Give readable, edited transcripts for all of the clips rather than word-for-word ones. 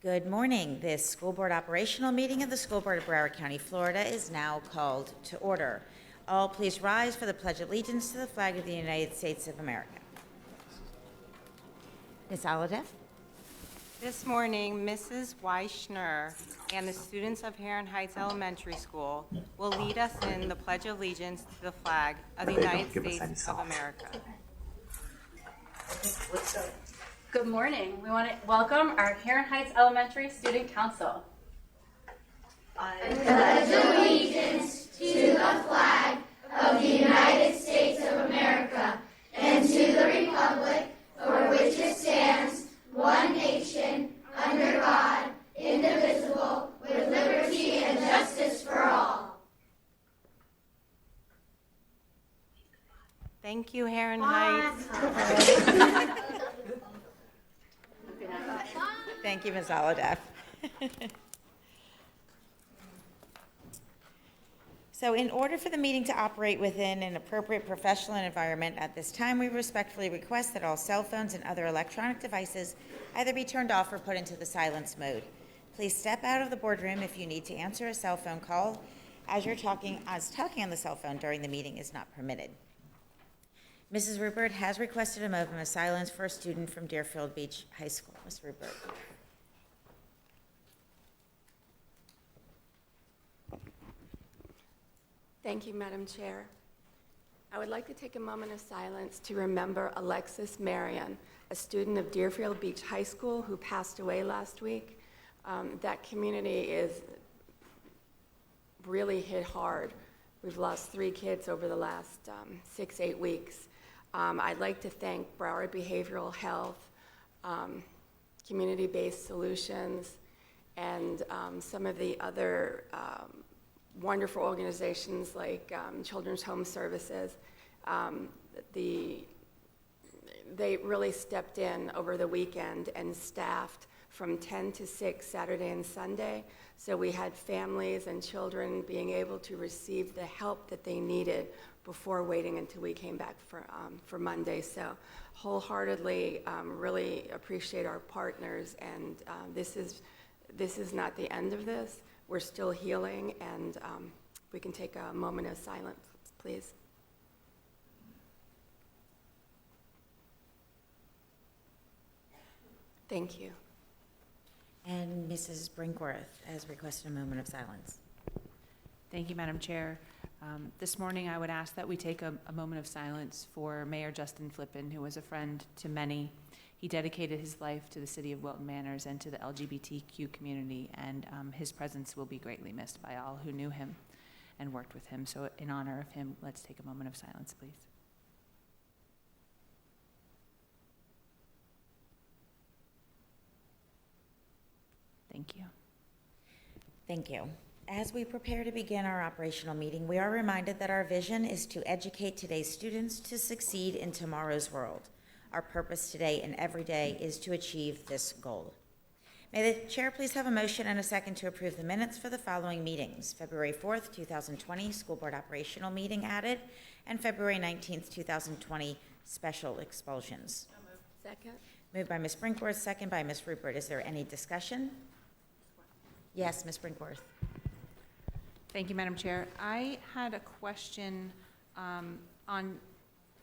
Good morning. This school board operational meeting of the School Board of Broward County, Florida is now called to order. All please rise for the Pledge of Allegiance to the flag of the United States of America. Ms. Alhadeff? This morning, Mrs. Weischner and the students of Heron Heights Elementary School will lead us in the Pledge of Allegiance to the flag of the United States of America. Good morning. We want to welcome our Heron Heights Elementary Student Council. I pledge allegiance to the flag of the United States of America and to the republic for which it stands, one nation, under God, indivisible, with liberty and justice for all. Thank you, Heron Heights. Thank you, Ms. Alhadeff. So in order for the meeting to operate within an appropriate professional environment at this time, we respectfully request that all cell phones and other electronic devices either be turned off or put into the silence mode. Please step out of the boardroom if you need to answer a cell phone call, as talking on the cell phone during the meeting is not permitted. Mrs. Rupert has requested a moment of silence for a student from Deerfield Beach High School. Ms. Rupert. Thank you, Madam Chair. I would like to take a moment of silence to remember Alexis Marion, a student of Deerfield Beach High School who passed away last week. That community is really hit hard. We've lost 3 kids over the last 6-8 weeks. I'd like to thank Broward Behavioral Health, Community-Based Solutions, and some of the other wonderful organizations like Children's Home Services. They really stepped in over the weekend and staffed from 10 to 6 Saturday and Sunday. So we had families and children being able to receive the help that they needed before waiting until we came back for Monday. So wholeheartedly really appreciate our partners, and this is not the end of this. We're still healing, and we can take a moment of silence, please. Thank you. And Mrs. Brinkworth has requested a moment of silence. Thank you, Madam Chair. This morning, I would ask that we take a moment of silence for Mayor Justin Flippin, who was a friend to many. He dedicated his life to the city of Wilton Manors and to the LGBTQ community, and his presence will be greatly missed by all who knew him and worked with him. So in honor of him, let's take a moment of silence, please. Thank you. Thank you. As we prepare to begin our operational meeting, we are reminded that our vision is to educate today's students to succeed in tomorrow's world. Our purpose today and every day is to achieve this goal. May the chair please have a motion and a second to approve the minutes for the following meetings: February 4th, 2020, school board operational meeting added, and February 19th, 2020, special expulsions. Second. Moved by Ms. Brinkworth, second by Ms. Rupert. Is there any discussion? Yes, Ms. Brinkworth. Thank you, Madam Chair. I had a question on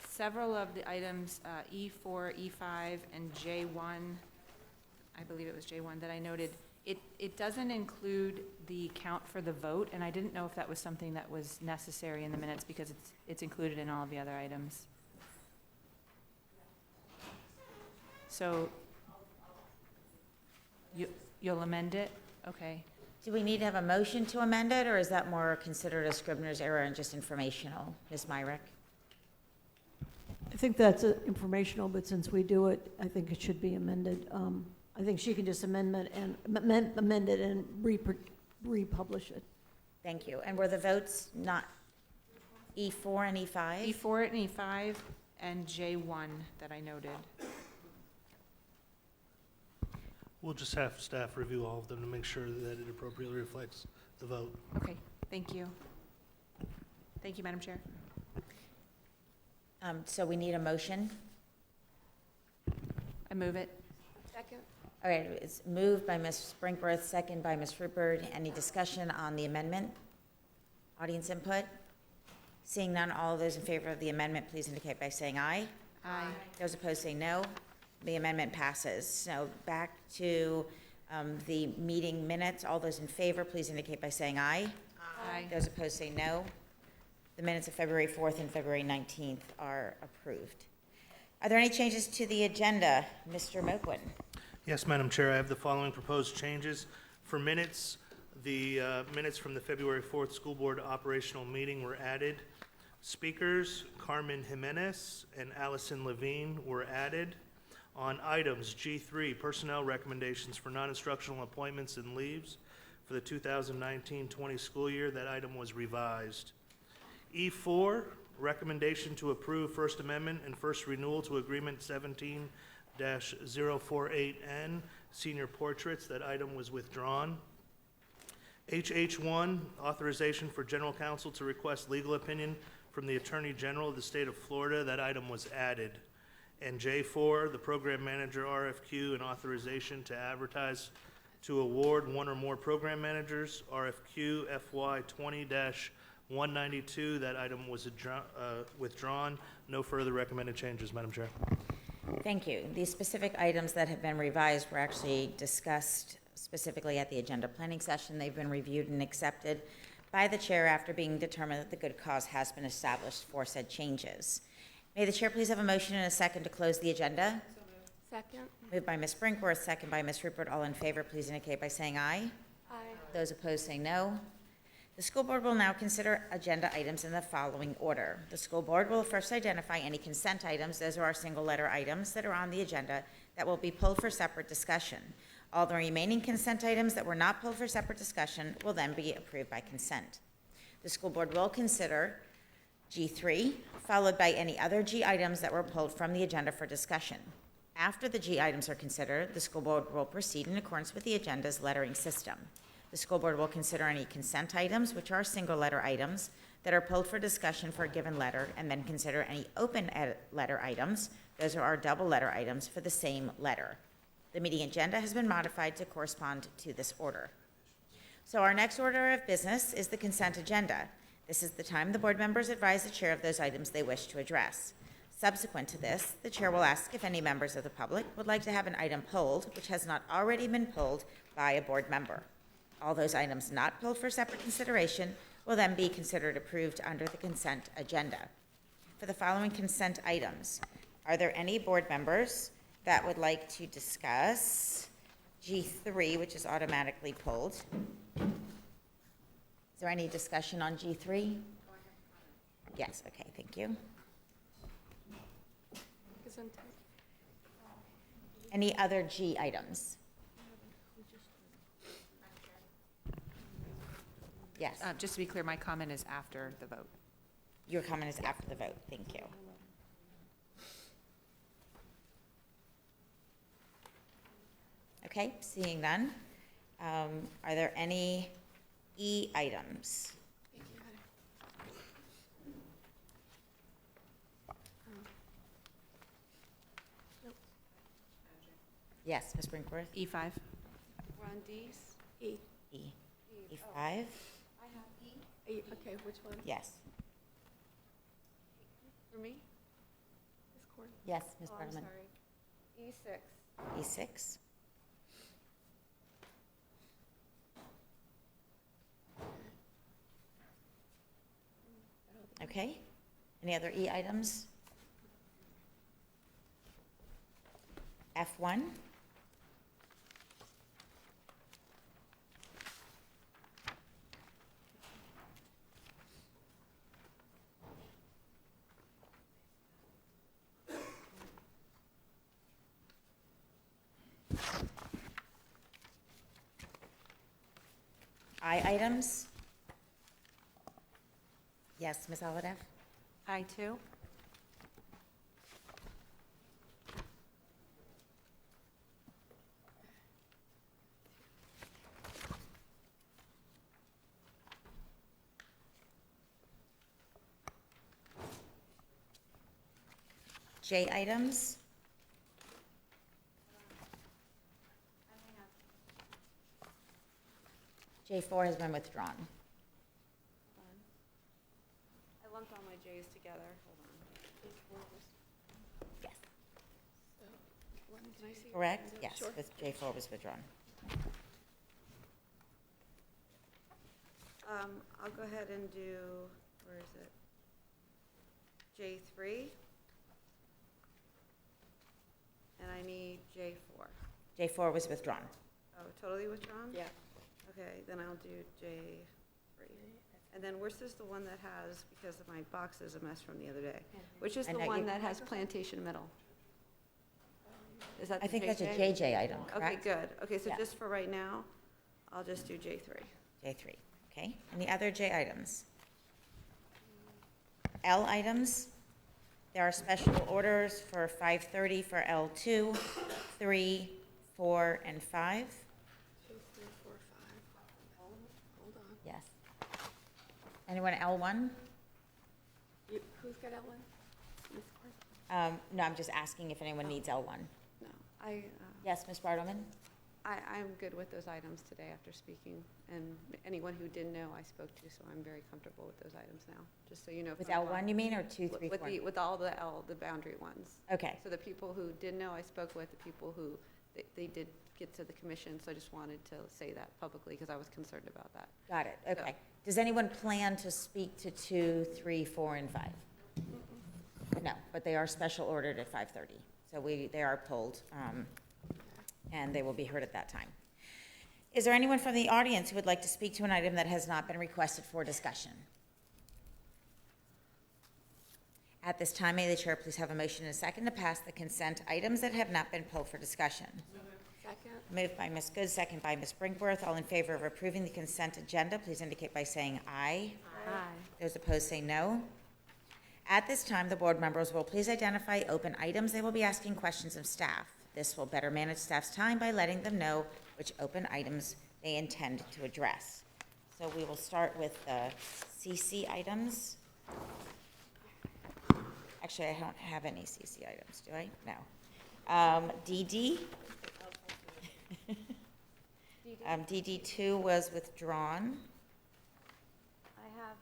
several of the items, E4, E5, and J1. I believe it was J1 that I noted. It doesn't include the count for the vote, and I didn't know if that was something that was necessary in the minutes because it's included in all of the other items. So you'll amend it? Okay. Do we need to have a motion to amend it, or is that more considered a Scribner's error and just informational? Ms. Myrick? I think that's informational, but since we do it, I think it should be amended. I think she can just amend it and republish it. Thank you. And were the votes not E4 and E5? E4 and E5 and J1 that I noted. We'll just have staff review all of them to make sure that it appropriately reflects the vote. Okay, thank you. Thank you, Madam Chair. So we need a motion. I move it. Second. All right, it's moved by Ms. Brinkworth, second by Ms. Rupert. Any discussion on the amendment? Audience input? Seeing none, all those in favor of the amendment, please indicate by saying aye. Aye. Those opposed say no. The amendment passes. So back to the meeting minutes. All those in favor, please indicate by saying aye. Aye. Those opposed say no. The minutes of February 4th and February 19th are approved. Are there any changes to the agenda? Mr. Moquin. Yes, Madam Chair, I have the following proposed changes. For minutes, the minutes from the February 4th School Board operational meeting were added. Speakers, Carmen Jimenez and Allison Levine were added. On items G3, personnel recommendations for non-instructional appointments and leaves for the 2019-20 school year, that item was revised. E4, recommendation to approve First Amendment and First Renewal to Agreement 17-048N, senior portraits, that item was withdrawn. HH1, authorization for general counsel to request legal opinion from the Attorney General of the State of Florida, that item was added. And J4, the program manager RFQ and authorization to advertise to award one or more program managers, RFQ FY 20-192, that item was withdrawn. No further recommended changes, Madam Chair. Thank you. These specific items that have been revised were actually discussed specifically at the agenda planning session. They've been reviewed and accepted by the chair after being determined that the good cause has been established for said changes. May the chair please have a motion and a second to close the agenda? Second? Moved by Ms. Brinkworth, second by Ms. Rupert. All in favor, please indicate by saying aye. Aye. Those opposed say no. The school board will now consider agenda items in the following order. The school board will first identify any consent items, those are our single letter items that are on the agenda that will be pulled for separate discussion. All the remaining consent items that were not pulled for separate discussion will then be approved by consent. The school board will consider G3, followed by any other G items that were pulled from the agenda for discussion. After the G items are considered, the school board will proceed in accordance with the agenda's lettering system. The school board will consider any consent items, which are single letter items, that are pulled for discussion for a given letter, and then consider any open letter items, those are our double letter items, for the same letter. The meeting agenda has been modified to correspond to this order. So our next order of business is the consent agenda. This is the time the board members advise the chair of those items they wish to address. Subsequent to this, the chair will ask if any members of the public would like to have an item pulled which has not already been pulled by a board member. All those items not pulled for separate consideration will then be considered approved under the consent agenda. For the following consent items, are there any board members that would like to discuss G3, which is automatically pulled? Is there any discussion on G3? Yes, okay, thank you. Any other G items? Yes, Just to be clear, my comment is after the vote. your comment is after the vote, thank you. Okay, seeing none. Are there any E items? Yes, Ms. Brinkworth? E5. We're on D's? E. E. E5? I have E. E. Okay, which one? Yes. For me? Ms. Corn? Yes, Ms. Oh, I'm Bartleman? sorry. E6. E6? Okay. Any other E items? F1? I items? Yes, Ms. Olive? I2. J items? J4 has been withdrawn. I lumped all my J's together. Hold on. Yes. Can I see your Correct? hand? Yes, Sure. with J4 was withdrawn. I'll go ahead and do, where is it? J3. And I need J4. J4 was withdrawn. Oh, totally withdrawn? Yeah. Okay, then I'll do J3. And then where's this the one that has, because my box is a mess from the other day, which is And the now one you- that has Plantation Middle? Is that I the think that's a JJ? JJ item, Okay, correct? good. Okay, so Yeah. just for right now, I'll just do J3. J3, okay. And the other J items? L items, there are special orders for 5:30 for L2, 3, 4, and 5. 2, 3, 4, 5. Hold on. Yes. Anyone L1? Who's got Ellen? Ms. Clark? No, I'm just asking if anyone needs L1. No, Yes, Ms. Bartleman? I'm good with those items today after speaking, and anyone who didn't know, I spoke to, so I'm very comfortable with those items now, just so you know. With from L1 you mean, or 2, 3, 4? With all the boundary ones. Okay, So the people who didn't know, I spoke with, the people who, they did get to the commission, so I just wanted to say that publicly, because I was concerned about that. got it, okay. Does anyone plan to speak to 2, 3, 4, and 5? No, but they are special ordered at 5:30, so they are pulled, and they will be heard at that time. Is there anyone from the audience who would like to speak to an item that has not been requested for discussion? At this time, may the chair please have a motion and a second to pass the consent items that have not been pulled for discussion? Second. Moved by Ms. Good, second by Ms. Brinkworth. All in favor of approving the consent agenda, please indicate by saying aye. Aye. Those opposed say no. At this time, the board members will please identify open items they will be asking questions of staff. This will better manage staff's time by letting them know which open items they intend to address. So we will start with the CC items. Actually, I don't have any CC items, do I? No. DD. DD2 was withdrawn. I have,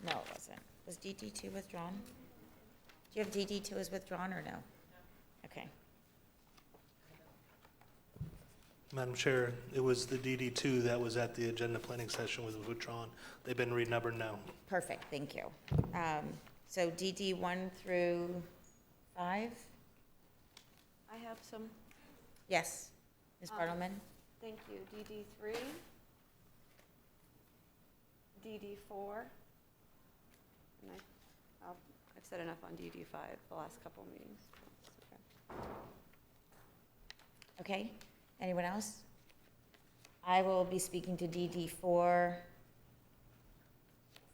No, it wasn't. Was DD2 withdrawn? Do you have DD2 as withdrawn or no? Okay. Madam Chair, it was the DD2 that was at the agenda planning session was withdrawn. They've been renumbered now. Perfect, thank you. So DD 1 through 5? I have some, Yes. Ms. Bartleman? thank you, DD3, DD4, and I've said enough on DD5 the last couple of meetings. Okay. Anyone else? I will be speaking to DD4,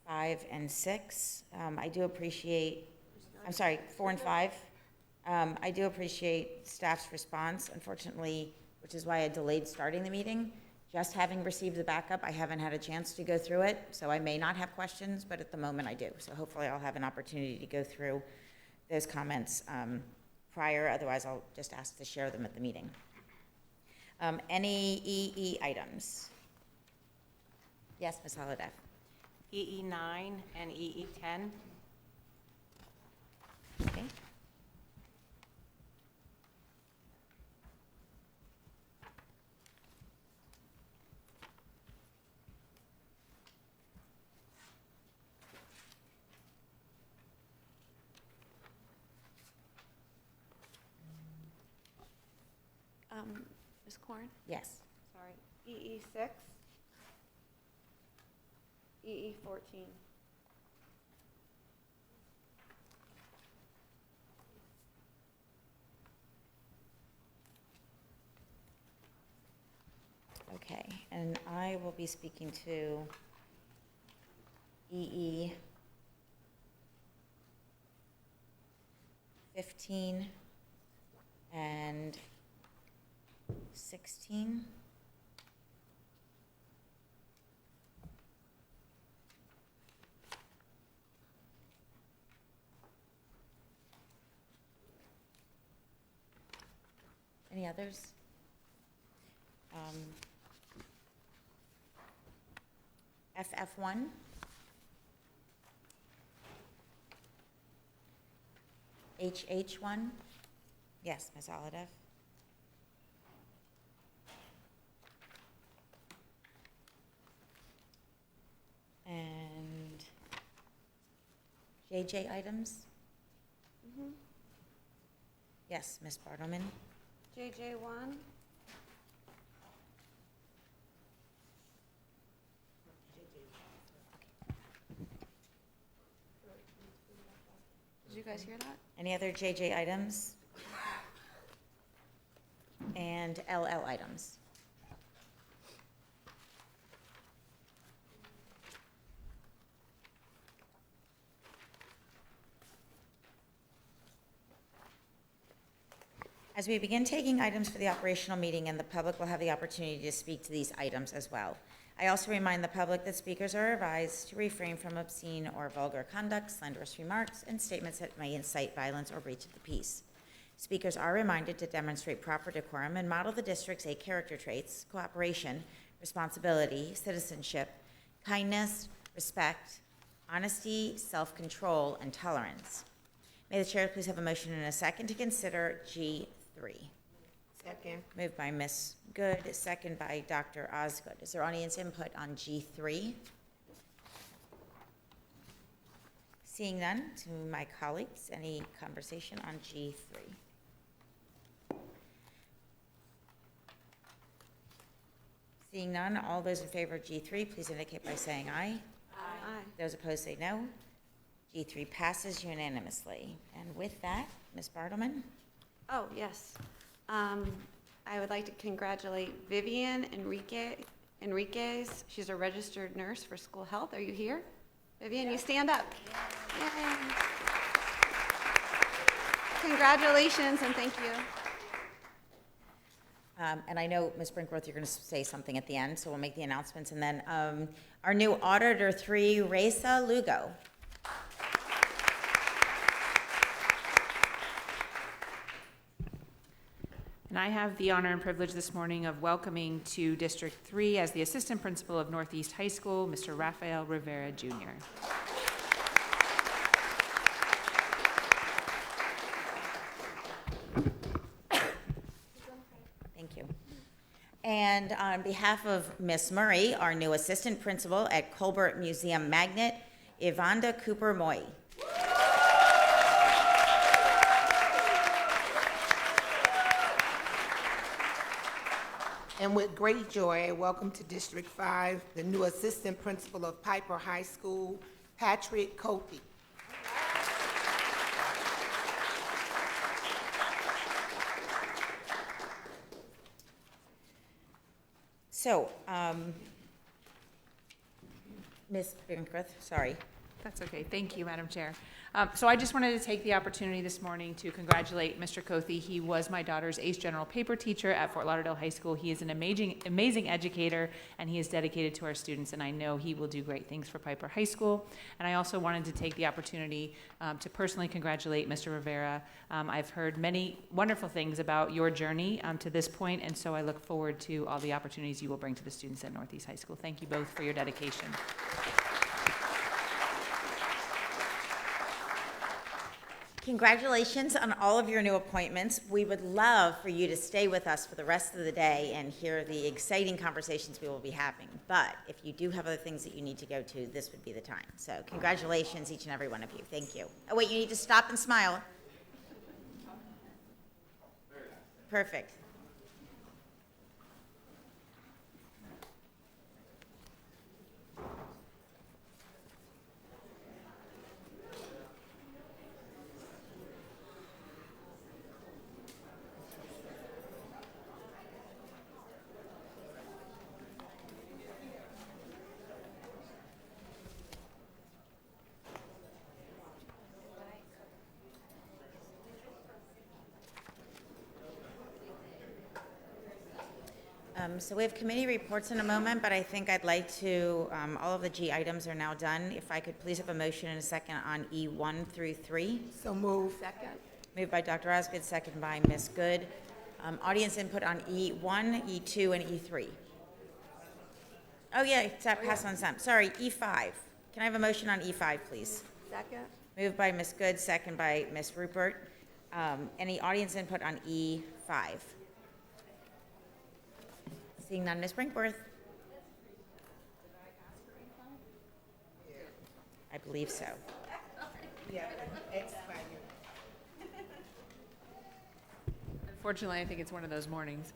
5, and 6. I do appreciate, I'm sorry, 4 and 5. I do appreciate staff's response, unfortunately, which is why I delayed starting the meeting. Just having received the backup, I haven't had a chance to go through it, so I may not have questions, but at the moment I do. So hopefully I'll have an opportunity to go through those comments prior, otherwise I'll just ask to share them at the meeting. Any EE items? Yes, Ms. Holodeff. EE9 and EE10. Okay. Ms. Corn? Yes. Sorry, EE6, EE14. Okay, and I will be speaking to EE 15 and 16. Any others? FF1. HH1. Yes, Ms. Olive. And JJ items? Yes, Ms. Bartleman. JJ1, did you guys hear that? Any other JJ items? And LL items? As we begin taking items for the operational meeting, and the public will have the opportunity to speak to these items as well. I also remind the public that speakers are advised to refrain from obscene or vulgar conduct, slanderous remarks, and statements that may incite violence or breach of the peace. Speakers are reminded to demonstrate proper decorum and model the district's 8 character traits: cooperation, responsibility, citizenship, kindness, respect, honesty, self-control, and tolerance. May the chair please have a motion and a second to consider G3. Second. Moved by Ms. Good, second by Dr. Osgood. Is there audience input on G3? Seeing none, to my colleagues, any conversation on G3? Seeing none, all those in favor of G3, please indicate by saying aye. Aye. Those opposed say no. G3 passes unanimously. And with that, Ms. Bartleman? Oh, yes. I would like to congratulate Vivian Enriquez. She's a registered nurse for school health. Are you here? Vivian, you stand up. Yay. Congratulations and thank you. And I know, Ms. Brinkworth, you're going to say something at the end, so we'll make the announcements. And then our new Auditor 3, Reza Lugo. And I have the honor and privilege this morning of welcoming to District 3 as the Assistant Principal of Northeast High School, Mr. Rafael Rivera, Jr. Thank you. And on behalf of Ms. Murray, our new Assistant Principal at Colbert Museum Magnet, Ivanda Cooper-Moy. And with great joy, I welcome to District 5 the new Assistant Principal of Piper High School, Patrick Copey. So, Ms. Brinkworth, sorry. That's okay. Thank you, Madam Chair. So I just wanted to take the opportunity this morning to congratulate Mr. Kothi. He was my daughter's ACE General Paper teacher at Fort Lauderdale High School. He is an amazing educator, and he is dedicated to our students, and I know he will do great things for Piper High School. And I also wanted to take the opportunity to personally congratulate Mr. Rivera. I've heard many wonderful things about your journey to this point, and so I look forward to all the opportunities you will bring to the students at Northeast High School. Thank you both for your dedication. Congratulations on all of your new appointments. We would love for you to stay with us for the rest of the day and hear the exciting conversations we will be having. But if you do have other things that you need to go to, this would be the time. So congratulations, each and every one of you. Thank you. Oh, wait, you need to stop and smile. Perfect. So we have committee reports in a moment, but I think I'd like to, all of the G items are now done. If I could please have a motion and a second on E1 through 3. So move. Second. Moved by Dr. Osgood, second by Ms. Good. Audience input on E1, E2, and E3. Oh, yeah, it's that pass on some. Sorry, E5. Can I have a motion on E5, please? Second? Moved by Ms. Good, second by Ms. Rupert. Any audience input on E5? Seeing none, Ms. Brinkworth? I believe so. Yeah, expired. Unfortunately, I think it's one of those mornings.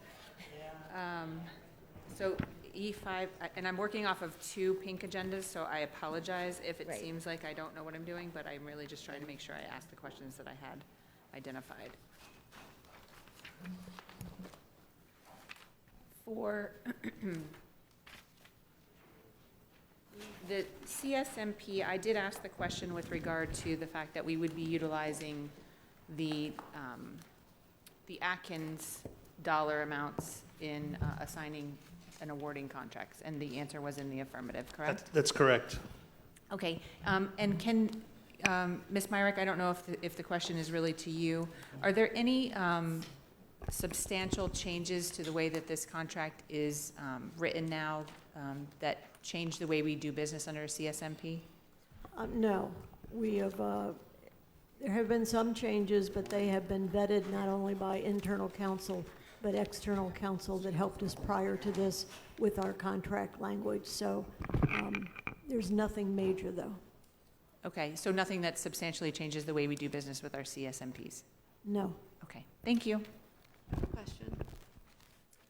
So E5, and I'm working off of 2 pink agendas, so I apologize if it Right. seems like I don't know what I'm doing, but I'm really just trying to make sure I ask the questions that I had identified. For the CSMP, I did ask the question with regard to the fact that we would be utilizing the Atkins dollar amounts in assigning and awarding contracts, and the answer was in the affirmative, correct? That's correct. Okay, and can, Ms. Myrick, I don't know if the question is really to you, are there any substantial changes to the way that this contract is written now that change the way we do business under CSMP? No, we have, there have been some changes, but they have been vetted not only by internal counsel, but external counsel that helped us prior to this with our contract language. So there's nothing major, though. Okay, so nothing that substantially changes the way we do business with our CSMPs? No. Okay, thank you. Question.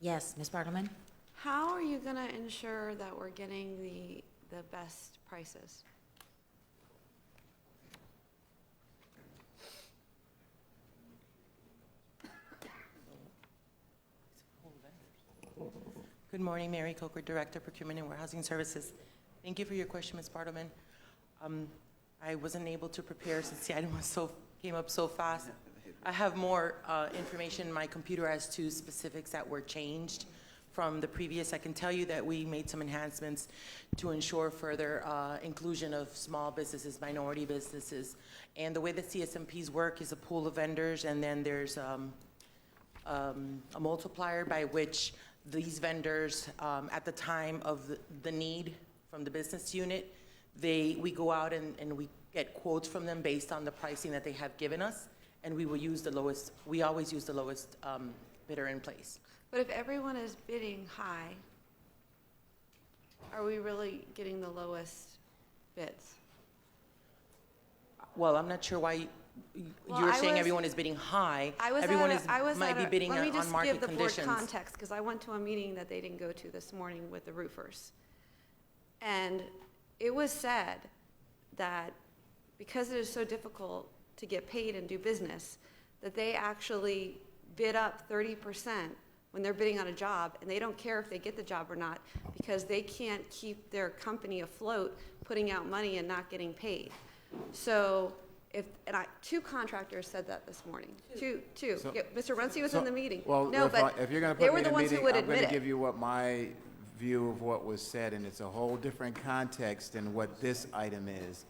Yes, Ms. Bartleman? How are you going to ensure that we're getting the best prices? Good morning, Mary Coker, Director, Procurement and Warehousing Services. Thank you for your question, Ms. Bartleman. I wasn't able to prepare since the item came up so fast. I have more information in my computer as to specifics that were changed from the previous. I can tell you that we made some enhancements to ensure further inclusion of small businesses, minority businesses. And the way that CSMPs work is a pool of vendors, and then there's a multiplier by which these vendors, at the time of the need from the business unit, we go out and we get quotes from them based on the pricing that they have given us, and we will use the lowest, we always use the lowest bidder in place. But if everyone is bidding high, are we really getting the lowest bids? Well, I'm not sure why Well, you're I saying was- everyone is bidding high. Everyone Might be bidding let me on just market give the board conditions. context, because I went to a meeting that they didn't go to this morning with the roofers. And it was said that because it is so difficult to get paid and do business, that they actually bid up 30% when they're bidding on a job, and they don't care if they get the job or not, because they can't keep their company afloat, putting out money and not getting paid. So two contractors said that this morning. Two. So- Yeah, Mr. Runcie was in the meeting. Well, No, but if you're going to they put were me in the a ones who meeting, would I'm going admit to it. give you what my view of what was said, and it's a whole different context than what this item is.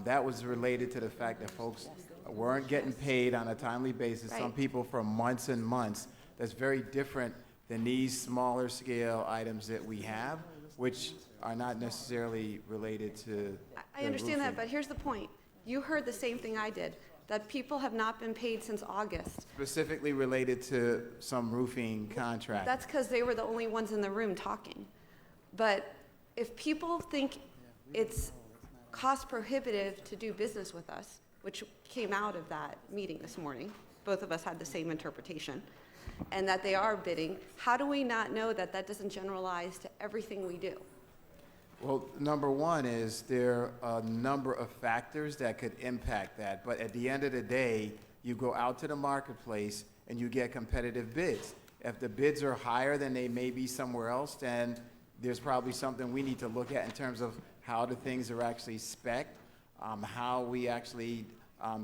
That was related to the fact that folks weren't getting paid on a timely basis, some Right. people for months and months. That's very different than these smaller scale items that we have, which are not necessarily related to I the understand that, roofing. but here's the point. You heard the same thing I did, that people have not been paid since August. Specifically related to some roofing contract. That's because they were the only ones in the room talking. But if people think it's cost prohibitive to do business with us, which came out of that meeting this morning, both of us had the same interpretation, and that they are bidding, how do we not know that that doesn't generalize to everything we do? Well, number one is there are a number of factors that could impact that, but at the end of the day, you go out to the marketplace and you get competitive bids. If the bids are higher than they may be somewhere else, then there's probably something we need to look at in terms of how the things are actually spec'd, how we actually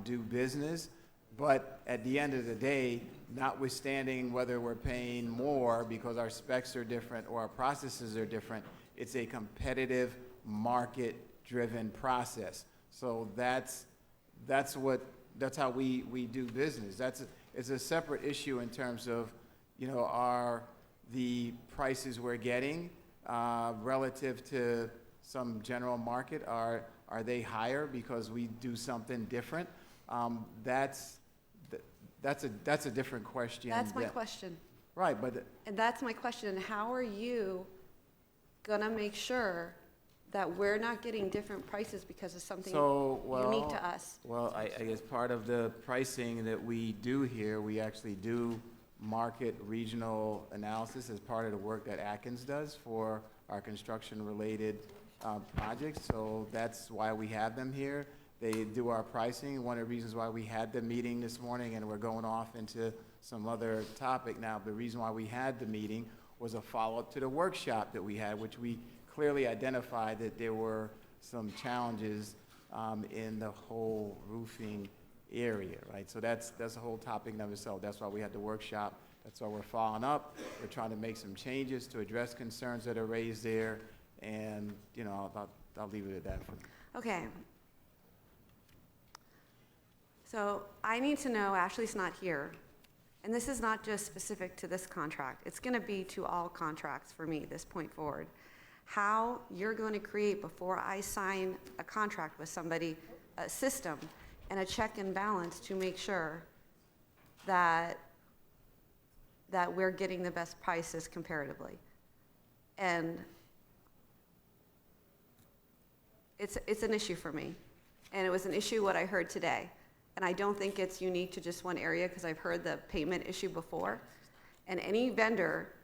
do business. But at the end of the day, notwithstanding whether we're paying more because our specs are different or our processes are different, it's a competitive, market-driven process. So that's how we do business. It's a separate issue in terms of, are the prices we're getting relative to some general market? Are they higher because we do something different? That's a different question. That's my question. Right, but And that's my question. How are you gonna make sure that we're not getting different prices because of something unique to us? Well, I guess part of the pricing that we do here, we actually do market regional analysis as part of the work that Atkins does for our construction-related projects. So that's why we have them here. They do our pricing. One of the reasons why we had the meeting this morning, and we're going off into some other topic now, the reason why we had the meeting was a follow-up to the workshop that we had, which we clearly identified that there were some challenges in the whole roofing area, right? So that's a whole topic in of itself. That's why we had the workshop. That's why we're following up. We're trying to make some changes to address concerns that are raised there, and I'll leave it at that for now. Okay. So I need to know, Ashley's not here, and this is not just specific to this contract. It's gonna be to all contracts for me this point forward. How you're going to create, before I sign a contract with somebody, a system and a check and balance to make sure that we're getting the best prices comparatively. And it's an issue for me. And it was an issue what I heard today. And I don't think it's unique to just one area, because I've heard the payment issue before. And any vendor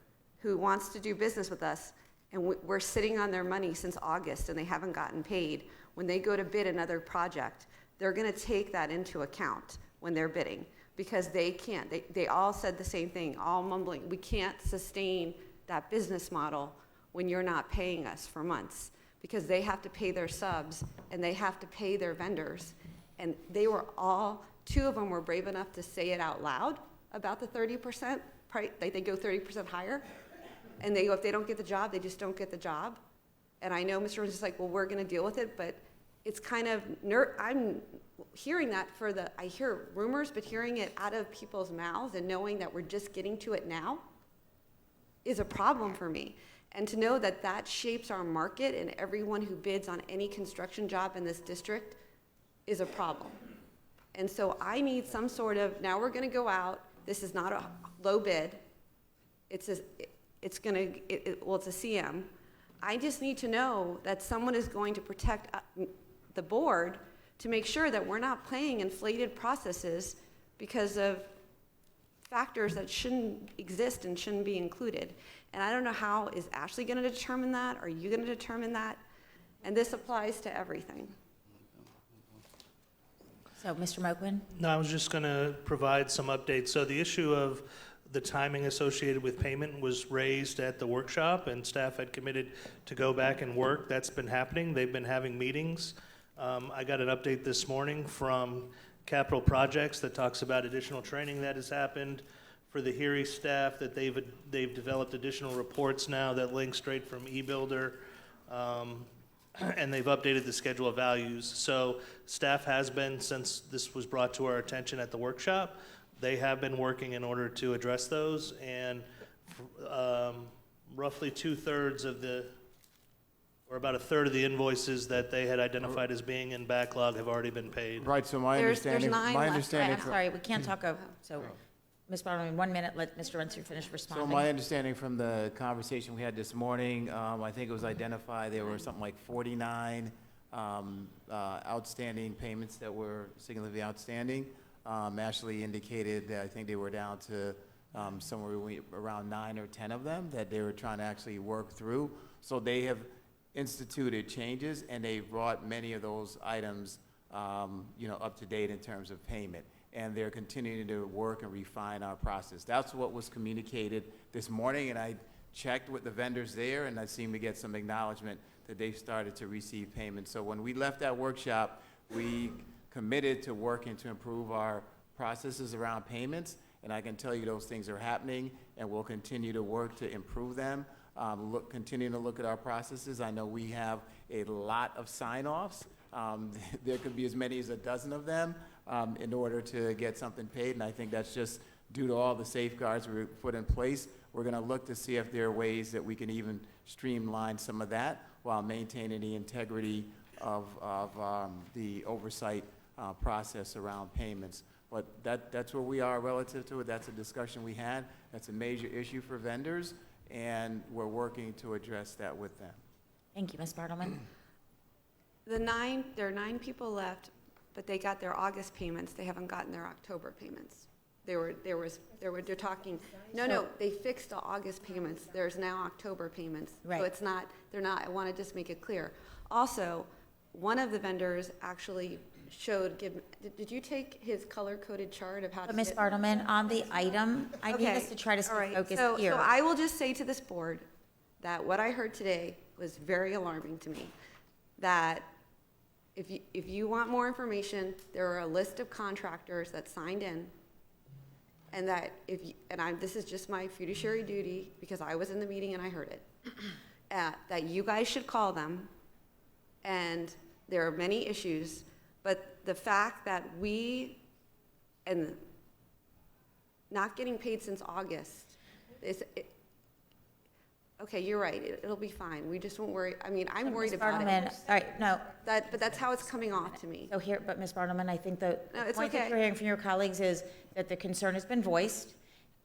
who wants to do business with us, and we're sitting on their money since August and they haven't gotten paid, when they go to bid another project, they're gonna take that into account when they're bidding, because they can't. They all said the same thing, all mumbling. We can't sustain that business model when you're not paying us for months, because they have to pay their subs and they have to pay their vendors. And they were all, two of them were brave enough to say it out loud about the 30% price, they go 30% higher. And they go, if they don't get the job, they just don't get the job. And I know Mr. Jones is like, well, we're gonna deal with it, but it's kind of, I'm hearing that I hear rumors, but hearing it out of people's mouths and knowing that we're just getting to it now is a problem for me. And to know that that shapes our market, and everyone who bids on any construction job in this district is a problem. And so I need some sort of, now we're gonna go out, this is not a low bid, it's a CM. I just need to know that someone is going to protect the board to make sure that we're not paying inflated processes because of factors that shouldn't exist and shouldn't be included. And I don't know how, is Ashley gonna determine that? Are you gonna determine that? And this applies to everything. So, Mr. Moquin? No, I was just going to provide some updates. So the issue of the timing associated with payment was raised at the workshop, and staff had committed to go back and work. That's been happening. They've been having meetings. I got an update this morning from Capital Projects that talks about additional training that has happened for the Heary staff, that they've developed additional reports now that link straight from eBuilder, and they've updated the schedule of values. So staff has been, since this was brought to our attention at the workshop, they have been working in order to address those, and roughly 2/3 of or about 1/3 of the invoices that they had identified as being in backlog have already been paid. Right, so my There's understanding, nine my left. understanding. I'm sorry, we can't talk over, so, Ms. Baldwin, 1 minute, let Mr. Renser finish So responding. my understanding from the conversation we had this morning, I think it was identified there were something like 49 outstanding payments that were significantly outstanding. Ashley indicated that I think they were down to somewhere around 9 or 10 of them that they were trying to actually work through. So they have instituted changes, and they've brought many of those items up to date in terms of payment. And they're continuing to work and refine our process. That's what was communicated this morning, and I checked with the vendors there, and I seem to get some acknowledgement that they've started to receive payments. So when we left that workshop, we committed to working to improve our processes around payments, and I can tell you those things are happening, and we'll continue to work to improve them. Continue to look at our processes. I know we have a lot of sign-offs. There could be as many as a dozen of them in order to get something paid, and I think that's just due to all the safeguards we put in place we're going to look to see if there are ways that we can even streamline some of that while maintaining the integrity of the oversight process around payments. But that's where we are relative to it. That's a discussion we had. That's a major issue for vendors, and we're working to address that with them. Thank you, Ms. Bartleman. There are 9 people left, but they got their August payments. They haven't gotten their October payments. They're talking, no, they fixed the August payments. There's now October payments. Right. So it's not, they're not, I want to just make it clear. Also, one of the vendors actually showed, did you take his color-coded chart of how to But Ms. get- Bartleman, on the item, I need Okay, us to try to all stay right. focused So here. I will just say to this board that what I heard today was very alarming to me. That if you want more information, there are a list of contractors that signed in, and that this is just my fiduciary duty because I was in the meeting and I heard it, that you guys should call them, and there are many issues, but the fact that not getting paid since August okay, you're right, it'll be fine, we just won't worry, I mean, I'm worried Ms. about Bartleman, it. all right, no. But that's how it's coming off to me. So here, but Ms. Bartleman, I think the No, it's point that okay. you're hearing from your colleagues is that the concern has been voiced.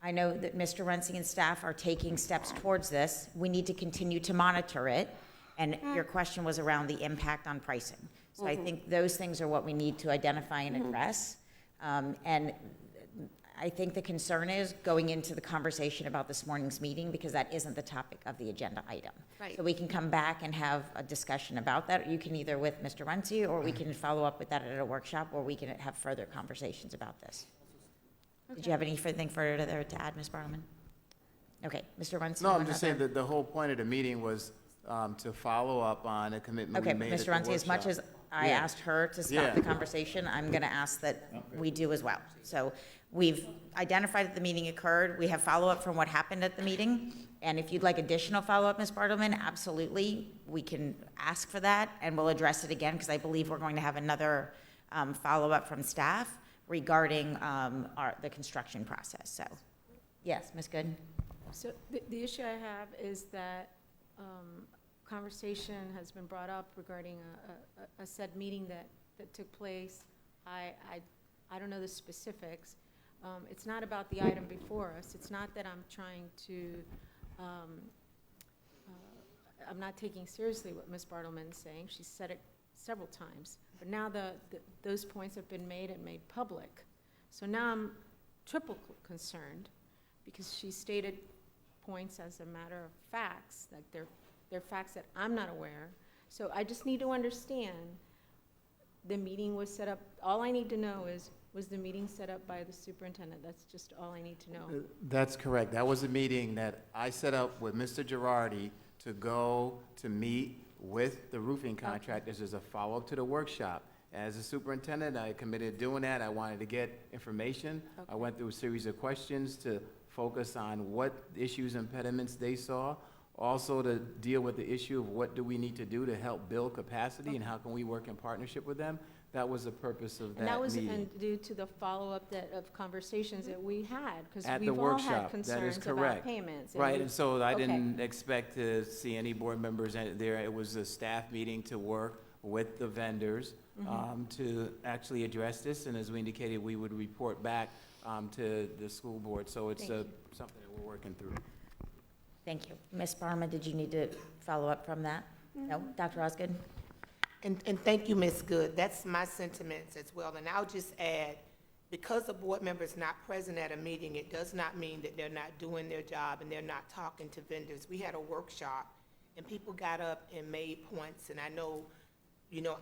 I know that Mr. Runcie and staff are taking steps towards this. We need to continue to monitor it. And your question was around the impact on pricing. So I think those things are what we need to identify and address. And I think the concern is going into the conversation about this morning's meeting, because that isn't the topic of the agenda item. Right. So we can come back and have a discussion about that. You can either with Mr. Runcie, or we can follow up with that at a workshop, or we can have further conversations about this. Did you have anything further there to add, Ms. Bartleman? Okay, Mr. Runcie? No, I'm just saying that the whole point of the meeting was to follow up on a commitment we Okay, made at Mr. the Runcie, as much workshop. as I Yeah. asked her to stop Yeah. the conversation, I'm going to ask that we do as well. So we've identified that the meeting occurred. We have follow-up from what happened at the meeting. And if you'd like additional follow-up, Ms. Bartleman, absolutely, we can ask for that, and we'll address it again, because I believe we're going to have another follow-up from staff regarding the construction process. So, yes, Ms. Gooden? So the issue I have is that conversation has been brought up regarding a said meeting that took place. I don't know the specifics. It's not about the item before us. It's not that I'm trying to, I'm not taking seriously what Ms. Bartleman is saying. She said it several times. But now those points have been made and made public. So now I'm triple concerned, because she stated points as a matter of facts, like they're facts that I'm not aware. So I just need to understand, the meeting was set up, all I need to know is, was the meeting set up by the superintendent? That's just all I need to know. That's correct. That was a meeting that I set up with Mr. Girardi to go to meet with the roofing contractors as a follow-up to the workshop. As a superintendent, I committed to doing that. I wanted to get information. I went through a series of questions to focus on what issues, impediments they saw, also to deal with the issue of what do we need to do to help build capacity and how can we work in partnership with them. That was the purpose of And that was meeting. due to the follow-up of conversations that we had, because At the we've all had workshop, that is concerns about correct. payments. Right, we- and so I okay. didn't expect to see any board members there. It was a staff meeting to work with the vendors to actually address this, and as we indicated, we would report back to the school board. So it's Thank something that we're working through. Thank you. Ms. Bartleman, did you need to follow up from that? No? Dr. Osgood? And thank you, Ms. Good. That's my sentiments as well. And I'll just add, because a board member is not present at a meeting, it does not mean that they're not doing their job and they're not talking to vendors. We had a workshop, and people got up and made points, and I know,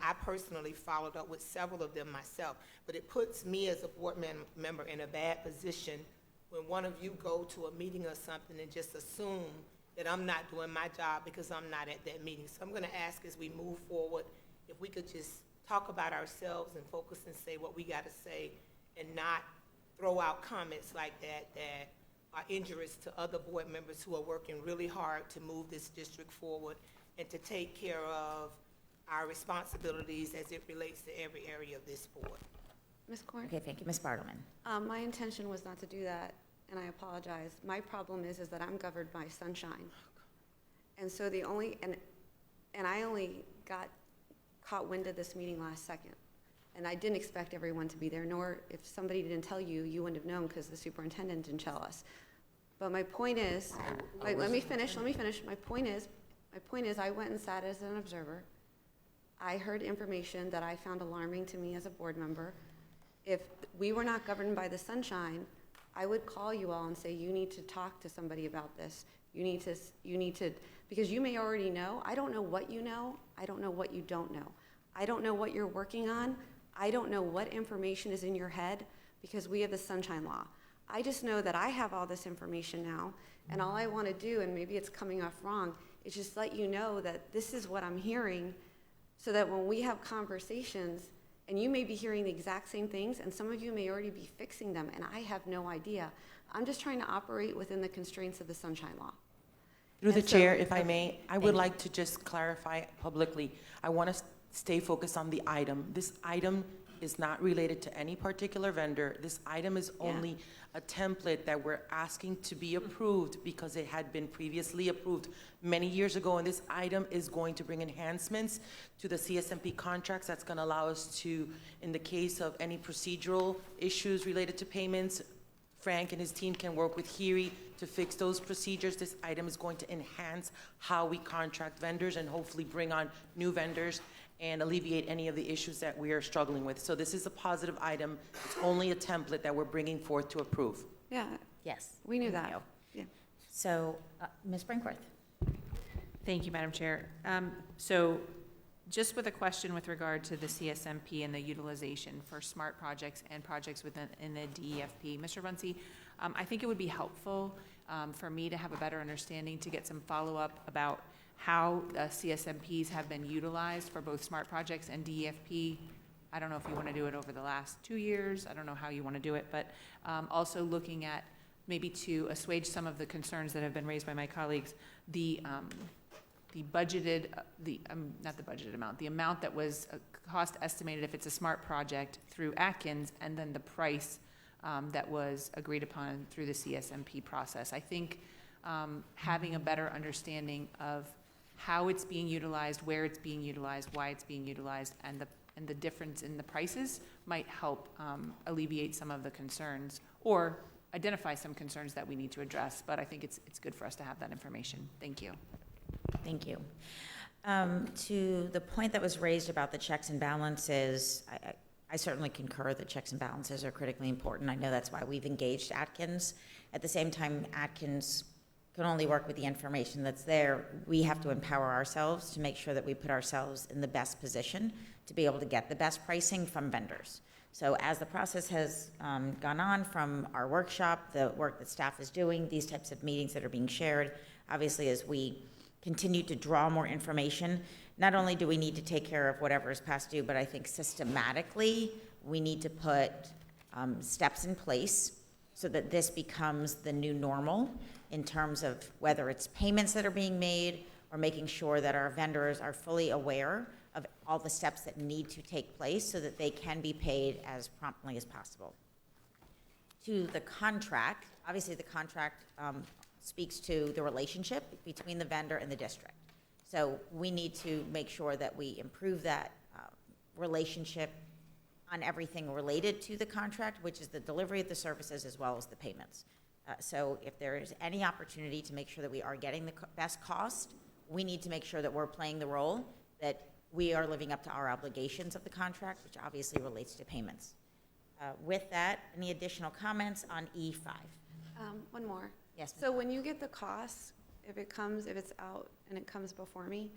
I personally followed up with several of them myself, but it puts me as a board member in a bad position when one of you go to a meeting or something and just assume that I'm not doing my job because I'm not at that meeting. So I'm going to ask, as we move forward, if we could just talk about ourselves and focus and say what we got to say, and not throw out comments like that are injurious to other board members who are working really hard to move this district forward and to take care of our responsibilities as it relates to every area of this board. Ms. Corn? Okay, thank you. Ms. Bartleman? My intention was not to do that, and I apologize, my problem is that I'm governed by sunshine. And so and I only caught wind of this meeting last second. And I didn't expect everyone to be there, nor if somebody didn't tell you, you wouldn't have known because the superintendent didn't tell us. But my point is, let me finish. My point is, I went and sat as an observer. I heard information that I found alarming to me as a board member. If we were not governed by the sunshine, I would call you all and say, you need to talk to somebody about this. You need to, because you may already know. I don't know what you know. I don't know what you don't know. I don't know what you're working on. I don't know what information is in your head because we have the sunshine law. I just know that I have all this information now, and all I want to do, and maybe it's coming off wrong, is just let you know that this is what I'm hearing so that when we have conversations, and you may be hearing the exact same things, and some of you may already be fixing them, and I have no idea. I'm just trying to operate within the constraints of the sunshine law. Through the And so- chair, if I may, I would like to just clarify publicly. I want to stay focused on the item. This item is not related to any particular vendor. This item is only a template that we're asking to be approved because it had been previously approved many years ago, and this item is going to bring enhancements to the CSMP contracts. That's going to allow us to, in the case of any procedural issues related to payments, Frank and his team can work with Heron to fix those procedures. This item is going to enhance how we contract vendors and hopefully bring on new vendors and alleviate any of the issues that we are struggling with. So this is a positive item. It's only a template that we're bringing forth to approve. Yeah, Yes. we knew Thank that. you. Yeah. So, Ms. Brinkworth? Thank you, Madam Chair. So just with a question with regard to the CSMP and the utilization for SMART projects and projects within the DEFP. Mr. Runcie, I think it would be helpful for me to have a better understanding to get some follow-up about how the CSMPs have been utilized for both SMART projects and DEFP. I don't know if you want to do it over the last 2 years. I don't know how you want to do it, but also looking at maybe to assuage some of the concerns that have been raised by my colleagues, the budgeted, not the budgeted amount, the amount that was cost estimated if it's a SMART project through Atkins, and then the price that was agreed upon through the CSMP process. I think having a better understanding of how it's being utilized, where it's being utilized, why it's being utilized, and the difference in the prices might help alleviate some of the concerns or identify some concerns that we need to address. But I think it's good for us to have that information. Thank you. Thank you. To the point that was raised about the checks and balances, I certainly concur that checks and balances are critically important. I know that's why we've engaged Atkins. At the same time, Atkins can only work with the information that's there. We have to empower ourselves to make sure that we put ourselves in the best position to be able to get the best pricing from vendors. So as the process has gone on from our workshop, the work that staff is doing, these types of meetings that are being shared, obviously as we continue to draw more information, not only do we need to take care of whatever is past due, but I think systematically we need to put steps in place so that this becomes the new normal in terms of whether it's payments that are being made or making sure that our vendors are fully aware of all the steps that need to take place so that they can be paid as promptly as possible. To the contract, obviously the contract speaks to the relationship between the vendor and the district. So we need to make sure that we improve that relationship on everything related to the contract, which is the delivery of the services as well as the payments. So if there is any opportunity to make sure that we are getting the best cost, we need to make sure that we're playing the role, that we are living up to our obligations of the contract, which obviously relates to payments. With that, any additional comments on E5? One more. Yes. So when you get the costs, if it's out and it comes before me,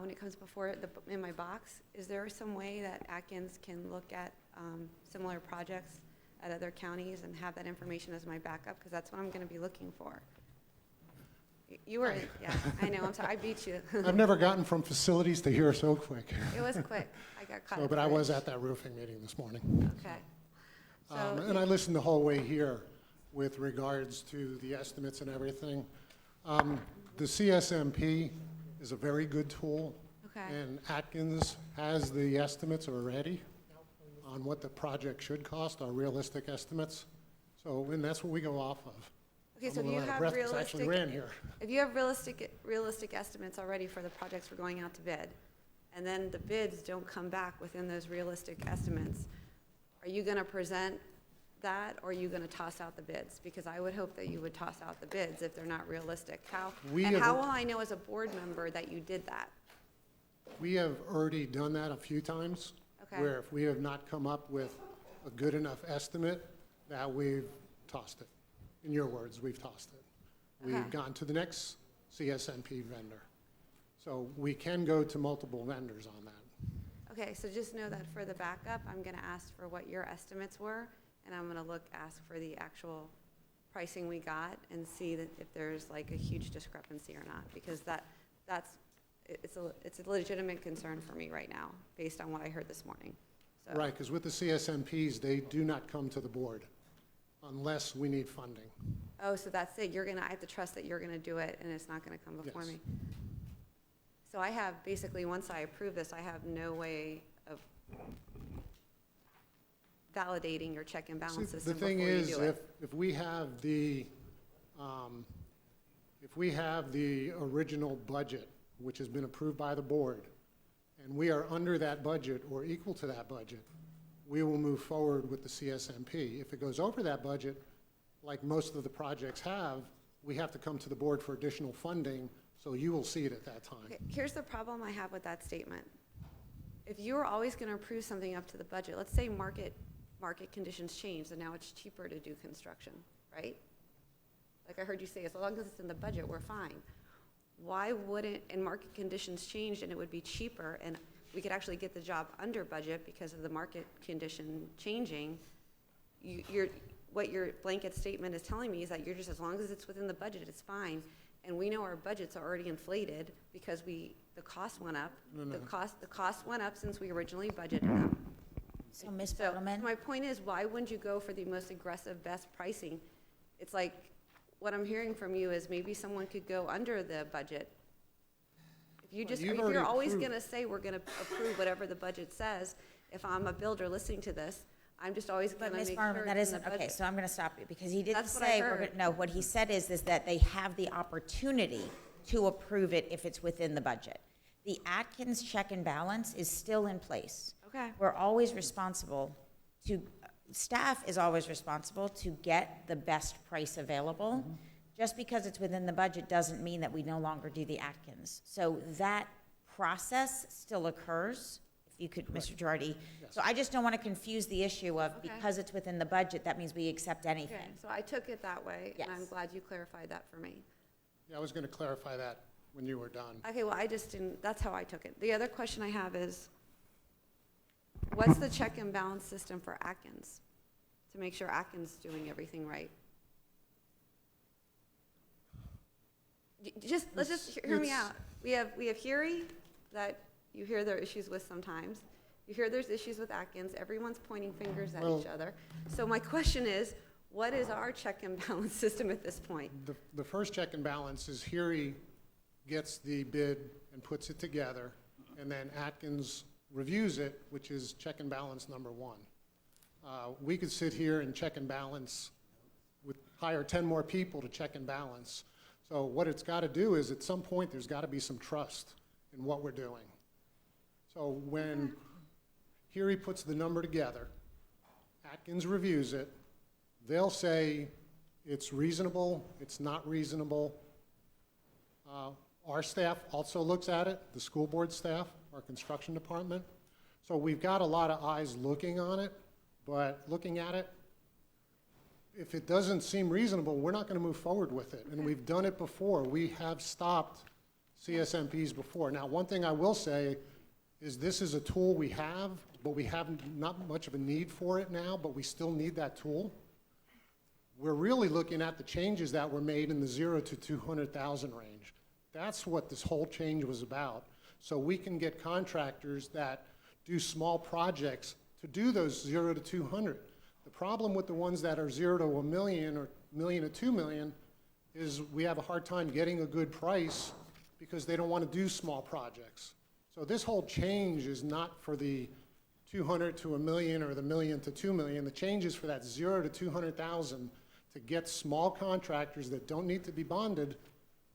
when it comes before in my box, is there some way that Atkins can look at similar projects at other counties and have that information as my backup? Because that's what I'm going to be looking for. You were, yeah, I know, I'm sorry, I beat you. I've never gotten from facilities to here so quick. It was quick. I got caught. So, but I was at that roofing meeting this morning. Okay. And I listened the whole way here with regards to the estimates and everything. The CSMP is a very good tool. Okay. And Atkins has the estimates already on what the project should cost, our realistic estimates. So, and that's what we go off of. Okay, I'm so a if you little out of have breath 'cause I actually realistic, ran here. if you have realistic estimates already for the projects we're going out to bid, and then the bids don't come back within those realistic estimates, are you gonna present that, or are you gonna toss out the bids? Because I would hope that you would toss out the bids if they're not realistic. How will I know as a board member that you did that? We have already done that a few times. Okay. Where if we have not come up with a good enough estimate, that we've tossed it. In your words, we've tossed it. Okay. We've gone to the next CSNP vendor. So we can go to multiple vendors on that. Okay, so just know that for the backup, I'm gonna ask for what your estimates were, and I'm gonna ask for the actual pricing we got and see that if there's like a huge discrepancy or not, because it's a legitimate concern for me right now, based on what I heard this morning. So- Right, because with the CSNPs, they do not come to the board unless we need funding. Oh, so that's it, I have to trust that you're gonna do it, and it's not gonna come before Yes. me? So I have, basically, once I approve this, I have no way of validating your check and balance See, system the before thing you is, do it. if we have the original budget, which has been approved by the board, and we are under that budget or equal to that budget, we will move forward with the CSNP. If it goes over that budget, like most of the projects have, we have to come to the board for additional funding, so you will see it at that time. Okay, here's the problem I have with that statement. If you're always gonna approve something up to the budget, let's say market conditions change, and now it's cheaper to do construction, right? Like I heard you say, as long as it's in the budget, we're fine. Why wouldn't, and market conditions changed and it would be cheaper, and we could actually get the job under budget because of the market condition changing, what your blanket statement is telling me is that you're just, as long as it's within the budget, it's fine. And we know our budgets are already inflated because the cost went up. The cost went up since we originally budgeted them. So, Ms. So Bodelman? my point is, why wouldn't you go for the most aggressive, best pricing? It's like, what I'm hearing from you is maybe someone could go under the budget. If you're always gonna say we're gonna approve whatever the budget says, if I'm a builder listening to this, I'm just always But gonna Ms. make Farman, sure that it's in the isn't, okay, budget. so I'm gonna stop you, because he didn't That's what I say, heard. no, what he said is that they have the opportunity to approve it if it's within the budget. The Atkins check and balance is still in place. Okay. We're always responsible staff is always responsible to get the best price available. Just because it's within the budget doesn't mean that we no longer do the Atkins. So that process still occurs, if you could, Mr. Girardi. So I just don't want to confuse the issue of, Okay. because it's within the budget, that means we accept Okay, anything. so I took it that way, and I'm Yes. glad you clarified that for me. Yeah, I was going to clarify that when you were done. Okay, well, I just didn't, that's how I took it. The other question I have is, what's the check and balance system for Atkins? To make sure Atkins is doing everything right? Let's just hear me out. We have Heron that you hear there are issues with sometimes. You hear there's issues with Atkins. Everyone's pointing fingers at each other. So my question is, what is our check and balance system at this point? The first check and balance is Heron gets the bid and puts it together, and then Atkins reviews it, which is check and balance number one. We could sit here and check and balance, hire 10 more people to check and balance. So what it's got to do is, at some point, there's got to be some trust in what we're doing. So when Heron puts the number together, Atkins reviews it, they'll say it's reasonable, it's not reasonable. Our staff also looks at it, the school board staff, our construction department. So we've got a lot of eyes looking on it, but looking at it, if it doesn't seem reasonable, we're not going to move forward with it. And we've done it before. We have stopped CSMPs before. Now, one thing I will say is this is a tool we have, but we have not much of a need for it now, but we still need that tool. We're really looking at the changes that were made in the 0 to 200,000 range. That's what this whole change was about. So we can get contractors that do small projects to do those 0 to 200. The problem with the ones that are 0 to 1 million or million to 2 million is we have a hard time getting a good price because they don't want to do small projects. So this whole change is not for the 200 to 1 million or the million to 2 million. The change is for that 0 to 200,000 to get small contractors that don't need to be bonded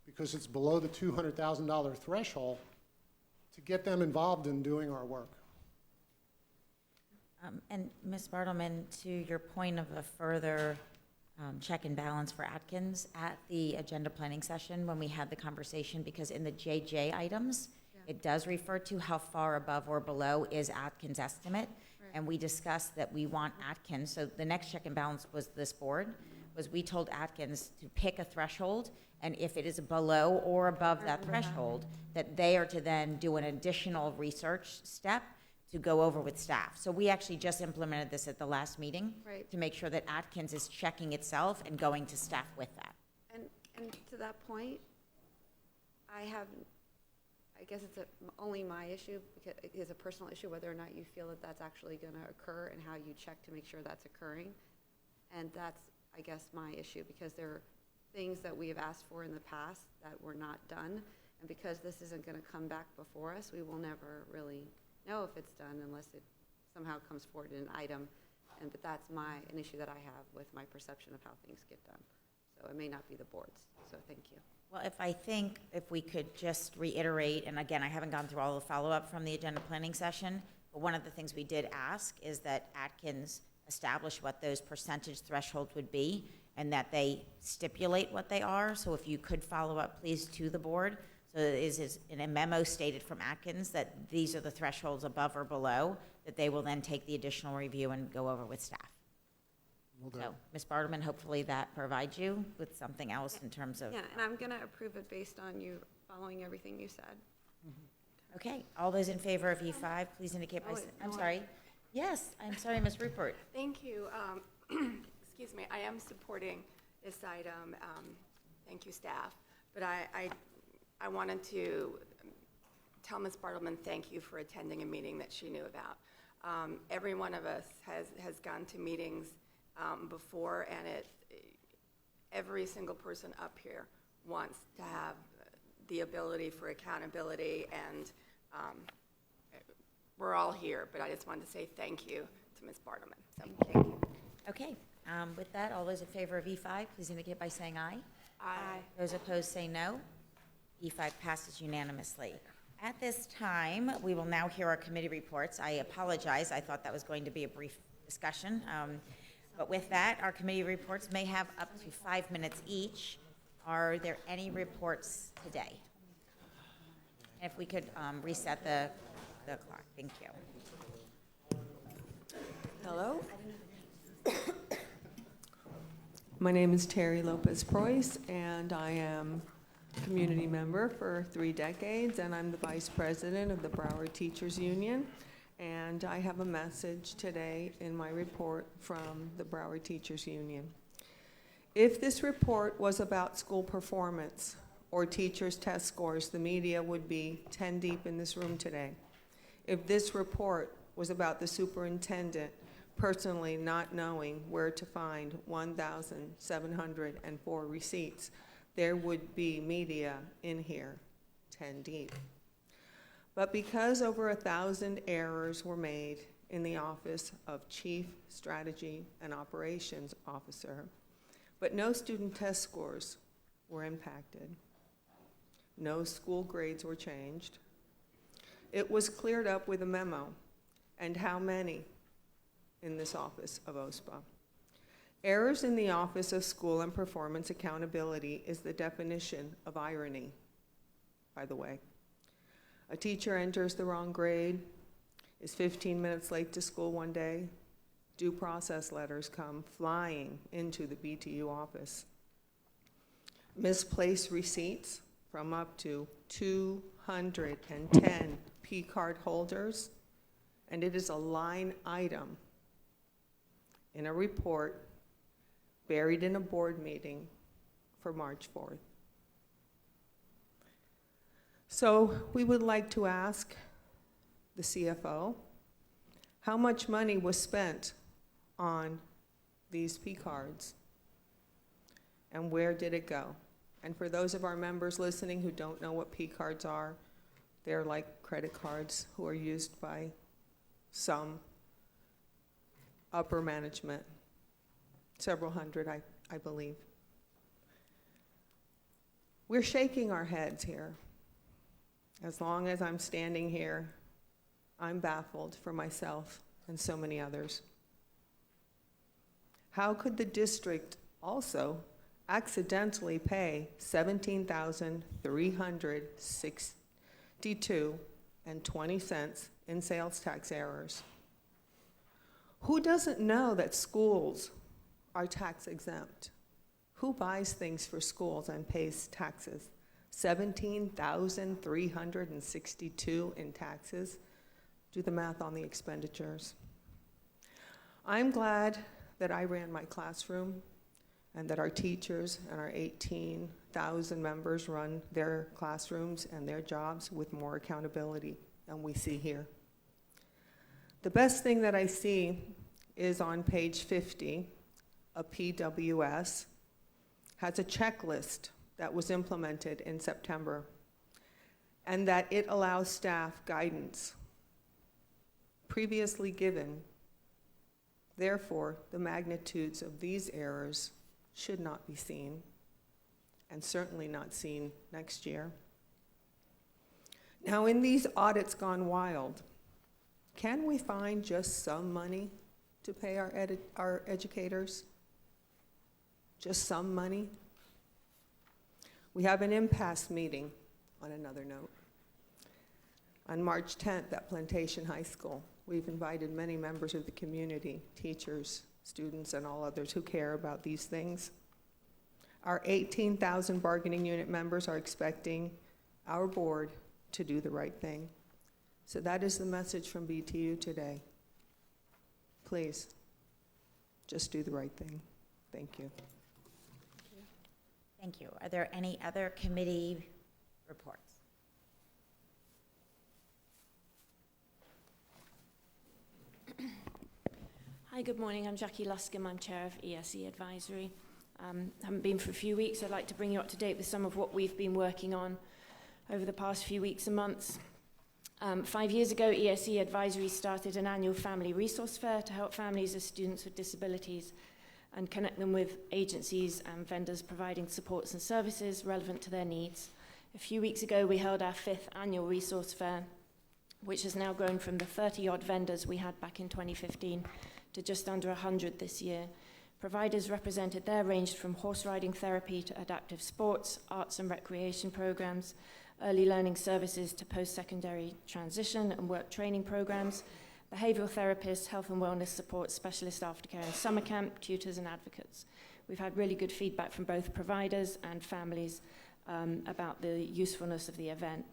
because it's below the $200,000 threshold, to get them involved in doing our work. And Ms. Bartleman, to your point of a further check and balance for Atkins, at the agenda planning session, when we had the conversation, because in the JJ items, it does refer to how far above or below is Atkins' estimate. And we discussed that we want Atkins, so the next check and balance was this board, was we told Atkins to pick a threshold, and if it is below or above that threshold, that they are to then do an additional research step to go over with staff. So we actually just implemented this at the last meeting Right. to make sure that Atkins is checking itself and going to staff with that. And to that point, I guess it's only my issue, because it is a personal issue, whether or not you feel that that's actually going to occur and how you check to make sure that's occurring. And that's, I guess, my issue, because there are things that we have asked for in the past that were not done. And because this isn't going to come back before us, we will never really know if it's done unless it somehow comes forward in an item. But that's an issue that I have with my perception of how things get done. So it may not be the board's, so thank you. Well, if we could just reiterate, and again, I haven't gone through all the follow-up from the agenda planning session, but one of the things we did ask is that Atkins establish what those percentage thresholds would be, and that they stipulate what they are. So if you could follow up, please, to the board. So it is in a memo stated from Atkins that these are the thresholds above or below, that they will then take the additional review and go over with staff. Will do. So, Ms. Bartleman, hopefully that provides you with something else in terms of. Yeah, and I'm going to approve it based on you following everything you said. Okay, all those in favor of E5, please indicate by, I'm sorry. Yes, I'm sorry, Ms. Rupert. Thank you. Excuse me, I am supporting this item. Thank you, staff. But I wanted to tell Ms. Bartleman thank you for attending a meeting that she knew about. Every one of us has gone to meetings before, and every single person up here wants to have the ability for accountability, and we're all here, but I just wanted to say thank you to Ms. Bartleman. So, thank you. Okay, with that, all those in favor of E5, please indicate by saying aye. Aye. Those opposed say no. E5 passes unanimously. At this time, we will now hear our committee reports. I apologize, I thought that was going to be a brief discussion. But with that, our committee reports may have up to 5 minutes each. Are there any reports today? If we could reset the clock, thank you. Hello. My name is Terry Lopez-Preuss, and I am a community member for 3 decades, and I'm the vice president of the Broward Teachers Union. And I have a message today in my report from the Broward Teachers Union. If this report was about school performance or teachers' test scores, the media would be 10 deep in this room today. If this report was about the superintendent personally not knowing where to find 1,704 receipts, there would be media in here 10 deep. But because over 1,000 errors were made in the office of Chief Strategy and Operations Officer, but no student test scores were impacted, no school grades were changed, it was cleared up with a memo. And how many in this office of OSPA? Errors in the Office of School and Performance Accountability is the definition of irony, by the way. A teacher enters the wrong grade, is 15 minutes late to school one day, due process letters come flying into the BTU office. Misplaced receipts from up to 210 P-card holders, and it is a line item in a report buried in a board meeting for March 4th. So we would like to ask the CFO, how much money was spent on these P-cards? And where did it go? And for those of our members listening who don't know what P-cards are, they're like credit cards who are used by some upper management, several hundred, I believe. We're shaking our heads here. As long as I'm standing here, I'm baffled for myself and so many others. How could the district also accidentally pay $17,362.20 in sales tax errors? Who doesn't know that schools are tax exempt? Who buys things for schools and pays taxes? $17,362 in taxes. Do the math on the expenditures. I'm glad that I ran my classroom and that our teachers and our 18,000 members run their classrooms and their jobs with more accountability than we see here. The best thing that I see is on page 50, a PWS has a checklist that was implemented in September, and that it allows staff guidance previously given. Therefore, the magnitudes of these errors should not be seen, and certainly not seen next year. Now, in these audits gone wild, can we find just some money to pay our educators? Just some money? We have an impasse meeting, on another note. On March 10th at Plantation High School, we've invited many members of the community, teachers, students, and all others who care about these things. Our 18,000 bargaining unit members are expecting our board to do the right thing. So that is the message from BTU today. Please, just do the right thing. Thank you. Thank you. Are there any other committee reports? Hi, good morning. I'm Jackie Luscombe. I'm chair of ESE Advisory. Haven't been for a few weeks. I'd like to bring you up to date with some of what we've been working on over the past few weeks and months. 5 years ago, ESE Advisory started an annual family resource fair to help families of students with disabilities and connect them with agencies and vendors providing supports and services relevant to their needs. A few weeks ago, we held our 5th annual resource fair, which has now grown from the 30-odd vendors we had back in 2015 to just under 100 this year. Providers represented there ranged from horse riding therapy to adaptive sports, arts and recreation programs, early learning services to post-secondary transition and work training programs, behavioural therapists, health and wellness support, specialist aftercare and summer camp, tutors and advocates. We've had really good feedback from both providers and families about the usefulness of the event.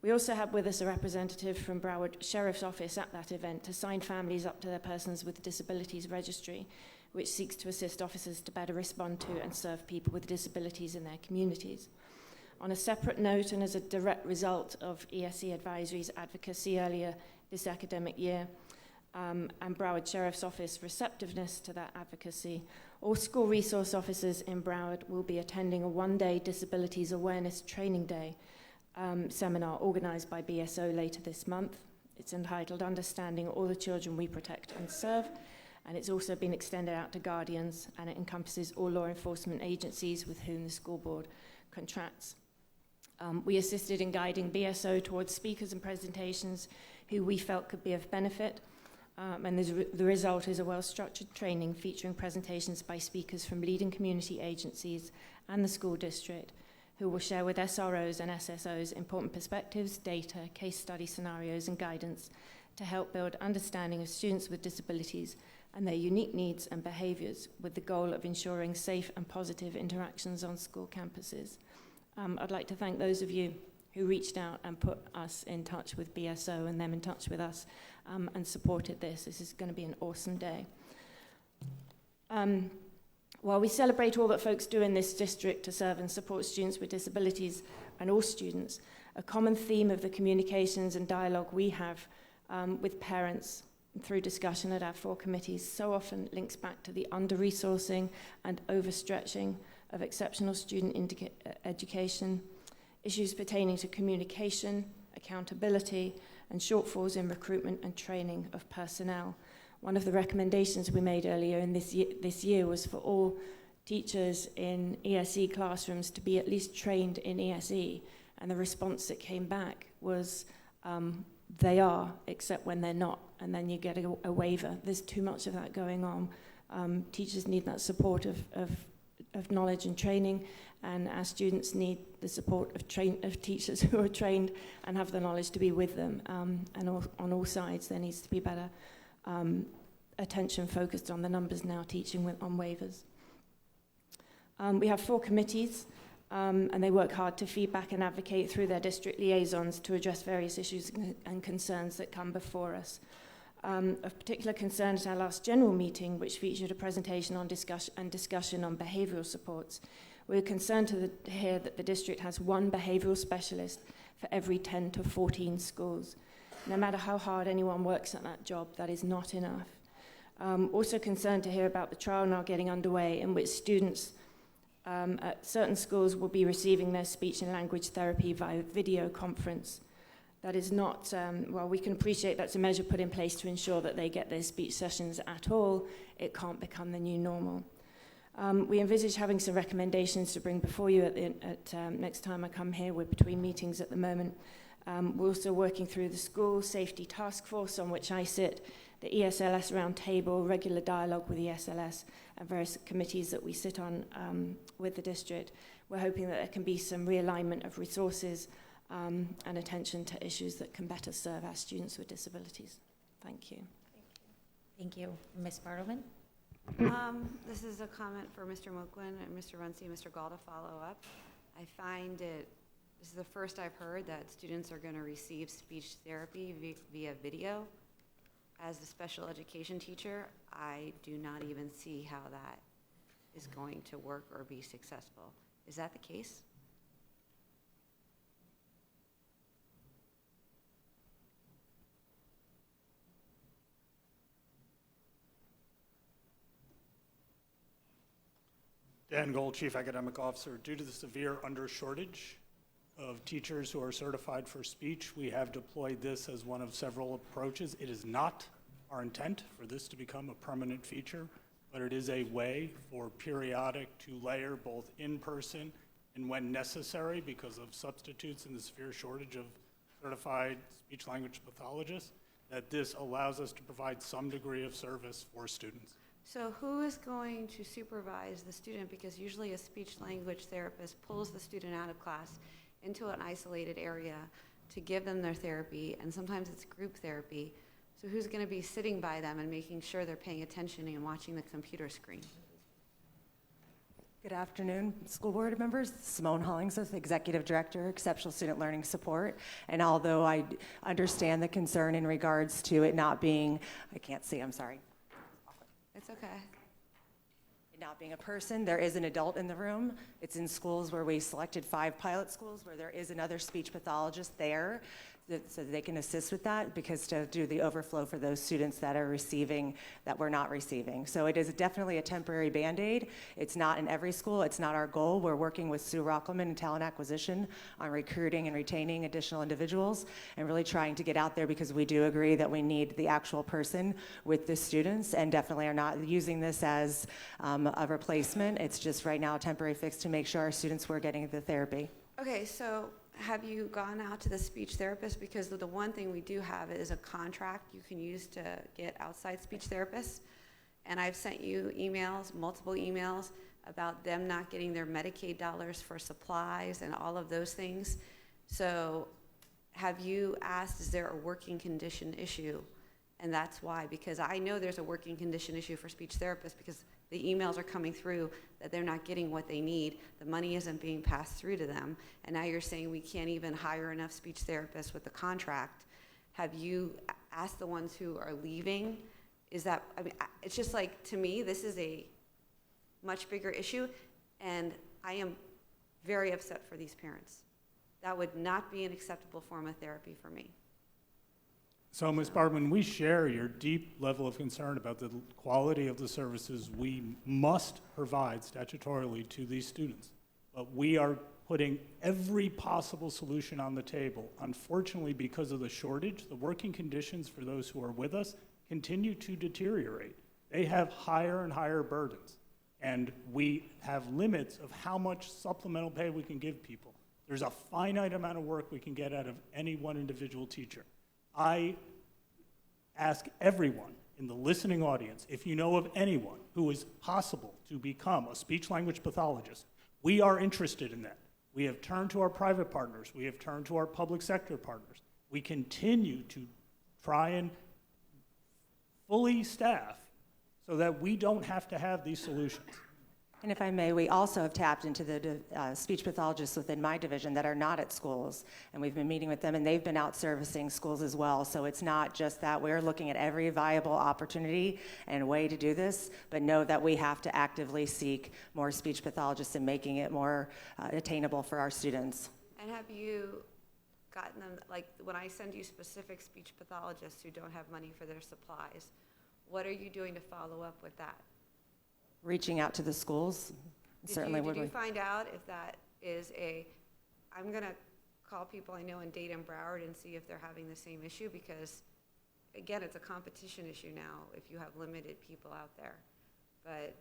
We also had with us a representative from Broward Sheriff's Office at that event to sign families up to their Persons with Disabilities Registry, which seeks to assist officers to better respond to and serve people with disabilities in their communities. On a separate note, and as a direct result of ESE Advisory's advocacy earlier this academic year, and Broward Sheriff's Office receptiveness to that advocacy, all school resource officers in Broward will be attending a one-day Disabilities Awareness Training Day seminar organised by BSO later this month. It's entitled Understanding All the Children We Protect and Serve, and it's also been extended out to guardians, and it encompasses all law enforcement agencies with whom the school board contracts. We assisted in guiding BSO towards speakers and presentations who we felt could be of benefit, and the result is a well-structured training featuring presentations by speakers from leading community agencies and the school district, who will share with SROs and SSOs important perspectives, data, case study scenarios, and guidance to help build understanding of students with disabilities and their unique needs and behaviours, with the goal of ensuring safe and positive interactions on school campuses. I'd like to thank those of you who reached out and put us in touch with BSO and them in touch with us and supported this. This is going to be an awesome day. While we celebrate all that folks do in this district to serve and support students with disabilities and all students, a common theme of the communications and dialogue we have with parents through discussion at our 4 committees so often links back to the under-resourcing and overstretching of exceptional student education, issues pertaining to communication, accountability, and shortfalls in recruitment and training of personnel. one of the recommendations we made earlier in this year was for all teachers in ESE classrooms to be at least trained in ESE. And the response that came back was, they are, except when they're not, and then you get a waiver. There's too much of that going on. Teachers need that support of knowledge and training, and our students need the support of teachers who are trained and have the knowledge to be with them. And on all sides, there needs to be better attention focused on the numbers now teaching on waivers. We have 4 committees, and they work hard to feedback and advocate through their district liaisons to address various issues and concerns that come before us. Of particular concern at our last general meeting, which featured a presentation on discussion on behavioural supports, we were concerned to hear that the district has 1 behavioural specialist for every 10 to 14 schools. No matter how hard anyone works at that job, that is not enough. Also concerned to hear about the trial now getting underway in which students at certain schools will be receiving their speech and language therapy via video conference. That is not, well, we can appreciate that's a measure put in place to ensure that they get their speech sessions at all. It can't become the new normal. We envisage having some recommendations to bring before you at next time I come here. We're between meetings at the moment. We're also working through the school safety task force on which I sit, the ESLS roundtable, regular dialogue with the ESLS, and various committees that we sit on with the district. We're hoping that there can be some realignment of resources and attention to issues that can better serve our students with disabilities. Thank you. Thank you. Ms. Bartleman? This is a comment for Mr. Moquin and Mr. Runcie and Mr. Gall to follow up. I find this is the first I've heard that students are going to receive speech therapy via video. As a special education teacher, I do not even see how that is going to work or be successful. Is that the case? Dan Gold, Chief Academic Officer. Due to the severe under-shortage of teachers who are certified for speech, we have deployed this as one of several approaches. It is not our intent for this to become a permanent feature, but it is a way for periodic to layer both in person and when necessary because of substitutes and the severe shortage of certified speech language pathologists, that this allows us to provide some degree of service for students. So who is going to supervise the student? Because usually a speech language therapist pulls the student out of class into an isolated area to give them their therapy, and sometimes it's group therapy. So who's going to be sitting by them and making sure they're paying attention and watching the computer screen? Good afternoon, school board members. Simone Hollingsworth, Executive Director, Exceptional Student Learning Support. And although I understand the concern in regards to it not being, I can't see, I'm sorry. It's okay. It not being a person, there is an adult in the room. It's in schools where we selected 5 pilot schools where there is another speech pathologist there so that they can assist with that, because to do the overflow for those students that are receiving that we're not receiving. So it is definitely a temporary Band-Aid. It's not in every school. It's not our goal. We're working with Sue Rockelman and Talent Acquisition on recruiting and retaining additional individuals and really trying to get out there, because we do agree that we need the actual person with the students, and definitely are not using this as a replacement. It's just right now a temporary fix to make sure our students were getting the therapy. Okay, so have you gone out to the speech therapist? Because the one thing we do have is a contract you can use to get outside speech therapists. And I've sent you emails, multiple emails, about them not getting their Medicaid dollars for supplies and all of those things. So have you asked, is there a working condition issue? And that's why, because I know there's a working condition issue for speech therapists, because the emails are coming through that they're not getting what they need. The money isn't being passed through to them. And now you're saying we can't even hire enough speech therapists with the contract. Have you asked the ones who are leaving? Is that, I mean, it's just like, to me, this is a much bigger issue, and I am very upset for these parents. That would not be an acceptable form of therapy for me. So, Ms. Bartman, we share your deep level of concern about the quality of the services we must provide statutorily to these students. But we are putting every possible solution on the table. Unfortunately, because of the shortage, the working conditions for those who are with us continue to deteriorate. They have higher and higher burdens, and we have limits of how much supplemental pay we can give people. There's a finite amount of work we can get out of any one individual teacher. I ask everyone in the listening audience, if you know of anyone who is possible to become a speech-language pathologist, we are interested in that. We have turned to our private partners. We have turned to our public sector partners. We continue to try and fully staff so that we don't have to have these solutions. And if I may, we also have tapped into the speech pathologists within my division that are not at schools, and we've been meeting with them, and they've been out servicing schools as well. So it's not just that. We're looking at every viable opportunity and way to do this, but know that we have to actively seek more speech pathologists and making it more attainable for our students. And have you gotten them, like when I send you specific speech pathologists who don't have money for their supplies, what are you doing to follow up with that? Reaching out to the schools, certainly would. Did you find out if that is I'm going to call people I know in Dade and Broward and see if they're having the same issue, because again, it's a competition issue now if you have limited people out there. But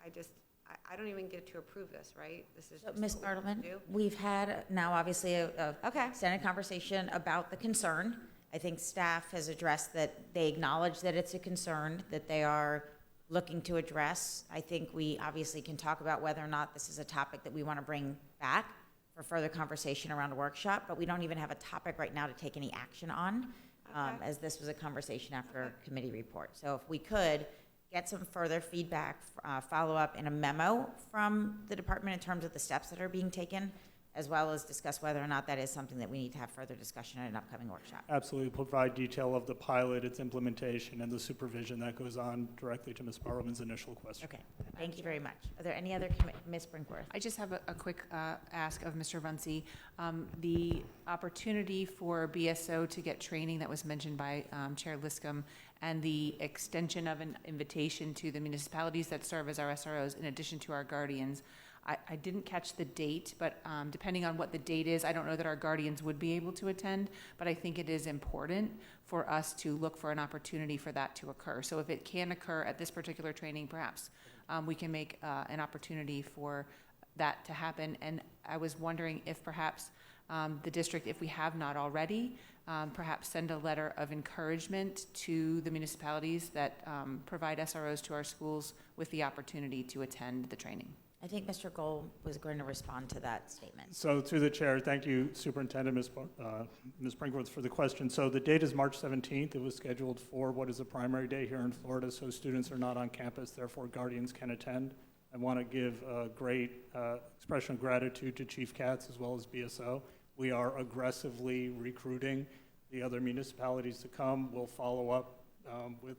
I don't even get to approve this, right? This is just Ms. what we Bartleman, do. we've had now obviously a Senate conversation about the concern. I think staff has addressed that they acknowledge that it's a concern that they are looking to address. I think we obviously can talk about whether or not this is a topic that we want to bring back for further conversation around a workshop, but we don't even have a topic right now to take any action on, as this was a conversation after a committee report. So if we could get some further feedback, follow up in a memo from the department in terms of the steps that are being taken, as well as discuss whether or not that is something that we need to have further discussion at an upcoming workshop. Absolutely, provide detail of the pilot, its implementation, and the supervision that goes on directly to Ms. Bartleman's initial question. Okay, thank you very much. Are there any other, Ms. Brinkworth? I just have a quick ask of Mr. Runcie. The opportunity for BSO to get training that was mentioned by Chair Liscum, and the extension of an invitation to the municipalities that serve as our SROs in addition to our guardians. I didn't catch the date, but depending on what the date is, I don't know that our guardians would be able to attend, but I think it is important for us to look for an opportunity for that to occur. So if it can occur at this particular training, perhaps we can make an opportunity for that to happen. And I was wondering if perhaps the district, if we have not already, perhaps send a letter of encouragement to the municipalities that provide SROs to our schools with the opportunity to attend the training. I think Mr. Gold was going to respond to that statement. So through the chair, thank you, Superintendent Ms. Brinkworth, for the question. So the date is March 17th. It was scheduled for what is a primary day here in Florida, so students are not on campus, therefore guardians can attend. I want to give a great expression of gratitude to Chief Katz as well as BSO. We are aggressively recruiting the other municipalities to come. We'll follow up with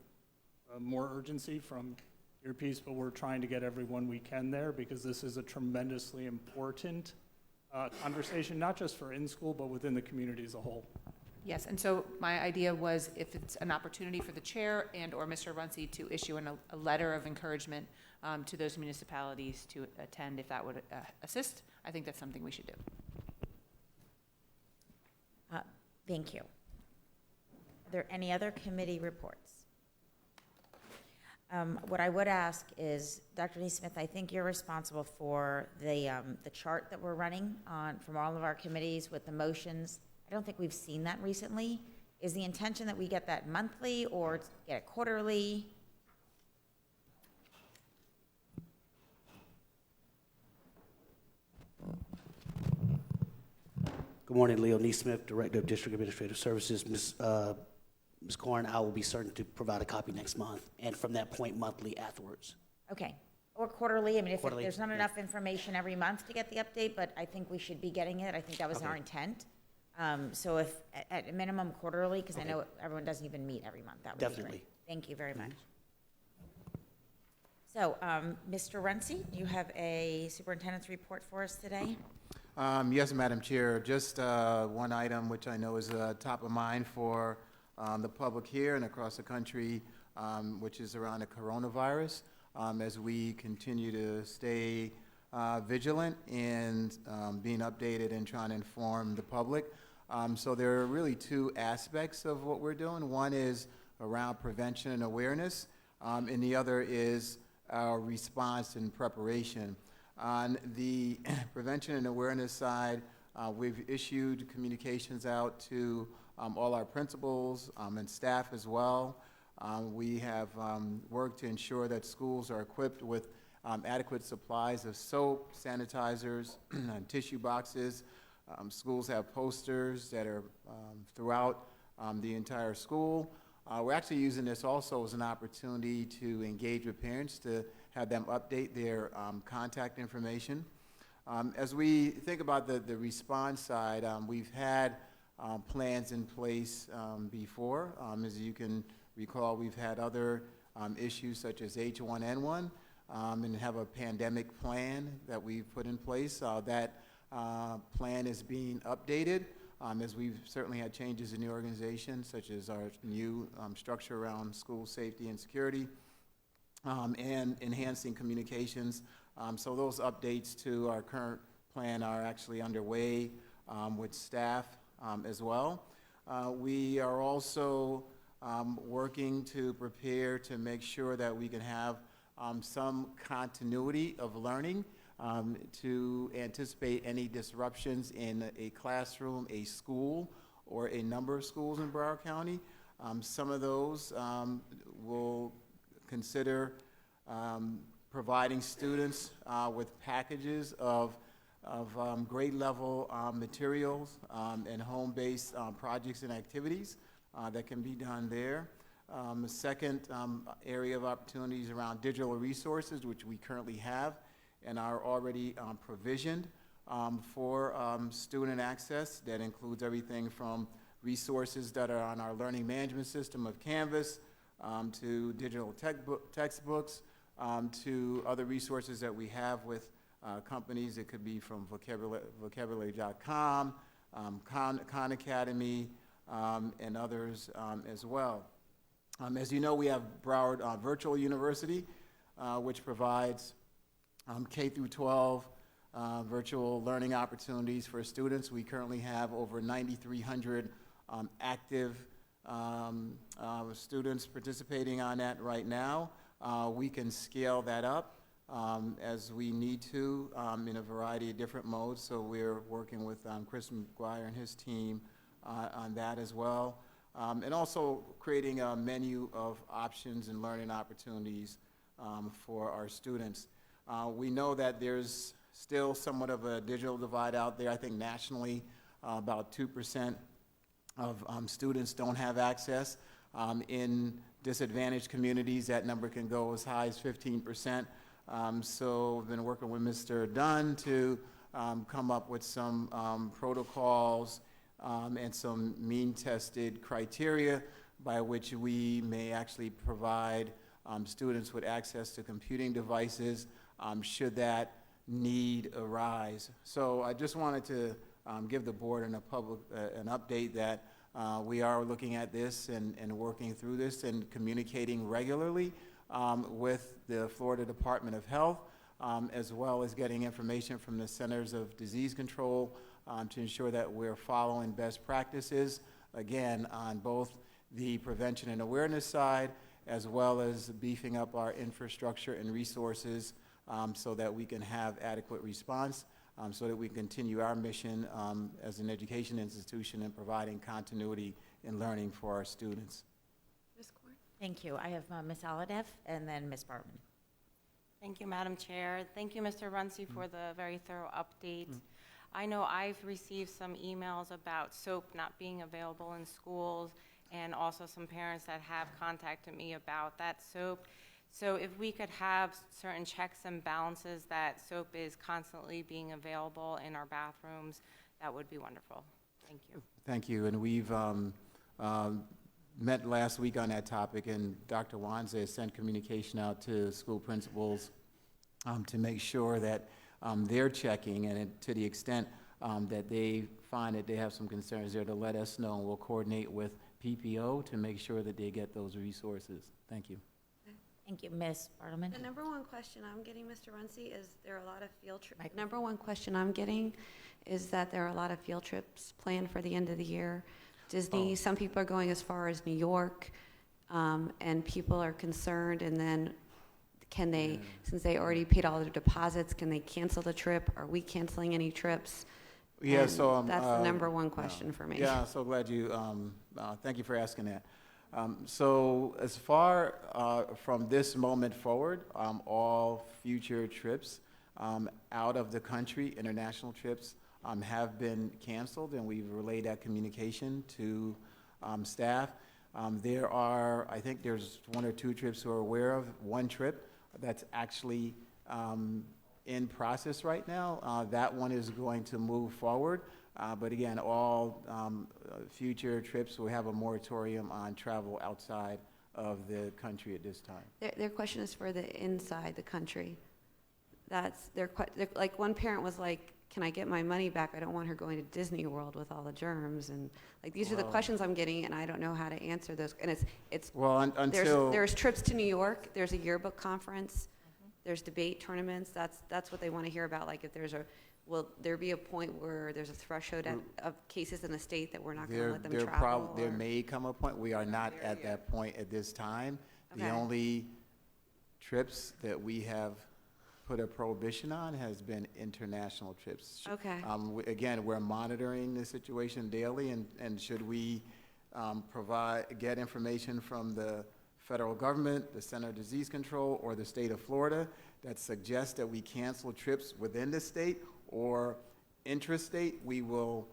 more urgency from your piece, but we're trying to get everyone we can there because this is a tremendously important conversation, not just for in-school, but within the community as a whole. Yes, and so my idea was if it's an opportunity for the chair and or Mr. Runcie to issue a letter of encouragement to those municipalities to attend, if that would assist, I think that's something we should do. Thank you. Are there any other committee reports? What I would ask is, Dr. Neesmith, I think you're responsible for the chart that we're running on from all of our committees with the motions. I don't think we've seen that recently. Is the intention that we get that monthly or get it quarterly? Good morning, Leo Neesmith, Director of District Administrative Services. Ms. Corn, I will be certain to provide a copy next month, and from that point, monthly afterwards. Okay, or quarterly. I mean, if Quarterly, there's not yeah. enough information every month to get the update, but I think we should be getting it. I think that was our intent. So if, at a minimum quarterly, because I know everyone doesn't even meet every month, that would be Definitely. great. Thank you very much. So, Mr. Runcie, do you have a superintendent's report for us today? Yes, Madam Chair. Just one item which I know is top of mind for the public here and across the country, which is around the coronavirus. As we continue to stay vigilant and being updated and trying to inform the public, So there are really two aspects of what we're doing. One is around prevention and awareness, and the other is our response and preparation. On the prevention and awareness side, we've issued communications out to all our principals and staff as well. We have worked to ensure that schools are equipped with adequate supplies of soap, sanitizers, and tissue boxes. Schools have posters that are throughout the entire school. We're actually using this also as an opportunity to engage with parents to have them update their contact information. As we think about the response side, we've had plans in place before. As you can recall, we've had other issues such as H1N1 and have a pandemic plan that we've put in place. That plan is being updated as we've certainly had changes in the organization, such as our new structure around school safety and security and enhancing communications. So those updates to our current plan are actually underway with staff as well. We are also working to prepare to make sure that we can have some continuity of learning to anticipate any disruptions in a classroom, a school, or a number of schools in Broward County. Some of those will consider providing students with packages of grade level materials and home-based projects and activities that can be done there. The second area of opportunities around digital resources, which we currently have and are already provisioned for student access. That includes everything from resources that are on our learning management system of Canvas to digital textbooks to other resources that we have with companies. It could be from vocabulary.com, Khan Academy, and others as well. As you know, we have Broward Virtual University, which provides K through 12 virtual learning opportunities for students. We currently have over 9,300 active students participating on that right now. We can scale that up as we need to in a variety of different modes. So we're working with Chris McGuire and his team on that as well. And also creating a menu of options and learning opportunities for our students. We know that there's still somewhat of a digital divide out there. I think nationally about 2% of students don't have access. In disadvantaged communities, that number can go as high as 15%. So I've been working with Mr. Dunn to come up with some protocols and some mean-tested criteria by which we may actually provide students with access to computing devices should that need arise. So I just wanted to give the board and the public an update that we are looking at this and working through this and communicating regularly with the Florida Department of Health, as well as getting information from the Centers of Disease Control to ensure that we're following best practices, again, on both the prevention and awareness side, as well as beefing up our infrastructure and resources so that we can have adequate response, so that we continue our mission as an education institution in providing continuity in learning for our students. Ms. Korn? Thank you. I have Ms. Aladev and then Ms. Bartman. Thank you, Madam Chair. Thank you, Mr. Runcie, for the very thorough update. I know I've received some emails about soap not being available in schools, and also some parents that have contacted me about that soap. So if we could have certain checks and balances that soap is constantly being available in our bathrooms, that would be wonderful. Thank you. Thank you. And we've met last week on that topic, and Dr. Wanza has sent communication out to school principals to make sure that they're checking, and to the extent that they find that they have some concerns there, to let us know, and we'll coordinate with PPO to make sure that they get those resources. Thank you. Thank you, Ms. Bartleman. The number one question I'm getting, Mr. Runcie, is there are a lot of field trips. Number one question I'm getting is that there are a lot of field trips planned for the end of the year. Disney, some people are going as far as New York, and people are concerned, and then can they, since they already paid all their deposits, can they cancel the trip? Are we canceling any trips? Yeah, And so. that's the number one question for me. Yeah, I'm so glad you, thank you for asking that. So as far from this moment forward, all future trips out of the country, international trips, have been canceled, and we've relayed that communication to staff. There are, I think there's 1 or 2 trips we're aware of, 1 trip that's actually in process right now. That one is going to move forward. But again, all future trips will have a moratorium on travel outside of the country at this time. Their question is for the inside the country. That's like one parent was like, can I get my money back? I don't want her going to Disney World with all the germs. And like, these are the questions I'm getting, and I don't know how to answer those. And it's well, until there's trips to New York, there's a yearbook conference, there's debate tournaments. That's what they want to hear about. Like, if there's will there be a point where there's a threshold of cases in the state that we're not going to let them travel? There may come a point. We are not at that point at this time. Okay. The only trips that we have put a prohibition on has been international trips. Okay. Again, we're monitoring the situation daily, and should we get information from the federal government, the Center of Disease Control, or the state of Florida that suggests that we cancel trips within the state or intrastate, we will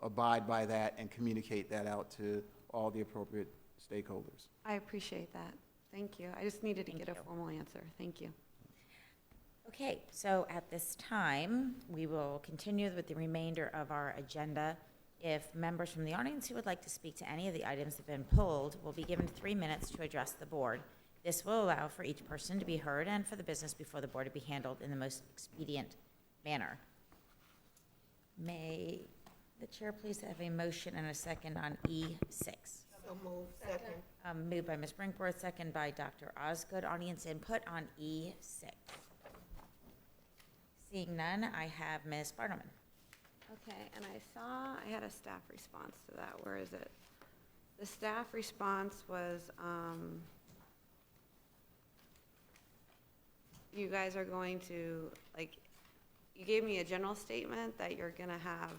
abide by that and communicate that out to all the appropriate stakeholders. I appreciate that. Thank you. I just needed to get a formal answer. Thank you. Okay, so at this time, we will continue with the remainder of our agenda. If members from the audience who would like to speak to any of the items that have been pulled will be given 3 minutes to address the board. This will allow for each person to be heard and for the business before the board to be handled in the most expedient manner. May the chair please have a motion and a second on E6? So moved. Second. Moved by Ms. Brinkworth, second by Dr. Osgood. Audience input on E6. Seeing none, I have Ms. Bartleman. Okay, and I had a staff response to that. Where is it? The staff response was, you guys are going to, like, you gave me a general statement that you're gonna have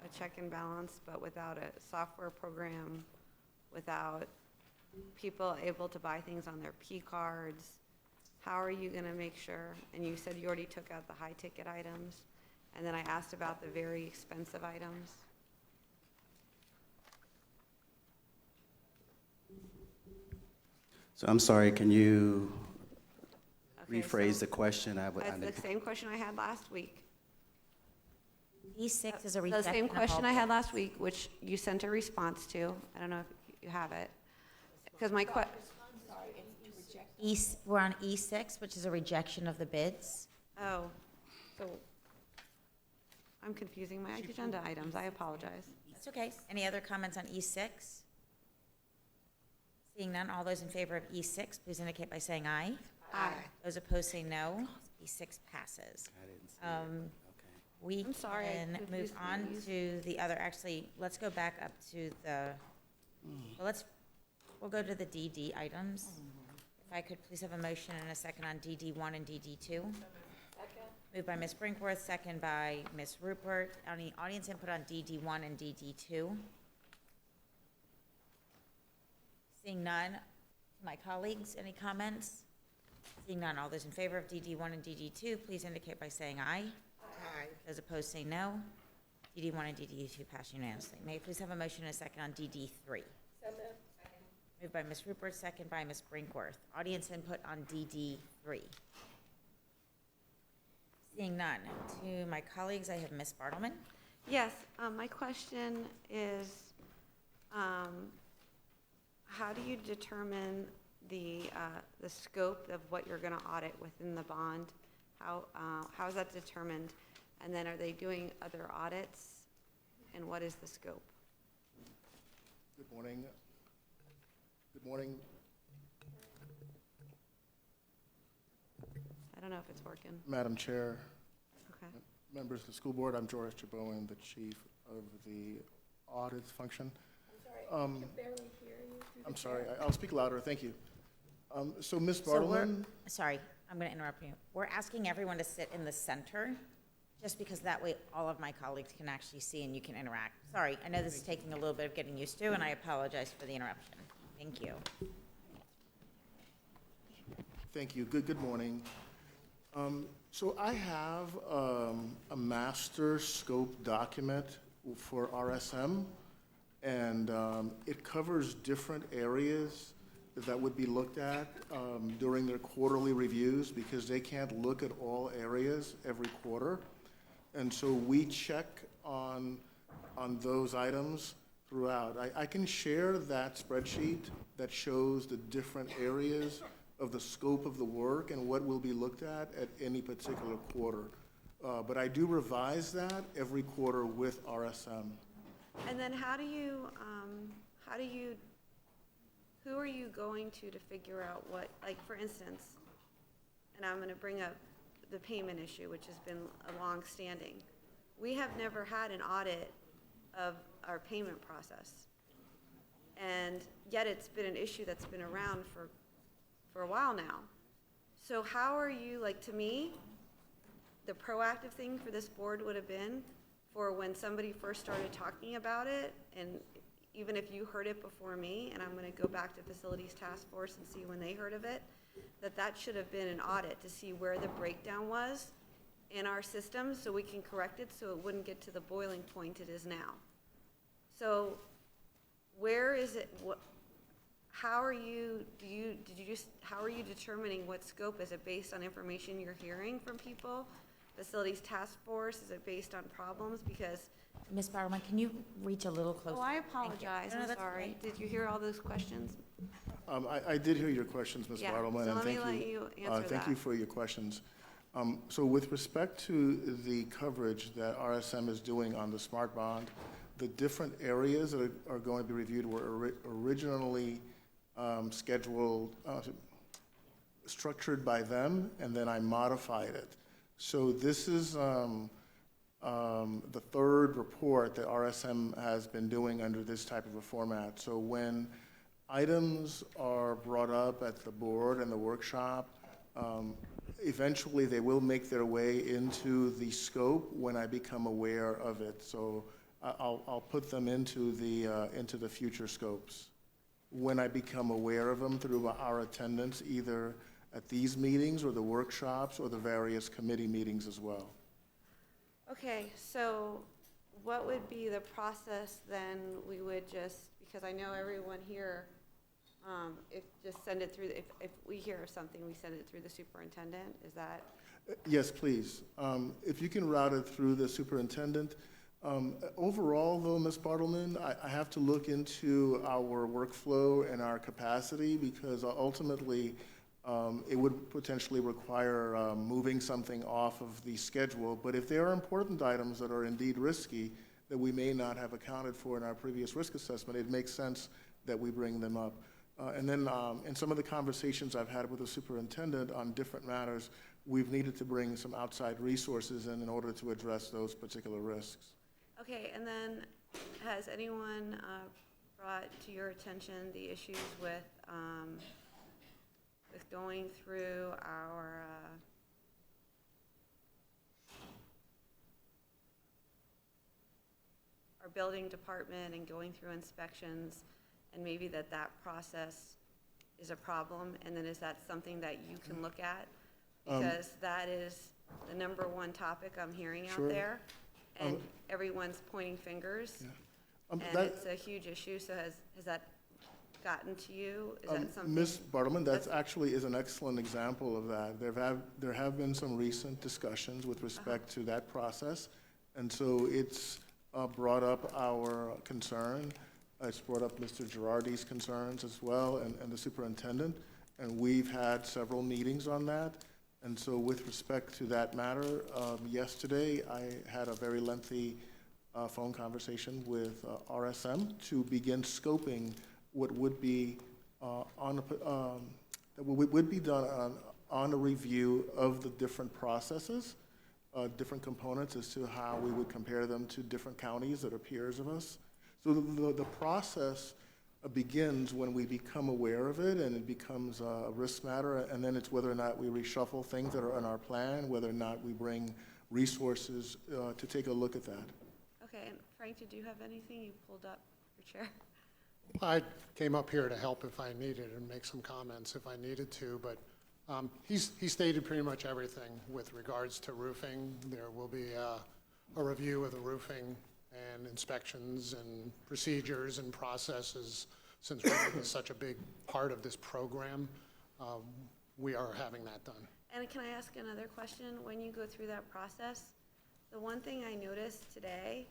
a check and balance, but without a software program, without people able to buy things on their P cards. How are you gonna make sure? And you said you already took out the high ticket items. And then I asked about the very expensive items. So I'm sorry, can you Okay, rephrase so the question? That's the same question I had last week. E6 is a The rejection same of all question I had bids. last week, which you sent a response to. I don't know if you have it. Because my We're on E6, which is a rejection of the bids. oh, so I'm confusing my agenda items. I apologize. That's okay. Any other comments on E6? Seeing none, all those in favor of E6, please indicate by saying aye. Aye. Those opposed say no. E6 passes. We I'm sorry, I can move confused on these. to the other, actually, let's go back up to the, we'll go to the DD items. If I could please have a motion and a second on DD1 and DD2. Moved by Ms. Brinkworth, second by Ms. Rupert. Any audience input on DD1 and DD2? Seeing none, my colleagues, any comments? Seeing none, all those in favor of DD1 and DD2, please indicate by saying aye. Aye. Those opposed say no. DD1 and DD2 pass unanimously. May I please have a motion and a second on DD3? Moved by Ms. Rupert, second by Ms. Brinkworth. Audience input on DD3. Seeing none. To my colleagues, I have Ms. Bartleman. Yes, my question is, how do you determine the scope of what you're going to audit within the bond? How is that determined? And then are they doing other audits? And what is the scope? Good morning. Good morning. I don't know if it's working. Madam Chair, Okay. members of the school board, I'm George Chabowen, the chief of the audit function. I barely hear you. I'm sorry, I'll speak louder, thank you. So Ms. So we're, Bartleman, sorry, I'm going to interrupt you. We're asking everyone to sit in the center, just because that way all of my colleagues can actually see and you can interact. Sorry, I know this is taking a little bit of getting used to, and I apologize for the interruption. Thank you. thank you, good morning. So I have a master scope document for RSM, and it covers different areas that would be looked at during their quarterly reviews, because they can't look at all areas every quarter. And so we check on those items throughout. I can share that spreadsheet that shows the different areas of the scope of the work and what will be looked at any particular quarter. But I do revise that every quarter with RSM. And then who are you going to figure out what, like, for instance, and I'm gonna bring up the payment issue, which has been a long-standing. We have never had an audit of our payment process. And yet it's been an issue that's been around for a while now. So how are you, like, to me, the proactive thing for this board would have been for when somebody first started talking about it, and even if you heard it before me, and I'm gonna go back to Facilities Task Force and see when they heard of it, that should have been an audit to see where the breakdown was in our system so we can correct it so it wouldn't get to the boiling point it is now. So where is it, how are you determining what scope? Is it based on information you're hearing from people? Facilities Task Force, is it based on problems? Because Ms. Bartleman, can you reach a little closer? oh, I Thank you. apologize, No, I'm that's sorry. okay. Did you hear all those questions? I did hear your questions, Ms. Yeah, Bartleman, so and let me thank let you. you answer Thank that. you for your questions. So with respect to the coverage that RSM is doing on the smart bond, the different areas that are going to be reviewed were originally scheduled, structured by them, and then I modified it. So this is the third report that RSM has been doing under this type of a format. So when items are brought up at the board and the workshop, eventually they will make their way into the scope when I become aware of it. So I'll put them into the future scopes when I become aware of them through our attendance, either at these meetings or the workshops or the various committee meetings as well. Okay, so what would be the process then? We would just, because I know everyone here, just send it through, if we hear of something, we send it through the superintendent, is that? Yes, please. If you can route it through the superintendent. Overall, though, Ms. Bartleman, I have to look into our workflow and our capacity, because ultimately it would potentially require moving something off of the schedule. But if there are important items that are indeed risky that we may not have accounted for in our previous risk assessment, it makes sense that we bring them up. And then in some of the conversations I've had with the superintendent on different matters, we've needed to bring some outside resources in order to address those particular risks. Okay, and then has anyone brought to your attention the issues with going through our building department and going through inspections, and maybe that process is a problem, and then is that something that you can look at? Because that is the #1 topic I'm hearing out Sure. there, and everyone's pointing fingers, and it's a huge issue. So has that gotten to you? Is that something? Ms. Bartleman, that actually is an excellent example of that. There have been some recent discussions with respect to that process, and so it's brought up our concern. It's brought up Mr. Girardi's concerns as well, and the superintendent, and we've had several meetings on that. And so with respect to that matter, yesterday I had a very lengthy phone conversation with RSM to begin scoping what would be would be done on a review of the different processes, different components as to how we would compare them to different counties that are peers of us. So the process begins when we become aware of it and it becomes a risk matter, and then it's whether or not we reshuffle things that are in our plan, whether or not we bring resources to take a look at that. Okay, and Frank, did you have anything? You pulled up your chair. I came up here to help if I needed and make some comments if I needed to, but he stated pretty much everything with regards to roofing. There will be a review of the roofing and inspections and procedures and processes. Since roofing is such a big part of this program, we are having that done. And can I ask another question? When you go through that process, the one thing I noticed today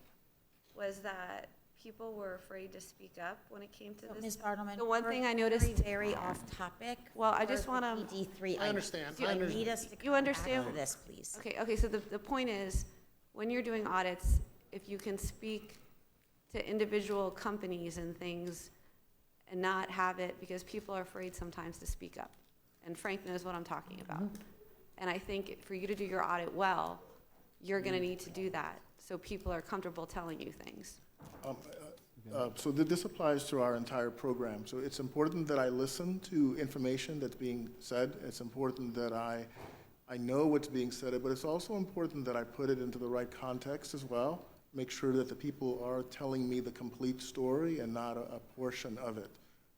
was that people were afraid to speak up when it came to this. Ms. Bartleman, The one thing I we're noticed. very off topic. Well, I just want to. ED3 I understand. I need us to You come back understand to this, please. Okay, so the point is, when you're doing audits, if you can speak to individual companies and things and not have it, because people are afraid sometimes to speak up. And Frank knows what I'm talking about. And I think for you to do your audit well, you're going to need to do that, so people are comfortable telling you things. So this applies to our entire program. So it's important that I listen to information that's being said. It's important that I know what's being said, but it's also important that I put it into the right context as well. Make sure that the people are telling me the complete story and not a portion of it.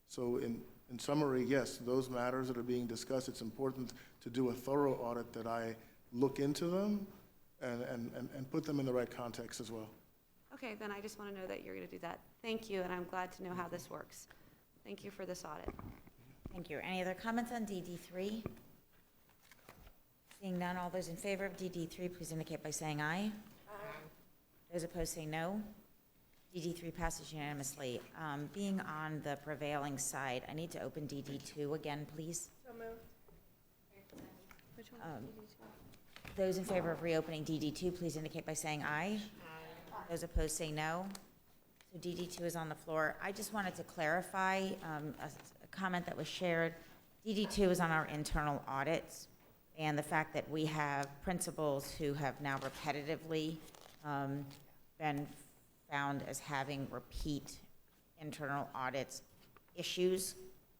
So in summary, yes, those matters that are being discussed, it's important to do a thorough audit, that I look into them and put them in the right context as well. Okay, then I just want to know that you're going to do that. Thank you, and I'm glad to know how this works. Thank you for this audit. Thank you. Any other comments on DD3? Seeing none, all those in favor of DD3, please indicate by saying aye. Aye. Those opposed say no. DD3 passes unanimously. Being on the prevailing side, I need to open DD2 again, please. So moved. Which one? Those in favor of reopening DD2, please indicate by saying aye. Aye. Those opposed say no. So DD2 is on the floor. I just wanted to clarify a comment that was shared. DD2 is on our internal audits, and the fact that we have principals who have now repetitively been found as having repeat internal audits issues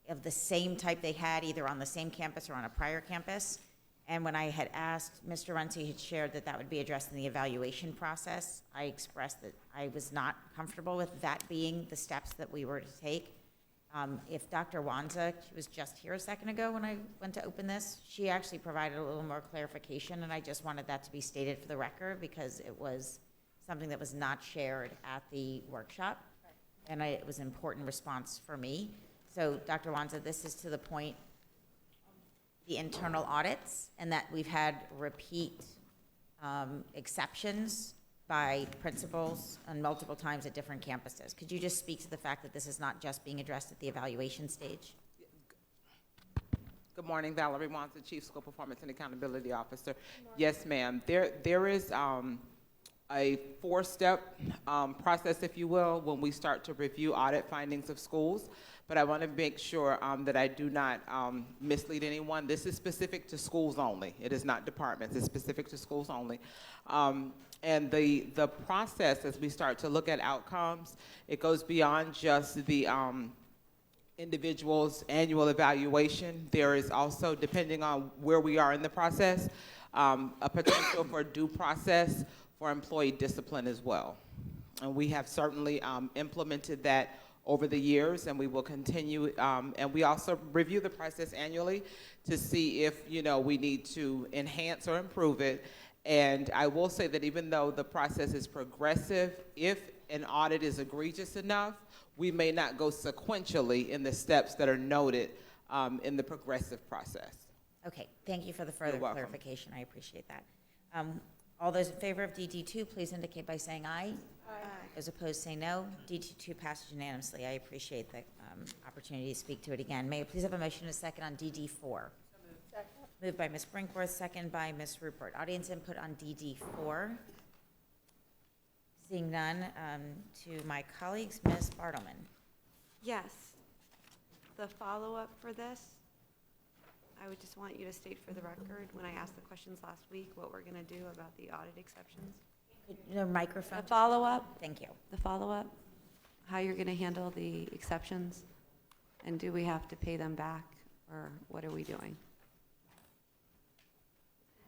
of the same type they had either on the same campus or on a prior campus. And when I had asked, Mr. Runcie had shared that that would be addressed in the evaluation process. I expressed that I was not comfortable with that being the steps that we were to take. If Dr. Wanza, she was just here a second ago when I went to open this, she actually provided a little more clarification, and I just wanted that to be stated for the record because it was something that was not shared at the workshop, and it was an important response for me. So, Dr. Wanza, this is to the point, the internal audits, and that we've had repeat exceptions by principals and multiple times at different campuses. Could you just speak to the fact that this is not just being addressed at the evaluation stage? Good morning, Valerie Wanza, Chief School Performance and Accountability Officer. Yes, ma'am. There is a four-step process, if you will, when we start to review audit findings of schools. But I want to make sure that I do not mislead anyone. This is specific to schools only. It is not departments. It's specific to schools only. And the process, as we start to look at outcomes, it goes beyond just the individual's annual evaluation. There is also, depending on where we are in the process, a potential for due process for employee discipline as well. And we have certainly implemented that over the years, and we will continue. And we also review the process annually to see if, we need to enhance or improve it. And I will say that even though the process is progressive, if an audit is egregious enough, we may not go sequentially in the steps that are noted in the progressive process. Okay, thank you for the further clarification. I appreciate that. All those in favor of DD2, please indicate by saying aye. Aye. Those opposed say no. DD2 passes unanimously. I appreciate the opportunity to speak to it again. May I please have a motion and a second on DD4? Moved by Ms. Brinkworth, second by Ms. Rupert. Audience input on DD4. Seeing none, to my colleagues, Ms. Bartleman. Yes. The follow-up for this, I would just want you to state for the record, when I asked the questions last week, what we're going to do about the audit exceptions. The microphone. The follow-up? Thank you. The follow-up, how you're going to handle the exceptions, and do we have to pay them back, or what are we doing?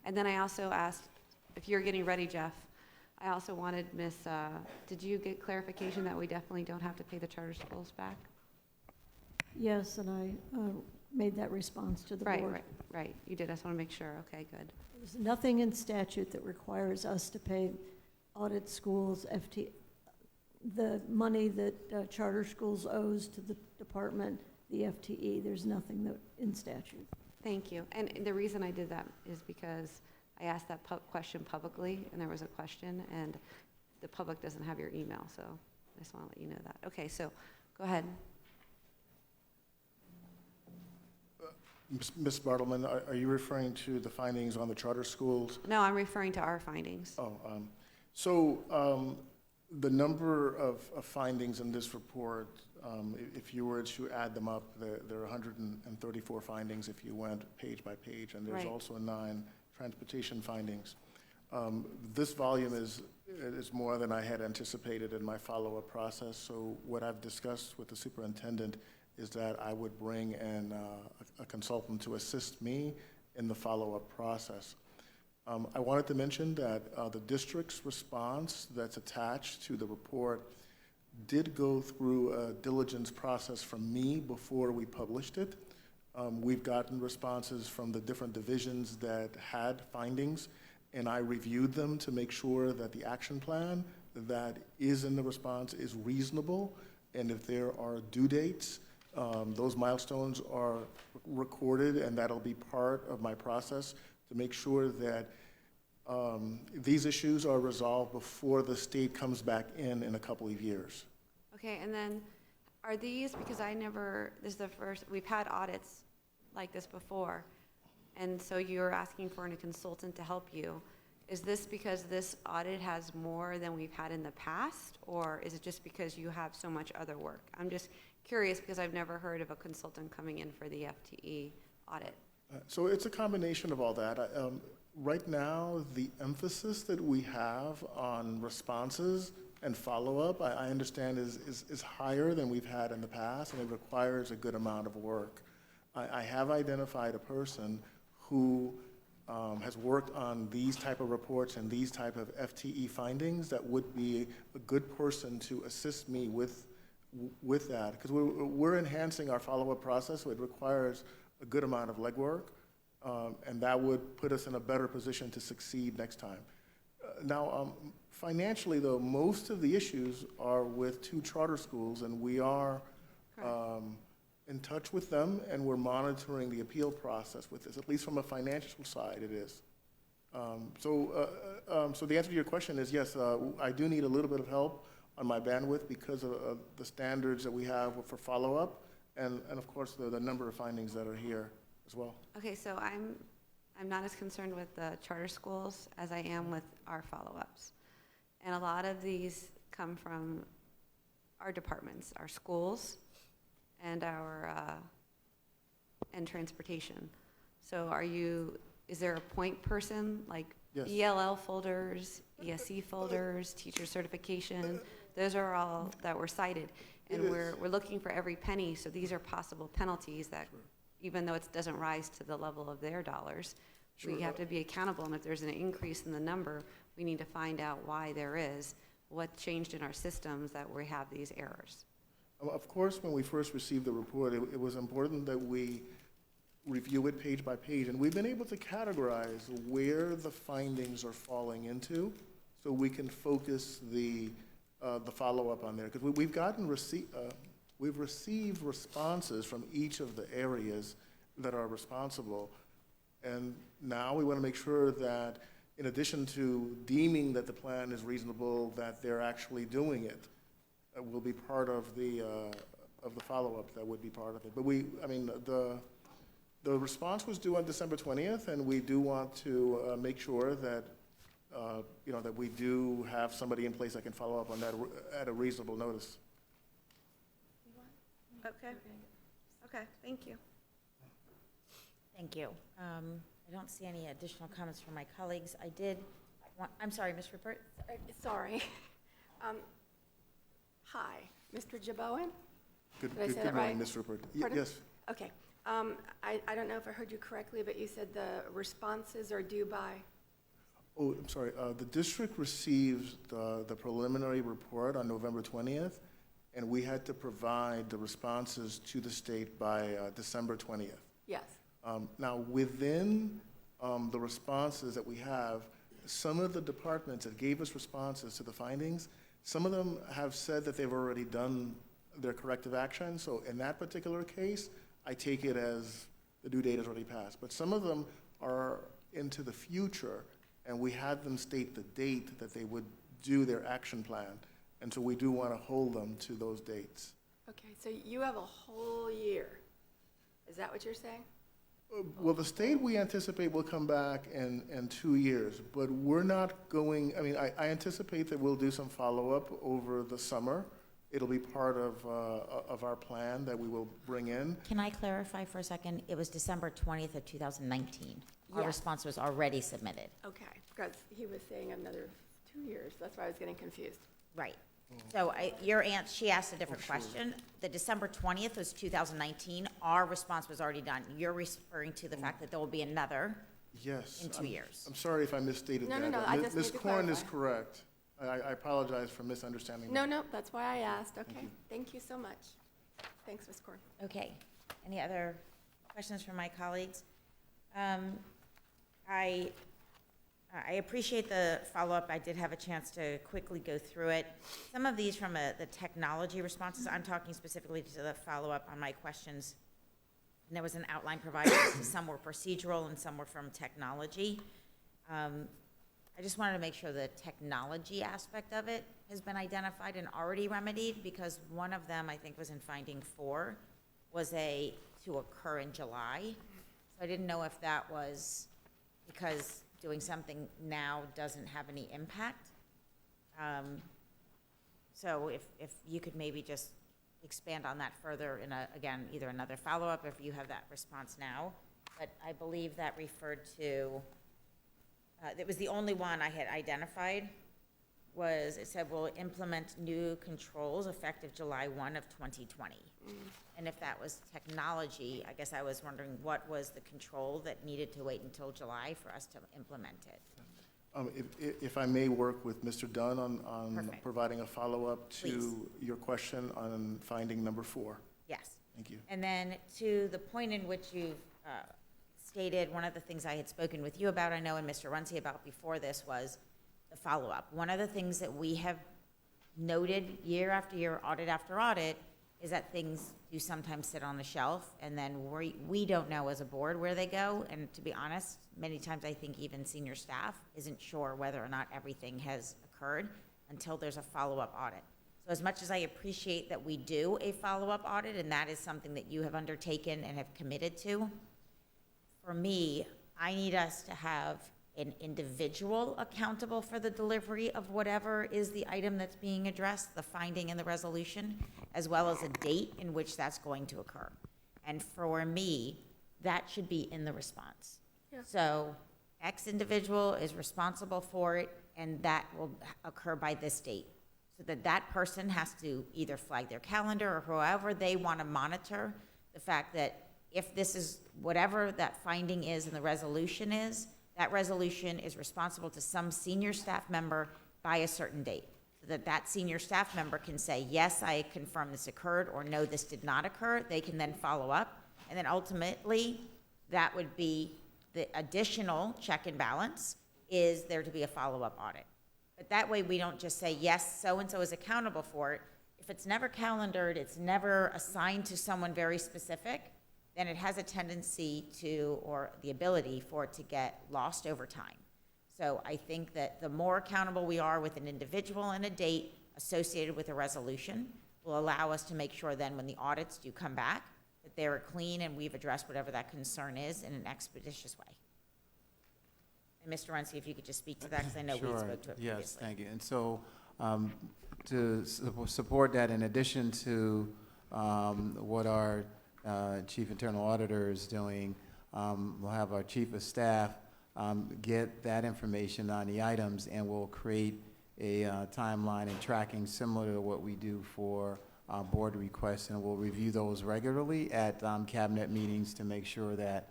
And then I also asked, if you're getting ready, Jeff, I also wanted did you get clarification that we definitely don't have to pay the charter schools back? Yes, and I made that response to the board. Right, you did, I just want to make sure, okay, good. There's nothing in statute that requires us to pay audit schools, the money that charter schools owes to the department, the FTE. There's nothing that in statute. Thank you. And the reason I did that is because I asked that question publicly, and there was a question, and the public doesn't have your email, so I just want to let you know that. Okay, so go ahead. Ms. Bartleman, are you referring to the findings on the charter schools? No, I'm referring to our findings. The number of findings in this report, if you were to add them up, there are 134 findings if you went page by page, and there's also 9 transportation findings. This volume is more than I had anticipated in my follow-up process, so what I've discussed with the superintendent is that I would bring in a consultant to assist me in the follow-up process. I wanted to mention that the district's response that's attached to the report did go through a diligence process from me before we published it. We've gotten responses from the different divisions that had findings, and I reviewed them to make sure that the action plan that is in the response is reasonable, and if there are due dates, those milestones are recorded, and that'll be part of my process to make sure that these issues are resolved before the state comes back in a couple of years. Okay, and then are these, because this is the first, we've had audits like this before, and so you're asking for a consultant to help you. Is this because this audit has more than we've had in the past, or is it just because you have so much other work? I'm just curious because I've never heard of a consultant coming in for the FTE audit. So it's a combination of all that. Right now, the emphasis that we have on responses and follow-up, I understand is higher than we've had in the past, and it requires a good amount of work. I have identified a person who has worked on these type of reports and these type of FTE findings that would be a good person to assist me with that, because we're enhancing our follow-up process, so it requires a good amount of legwork, and that would put us in a better position to succeed next time. Now, financially, though, most of the issues are with 2 charter schools, and we are in touch with them, and we're monitoring the appeal process with this, at least from a financial side it is. So the answer to your question is yes, I do need a little bit of help on my bandwidth because of the standards that we have for follow-up, and of course the number of findings that are here as well. Okay, so I'm not as concerned with the charter schools as I am with our follow-ups. And a lot of these come from our departments, our schools, and our and transportation. So is there a point person, like Yes. ELL folders, ESE folders, teacher certification? Those are all that were cited. And we're looking for every penny, so these are possible penalties that, even though it doesn't rise to the level of their dollars, we have to be accountable, and if there's an increase in the number, we need to find out why there is, what changed in our systems that we have these errors. Of course, when we first received the report, it was important that we review it page by page, and we've been able to categorize where the findings are falling into, so we can focus the follow-up on there. Because we've received responses from each of the areas that are responsible, and now we want to make sure that, in addition to deeming that the plan is reasonable, that they're actually doing it. Will be part of the follow-up. That would be part of it. But the response was due on December 20th, and we do want to make sure that that we do have somebody in place that can follow up on that at a reasonable notice. Okay. Okay, thank you. Thank you. I don't see any additional comments from my colleagues. I'm sorry, Ms. Rupert? Sorry. Hi, Mr. Jaboan? Good, Did I say good that morning, right? Ms. Rupert. Pardon? Yes. Okay. I don't know if I heard you correctly, but you said the responses are due by? Oh, I'm sorry. The district received the preliminary report on November 20th, and we had to provide the responses to the state by December 20th. Yes. Now, within the responses that we have, some of the departments that gave us responses to the findings, some of them have said that they've already done their corrective action. So in that particular case, I take it as the due date has already passed. But some of them are into the future, and we had them state the date that they would do their action plan. And so we do want to hold them to those dates. Okay, so you have a whole year. Is that what you're saying? Well, the state we anticipate will come back in 2 years, but we're not going, I mean, I anticipate that we'll do some follow-up over the summer. It'll be part of our plan that we will bring in. Can I clarify for a second? It was December 20th of 2019. Our Yes. response was already submitted. Okay, because he was saying another 2 years. That's why I was getting confused. Right. So she asked a different question. The December 20th was 2019. Our response was already done. You're referring to the fact that there will be another Yes. in 2 years. I'm sorry if I misstated No, that. no, I just Ms. need to Korn is clarify. correct. I apologize for misunderstanding. No, that. no, that's why I asked. Okay, thank you so much. Thanks, Ms. Korn. Okay. Any other questions from my colleagues? I appreciate the follow-up. I did have a chance to quickly go through it. Some of these from the technology responses, I'm talking specifically to the follow-up on my questions. And there was an outline provided. Some were procedural and some were from technology. I just wanted to make sure the technology aspect of it has been identified and already remedied, because one of them, I think, was in finding 4, was to occur in July. So I didn't know if that was because doing something now doesn't have any impact. So if you could maybe just expand on that further in again, either another follow-up, or if you have that response now. But I believe that referred to, that was the only one I had identified, it said we'll implement new controls effective July 1 of 2020. And if that was technology, I guess I was wondering what was the control that needed to wait until July for us to implement it? If I may work with Mr. Dunn on Perfect. providing a follow-up to Please. your question on finding number 4. Yes. Thank you. And then to the point in which you stated, one of the things I had spoken with you about, I know, and Mr. Runcie about before this, was the follow-up. One of the things that we have noted year after year, audit after audit, is that things do sometimes sit on the shelf, and then we don't know as a board where they go. And to be honest, many times I think even senior staff isn't sure whether or not everything has occurred until there's a follow-up audit. So as much as I appreciate that we do a follow-up audit, and that is something that you have undertaken and have committed to, for me, I need us to have an individual accountable for the delivery of whatever is the item that's being addressed, the finding and the resolution, as well as a date in which that's going to occur. And for me, that should be in the response. Yeah. So X individual is responsible for it, and that will occur by this date. So that person has to either flag their calendar or however they want to monitor the fact that if this is whatever that finding is and the resolution is, that resolution is responsible to some senior staff member by a certain date. So that senior staff member can say, yes, I confirm this occurred, or no, this did not occur. They can then follow up. And then ultimately, that would be the additional check and balance, is there to be a follow-up audit. But that way, we don't just say, yes, so-and-so is accountable for it. If it's never calendared, it's never assigned to someone very specific, then it has a tendency to, or the ability for it to get lost over time. So I think that the more accountable we are with an individual and a date associated with a resolution will allow us to make sure then when the audits do come back, that they're clean and we've addressed whatever that concern is in an expeditious way. And Mr. Runcie, if you could just speak to that, because I know we spoke to it previously. Yes, thank you. And so to support that, in addition to what our Chief Internal Auditor is doing, We'll have our chief of staff get that information on the items, and we'll create a timeline and tracking similar to what we do for board requests, and we'll review those regularly at cabinet meetings to make sure that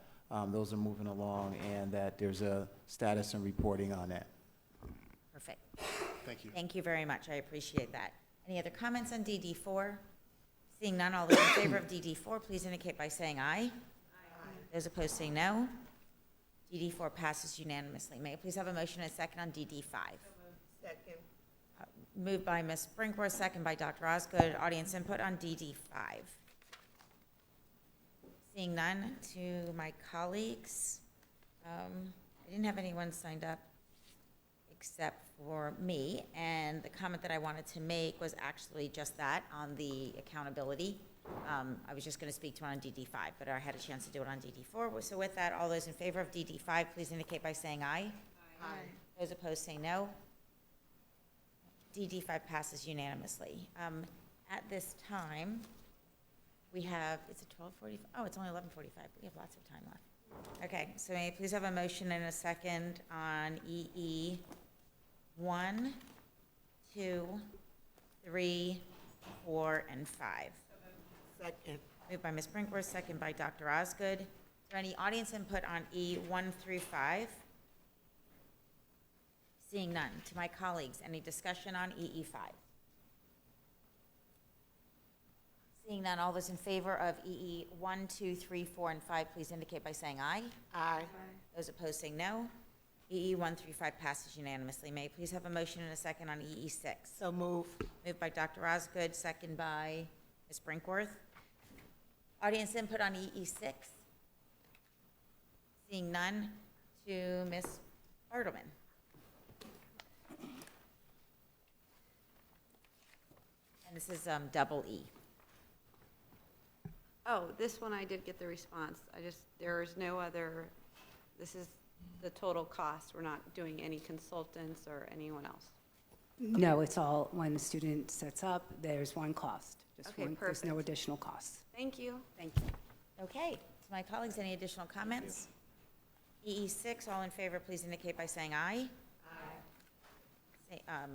those are moving along and that there's a status and reporting on that. Perfect. Thank you. Thank you very much. I appreciate that. Any other comments on DD4? Seeing none, all those in favor of DD4, please indicate by saying aye. Aye. Those opposed, say no. DD4 passes unanimously. May I please have a motion and a second on DD5? Second. Moved by Ms. Brinkworth, second by Dr. Osgood. Audience input on DD5. Seeing none, to my colleagues, I didn't have anyone signed up except for me, and the comment that I wanted to make was actually just that, on the accountability. I was just going to speak to it on DD5, but I had a chance to do it on DD4. So with that, all those in favor of DD5, please indicate by saying aye. Aye. Those opposed, say no. DD5 passes unanimously. At this time, we have, is it 12:45? Oh, it's only 11:45. We have lots of time left. Okay, so may I please have a motion and a second on EE 1, 2, 3, 4, and 5. Second. Moved by Ms. Brinkworth, second by Dr. Osgood. Is there any audience input on E1 through 5? Seeing none. To my colleagues, any discussion on EE5? Seeing none, all those in favor of EE 1, 2, 3, 4, and 5, please indicate by saying aye. Aye. Those opposed, say no. EE 1 through 5 passes unanimously. May I please have a motion and a second on EE 6? So move. Moved by Dr. Osgood, second by Ms. Brinkworth. Audience input on EE 6? Seeing none, to Ms. Bartleman. And this is double E. Oh, this one I did get the response. There is no other, this is the total cost. We're not doing any consultants or anyone else. No, it's all, when the student sets up, there's one cost. Just Okay, one, there's no perfect. additional costs. Thank you. Thank you. Okay, to my colleagues, any additional comments? EE 6, all in favor, please indicate by saying aye. Aye.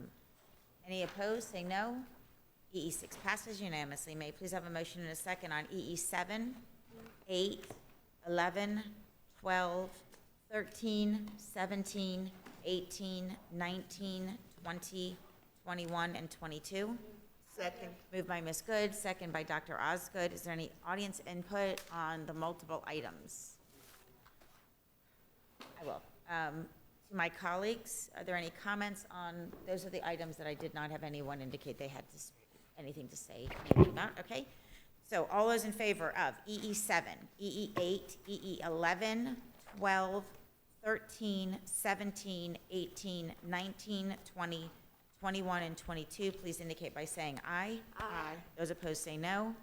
Any opposed, say no. EE 6 passes unanimously. May I please have a motion and a second on EE 7, 8, 11, 12, 13, 17, 18, 19, 20, 21, and 22? Second. Moved by Ms. Good, second by Dr. Osgood. Is there any audience input on the multiple items? I will. To my colleagues, are there any comments on, those are the items that I did not have anyone indicate they had anything to say, anything about, okay? So all those in favor of EE 7, EE 8, EE 11, 12, 13, 17, 18, 19, 20, 21, and 22, please indicate by saying aye. Aye. Those opposed say no.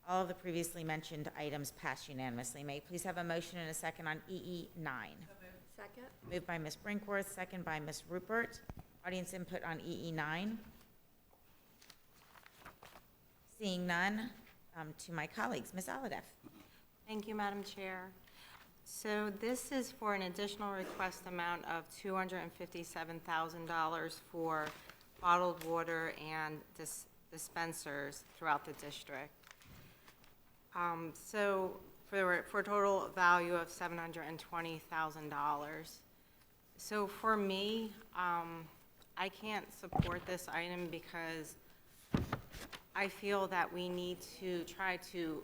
All of the previously mentioned items pass unanimously. May I please have a motion and a second on EE 9? Second. Moved by Ms. Brinkworth, second by Ms. Rupert. Audience input on EE 9? Seeing none, to my colleagues. Ms. Alhadeff. Thank you, Madam Chair. So this is for an additional request amount of $257,000 for bottled water and dispensers throughout the district. So for a total value of $720,000. So for me, I can't support this item because I feel that we need to try to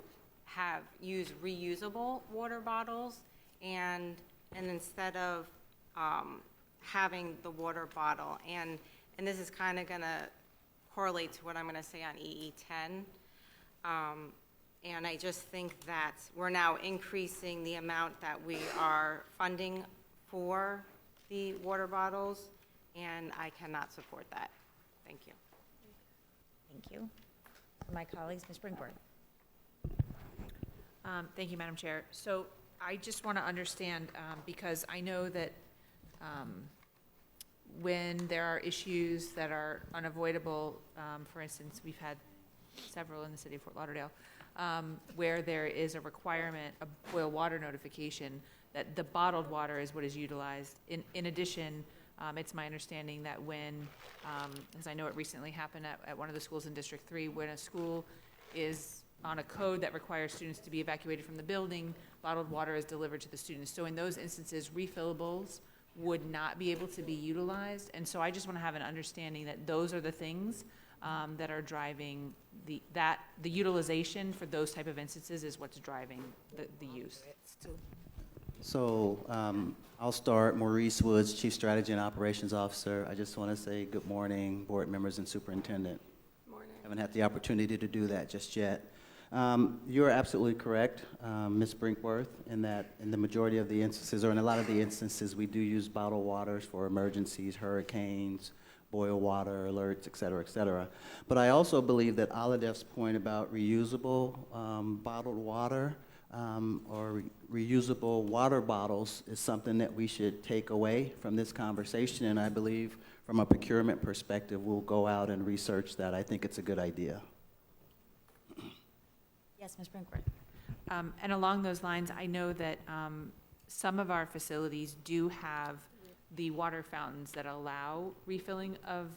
use reusable water bottles, and instead of having the water bottle, and this is kind of going to correlate to what I'm going to say on EE 10. And I just think that we're now increasing the amount that we are funding for the water bottles, and I cannot support that. Thank you. Thank you. My colleagues, Ms. Brinkworth. Thank you, Madam Chair. So I just want to understand, because I know that when there are issues that are unavoidable, for instance, we've had several in the city of Fort Lauderdale, where there is a requirement, a boil water notification, that the bottled water is what is utilized. In addition, it's my understanding that when, as I know it recently happened at one of the schools in District 3, when a school is on a code that requires students to be evacuated from the building, bottled water is delivered to the students. So in those instances, refillables would not be able to be utilized. And so I just want to have an understanding that those are the things that are driving the utilization for those type of instances is what's driving the use. So I'll start. Maurice Woods, Chief Strategy and Operations Officer. I just want to say good morning, board members and superintendent. Morning. Haven't had the opportunity to do that just yet. You're absolutely correct, Ms. Brinkworth, in that in the majority of the instances, or in a lot of the instances, we do use bottled waters for emergencies, hurricanes, boil water, alerts, et cetera, et cetera. But I also believe that Aladef's point about reusable bottled water or reusable water bottles is something that we should take away from this conversation, and I believe from a procurement perspective, we'll go out and research that. I think it's a good idea. Yes, Ms. Brinkworth. And along those lines, I know that some of our facilities do have the water fountains that allow refilling of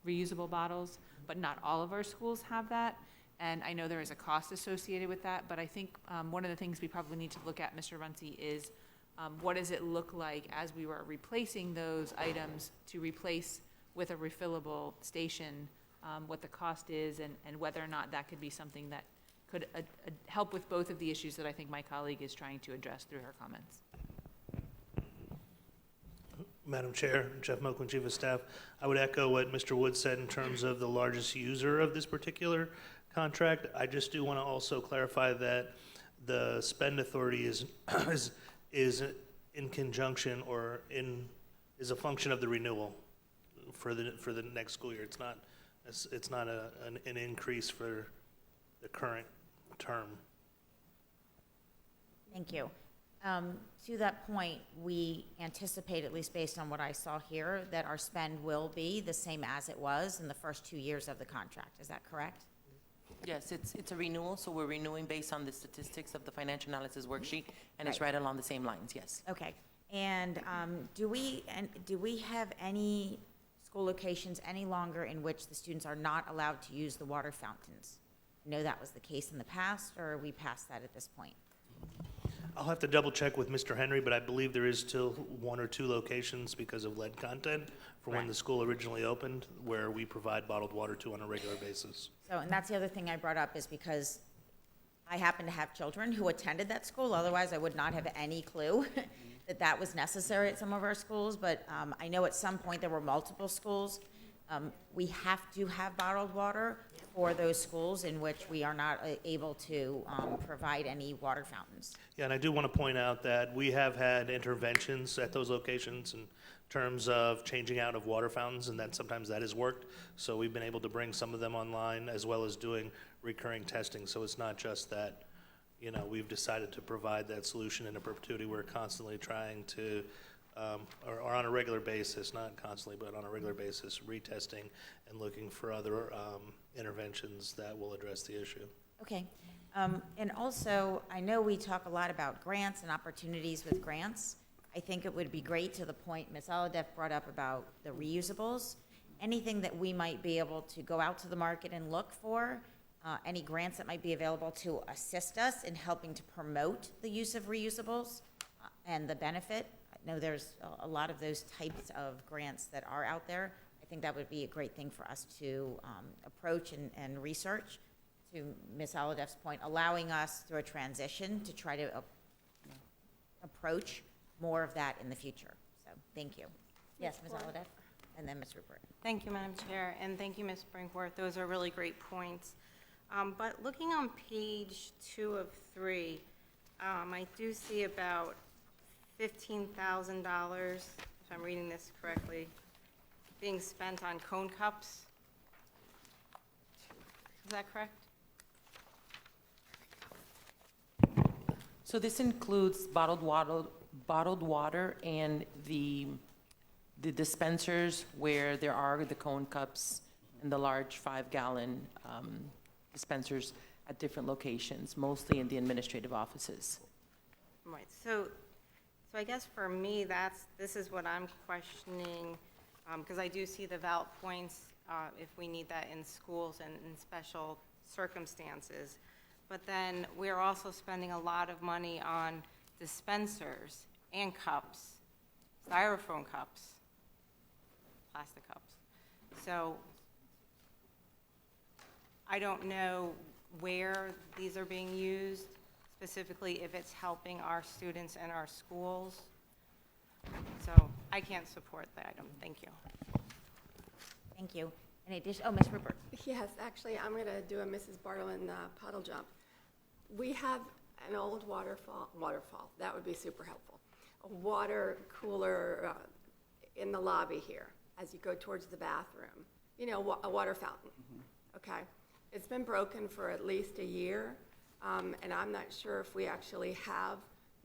reusable bottles, but not all of our schools have that. And I know there is a cost associated with that, but I think one of the things we probably need to look at, Mr. Runcie, is what does it look like as we were replacing those items to replace with a refillable station, what the cost is, and whether or not that could be something that could help with both of the issues that I think my colleague is trying to address through her comments. Madam Chair, Jeff Moakman, Chief of Staff, I would echo what Mr. Wood said in terms of the largest user of this particular contract. I just do want to also clarify that the spend authority is in conjunction or is a function of the renewal for the next school year. It's not an increase for the current term. Thank you. To that point, we anticipate, at least based on what I saw here, that our spend will be the same as it was in the first 2 years of the contract. Is that correct? Yes, it's a renewal, so we're renewing based on the statistics of the financial analysis worksheet, and it's right along the same lines, yes. Okay. And do we have any school locations any longer in which the students are not allowed to use the water fountains? I know that was the case in the past, or are we past that at this point? I'll have to double check with Mr. Henry, but I believe there is still 1 or 2 locations because of lead content from when the school originally opened, where we provide bottled water to on a regular basis. So, and that's the other thing I brought up, is because I happen to have children who attended that school. Otherwise, I would not have any clue that that was necessary at some of our schools. But I know at some point there were multiple schools. We have to have bottled water for those schools in which we are not able to provide any water fountains. Yeah, and I do want to point out that we have had interventions at those locations in terms of changing out of water fountains, and then sometimes that has worked. So we've been able to bring some of them online, as well as doing recurring testing. So it's not just that, you know, we've decided to provide that solution in a perpetuity. We're constantly trying to, or on a regular basis, not constantly, but on a regular basis, retesting and looking for other interventions that will address the issue. Okay. And also, I know we talk a lot about grants and opportunities with grants. I think it would be great, to the point Ms. Aladef brought up about the reusables, anything that we might be able to go out to the market and look for, any grants that might be available to assist us in helping to promote the use of reusables and the benefit. I know there's a lot of those types of grants that are out there. I think that would be a great thing for us to approach and research. To Ms. Aladef's point, allowing us through a transition to try to approach more of that in the future. So, thank you. Yes, Ms. Aladef, and then Ms. Rupert. Thank you, Madam Chair, and thank you, Ms. Brinkworth. Those are really great points. But looking on page 2 of 3, I do see about $15,000, if I'm reading this correctly, being spent on cone cups. Is that correct? So this includes bottled water and the dispensers where there are the cone cups and the large 5-gallon dispensers at different locations, mostly in the administrative offices. Right, so I guess for me, this is what I'm questioning, because I do see the VALT points, if we need that in schools and in special circumstances. But then we're also spending a lot of money on dispensers and cups, styrofoam cups, plastic cups. So I don't know where these are being used, specifically if it's helping our students and our schools. So I can't support the item. Thank you. Thank you. In addition, oh, Ms. Rupert. Yes, actually, I'm going to do a Mrs. Bartleman puddle jump. We have an old waterfall, that would be super helpful. A water cooler in the lobby here as you go towards the bathroom. You know, a water fountain, okay? It's been broken for at least a year, and I'm not sure if we actually have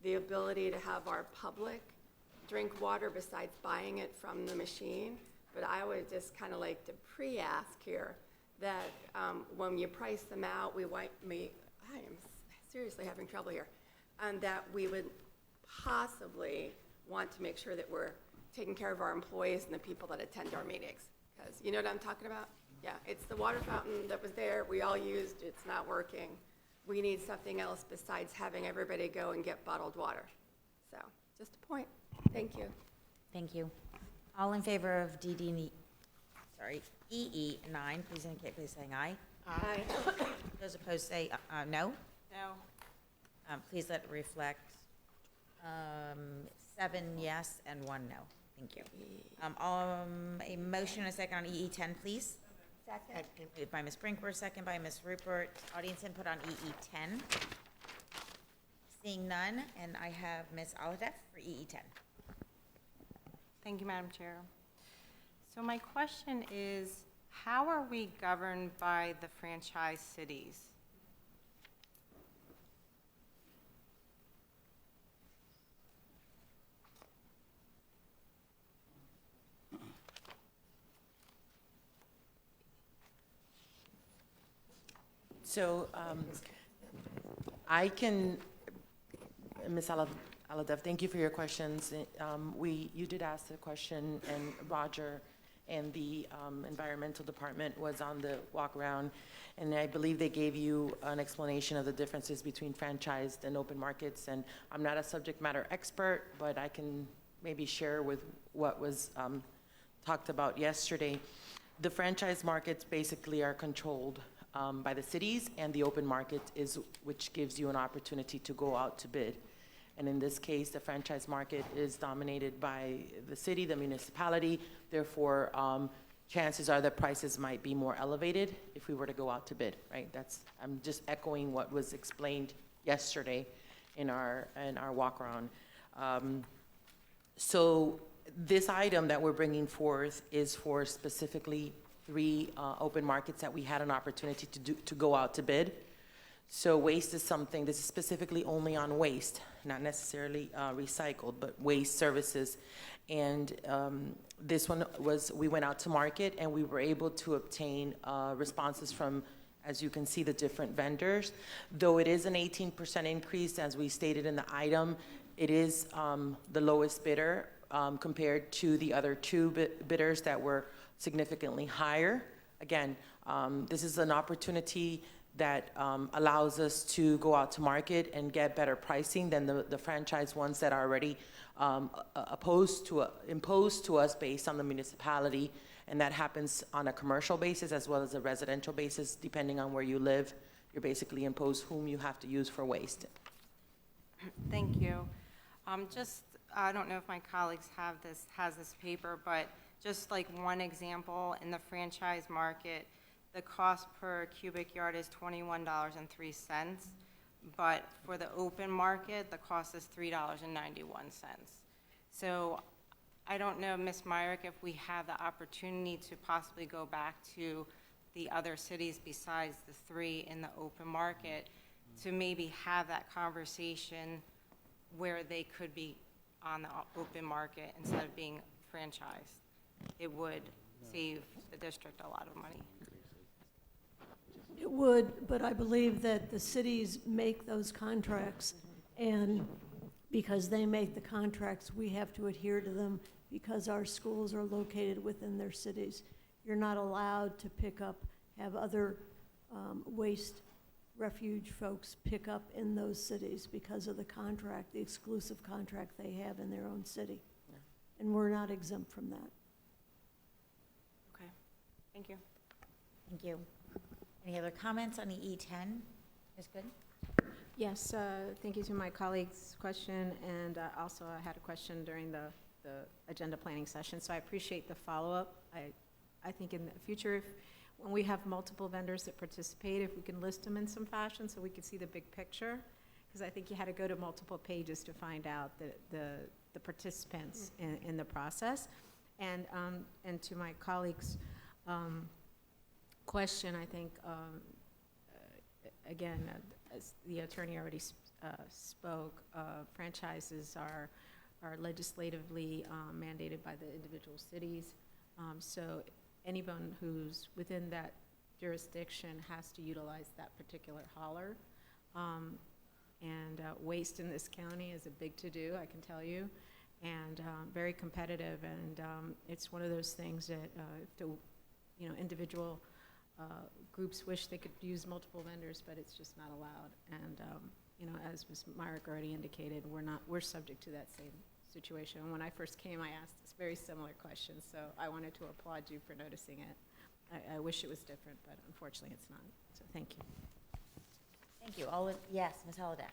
the ability to have our public drink water besides buying it from the machine. But I would just kind of like to pre-ask here that when you price them out, I am seriously having trouble here, and that we would possibly want to make sure that we're taking care of our employees and the people that attend our meetings. Because you know what I'm talking about? Yeah, it's the water fountain that was there, we all used, it's not working. We need something else besides having everybody go and get bottled water. So, just a point. Thank you. Thank you. All in favor of EE9, please indicate by saying aye. Aye. Those opposed say no. No. Please let it reflect 7 yes and 1 no. Thank you. A motion and a second on EE10, please. Second. Moved by Ms. Brinkworth, second by Ms. Rupert. Audience input on EE10. Seeing none, and I have Ms. Alhadeff for EE10. Thank you, Madam Chair. So my question is, how are we governed by the franchise cities? So I can, Ms. Aladev, thank you for your questions. You did ask the question, and Roger and the environmental department was on the walk around, and I believe they gave you an explanation of the differences between franchised and open markets. And I'm not a subject matter expert, but I can maybe share with what was talked about yesterday. The franchise markets basically are controlled by the cities, and the open market which gives you an opportunity to go out to bid. And in this case, the franchise market is dominated by the city, the municipality. Therefore, chances are that prices might be more elevated if we were to go out to bid, right? I'm just echoing what was explained yesterday in our walk around. So this item that we're bringing forth is for specifically 3 open markets that we had an opportunity to go out to bid. So waste is something, this is specifically only on waste, not necessarily recycled, but waste services. And this one we went out to market, and we were able to obtain responses from, as you can see, the different vendors. Though it is an 18% increase, as we stated in the item, it is the lowest bidder compared to the other 2 bidders that were significantly higher. Again, this is an opportunity that allows us to go out to market and get better pricing than the franchise ones that are already imposed to us based on the municipality, and that happens on a commercial basis as well as a residential basis. Depending on where you live, you're basically imposed whom you have to use for waste. Thank you. I don't know if my colleagues has this paper, but just like one example, in the franchise market, the cost per cubic yard is $21.03, but for the open market, the cost is $3.91. So I don't know, Ms. Myrick, if we have the opportunity to possibly go back to the other cities besides the 3 in the open market to maybe have that conversation where they could be on the open market instead of being franchised. It would save the district a lot of money. It would, but I believe that the cities make those contracts, and because they make the contracts, we have to adhere to them because our schools are located within their cities. You're not allowed to pick up, have other waste refuge folks pick up in those cities because of the contract, the exclusive contract they have in their own city. And we're not exempt from that. Okay, thank you. Thank you. Any other comments on EE10? Ms. Good? Yes, thank you to my colleague's question, and also I had a question during the agenda planning session, so I appreciate the follow-up. I think in the future, when we have multiple vendors that participate, if we can list them in some fashion so we can see the big picture, because I think you had to go to multiple pages to find out the participants in the process. And to my colleague's question, I think, again, as the attorney already spoke, franchises are legislatively mandated by the individual cities. So anyone who's within that jurisdiction has to utilize that particular hauler. And waste in this county is a big to-do, I can tell you, and very competitive. And it's one of those things that individual groups wish they could use multiple vendors, but it's just not allowed. And as Ms. Myrick already indicated, we're subject to that same situation. And when I first came, I asked this very similar question, so I wanted to applaud you for noticing it. I wish it was different, but unfortunately it's not. So thank you. Thank you. Yes, Ms. Holliday.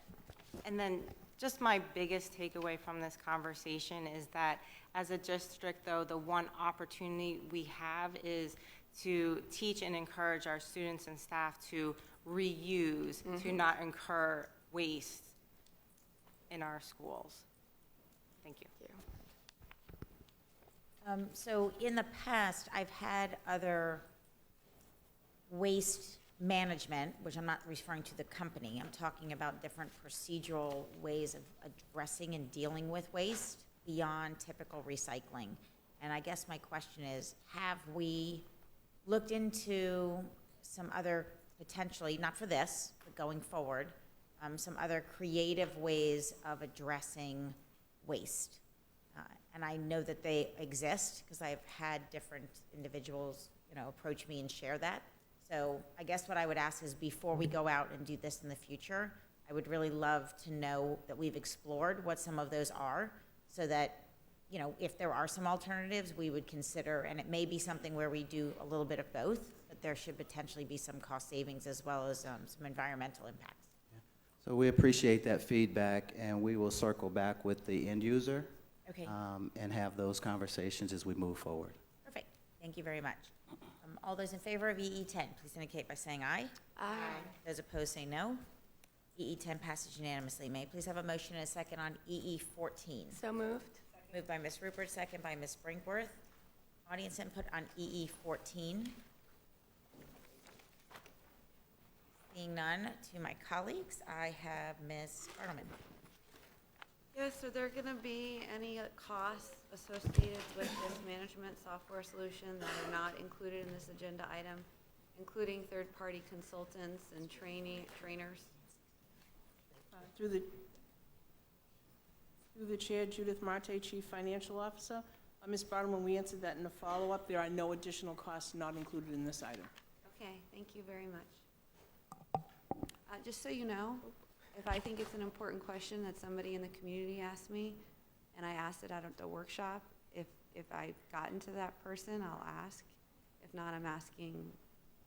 And then just my biggest takeaway from this conversation is that as a district, though, the one opportunity we have is to teach and encourage our students and staff to reuse, to not incur waste in our schools. Thank you. So in the past, I've had other waste management, which I'm not referring to the company, I'm talking about different procedural ways of addressing and dealing with waste beyond typical recycling. And I guess my question is, have we looked into some other potentially, not for this, but going forward, some other creative ways of addressing waste? And I know that they exist because I've had different individuals, approach me and share that. So I guess what I would ask is, before we go out and do this in the future, I would really love to know that we've explored what some of those are, so that, if there are some alternatives, we would consider, and it may be something where we do a little bit of both, but there should potentially be some cost savings as well as some environmental impacts. So we appreciate that feedback, and we will circle back with the end user. Okay. And have those conversations as we move forward. Perfect. Thank you very much. All those in favor of EE10, please indicate by saying aye. Aye. Those opposed say no. EE10 passes unanimously. May I please have a motion and a second on EE14? So moved. Moved by Ms. Rupert, second by Ms. Brinkworth. Audience input on EE14. Seeing none, to my colleagues, I have Ms. Bartleman. Yes, are there going to be any costs associated with this management software solution that are not included in this agenda item, including third-party consultants and trainers? Through the chair, Judith Marte, Chief Financial Officer. Ms. Barton, when we answered that in the follow-up, there are no additional costs not included in this item. Okay, thank you very much. Just so you know, if I think it's an important question that somebody in the community asked me, and I asked it out at the workshop, if I've gotten to that person, I'll ask. If not, I'm asking,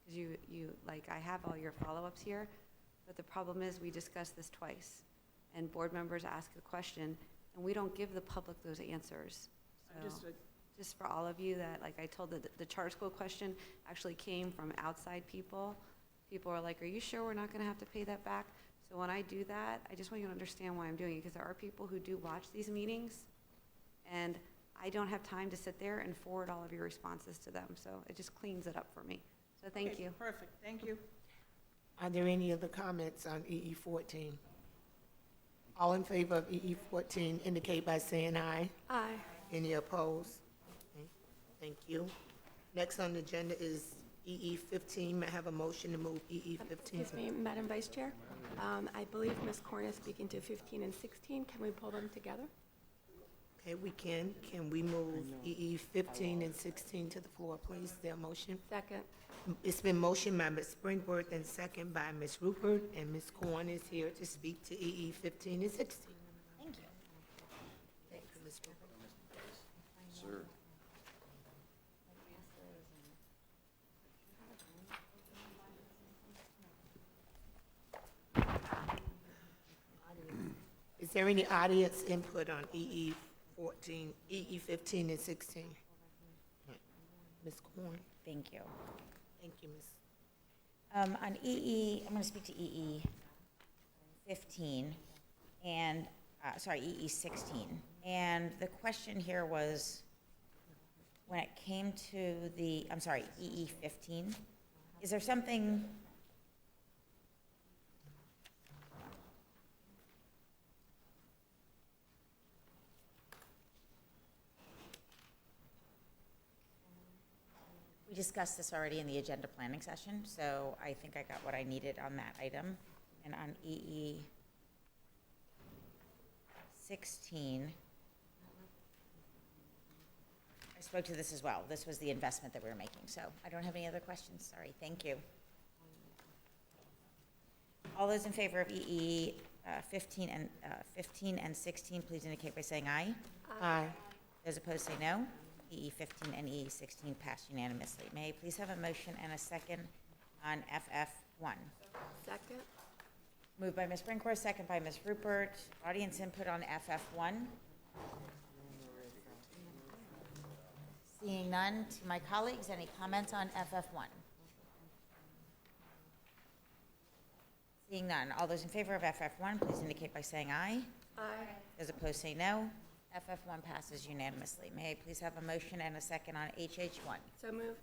because I have all your follow-ups here, but the problem is we discussed this twice, and board members ask a question, and we don't give the public those answers. So, just for all of you that, like I told, the charter school question actually came from outside people. People are like, are you sure we're not going to have to pay that back? So when I do that, I just want you to understand why I'm doing it, because there are people who do watch these meetings, and I don't have time to sit there and forward all of your responses to them. So it just cleans it up for me. So thank you. Perfect, thank you. Are there any other comments on EE14? All in favor of EE14 indicate by saying aye. Aye. Any opposed? Okay, thank you. Next on the agenda is EE 15. May I have a motion to move EE 15? Excuse me, Madam Vice Chair. I believe Ms. Corn is speaking to 15 and 16. Can we pull them together? Okay, we can. Can we move EE 15 and 16 to the floor, please? Is there a motion? Second. It's been motioned by Ms. Springworth and second by Ms. Rupert, and Ms. Corn is here to speak to EE 15 and 16. Thank you. Thank you, Ms. Rupert. Sir. Is there any audience input on EE 14, EE 15 and 16? Ms. Corn? Thank you. Thank you, Ms. On EE, I'm going to speak to EE 15 and, EE 16. And the question here was, when it came to the, EE 15, is there something? We discussed this already in the agenda planning session, so I think I got what I needed on that item. And on EE 16, I spoke to this as well. This was the investment that we were making, so I don't have any other questions. Sorry, thank you. All those in favor of EE 15 and 16, please indicate by saying aye. Aye. Those opposed say no. EE 15 and EE 16 passed unanimously. May I please have a motion and a second on FF1? Second. Moved by Ms. Brinkworth, second by Ms. Rupert. Audience input on FF1. Seeing none, to my colleagues, any comments on FF1? Seeing none, all those in favor of FF1, please indicate by saying aye. Aye. Those opposed say no. FF1 passes unanimously. May I please have a motion and a second on HH1? So moved.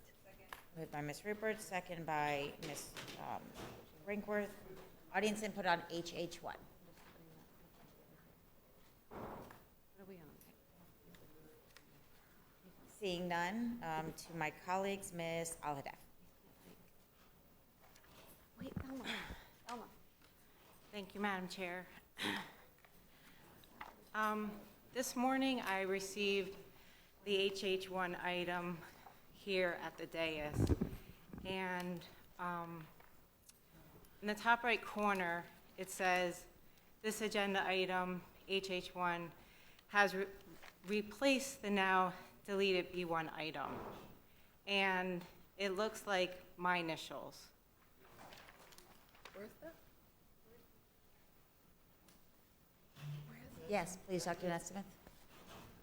Moved by Ms. Rupert, second by Ms. Brinkworth. Audience input on HH1. What are we on? Seeing none, to my colleagues, Ms. Al-Hadaf. Wait, Elma. Elma. Thank you, Madam Chair. This morning, I received the HH1 item here at the dais. And in the top right corner, it says, this agenda item, HH1, has replaced the now deleted B1 item. And it looks like my initials. Where's that? Yes, please, Dr. Nesmith.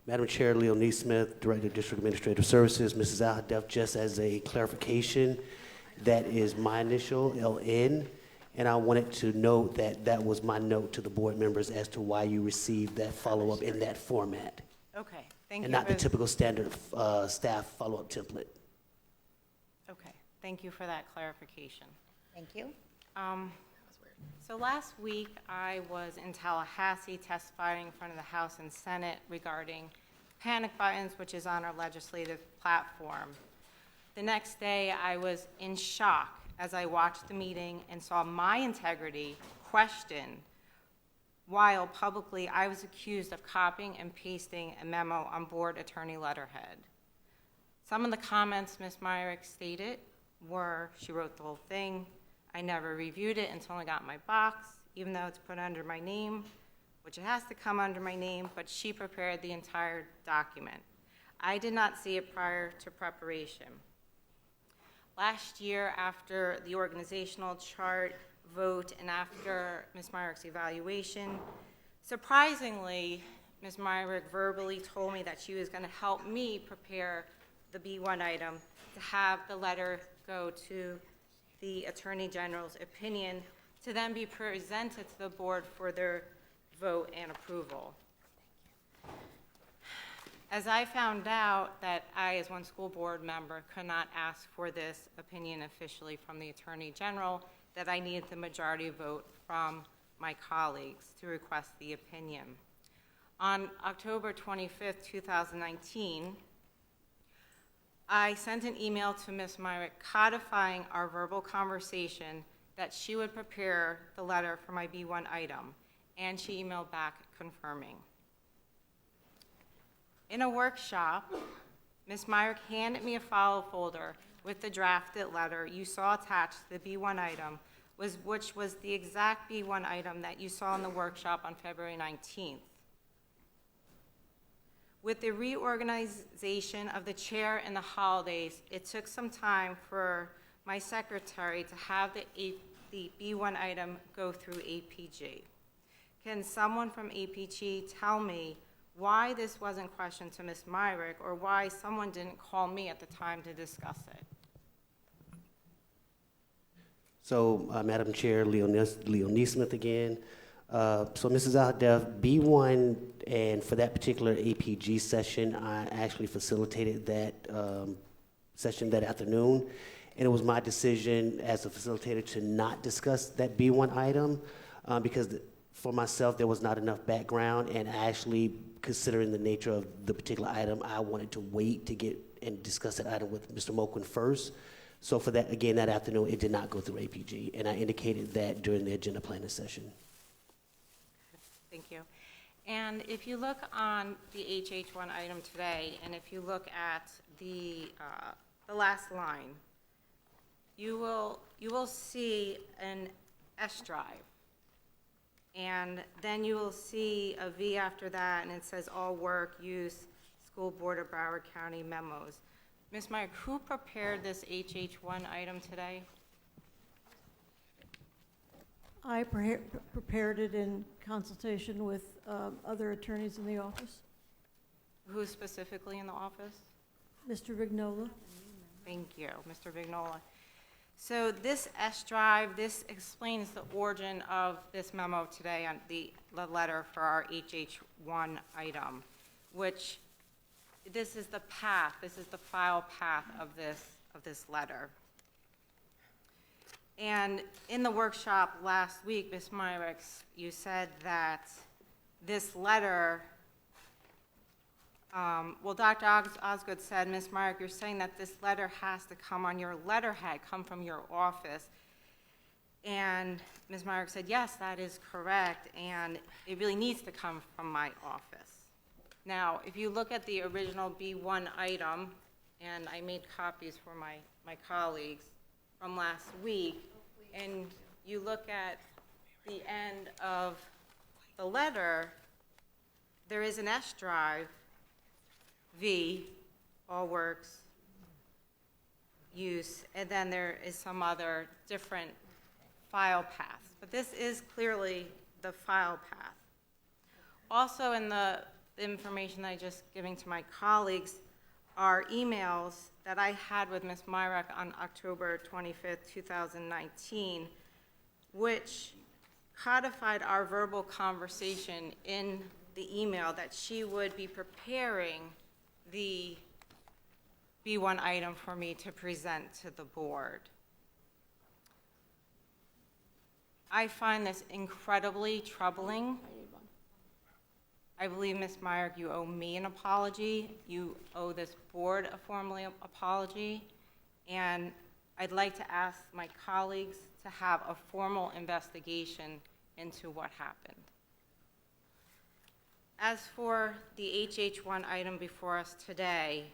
Madam Chair, Leo Neesmith, Director of District Administrative Services. Mrs. Al-Hadaf, just as a clarification, that is my initial, LN, and I wanted to note that that was my note to the board members as to why you received that follow-up in that format. Okay, thank you. And not the typical standard staff follow-up template. Okay, thank you for that clarification. Thank you. So last week, I was in Tallahassee testifying in front of the House and Senate regarding panic buttons, which is on our legislative platform. The next day, I was in shock as I watched the meeting and saw my integrity questioned, while publicly I was accused of copying and pasting a memo on board attorney letterhead. Some of the comments Ms. Myrick stated were, she wrote the whole thing, I never reviewed it until I got my box, even though it's put under my name, which it has to come under my name, but she prepared the entire document. I did not see it prior to preparation. Last year, after the organizational chart vote and after Ms. Myrick's evaluation, surprisingly, Ms. Myrick verbally told me that she was going to help me prepare the B1 item to have the letter go to the Attorney General's opinion to then be presented to the board for their vote and approval. As I found out that I, as one school board member, could not ask for this opinion officially from the Attorney General, that I needed the majority vote from my colleagues to request the opinion. On October 25th, 2019, I sent an email to Ms. Myrick codifying our verbal conversation that she would prepare the letter for my B1 item, and she emailed back confirming. In a workshop, Ms. Myrick handed me a file folder with the drafted letter you saw attached to the B1 item, which was the exact B1 item that you saw in the workshop on February 19th. With the reorganization of the chair and the holidays, it took some time for my secretary to have the B1 item go through APG. Can someone from APG tell me why this wasn't questioned to Ms. Myrick, or why someone didn't call me at the time to discuss it? So, Madam Chair, Leo Neesmith again. So, Mrs. Al-Hadef, B1, and for that particular APG session, I actually facilitated that session that afternoon, and it was my decision as a facilitator to not discuss that B1 item because for myself, there was not enough background, and actually, considering the nature of the particular item, I wanted to wait to get and discuss that item with Mr. Moquin first. So for that, again, that afternoon, it did not go through APG, and I indicated that during the agenda planning session. Thank you. And if you look on the HH1 item today, and if you look at the last line, you will see an S drive. And then you will see a V after that, and it says all work, use, School Board of Broward County memos. Ms. Myrick, who prepared this HH1 item today? I prepared it in consultation with other attorneys in the office. Who specifically in the office? Mr. Vignola. Thank you, Mr. Vignola. So this S drive, this explains the origin of this memo today on the letter for our HH1 item, which this is the path, this is the file path of this letter. And in the workshop last week, Ms. Myrick, you said that this letter, well, Dr. Osgood said, Ms. Myrick, you're saying that this letter has to come on your letterhead, come from your office. And Ms. Myrick said, yes, that is correct, and it really needs to come from my office. Now, if you look at the original B1 item, and I made copies for my colleagues from last week, and you look at the end of the letter, there is an S drive, V, all works, use, and then there is some other different file paths. But this is clearly the file path. Also in the information that I just giving to my colleagues are emails that I had with Ms. Myrick on October 25th, 2019, which codified our verbal conversation in the email that she would be preparing the B1 item for me to present to the board. I find this incredibly troubling. I believe, Ms. Myrick, you owe me an apology. You owe this board a formal apology. And I'd like to ask my colleagues to have a formal investigation into what happened. As for the HH1 item before us today,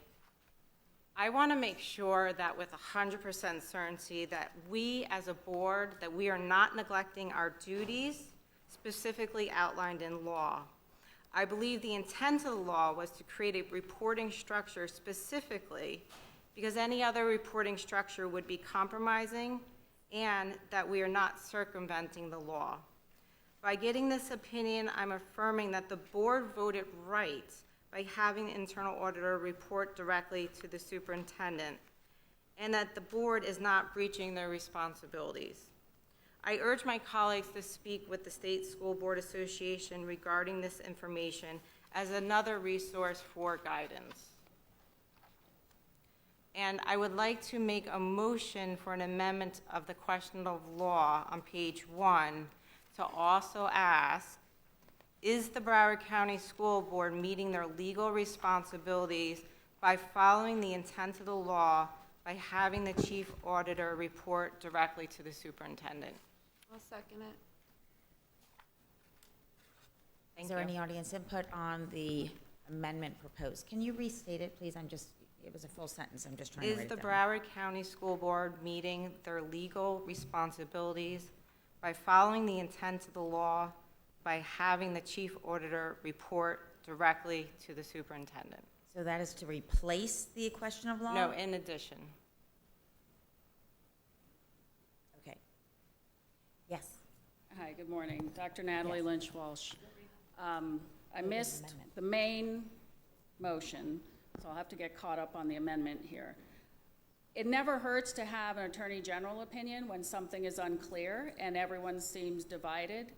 I want to make sure that with 100% certainty that we as a board, that we are not neglecting our duties specifically outlined in law. I believe the intent of the law was to create a reporting structure specifically because any other reporting structure would be compromising and that we are not circumventing the law. By getting this opinion, I'm affirming that the board voted right by having the internal auditor report directly to the superintendent and that the board is not breaching their responsibilities. I urge my colleagues to speak with the State School Board Association regarding this information as another resource for guidance. And I would like to make a motion for an amendment of the question of law on page 1 to also ask, is the Broward County School Board meeting their legal responsibilities by following the intent of the law by having the chief auditor report directly to the superintendent. I'll second it. Is there any audience input on the amendment proposed? Can you restate it, please? It was a full sentence, I'm just trying to Is write the it down. Broward County School Board meeting their legal responsibilities by following the intent of the law by having the chief auditor report directly to the superintendent? So that is to replace the question of law? No, in addition. Okay. Yes. Hi, good morning. Dr. Natalie Lynch Walsh. I missed amendment. the main motion, so I'll have to get caught up on the amendment here. It never hurts to have an Attorney General opinion when something is unclear and everyone seems divided.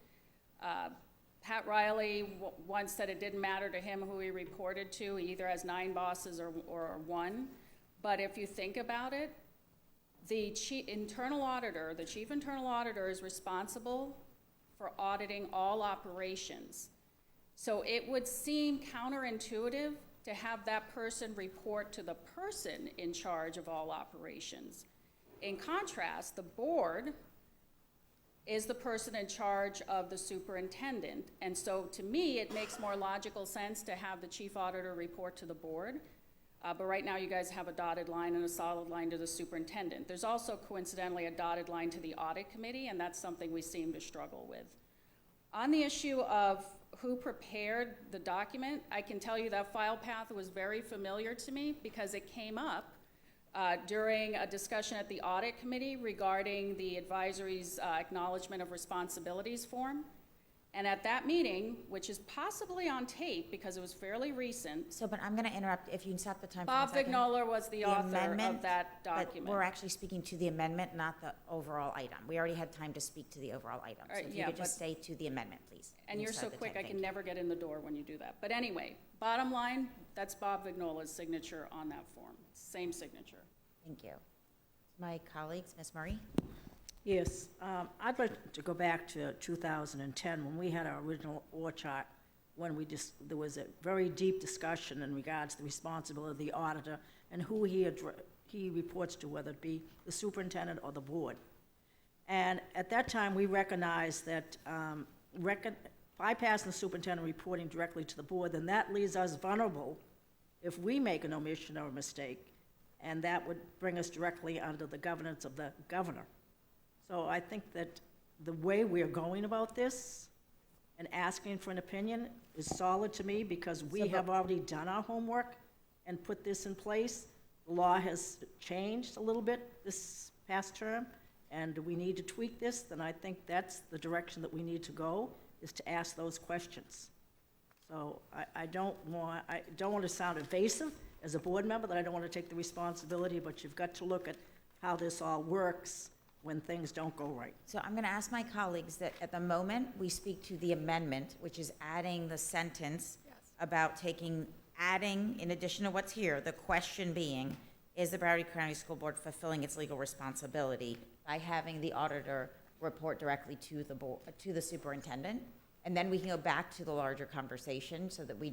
Pat Riley once said it didn't matter to him who he reported to. He either has 9 bosses or 1. But if you think about it, the chief internal auditor is responsible for auditing all operations. So it would seem counterintuitive to have that person report to the person in charge of all operations. In contrast, the board is the person in charge of the superintendent. And so to me, it makes more logical sense to have the chief auditor report to the board. But right now you guys have a dotted line and a solid line to the superintendent. There's also coincidentally a dotted line to the audit committee, and that's something we seem to struggle with. On the issue of who prepared the document, I can tell you that file path was very familiar to me because it came up during a discussion at the audit committee regarding the advisory's acknowledgement of responsibilities form. And at that meeting, which is possibly on tape because it was fairly recent. So, but I'm going to interrupt if you can stop the time for Bob 1 second. Vignola was the author amendment, of that document. But we're actually speaking to the amendment, not the overall item. We already had time to speak to the overall item. So if you could just stay to the amendment, please. And You you're so start the quick, time. I Thank can you. never get in the door when you do that. But anyway, bottom line, that's Bob Vignola's signature on that form. Same signature. Thank you. My colleagues, Ms. Murray? Yes, I'd like to go back to 2010, when we had our original org chart, when there was a very deep discussion in regards to the responsibility of the auditor and who he reports to, whether it be the superintendent or the board. And at that time, we recognized that bypassing the superintendent reporting directly to the board, then that leaves us vulnerable if we make an omission or a mistake, and that would bring us directly under the governance of the governor. So I think that the way we're going about this and asking for an opinion is solid to me because we have already done our homework and put this in place. The law has changed a little bit this past term, and we need to tweak this. Then I think that's the direction that we need to go, is to ask those questions. So I don't want to sound evasive as a board member, that I don't want to take the responsibility, but you've got to look at how this all works when things don't go right. So I'm going to ask my colleagues that at the moment, we speak to the amendment, which is adding the sentence about adding, in addition to what's here, the question being, is the Broward County School Board fulfilling its legal responsibility by having the auditor report directly to the board, to the superintendent? And then we can go back to the larger conversation so that we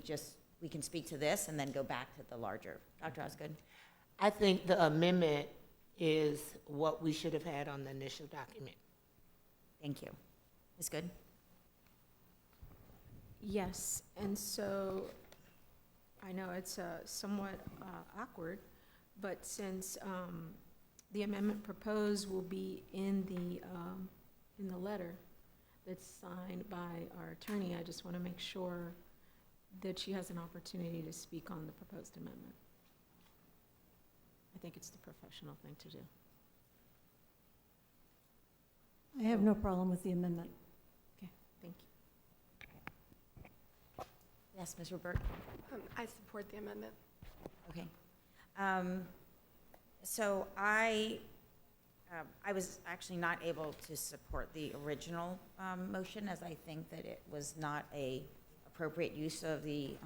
can speak to this and then go back to the larger. Dr. Osgood? I think the amendment is what we should have had on the initial document. Thank you. Ms. Good? Yes, and so I know it's somewhat awkward, but since the amendment proposed will be in the letter that's signed by our attorney, I just want to make sure that she has an opportunity to speak on the proposed amendment. I think it's the professional thing to do. I have no problem with the amendment. Okay, thank you. Yes, Ms. Robert? I support the amendment. Okay. So I was actually not able to support the original motion, as I think that it was not a appropriate use of the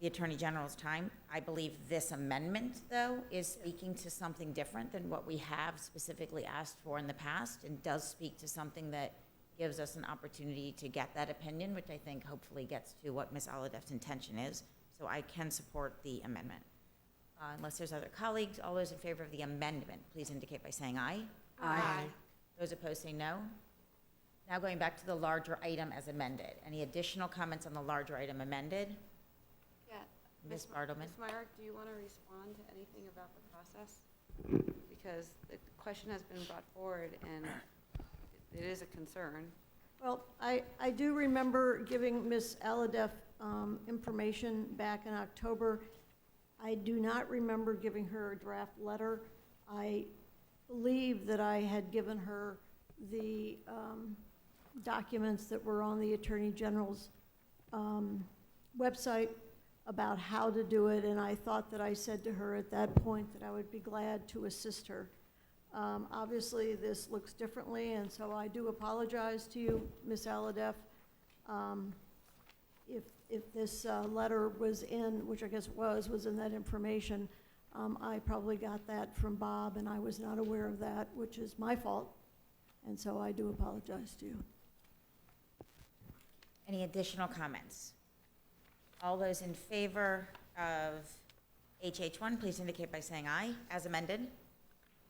Attorney General's time. I believe this amendment, though, is speaking to something different than what we have specifically asked for in the past, and does speak to something that gives us an opportunity to get that opinion, which I think hopefully gets to what Ms. Alladeff's intention is. So I can support the amendment. Unless there's other colleagues, all those in favor of the amendment, please indicate by saying aye. Aye. Those opposed say no. Now going back to the larger item as amended. Any additional comments on the larger item amended? Yeah. Ms. Bartleman? Ms. Myrick, do you want to respond to anything about the process? Because the question has been brought forward and it is a concern. Well, I do remember giving Ms. Aladeff information back in October. I do not remember giving her a draft letter. I believe that I had given her the documents that were on the Attorney General's website about how to do it, and I thought that I said to her at that point that I would be glad to assist her. Obviously, this looks differently, and so I do apologize to you, Ms. Aladeff. If this letter was in, which I guess it was in that information, I probably got that from Bob, and I was not aware of that, which is my fault, and so I do apologize to you. Any additional comments? All those in favor of HH1, please indicate by saying aye, as amended.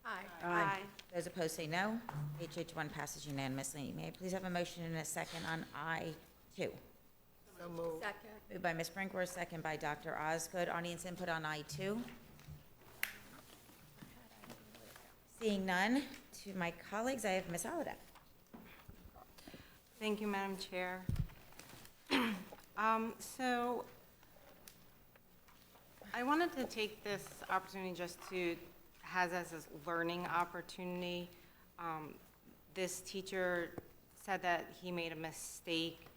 Aye. Aye. Those opposed say no. HH1 passes unanimously. May I please have a motion and a second on I2? So moved. Second. Moved by Ms. Brinkworth, second by Dr. Osgood. Audience input on I2? Seeing none, to my colleagues, I have Ms. Aladeff. Thank you, Madam Chair. So I wanted to take this opportunity just to have as a learning opportunity. This teacher said that he made a mistake,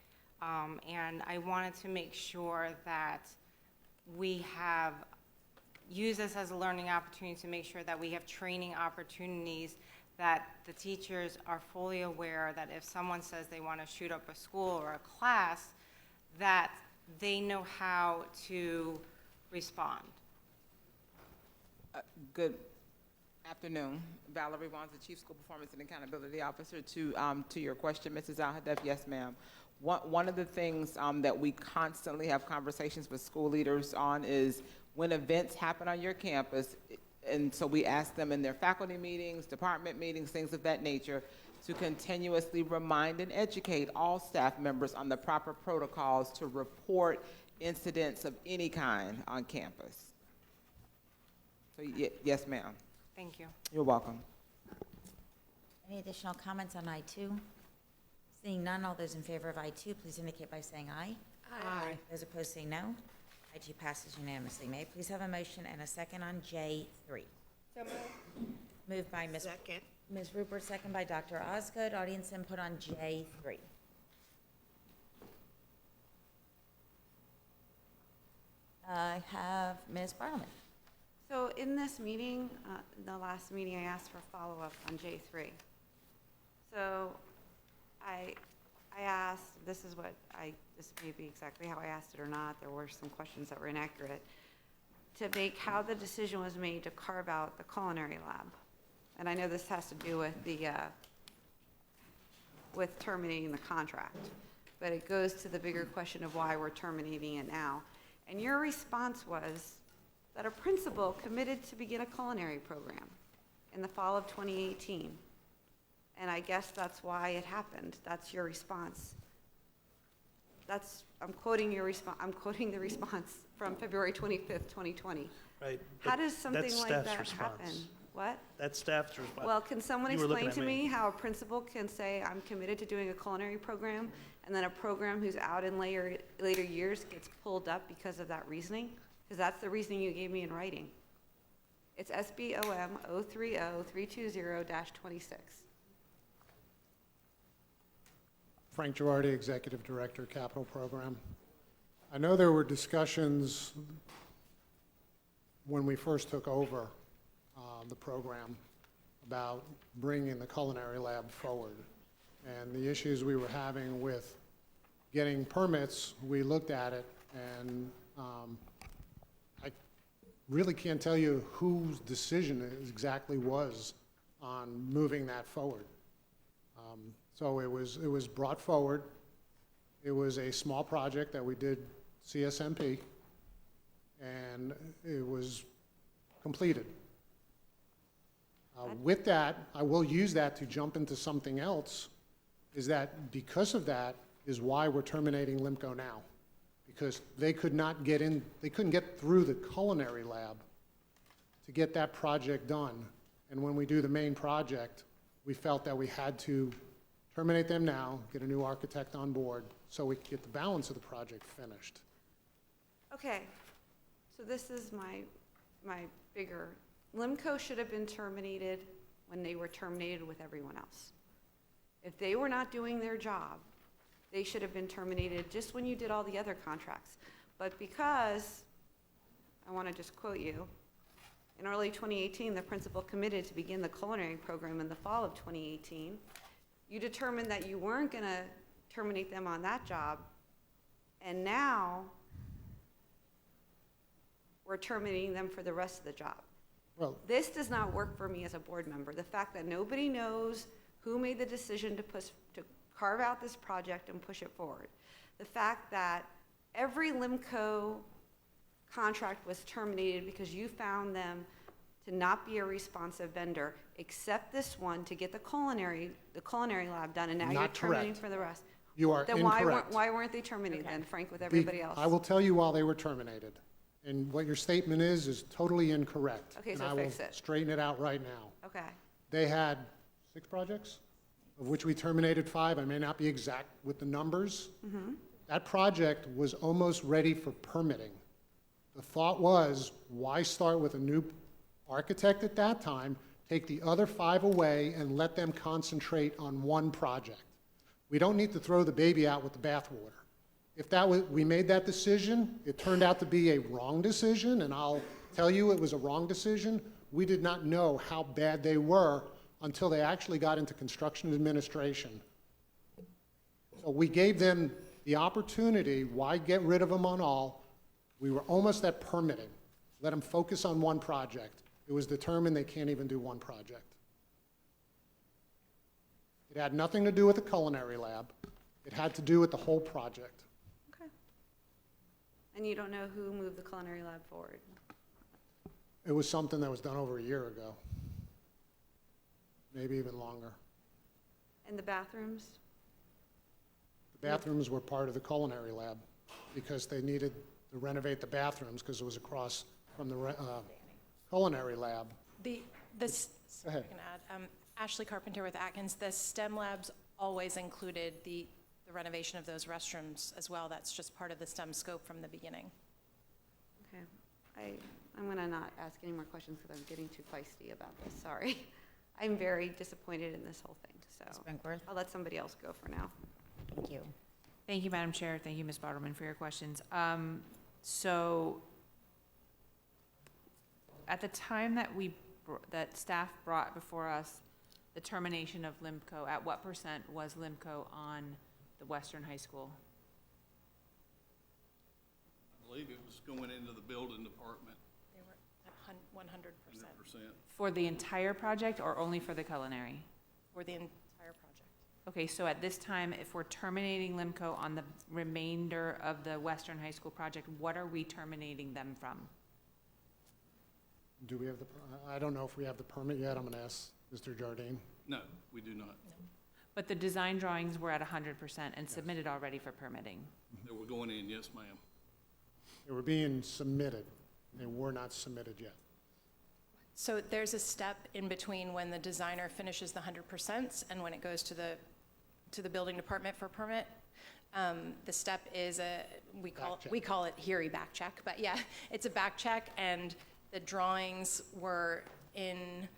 and I wanted to make sure that we have used this as a learning opportunity to make sure that we have training opportunities, that the teachers are fully aware that if someone says they want to shoot up a school or a class, that they know how to respond. Good afternoon. Valerie Wands, the Chief School Performance and Accountability Officer. To your question, Mrs. Al-Hadef, yes, ma'am. One of the things that we constantly have conversations with school leaders on is when events happen on your campus, and so we ask them in their faculty meetings, department meetings, things of that nature, to continuously remind and educate all staff members on the proper protocols to report incidents of any kind on campus. So, yes, ma'am. Thank you. You're welcome. Any additional comments on I2? Seeing none, all those in favor of I2, please indicate by saying aye. Aye. Those opposed say no. I2 passes unanimously. May I please have a motion and a second on J3? So moved. Moved by Ms. Second. Ms. Rupert, second by Dr. Osgood. Audience input on J3. I have Ms. Bartleman. So in this meeting, the last meeting, I asked for follow-up on J3. So I asked, this may be exactly how I asked it or not, there were some questions that were inaccurate, to make how the decision was made to carve out the culinary lab. And I know this has to do with with terminating the contract, but it goes to the bigger question of why we're terminating it now. And your response was that a principal committed to begin a culinary program in the fall of 2018. And I guess that's why it happened. That's your response. I'm quoting your response. I'm quoting the response from February 25th, 2020. Right. How but does something that's like staff's that response. happen? What? That's staff's response. Well, can someone You were looking explain to at me how a principal can say, I'm committed to doing a culinary program, and then a program who's out in later years gets pulled up because of that reasoning? Because that's the reasoning you gave me in writing. It's SBOM 030-320-26. Frank Girardi, Executive Director, Capital Program. I know there were discussions when we first took over the program about bringing the culinary lab forward. And the issues we were having with getting permits, we looked at it, and I really can't tell you whose decision it exactly was on moving that forward. So it was brought forward. It was a small project that we did CSMP, and it was completed. With that, I will use that to jump into something else, is that because of that is why we're terminating LIMCO now. Because they could not get in, they couldn't get through the culinary lab to get that project done. And when we do the main project, we felt that we had to terminate them now, get a new architect on board, so we could get the balance of the project finished. Okay, so this is my bigger, LIMCO should have been terminated when they were terminated with everyone else. If they were not doing their job, they should have been terminated just when you did all the other contracts. But because, I want to just quote you, in early 2018, the principal committed to begin the culinary program in the fall of 2018. You determined that you weren't going to terminate them on that job, and now we're terminating them for the rest of the job. Well, this does not work for me as a board member. The fact that nobody knows who made the decision to carve out this project and push it forward. The fact that every LIMCO contract was terminated because you found them to not be a responsive vendor, except this one to get the culinary lab done, and now you're terminating for the rest. You are then incorrect. Why weren't they terminated then, Frank, with everybody else? I will tell you why they were terminated. And what your statement is totally incorrect. Okay, so and I fix will it. straighten it out right now. Okay. They had 6 projects, of which we terminated 5. I may not be exact with the numbers. Mm-hmm. That project was almost ready for permitting. The thought was, why start with a new architect at that time, take the other 5 away, and let them concentrate on one project? We don't need to throw the baby out with the bathwater. If that was, we made that decision, it turned out to be a wrong decision, and I'll tell you it was a wrong decision. We did not know how bad they were until they actually got into construction administration. So we gave them the opportunity. Why get rid of them on all? We were almost at permitting. Let them focus on one project. It was determined they can't even do one project. It had nothing to do with the culinary lab. It had to do with the whole project. Okay. And you don't know who moved the culinary lab forward? It was something that was done over a year ago, maybe even longer. And the bathrooms? The bathrooms were part of the culinary lab because they needed to renovate the bathrooms because it was across from the culinary lab. This, Go ahead. I can add, Ashley Carpenter with Atkins, the STEM labs always included the renovation of those restrooms as well. That's just part of the STEM scope from the beginning. Okay. I'm going to not ask any more questions because I'm getting too feisty about this. Sorry. I'm very disappointed in this whole thing. So I'll let somebody else go for now. Thank you. Thank you, Madam Chair. Thank you, Ms. Bartleman, for your questions. So at the time that that staff brought before us the termination of LIMCO, at what % was LIMCO on the Western High School? I believe it was going into the building department. They were at 100%. For the entire project or only for the culinary? For the entire project. Okay, so at this time, if we're terminating LIMCO on the remainder of the Western High School project, what are we terminating them from? Do we have the, I don't know if we have the permit yet. I'm going to ask Mr. Jardine. No, we do not. But the design drawings were at 100% and submitted already for permitting. They were going in, yes, ma'am. They were being submitted. They were not submitted yet. So there's a step in between when the designer finishes the 100% and when it goes to the building department for permit. The step is we call it HERE back check, but yeah, it's a back check, and the drawings were in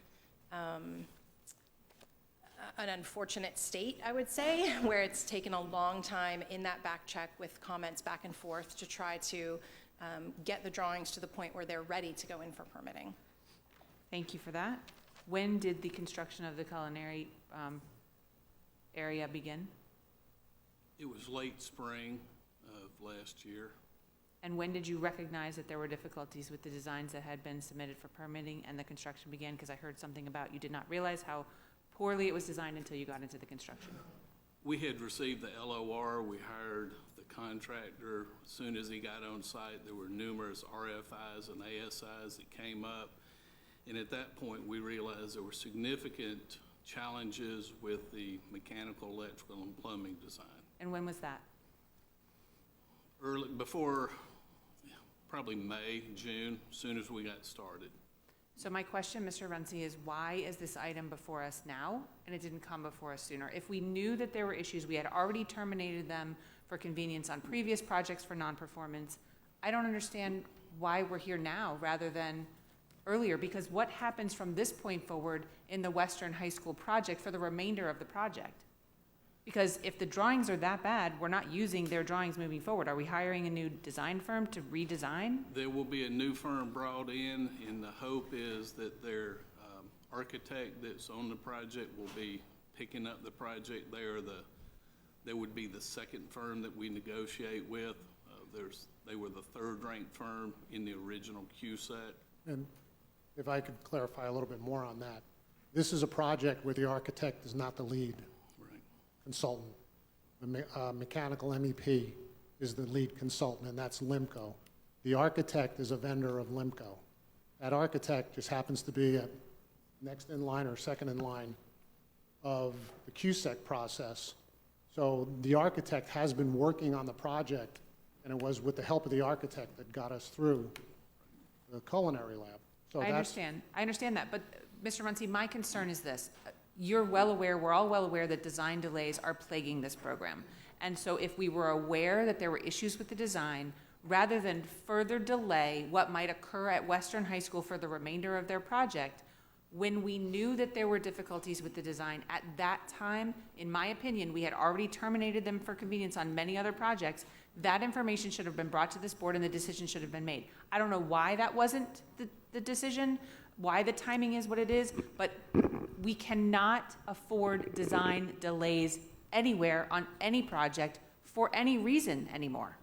an unfortunate state, I would say, where it's taken a long time in that back check with comments back and forth to try to get the drawings to the point where they're ready to go in for permitting. Thank you for that. When did the construction of the culinary area begin? It was late spring of last year. And when did you recognize that there were difficulties with the designs that had been submitted for permitting and the construction began? Because I heard something about you did not realize how poorly it was designed until you got into the construction. We had received the LOR. We hired the contractor, as soon as he got on site, there were numerous RFIs and ASIs that came up. And at that point, we realized there were significant challenges with the mechanical, electrical, and plumbing design. And when was that? Early, before, probably May, June, as soon as we got started. So my question, Mr. Runcie, is why is this item before us now and it didn't come before us sooner? If we knew that there were issues, we had already terminated them for convenience on previous projects for non-performance. I don't understand why we're here now rather than earlier, because what happens from this point forward in the Western High School project for the remainder of the project? Because if the drawings are that bad, we're not using their drawings moving forward. Are we hiring a new design firm to redesign? There will be a new firm brought in, and the hope is that their architect that's on the project will be picking up the project. They would be the second firm that we negotiate with. They were the third-ranked firm in the original Q set. And if I could clarify a little bit more on that, this is a project where the architect is not the lead consultant. The mechanical MEP is the lead consultant, and that's LIMCO. The architect is a vendor of LIMCO. That architect just happens to be at next in line or second in line of the QSEC process. So the architect has been working on the project, and it was with the help of the architect that got us through the culinary lab. So I understand that, but Mr. Runcie, my concern is this. You're well aware, we're all well aware that design delays are plaguing this program. And so if we were aware that there were issues with the design, rather than further delay what might occur at Western High School for the remainder of their project, when we knew that there were difficulties with the design at that time, in my opinion, we had already terminated them for convenience on many other projects. That information should have been brought to this board and the decision should have been made. I don't know why that wasn't the decision, why the timing is what it is, but we cannot afford design delays anywhere on any project for any reason anymore.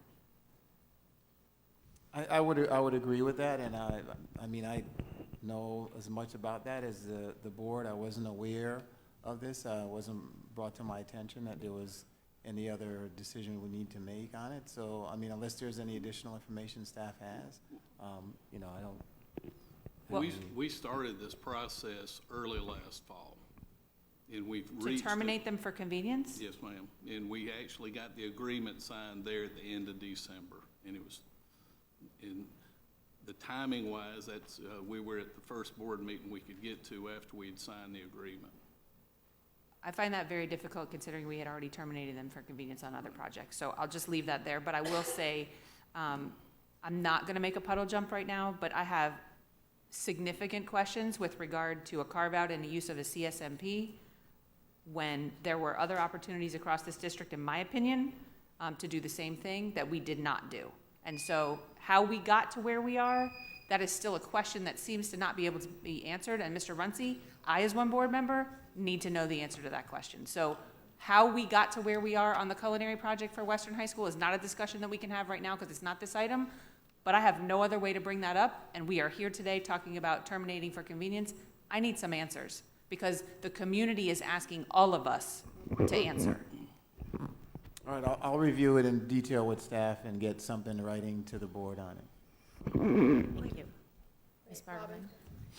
I would agree with that, and I mean, I know as much about that as the board. I wasn't aware of this. It wasn't brought to my attention that there was any other decision we need to make on it. So, I mean, unless there's any additional information staff has, you know, I don't. We started this process early last fall, and we've reached. To terminate them for convenience? Yes, ma'am. And we actually got the agreement signed there at the end of December, and it was, in the timing wise, that's, we were at the first board meeting we could get to after we'd signed the agreement. I find that very difficult considering we had already terminated them for convenience on other projects. So I'll just leave that there, but I will say, I'm not gonna make a puddle jump right now, but I have significant questions with regard to a carve-out and the use of a CSMP when there were other opportunities across this district, in my opinion, to do the same thing that we did not do. And so how we got to where we are, that is still a question that seems to not be able to be answered. And Mr. Runcie, I as one board member need to know the answer to that question. So how we got to where we are on the culinary project for Western High School is not a discussion that we can have right now because it's not this item. But I have no other way to bring that up, and we are here today talking about terminating for convenience. I need some answers, because the community is asking all of us to answer. All right, I'll review it in detail with staff and get something in writing to the board on it. Thank you. Ms. Bartleman.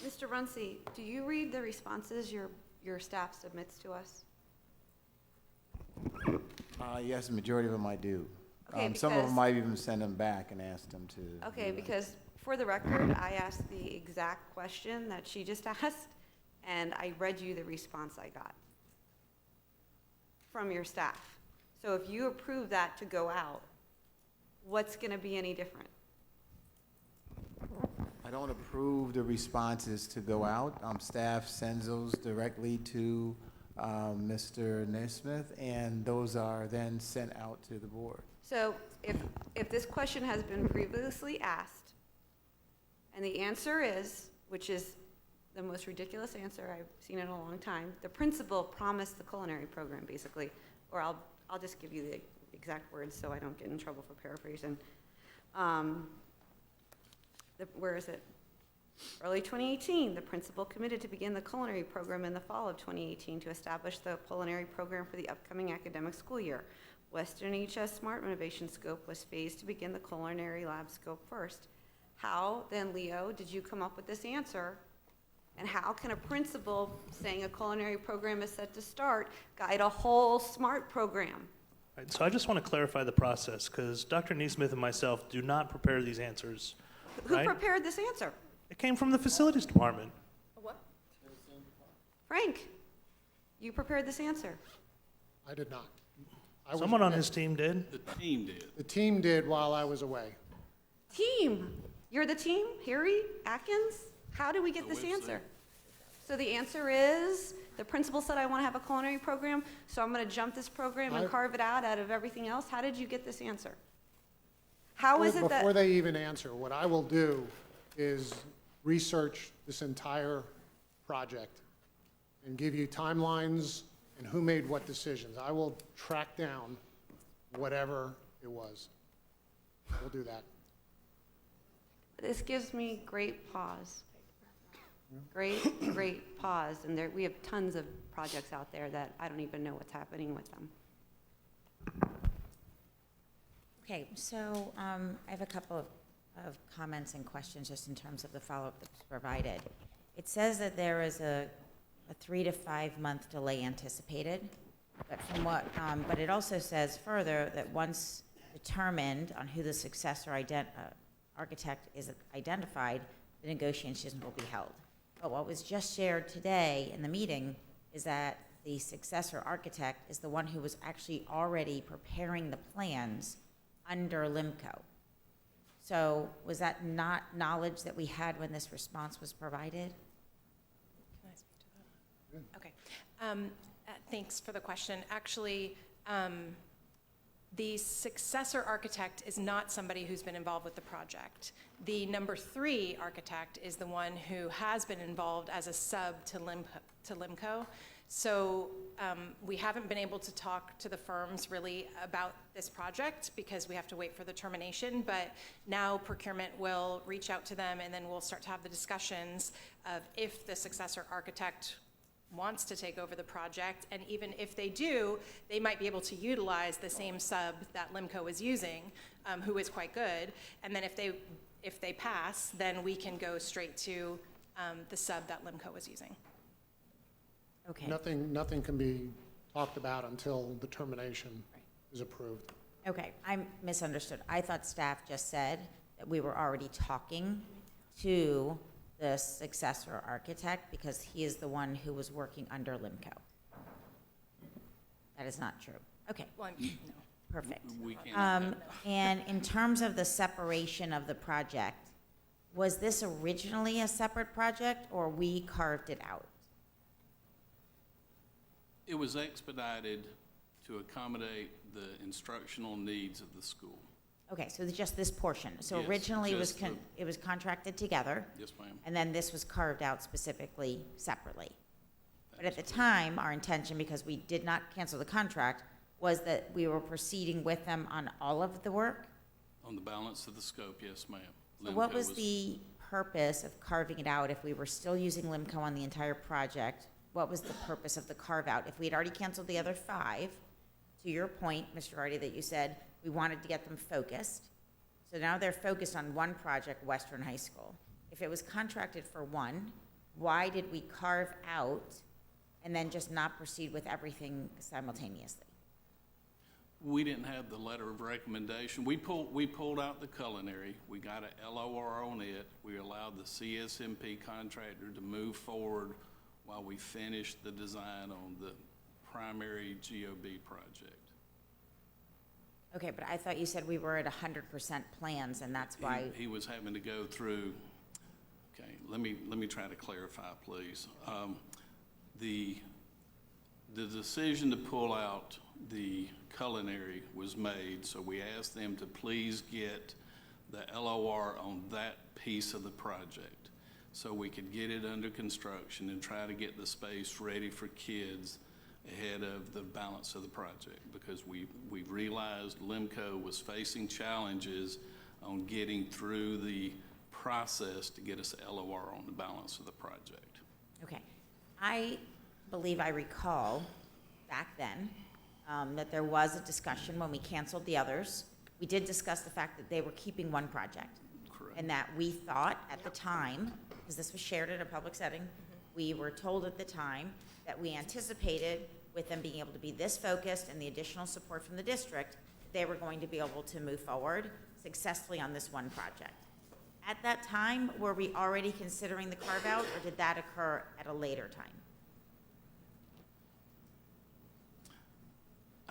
Mr. Runcie, do you read the responses your staff submits to us? Yes, the majority of them I do. Okay, some of because- them might even send them back and ask them to. Okay, because for the record, I asked the exact question that she just asked, and I read you the response I got from your staff. So if you approve that to go out, what's going to be any different? I don't approve the responses to go out. Staff sends those directly to Mr. Naismith, and those are then sent out to the board. So if this question has been previously asked, and the answer is, which is the most ridiculous answer I've seen in a long time, the principal promised the culinary program, basically, or I'll just give you the exact words so I don't get in trouble for paraphrasing. Where is it? Early 2018, the principal committed to begin the culinary program in the fall of 2018 to establish the culinary program for the upcoming academic school year. Western HS Smart Renovation Scope was phased to begin the culinary lab scope first. How, then, Leo, did you come up with this answer? And how can a principal saying a culinary program is set to start guide a whole SMART program? Right, so I just want to clarify the process, because Dr. Neesmith and myself do not prepare these answers. Who right? prepared this answer? It came from the facilities department. What? Frank, you prepared this answer. I did not. Someone on his team did. The team did. The team did while I was away. Team, you're the team? Harry, Atkins? How did we get this website. answer? So the answer is, the principal said I want to have a culinary program, so I'm going to jump this program and carve it out of everything else. How did you get this answer? How is it that? Before they even answer, what I will do is research this entire project and give you timelines and who made what decisions. I will track down whatever it was. We'll do that. This gives me great pause. Great pause. And there, we have tons of projects out there that I don't even know what's happening with them. Okay, so I have a couple of comments and questions just in terms of the follow-up that's provided. It says that there is a 3 to 5 month delay anticipated, but from what, but it also says further that once determined on who the successor architect is identified, the negotiations will be held. But what was just shared today in the meeting is that the successor architect is the one who was actually already preparing the plans under LIMCO. So was that not knowledge that we had when this response was provided? Can I speak to that? Okay. Thanks for the question. Actually, the successor architect is not somebody who's been involved with the project. The number 3 architect is the one who has been involved as a sub to LIMCO. So we haven't been able to talk to the firms really about this project because we have to wait for the termination, but now procurement will reach out to them and then we'll start to have the discussions of if the successor architect wants to take over the project, and even if they do, they might be able to utilize the same sub that LIMCO is using, who is quite good, and then if they pass, then we can go straight to the sub that LIMCO is using. Okay. Nothing can be talked about until the termination is approved. Okay, I misunderstood. I thought staff just said that we were already talking to the successor architect because he is the one who was working under LIMCO. That is not true. Okay. Well, no. Perfect. We can't. And in terms of the separation of the project, was this originally a separate project or we carved it out? It was expedited to accommodate the instructional needs of the school. Okay, so just this portion. So Yes, originally just it was contracted together. Yes, ma'am. And then this was carved out specifically separately. But at the time, our intention, because we did not cancel the contract, was that we were proceeding with them on all of the work. On the balance of the scope, yes, ma'am. So what LIMCO was the purpose of carving it out if we were still using LIMCO on the entire project? What was the purpose of the carve out? If we had already canceled the other 5, to your point, Mr. Hardy, that you said we wanted to get them focused. So now they're focused on one project, Western High School. If it was contracted for one, why did we carve out and then just not proceed with everything simultaneously? We didn't have the letter of recommendation. We pulled out the culinary. We got a LOR on it. We allowed the CSMP contractor to move forward while we finished the design on the primary GOB project. Okay, but I thought you said we were at 100% plans, and that's why. He was having to go through, okay, let me try to clarify, please. The decision to pull out the culinary was made, so we asked them to please get the LOR on that piece of the project so we could get it under construction and try to get the space ready for kids ahead of the balance of the project, because we realized LIMCO was facing challenges on getting through the process to get us LOR on the balance of the project. Okay. I believe I recall back then that there was a discussion when we canceled the others. We did discuss the fact that they were keeping one project. Correct. And that we thought at the time, because this was shared in a public setting, we were told at the time that we anticipated with them being able to be this focused and the additional support from the district, they were going to be able to move forward successfully on this one project. At that time, were we already considering the carve-out, or did that occur at a later time?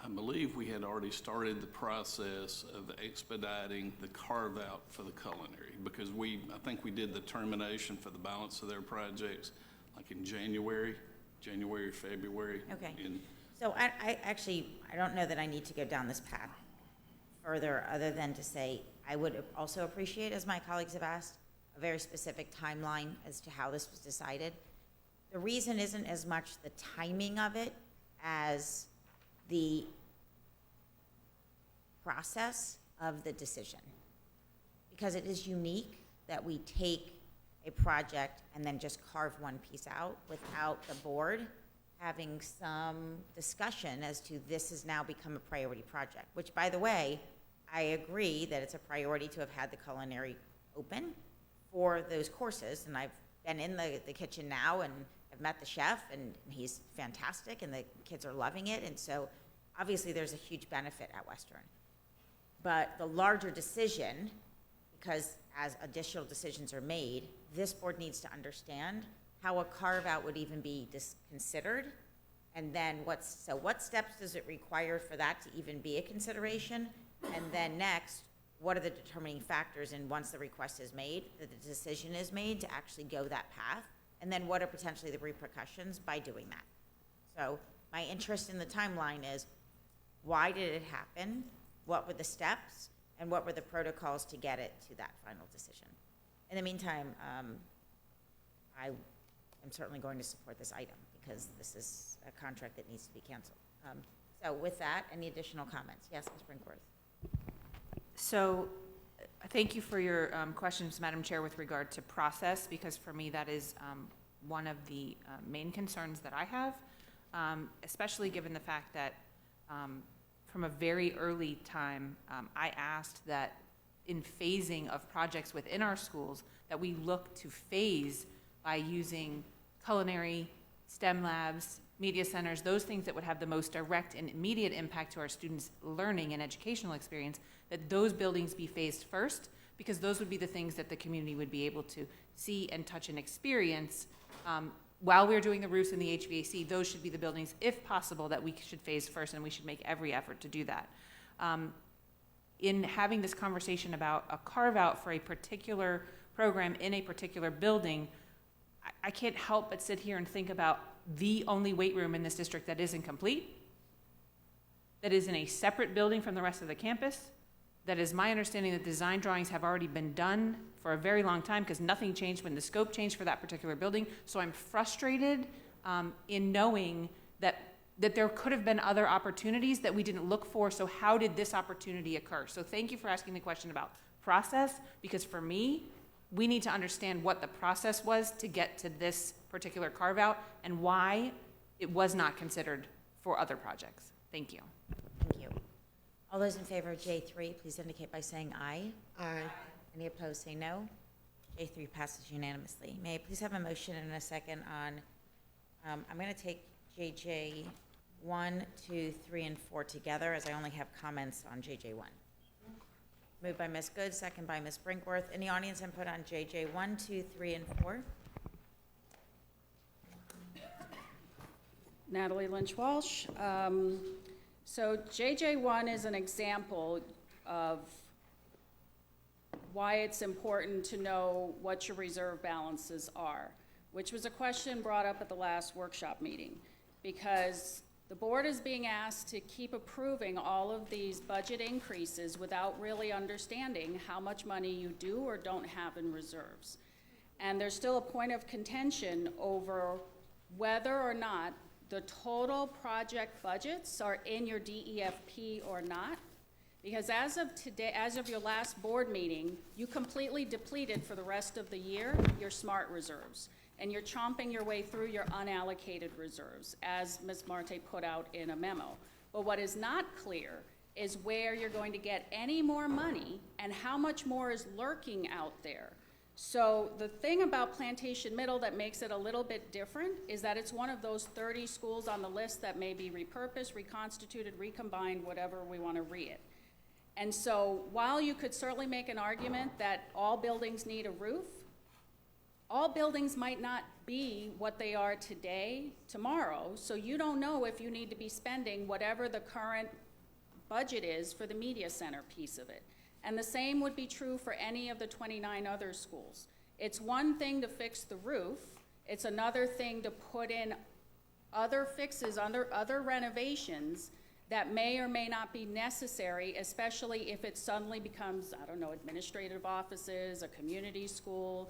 I believe we had already started the process of expediting the carve-out for the culinary, because I think we did the termination for the balance of their projects like in January, February. Okay. And So I don't know that I need to go down this path further, other than to say, I would also appreciate, as my colleagues have asked, a very specific timeline as to how this was decided. The reason isn't as much the timing of it as the process of the decision. Because it is unique that we take a project and then just carve one piece out without the board having some discussion as to this has now become a priority project, which, by the way, I agree that it's a priority to have had the culinary open for those courses, and I've been in the kitchen now and I've met the chef, and he's fantastic, and the kids are loving it, and so obviously there's a huge benefit at Western. But the larger decision, because as additional decisions are made, this board needs to understand how a carve-out would even be considered, and then what steps does it require for that to even be a consideration? And then next, what are the determining factors, and once the request is made, that the decision is made to actually go that path? And then what are potentially the repercussions by doing that? So my interest in the timeline is, why did it happen? What were the steps? And what were the protocols to get it to that final decision? In the meantime, I am certainly going to support this item, because this is a contract that needs to be canceled. So with that, any additional comments? Yes, Ms. Brinkworth. So, thank you for your questions, Madam Chair, with regard to process, because for me that is one of the main concerns that I have, especially given the fact that from a very early time, I asked that in phasing of projects within our schools, that we look to phase by using culinary, STEM labs, media centers, those things that would have the most direct and immediate impact to our students' learning and educational experience, that those buildings be phased first, because those would be the things that the community would be able to see and touch and experience. While we're doing the roofs and the HVAC, those should be the buildings, if possible, that we should phase first, and we should make every effort to do that. In having this conversation about a carve-out for a particular program in a particular building, I can't help but sit here and think about the only weight room in this district that isn't complete, that is in a separate building from the rest of the campus, that is my understanding that design drawings have already been done for a very long time, because nothing changed when the scope changed for that particular building. So I'm frustrated in knowing that there could have been other opportunities that we didn't look for. So how did this opportunity occur? So thank you for asking the question about process, because for me, we need to understand what the process was to get to this particular carve-out and why it was not considered for other projects. Thank you. Thank you. All those in favor of J3, please indicate by saying aye. Aye. Any opposed, say no. J3 passes unanimously. May I please have a motion and a second on, I'm going to take JJ 1, 2, 3, and 4 together, as I only have comments on JJ 1. Moved by Ms. Good, second by Ms. Brinkworth. Any audience input on JJ 1, 2, 3, and 4? Natalie Lynch-Walsh. So JJ1 is an example of why it's important to know what your reserve balances are, which was a question brought up at the last workshop meeting, because the board is being asked to keep approving all of these budget increases without really understanding how much money you do or don't have in reserves. And there's still a point of contention over whether or not the total project budgets are in your DEFP or not. Because as of today, as of your last board meeting, you completely depleted for the rest of the year your SMART reserves. And you're chomping your way through your unallocated reserves, as Ms. Marte put out in a memo. But what is not clear is where you're going to get any more money and how much more is lurking out there. So the thing about Plantation Middle that makes it a little bit different is that it's one of those 30 schools on the list that may be repurposed, reconstituted, recombined, whatever we want to read it. And so while you could certainly make an argument that all buildings need a roof, all buildings might not be what they are today, tomorrow, so you don't know if you need to be spending whatever the current budget is for the media center piece of it. And the same would be true for any of the 29 other schools. It's one thing to fix the roof, it's another thing to put in other fixes, other renovations that may or may not be necessary, especially if it suddenly becomes, I don't know, administrative offices, a community school,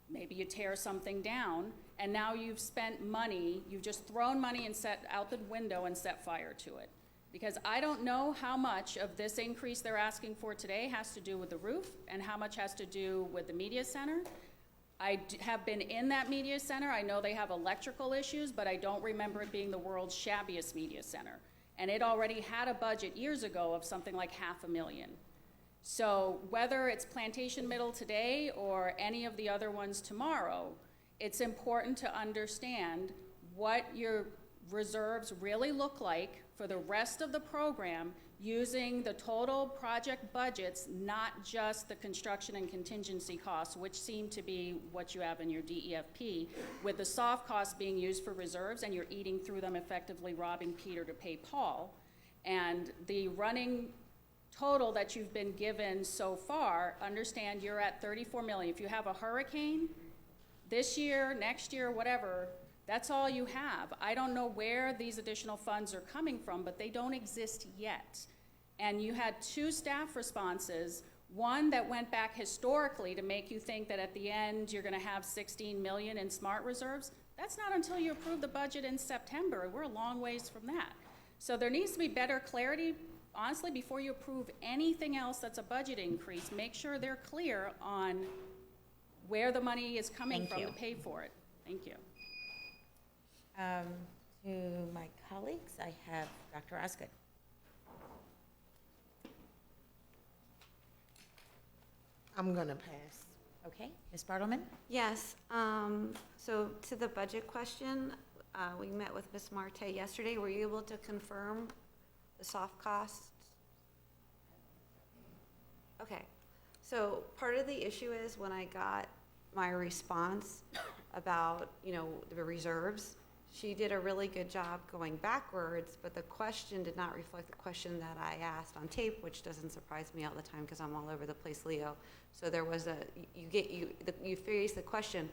maybe you tear something down, and now you've spent money, you've just thrown money and set out the window and set fire to it. Because I don't know how much of this increase they're asking for today has to do with the roof and how much has to do with the media center. I have been in that media center. I know they have electrical issues, but I don't remember it being the world's shabbiest media center. And it already had a budget years ago of something like $500,000. So whether it's Plantation Middle today or any of the other ones tomorrow, it's important to understand what your reserves really look like for the rest of the program using the total project budgets, not just the construction and contingency costs, which seem to be what you have in your DEFP, with the soft costs being used for reserves and you're eating through them, effectively robbing Peter to pay Paul. And the running total that you've been given so far, understand you're at 34 million. If you have a hurricane this year, next year, whatever, that's all you have. I don't know where these additional funds are coming from, but they don't exist yet. And you had 2 staff responses, one that went back historically to make you think that at the end you're gonna have 16 million in smart reserves. That's not until you approve the budget in September. We're a long ways from that. So there needs to be better clarity. Honestly, before you approve anything else that's a budget increase, make sure they're clear on where the money is coming from to pay for it. Thank you. To my colleagues, I have Dr. Osgood. I'm gonna pass. Okay, Ms. Bartleman? Yes, so to the budget question, we met with Ms. Marte yesterday. Were you able to confirm the soft costs? Okay, so part of the issue is when I got my response about, the reserves, she did a really good job going backwards, but the question did not reflect the question that I asked on tape, which doesn't surprise me all the time because I'm all over the place, Leo. So there was you face the question.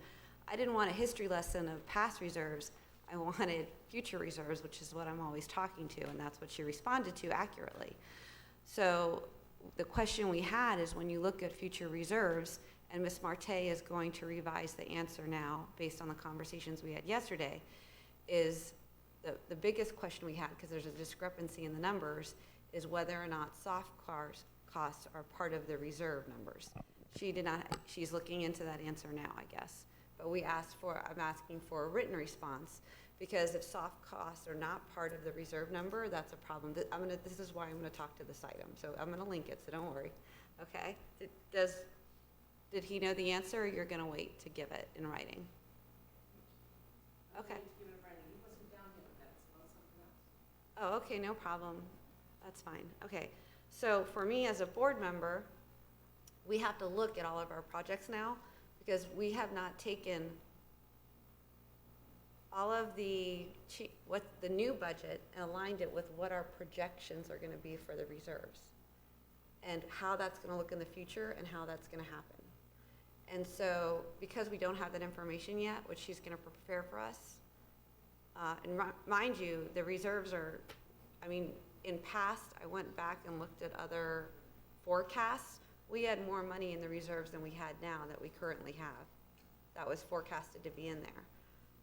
I didn't want a history lesson of past reserves. I wanted future reserves, which is what I'm always talking to, and that's what she responded to accurately. So the question we had is when you look at future reserves, and Ms. Marte is going to revise the answer now based on the conversations we had yesterday, is the biggest question we had, because there's a discrepancy in the numbers, is whether or not soft costs are part of the reserve numbers. She did not, she's looking into that answer now, I guess. But I'm asking for a written response, because if soft costs are not part of the reserve number, that's a problem. This is why I'm gonna talk to this item. So I'm gonna link it, so don't worry, okay? Did he know the answer, or you're gonna wait to give it in writing? Okay. Oh, okay, no problem. That's fine. Okay. So for me as a board member, we have to look at all of our projects now, because we have not taken all of the new budget and aligned it with what our projections are going to be for the reserves, and how that's going to look in the future and how that's going to happen. And so because we don't have that information yet, which she's going to prepare for us, and mind you, the reserves are, in past, I went back and looked at other forecasts. We had more money in the reserves than we had now that we currently have. That was forecasted to be in there.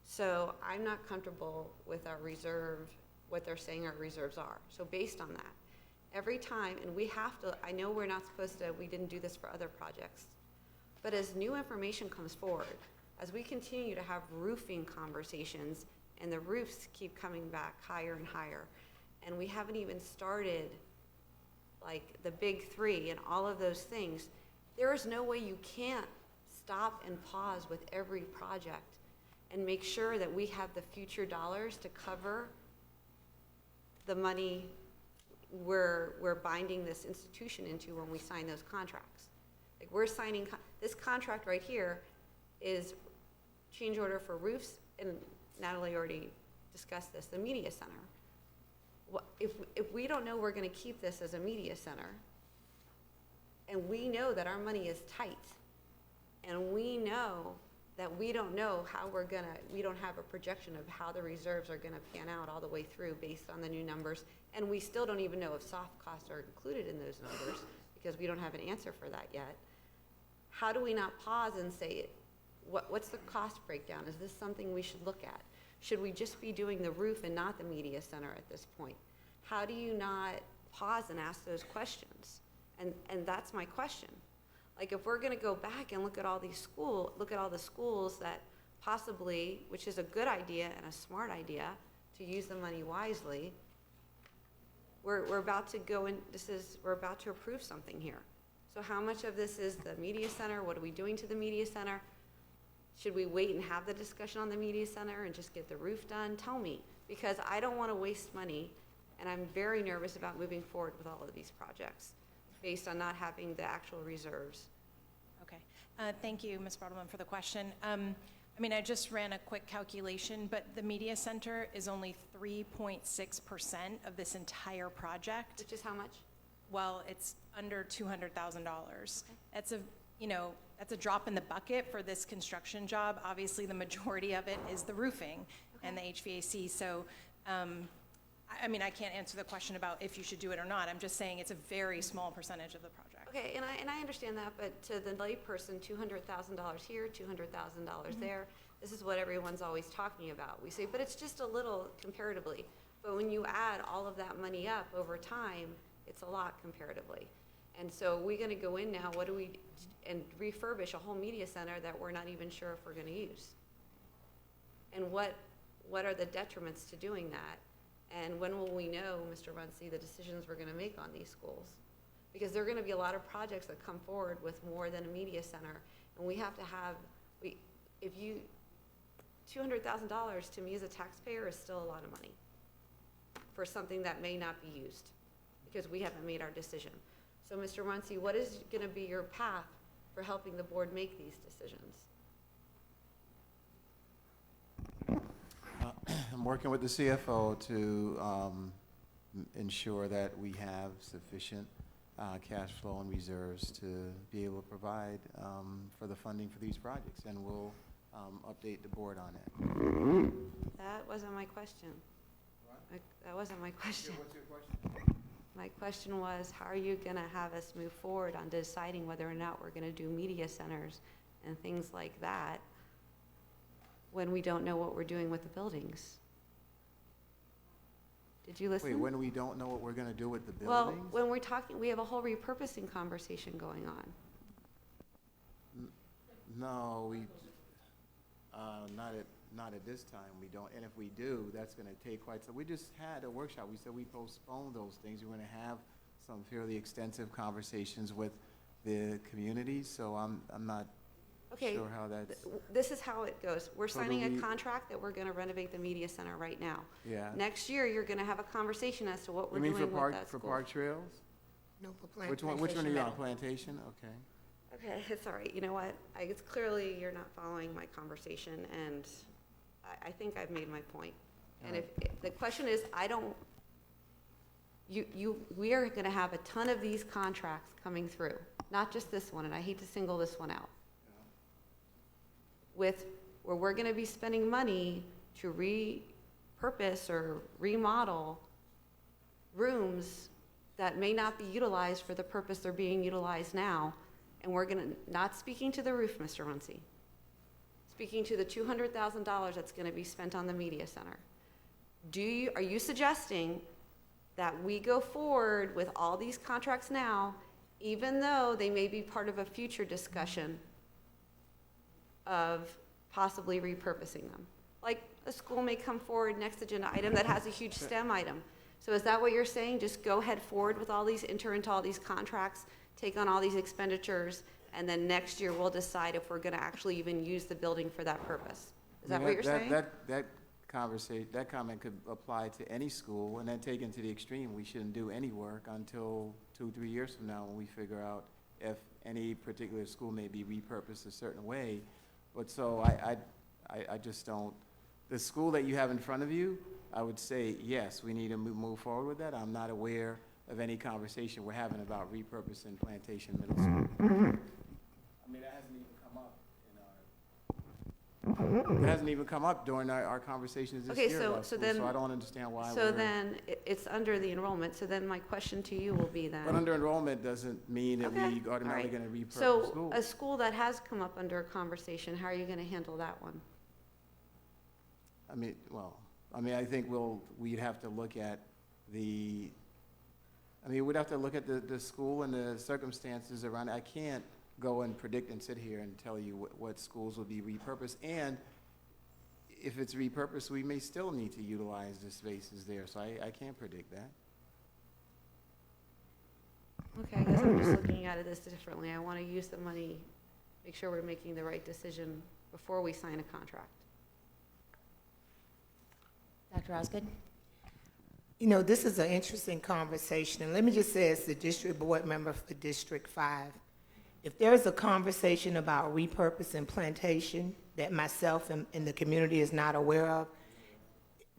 So I'm not comfortable with our reserve, what they're saying our reserves are. So based on that, every time, and we have to, I know we're not supposed to, we didn't do this for other projects, but as new information comes forward, as we continue to have roofing conversations, and the roofs keep coming back higher and higher, and we haven't even started like the big three and all of those things, there is no way you can't stop and pause with every project and make sure that we have the future dollars to cover the money we're binding this institution into when we sign those contracts. Like we're signing, this contract right here is change order for roofs, and Natalie already discussed this, the media center. If we don't know we're gonna keep this as a media center, and we know that our money is tight, and we know that we don't know how we don't have a projection of how the reserves are gonna pan out all the way through based on the new numbers, and we still don't even know if soft costs are included in those numbers because we don't have an answer for that yet. How do we not pause and say, what's the cost breakdown? Is this something we should look at? Should we just be doing the roof and not the media center at this point? How do you not pause and ask those questions? And that's my question. Like if we're gonna go back and look at all the schools that possibly, which is a good idea and a smart idea to use the money wisely, we're about to go in, we're about to approve something here. So how much of this is the media center? What are we doing to the media center? Should we wait and have the discussion on the media center and just get the roof done? Tell me, because I don't want to waste money, and I'm very nervous about moving forward with all of these projects based on not having the actual reserves. Okay. Thank you, Ms. Bartleman, for the question. I mean, I just ran a quick calculation, but the media center is only 3.6% of this entire project. Which is how much? Well, it's under $200,000. Okay. That's a drop in the bucket for this construction job. Obviously, the majority of it is the roofing and the HVAC. So, I mean, I can't answer the question about if you should do it or not. I'm just saying it's a very small percentage of the project. Okay, and I understand that, but to the layperson, $200,000 here, $200,000 there, this is what everyone's always talking about. We say, but it's just a little comparatively. But when you add all of that money up over time, it's a lot comparatively. And so we're gonna go in now, and refurbish a whole media center that we're not even sure if we're gonna use. And what are the detriments to doing that? And when will we know, Mr. Runcie, the decisions we're gonna make on these schools? Because there are gonna be a lot of projects that come forward with more than a media center, and we have to have, $200,000 to me as a taxpayer is still a lot of money for something that may not be used, because we haven't made our decision. So, Mr. Runcie, what is gonna be your path for helping the board make these decisions? I'm working with the CFO to ensure that we have sufficient cash flow and reserves to be able to provide for the funding for these projects, and we'll update the board on it. That wasn't my question. That wasn't my question. What's your question? My question was, how are you gonna have us move forward on deciding whether or not we're gonna do media centers and things like that when we don't know what we're doing with the buildings? Did you listen? Wait, when we don't know what we're gonna do with the Well, buildings? when we're talking, we have a whole repurposing conversation going on. No, not at this time, we don't, and if we do, that's gonna take quite some. We just had a workshop, we said we postponed those things, we're gonna have some fairly extensive conversations with the community, so I'm not Okay, sure how that's. this is how it goes. We're So do signing a we- contract that we're gonna renovate the media center right now. Yeah. Next year, you're gonna have a conversation as to what we're You mean doing for with park, that for school. Park Trails? No, for Which one are you on, Plantation? Okay. Okay, it's all right. You know what? It's clearly you're not following my conversation, and I think I've made my point. And if the question is, we are gonna have a ton of these contracts coming through, not just this one, and I hate to single this one out. Where we're gonna be spending money to repurpose or remodel rooms that may not be utilized for the purpose they're being utilized now. And we're gonna, not speaking to the roof, Mr. Runcie, speaking to the $200,000 that's gonna be spent on the media center. Are you suggesting that we go forward with all these contracts now, even though they may be part of a future discussion of possibly repurposing them? Like, a school may come forward next agenda item that has a huge STEM item. So is that what you're saying? Just go ahead forward with all these, enter into all these contracts, take on all these expenditures, and then next year we'll decide if we're gonna actually even use the building for that purpose? Is that what you're saying? That comment could apply to any school, and then taken to the extreme, we shouldn't do any work until 2-3 years from now when we figure out if any particular school may be repurposed a certain way. But so I just don't, the school that you have in front of you, I would say, yes, we need to move forward with that. I'm not aware of any conversation we're having about repurposing Plantation Middle School. I mean, that hasn't even come up in our, it hasn't even come up during our conversations this Okay, year about so school, then. so I don't understand why So then, it's under the enrollment, so then my question to you will be then. But under enrollment doesn't mean that Okay, we automatically all right. gonna repurpose So schools. a school that has come up under conversation, how are you gonna handle that one? I mean, well, I think we'd have to look at we'd have to look at the school and the circumstances around it. I can't go and predict and sit here and tell you what schools will be repurposed. And if it's repurposed, we may still need to utilize the spaces there, so I can't predict that. Okay, I guess I'm just looking at this differently. I wanna use the money, make sure we're making the right decision before we sign a contract. Dr. Osgood? You know, this is an interesting conversation, and let me just say as the district board member for District 5, if there's a conversation about repurposing Plantation that myself and the community is not aware of,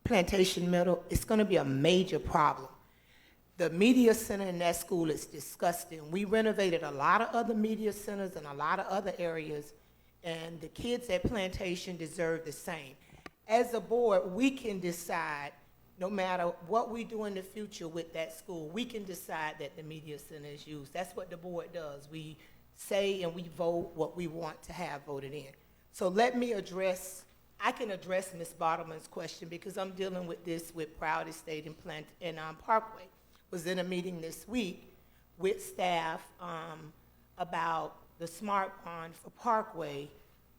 Plantation Middle, it's gonna be a major problem. The media center in that school is disgusting. We renovated a lot of other media centers in a lot of other areas, and the kids at Plantation deserve the same. As a board, we can decide, no matter what we do in the future with that school, we can decide that the media center is used. That's what the board does. We say and we vote what we want to have voted in. So let me I can address Ms. Bottleman's question because I'm dealing with this with Broward Estate and Parkway. Was in a meeting this week with staff about the smart bond for Parkway,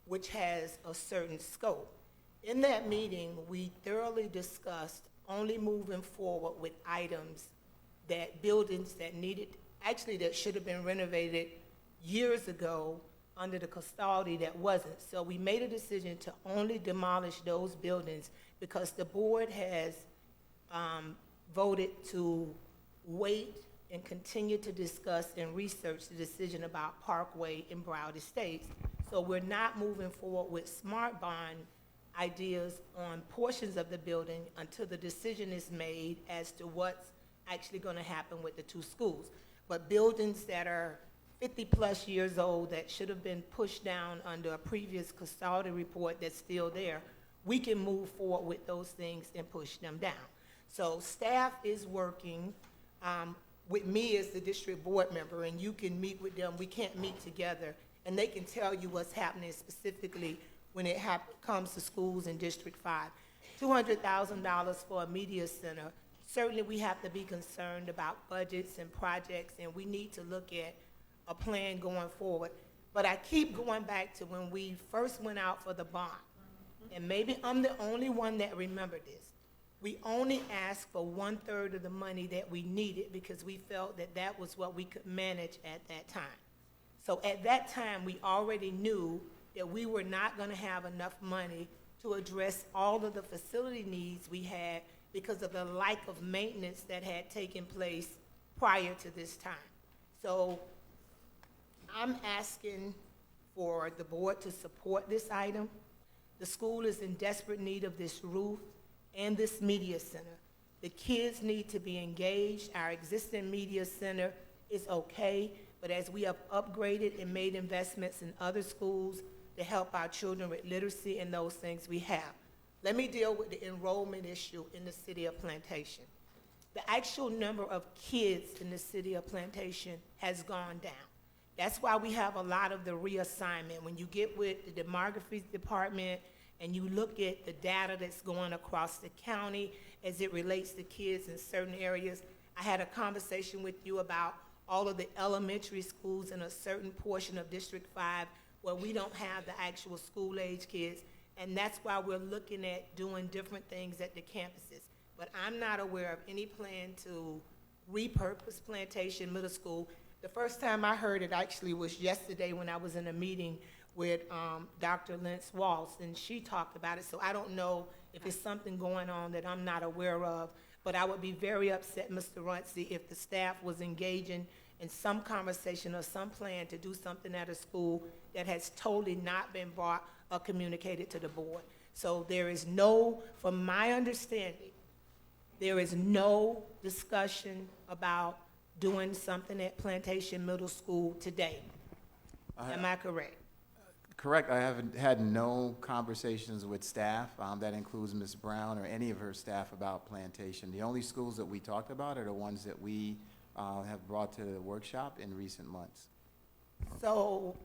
which has a certain scope. In that meeting, we thoroughly discussed only moving forward with items buildings that should have been renovated years ago under the custody that wasn't. So we made a decision to only demolish those buildings because the board has voted to wait and continue to discuss and research the decision about Parkway and Broward Estates. So we're not moving forward with smart bond ideas on portions of the building until the decision is made as to what's actually going to happen with the two schools. But buildings that are 50-plus years old that should have been pushed down under a previous custody report that's still there, we can move forward with those things and push them down. So staff is working with me as the district board member, and you can meet with them. We can't meet together, and they can tell you what's happening specifically when it comes to schools in District 5. $200,000 for a media center. Certainly we have to be concerned about budgets and projects, and we need to look at a plan going forward. But I keep going back to when we first went out for the bond, and maybe I'm the only one that remembered this. We only asked for 1/3 of the money that we needed because we felt that that was what we could manage at that time. So at that time, we already knew that we were not going to have enough money to address all of the facility needs we had because of the lack of maintenance that had taken place prior to this time. So I'm asking for the board to support this item. The school is in desperate need of this roof and this media center. The kids need to be engaged. Our existing media center is okay, but as we have upgraded and made investments in other schools to help our children with literacy and those things we have. Let me deal with the enrollment issue in the city of Plantation. The actual number of kids in the city of Plantation has gone down. That's why we have a lot of the reassignment. When you get with the demography department and you look at the data that's going across the county as it relates to kids in certain areas, I had a conversation with you about all of the elementary schools in a certain portion of District 5 where we don't have the actual school-age kids, and that's why we're looking at doing different things at the campuses. but I'm not aware of any plan to repurpose Plantation Middle School. The first time I heard it actually was yesterday when I was in a meeting with Dr. Lentz Waltz, and she talked about it. So I don't know if it's something going on that I'm not aware of, but I would be very upset, Mr. Runcie, if the staff was engaging in some conversation or some plan to do something at a school that has totally not been brought or communicated to the board. So there is no, from my understanding, there is no discussion about doing something at Plantation Middle School today. Am I correct? Correct. I haven't had no conversations with staff. That includes Ms. Brown or any of her staff about Plantation. The only schools that we talked about are the ones that we have brought to the workshop in recent months. So,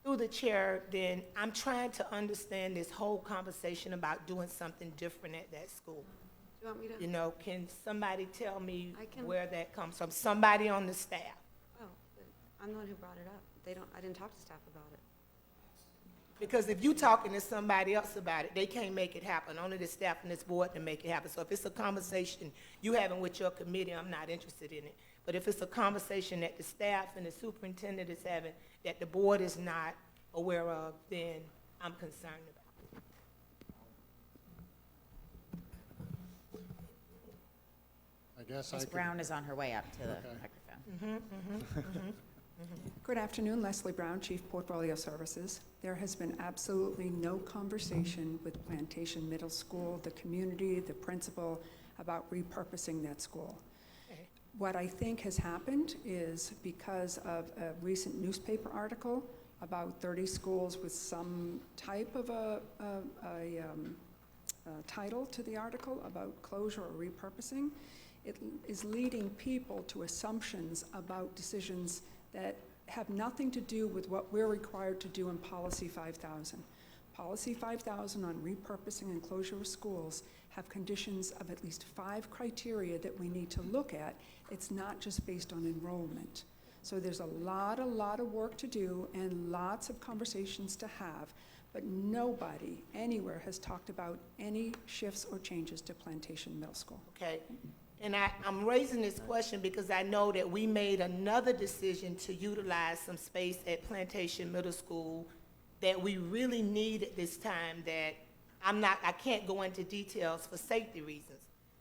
through the chair, then, I'm trying to understand this whole conversation about doing something different at that school. Do you want me to? You know, can somebody tell me I can- where that comes from? Somebody on the staff. Oh, but I'm the one who brought it up. I didn't talk to staff about it. Because if you talking to somebody else about it, they can't make it happen. Only the staff and this board can make it happen. So if it's a conversation you having with your committee, I'm not interested in it. But if it's a conversation that the staff and the superintendent is having that the board is not aware of, then I'm concerned about it. I guess Ms. Brown is on her way up to the Okay. microphone. Good afternoon, Leslie Brown, Chief Portfolio Services. There has been absolutely no conversation with Plantation Middle School, the community, the principal, about repurposing that school. Okay. What I think has happened is because of a recent newspaper article about 30 schools with some type of a title to the article about closure or repurposing, it is leading people to assumptions about decisions that have nothing to do with what we're required to do in Policy 5000. Policy 5000 on repurposing and closure of schools have conditions of at least 5 criteria that we need to look at. It's not just based on enrollment. So there's a lot of work to do and lots of conversations to have, but nobody anywhere has talked about any shifts or changes to Plantation Middle School. Okay. And I'm raising this question because I know that we made another decision to utilize some space at Plantation Middle School that we really need at this time that I can't go into details for safety reasons.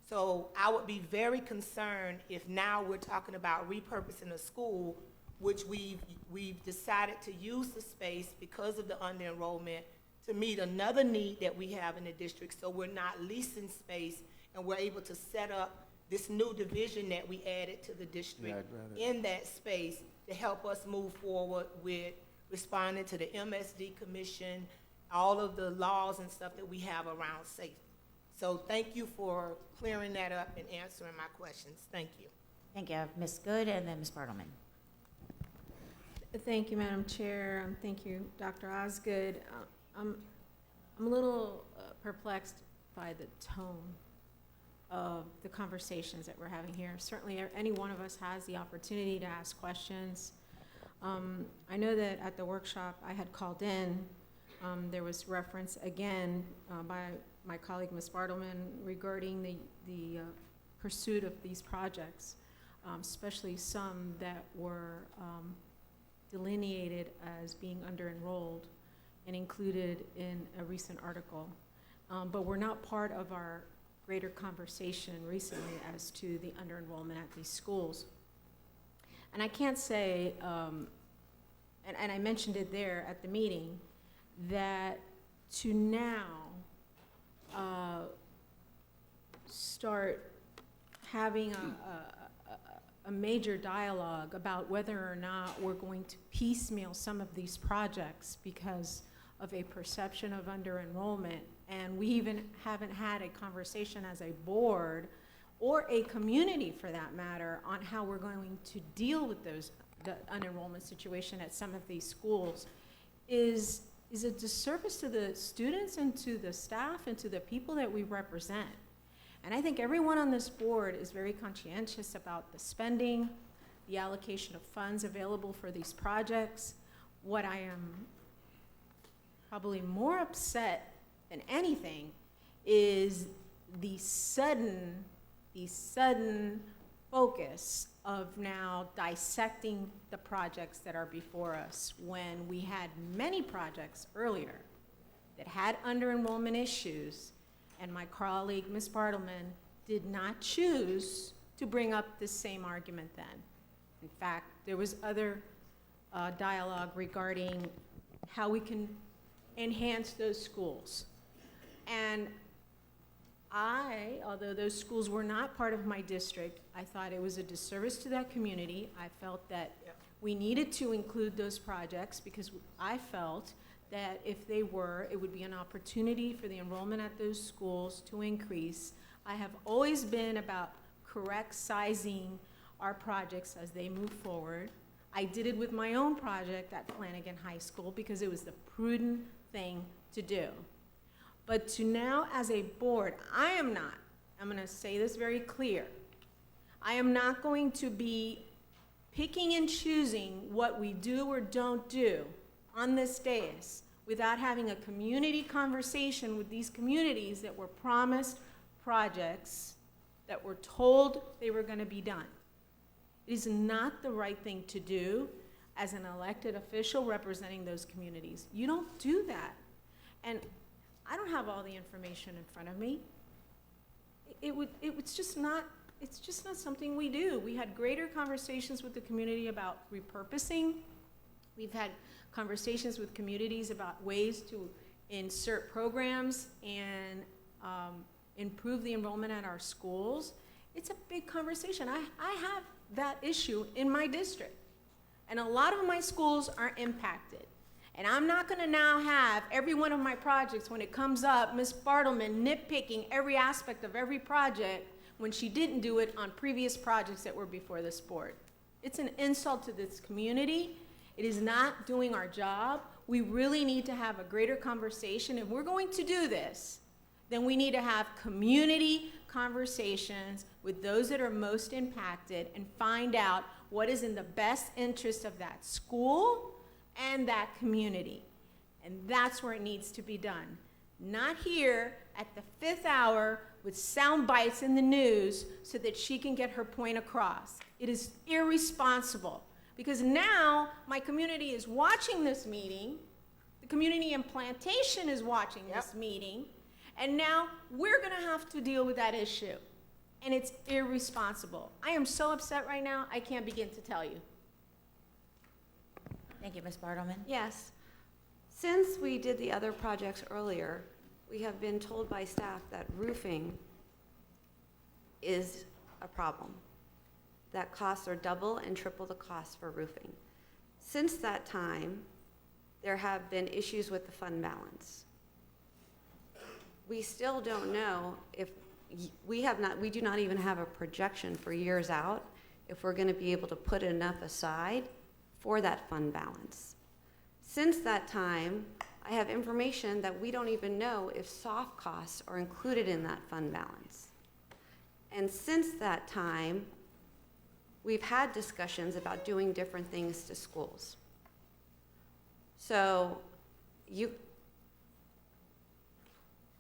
So I would be very concerned if now we're talking about repurposing a school, which we've decided to use the space because of the under-enrollment to meet another need that we have in the district. So we're not leasing space and we're able to set up this new division that we added to the district in that space to help us move forward with responding to the MSD Commission, all of the laws and stuff that we have around safety. So thank you for clearing that up and answering my questions. Thank you. Thank you. Ms. Good and then Ms. Bartleman. Thank you, Madam Chair. Thank you, Dr. Osgood. I'm a little perplexed by the tone of the conversations that we're having here. Certainly, any one of us has the opportunity to ask questions. I know that at the workshop I had called in, there was reference again by my colleague, Ms. Bartleman, regarding the pursuit of these projects, especially some that were delineated as being under-enrolled and included in a recent article. But were not part of our greater conversation recently as to the under-enrollment at these schools. And I can't say, and I mentioned it there at the meeting, that to now start having a major dialogue about whether or not we're going to piecemeal some of these projects because of a perception of under-enrollment, and we even haven't had a conversation as a board or a community for that matter on how we're going to deal with the under-enrollment situation at some of these schools is a disservice to the students and to the staff and to the people that we represent. And I think everyone on this board is very conscientious about the spending, the allocation of funds available for these projects. What I am probably more upset than anything is the sudden focus of now dissecting the projects that are before us, when we had many projects earlier that had under-enrollment issues, and my colleague, Ms. Bartleman, did not choose to bring up the same argument then. In fact, there was other dialogue regarding how we can enhance those schools. And although those schools were not part of my district, I thought it was a disservice to that community. I felt that we needed to include those projects because I felt that if they were, it would be an opportunity for the enrollment at those schools to increase. I have always been about correct sizing our projects as they move forward. I did it with my own project at Flanagan High School because it was the prudent thing to do. But to now, as a board, I'm going to say this very clear, I am not going to be picking and choosing what we do or don't do on this dais without having a community conversation with these communities that were promised projects that were told they were going to be done. It is not the right thing to do as an elected official representing those communities. You don't do that. And I don't have all the information in front of me. It's just not something we do. We had greater conversations with the community about repurposing. We've had conversations with communities about ways to insert programs and improve the enrollment at our schools. It's a big conversation. I have that issue in my district. And a lot of my schools are impacted. And I'm not going to now have every one of my projects, when it comes up, Ms. Bartleman nitpicking every aspect of every project when she didn't do it on previous projects that were before this board. It's an insult to this community. It is not doing our job. We really need to have a greater conversation. If we're going to do this, then we need to have community conversations with those that are most impacted and find out what is in the best interest of that school and that community. And that's where it needs to be done. Not here at the 5th hour with sound bites in the news so that she can get her point across. It is irresponsible because now my community is watching this meeting, the community in Plantation is watching this meeting, and now we're gonna have to deal with that issue. And it's irresponsible. I am so upset right now, I can't begin to tell you. Thank you, Ms. Bartleman. Yes. Since we did the other projects earlier, we have been told by staff that roofing is a problem, that costs are double and triple the cost for roofing. Since that time, there have been issues with the fund balance. We still don't know if we do not even have a projection for years out if we're going to be able to put enough aside for that fund balance. Since that time, I have information that we don't even know if soft costs are included in that fund balance. And since that time, we've had discussions about doing different things to schools. So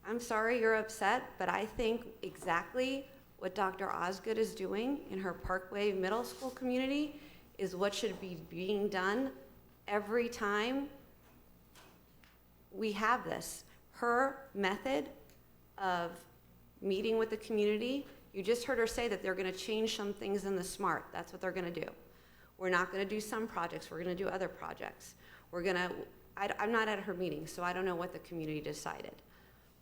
I'm sorry you're upset, but I think exactly what Dr. Osgood is doing in her Parkway Middle School community is what should be being done every time we have this. Her method of meeting with the community, you just heard her say that they're going to change some things in the SMART. That's what they're going to do. We're not going to do some projects. We're going to do other projects. I'm not at her meeting, so I don't know what the community decided.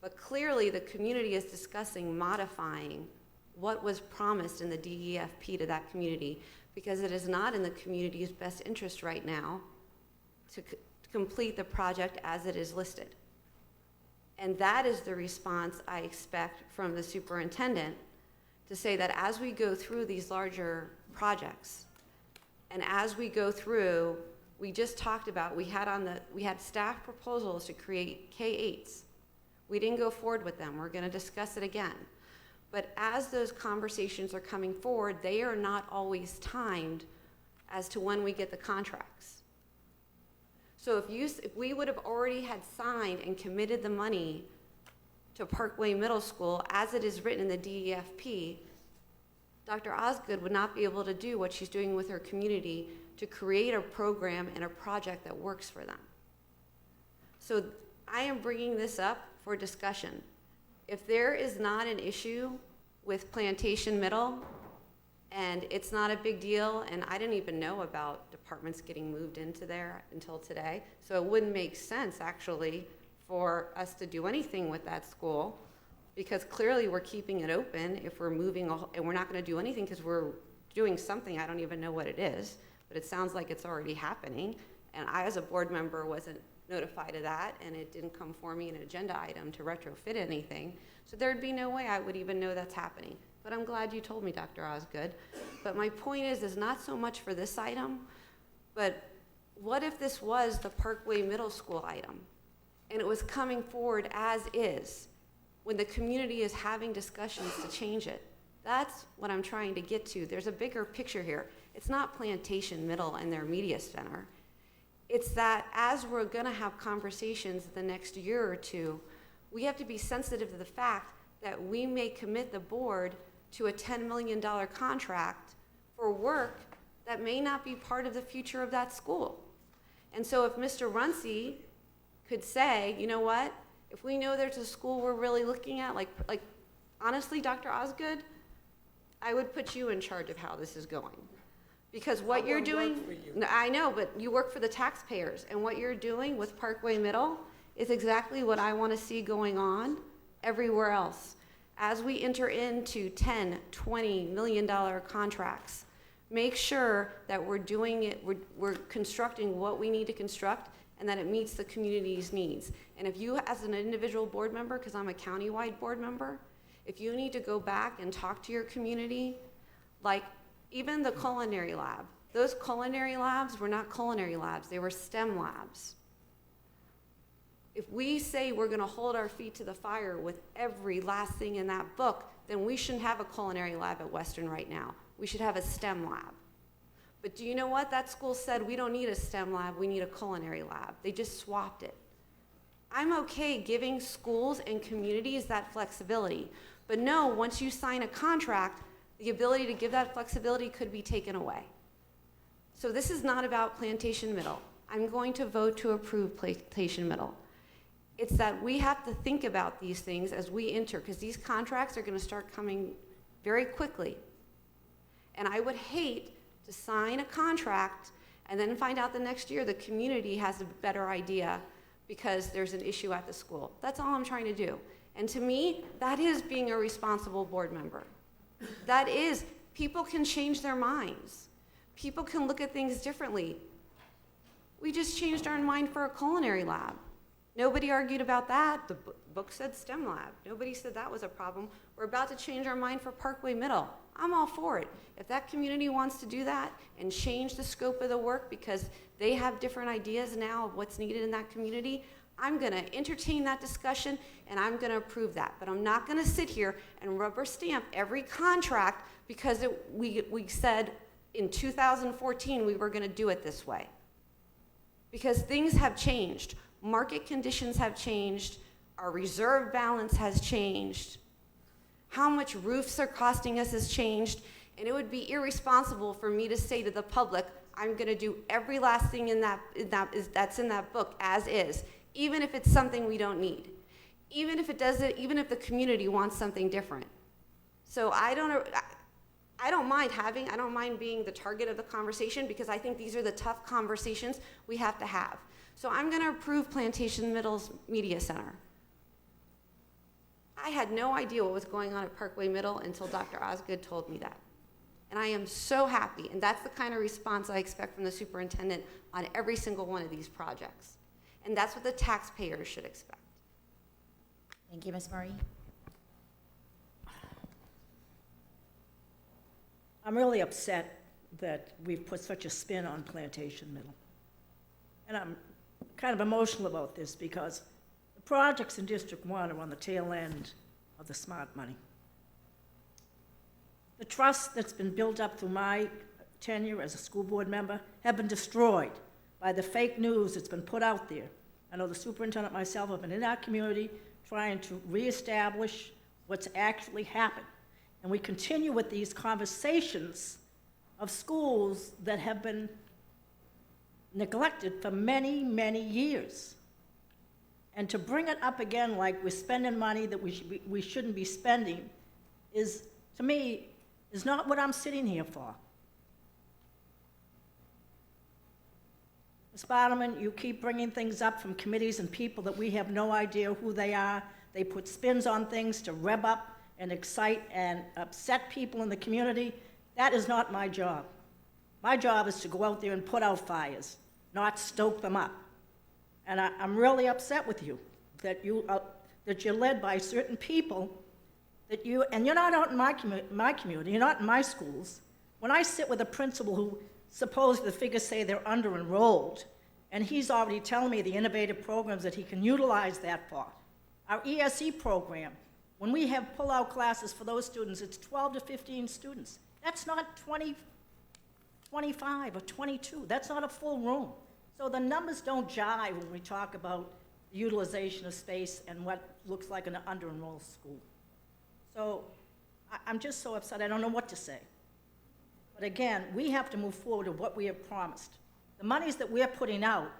But clearly the community is discussing modifying what was promised in the DEFP to that community, because it is not in the community's best interest right now to complete the project as it is listed. And that is the response I expect from the superintendent, to say that as we go through these larger projects, and as we go through, we just talked about, we had staff proposals to create K-8s. We didn't go forward with them. We're going to discuss it again. But as those conversations are coming forward, they are not always timed as to when we get the contracts. So if we would have already had signed and committed the money to Parkway Middle School as it is written in the DEFP, Dr. Osgood would not be able to do what she's doing with her community to create a program and a project that works for them. So I am bringing this up for discussion. If there is not an issue with Plantation Middle, and it's not a big deal, and I didn't even know about departments getting moved into there until today, so it wouldn't make sense, actually, for us to do anything with that school, because clearly we're keeping it open if we're moving, and we're not going to do anything because we're doing something, I don't even know what it is, but it sounds like it's already happening, and I, as a board member, wasn't notified of that, and it didn't come for me an agenda item to retrofit anything, so there'd be no way I would even know that's happening. But I'm glad you told me, Dr. Osgood. But my point is not so much for this item, but what if this was the Parkway Middle School item, and it was coming forward as is, when the community is having discussions to change it? That's what I'm trying to get to. There's a bigger picture here. It's not Plantation Middle and their media center. It's that as we're gonna have conversations the next year or two, we have to be sensitive to the fact that we may commit the board to a $10 million contract for work that may not be part of the future of that school. And so if Mr. Runcie could say, you know what, if we know there's a school we're really looking at, like honestly, Dr. Osgood, I would put you in charge of how this is going. Because what you're doing, I know, but you work for the taxpayers, and what you're doing with Parkway Middle is exactly what I want to see going on everywhere else. As we enter into $10, $20 million contracts, make sure that we're doing it, we're constructing what we need to construct, and that it meets the community's needs. And if you, as an individual board member, because I'm a county-wide board member, if you need to go back and talk to your community, like even the culinary lab, those culinary labs were not culinary labs, they were STEM labs. If we say we're gonna hold our feet to the fire with every last thing in that book, then we shouldn't have a culinary lab at Western right now. We should have a STEM lab. But do you know what? That school said we don't need a STEM lab, we need a culinary lab. They just swapped it. I'm okay giving schools and communities that flexibility, but no, once you sign a contract, the ability to give that flexibility could be taken away. So this is not about Plantation Middle. I'm going to vote to approve Plantation Middle. It's that we have to think about these things as we enter, because these contracts are going to start coming very quickly. And I would hate to sign a contract and then find out the next year the community has a better idea because there's an issue at the school. That's all I'm trying to do. And to me, that is being a responsible board member. That is, people can change their minds. People can look at things differently. We just changed our mind for a culinary lab. Nobody argued about that. The book said STEM lab. Nobody said that was a problem. We're about to change our mind for Parkway Middle. I'm all for it. If that community wants to do that and change the scope of the work because they have different ideas now of what's needed in that community, I'm gonna entertain that discussion and I'm gonna approve that. But I'm not gonna sit here and rubber stamp every contract because we said in 2014 we were gonna do it this way. Because things have changed. Market conditions have changed, our reserve balance has changed, how much roofs are costing us has changed, and it would be irresponsible for me to say to the public, I'm gonna do every last thing that's in that book as is, even if it's something we don't need, even if the community wants something different. So I don't mind being the target of the conversation because I think these are the tough conversations we have to have. So I'm going to approve Plantation Middle's Media Center. I had no idea what was going on at Parkway Middle until Dr. Osgood told me that. And I am so happy, and that's the kind of response I expect from the superintendent on every single one of these projects. And that's what the taxpayers should expect. Thank you, Ms. Marie. I'm really upset that we've put such a spin on Plantation Middle. And I'm kind of emotional about this because the projects in District 1 are on the tail end of the SMART money. The trust that's been built up through my tenure as a school board member have been destroyed by the fake news that's been put out there. I know the superintendent and myself have been in our community trying to reestablish what's actually happened. And we continue with these conversations of schools that have been neglected for many, many years. And to bring it up again like we're spending money that we shouldn't be spending is, to me, is not what I'm sitting here for. Ms. Bartleman, you keep bringing things up from committees and people that we have no idea who they are. They put spins on things to rev up and excite and upset people in the community. That is not my job. My job is to go out there and put out fires, not stoke them up. And I'm really upset with you that you're led by certain people and you're not out in my community, you're not in my schools. When I sit with a principal who supposedly the figures say they're under-enrolled, and he's already telling me the innovative programs that he can utilize that for. Our ESE program, when we have pull-out classes for those students, it's 12 to 15 students. That's not 20, 25 or 22. That's not a full room. So the numbers don't jive when we talk about the utilization of space and what looks like an under-enrolled school. So I'm just so upset. I don't know what to say. But again, we have to move forward with what we have promised. The monies that we're putting out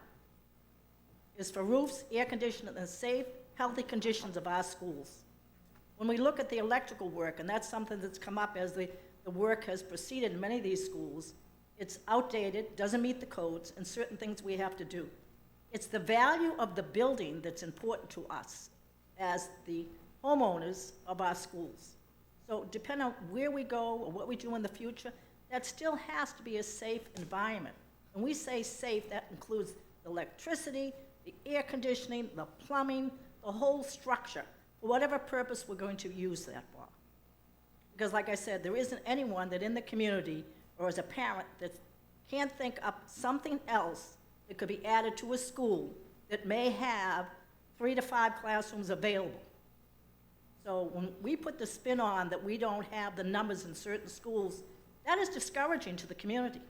is for roofs, air conditioning, and safe, healthy conditions of our schools. When we look at the electrical work, and that's something that's come up as the work has proceeded in many of these schools, it's outdated, doesn't meet the codes, and certain things we have to do. It's the value of the building that's important to us as the homeowners of our schools. So depending on where we go or what we do in the future, that still has to be a safe environment. When we say safe, that includes the electricity, the air conditioning, the plumbing, the whole structure, for whatever purpose we're going to use that for. Because like I said, there isn't anyone that in the community or as a parent that can't think up something else that could be added to a school that may have 3 to 5 classrooms available. So when we put the spin on that we don't have the numbers in certain schools, that is discouraging to the community.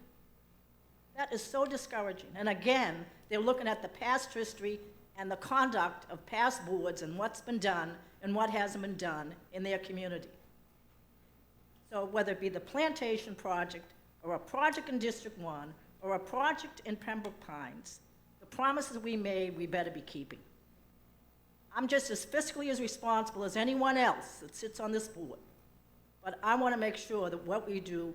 That is so discouraging. And again, they're looking at the past history and the conduct of past boards and what's been done and what hasn't been done in their community. So whether it be the plantation project or a project in District 1 or a project in Pembroke Pines, the promises we made, we better be keeping. I'm just as fiscally as responsible as anyone else that sits on this board. But I want to make sure that what we do,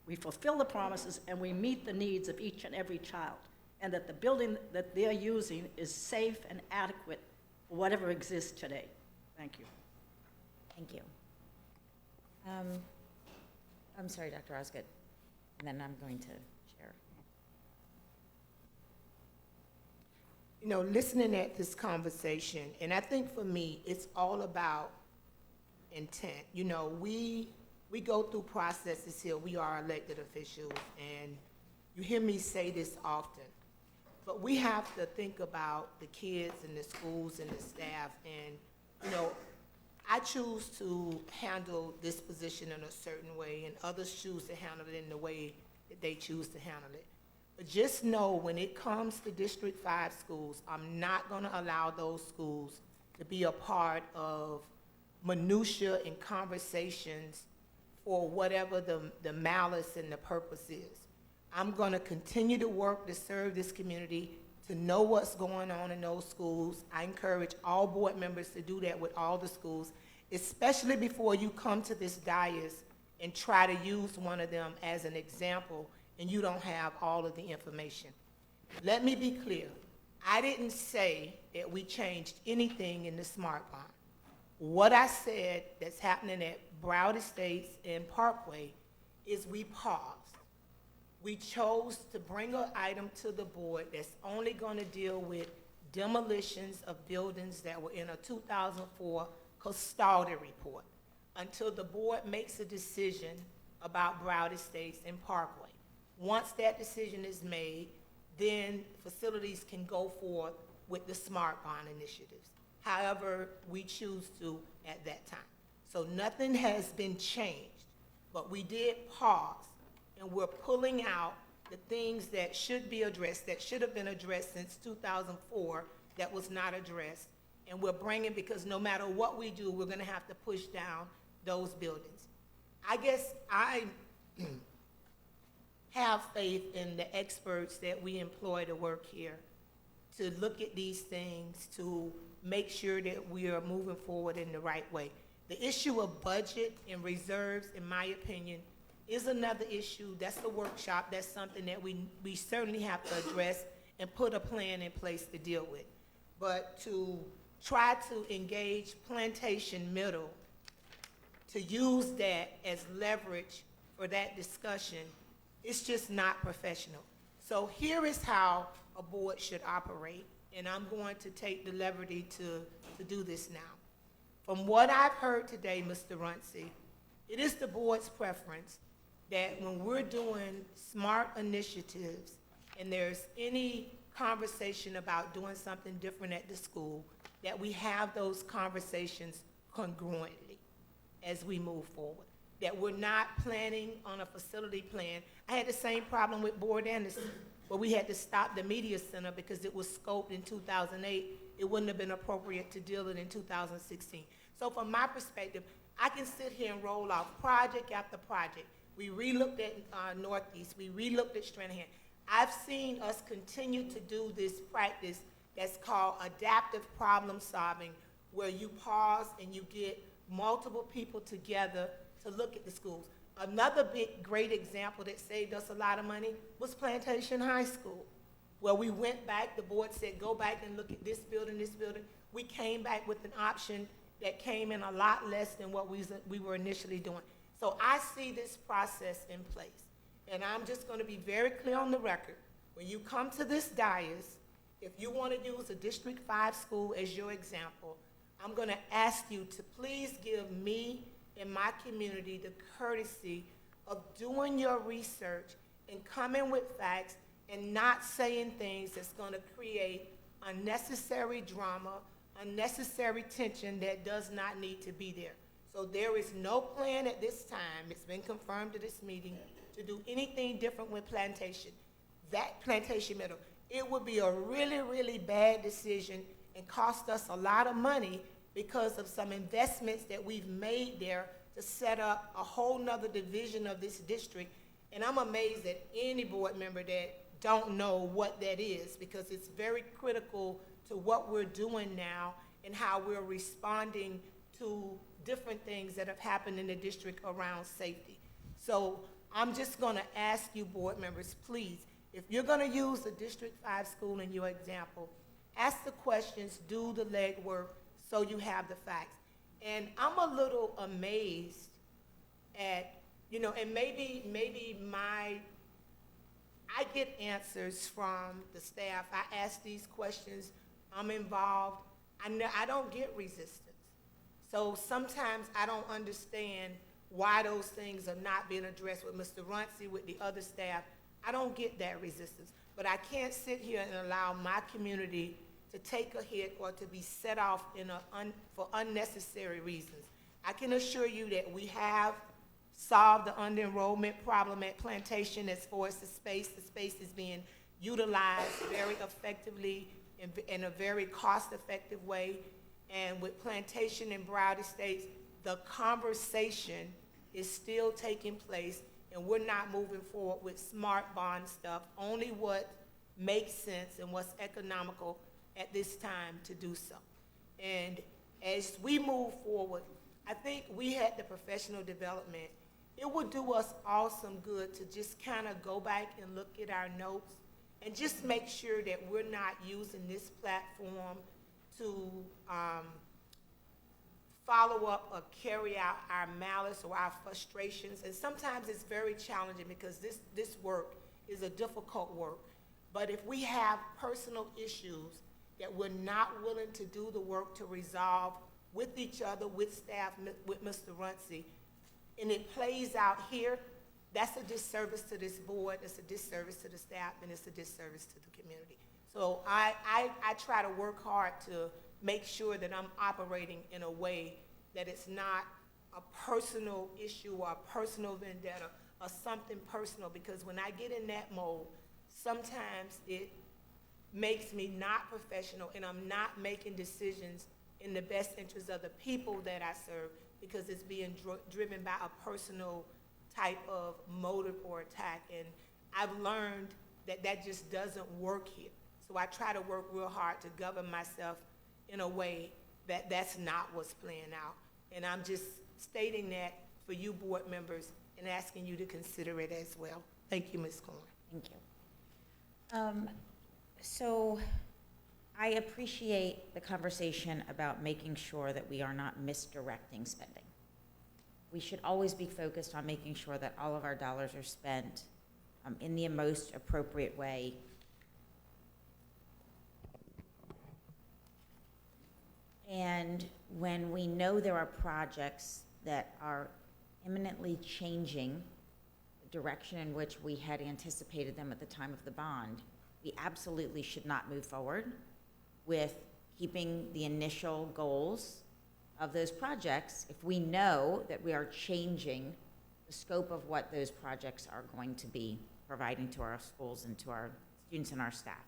we fulfill the promises and we meet the needs of each and every child, and that the building that they're using is safe and adequate for whatever exists today. Thank you. Thank you. I'm sorry, Dr. Osgood, and then I'm going to share. You know, listening at this conversation, and I think for me, it's all about intent. You know, we go through processes here. We are elected officials, and you hear me say this often, but we have to think about the kids and the schools and the staff. And, you know, I choose to handle this position in a certain way, and others choose to handle it in the way that they choose to handle it. But just know when it comes to District 5 schools, I'm not going to allow those schools to be a part of minutia and conversations for whatever the malice and the purpose is. I'm going to continue to work to serve this community, to know what's going on in those schools. I encourage all board members to do that with all the schools, especially before you come to this dais and try to use one of them as an example and you don't have all of the information. Let me be clear. I didn't say that we changed anything in the SMART bond. What I said that's happening at Broward Estates and Parkway is we paused. We chose to bring an item to the board that's only going to deal with demolitions of buildings that were in a 2004 custodial report until the board makes a decision about Broward Estates and Parkway. Once that decision is made, then facilities can go forth with the SMART bond initiatives, however we choose to at that time. So nothing has been changed, but we did pause, and we're pulling out the things that should be addressed, that should have been addressed since 2004, that was not addressed, and we're bringing, because no matter what we do, we're gonna have to push down those buildings. I guess I have faith in the experts that we employ to work here, to look at these things, to make sure that we are moving forward in the right way. The issue of budget and reserves, in my opinion, is another issue. That's the workshop. That's something that we certainly have to address and put a plan in place to deal with. But to try to engage Plantation Middle, to use that as leverage for that discussion, it's just not professional. So here is how a board should operate, and I'm going to take the liberty to do this now. From what I've heard today, Mr. Runcie, it is the board's preference that when we're doing SMART initiatives and there's any conversation about doing something different at the school, that we have those conversations congruently as we move forward. That we're not planning on a facility plan. I had the same problem with Board Anderson, where we had to stop the media center because it was scoped in 2008. It wouldn't have been appropriate to deal with it in 2016. So from my perspective, I can sit here and roll off project after project. We re-looked at Northeast, we re-looked at Stranahan. I've seen us continue to do this practice that's called adaptive problem solving, where you pause and you get multiple people together to look at the schools. Another great example that saved us a lot of money was Plantation High School, where we went back, the board said, go back and look at this building, this building. We came back with an option that came in a lot less than what we were initially doing. So I see this process in place. And I'm just gonna be very clear on the record. When you come to this dais, if you wanna use a District 5 school as your example, I'm gonna ask you to please give me and my community the courtesy of doing your research and coming with facts and not saying things that's gonna create unnecessary drama, unnecessary tension that does not need to be there. So there is no plan at this time, it's been confirmed at this meeting, to do anything different with Plantation. That Plantation Middle, it would be a really, really bad decision and cost us a lot of money because of some investments that we've made there to set up a whole nother division of this district. And I'm amazed at any board member that don't know what that is, because it's very critical to what we're doing now and how we're responding to different things that have happened in the district around safety. So I'm just gonna ask you board members, please, if you're gonna use a District 5 school in your example, ask the questions, do the legwork, so you have the facts. And I'm a little amazed at, and maybe I get answers from the staff. I ask these questions, I'm involved. I don't get resistance. So sometimes I don't understand why those things are not being addressed with Mr. Runcie, with the other staff. I don't get that resistance. But I can't sit here and allow my community to take a hit or to be set off for unnecessary reasons. I can assure you that we have solved the under-enrollment problem at Plantation as far as the space. The space is being utilized very effectively in a very cost-effective way. And with Plantation and Broward Estates, the conversation is still taking place, and we're not moving forward with smart bond stuff, only what makes sense and what's economical at this time to do so. And as we move forward, I think we had the professional development. It would do us all some good to just kind of go back and look at our notes and just make sure that we're not using this platform to follow up or carry out our malice or our frustrations. And sometimes it's very challenging because this work is a difficult work. But if we have personal issues that we're not willing to do the work to resolve with each other, with staff, with Mr. Runcie, and it plays out here, that's a disservice to this board, it's a disservice to the staff, and it's a disservice to the community. So I try to work hard to make sure that I'm operating in a way that it's not a personal issue or a personal vendetta or something personal, because when I get in that mode, sometimes it makes me not professional and I'm not making decisions in the best interest of the people that I serve, because it's being driven by a personal type of motive or attack. And I've learned that that just doesn't work here. So I try to work real hard to govern myself in a way that that's not what's playing out. And I'm just stating that for you board members and asking you to consider it as well. Thank you, Ms. Corn. Thank you. So I appreciate the conversation about making sure that we are not misdirecting spending. We should always be focused on making sure that all of our dollars are spent in the most appropriate way. And when we know there are projects that are imminently changing the direction in which we had anticipated them at the time of the bond, we absolutely should not move forward with keeping the initial goals of those projects if we know that we are changing the scope of what those projects are going to be providing to our schools and to our students and our staff.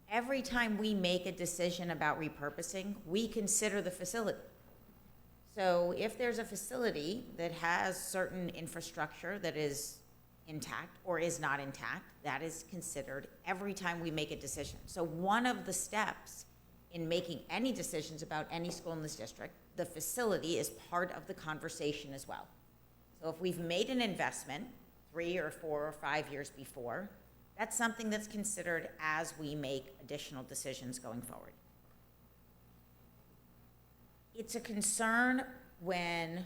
Every time we make a decision about repurposing, we consider the facility. So if there's a facility that has certain infrastructure that is intact or is not intact, that is considered every time we make a decision. So one of the steps in making any decisions about any school in this district, the facility is part of the conversation as well. So if we've made an investment 3 or 4 or 5 years before, that's something that's considered as we make additional decisions going forward. It's a concern when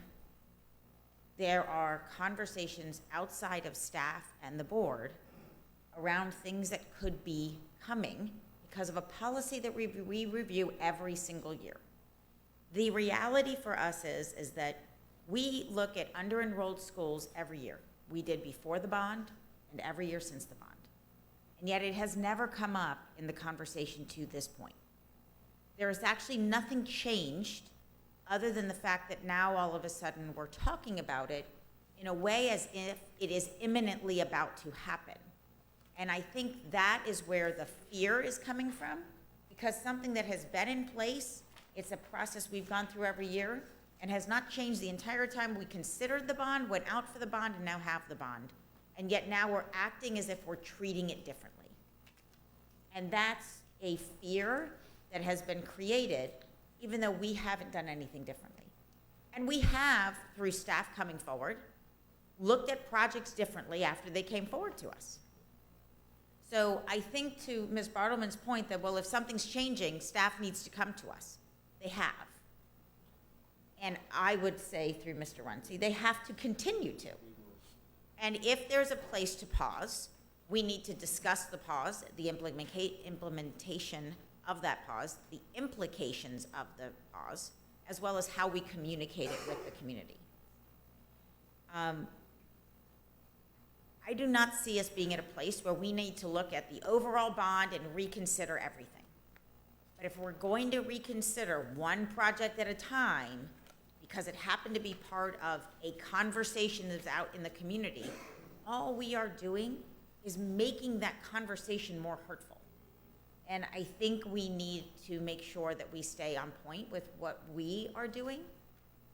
there are conversations outside of staff and the board around things that could be coming because of a policy that we review every single year. The reality for us is that we look at under-enrolled schools every year. We did before the bond and every year since the bond. And yet it has never come up in the conversation to this point. There is actually nothing changed other than the fact that now all of a sudden we're talking about it in a way as if it is imminently about to happen. And I think that is where the fear is coming from, because something that has been in place, it's a process we've gone through every year and has not changed the entire time we considered the bond, went out for the bond, and now have the bond. And yet now we're acting as if we're treating it differently. And that's a fear that has been created even though we haven't done anything differently. And we have, through staff coming forward, looked at projects differently after they came forward to us. So I think to Ms. Bartleman's point that, well, if something's changing, staff needs to come to us. They have. And I would say through Mr. Runcie, they have to continue to. And if there's a place to pause, we need to discuss the pause, the implementation of that pause, the implications of the pause, as well as how we communicate it with the community. I do not see us being at a place where we need to look at the overall bond and reconsider everything. But if we're going to reconsider one project at a time, because it happened to be part of a conversation that's out in the community, all we are doing is making that conversation more hurtful. And I think we need to make sure that we stay on point with what we are doing.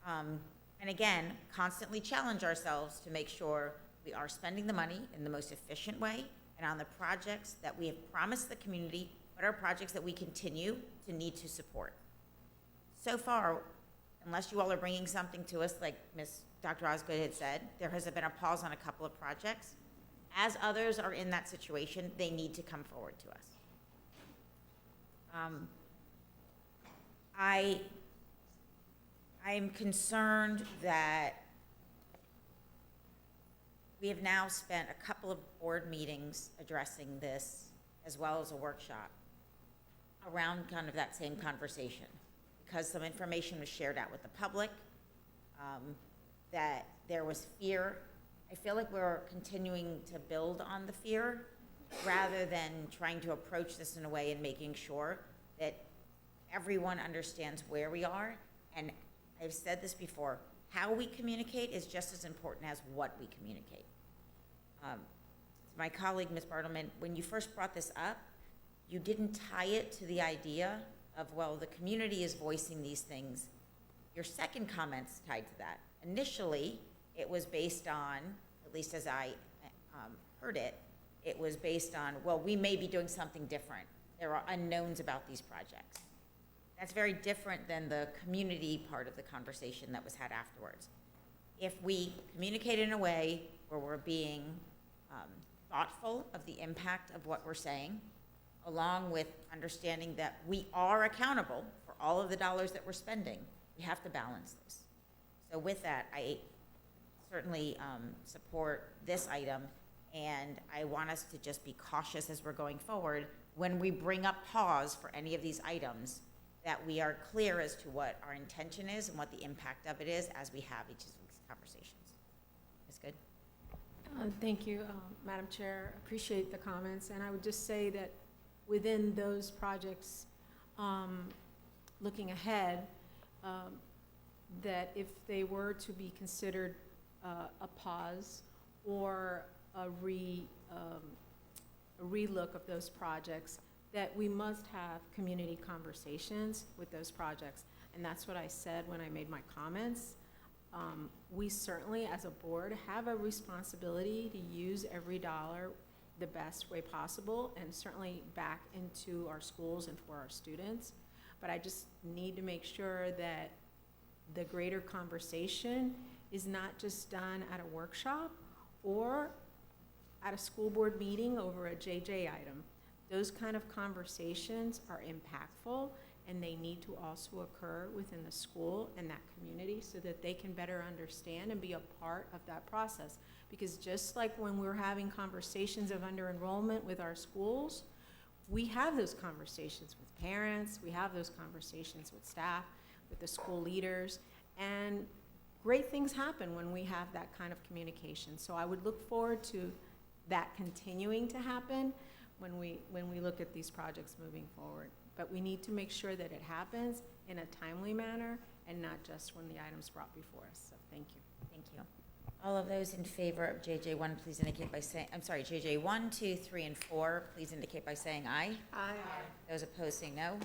And again, constantly challenge ourselves to make sure we are spending the money in the most efficient way and on the projects that we have promised the community, but are projects that we continue to need to support. So far, unless you all are bringing something to us, like Dr. Osgood had said, there has been a pause on a couple of projects. As others are in that situation, they need to come forward to us. I am concerned that we have now spent a couple of board meetings addressing this, as well as a workshop, around kind of that same conversation, because some information was shared out with the public, that there was fear. I feel like we're continuing to build on the fear rather than trying to approach this in a way and making sure that everyone understands where we are. And I've said this before, how we communicate is just as important as what we communicate. My colleague, Ms. Bartleman, when you first brought this up, you didn't tie it to the idea of, well, the community is voicing these things. Your second comment's tied to that. Initially, it was based on, at least as I heard it, it was based on, well, we may be doing something different. There are unknowns about these projects. That's very different than the community part of the conversation that was had afterwards. If we communicate in a way where we're being thoughtful of the impact of what we're saying, along with understanding that we are accountable for all of the dollars that we're spending, we have to balance this. So with that, I certainly support this item, and I want us to just be cautious as we're going forward when we bring up pause for any of these items, that we are clear as to what our intention is and what the impact of it is as we have each of these conversations. That's good? Thank you, Madam Chair. Appreciate the comments, and I would just say that within those projects, looking ahead, that if they were to be considered a pause or a relook of those projects, that we must have community conversations with those projects. And that's what I said when I made my comments. We certainly, as a board, have a responsibility to use every dollar the best way possible, and certainly back into our schools and for our students. But I just need to make sure that the greater conversation is not just done at a workshop or at a school board meeting over a JJ item. Those kind of conversations are impactful, and they need to also occur within the school and that community so that they can better understand and be a part of that process. Because just like when we're having conversations of under-enrollment with our schools, we have those conversations with parents, we have those conversations with staff, with the school leaders, and great things happen when we have that kind of communication. So I would look forward to that continuing to happen when we look at these projects moving forward. But we need to make sure that it happens in a timely manner and not just when the item's brought before us. So thank you. Thank you. All of those in favor of JJ1, please indicate by saying, I'm sorry, JJ1, 2, 3, and 4, please indicate by saying aye. Aye. Those opposed say no.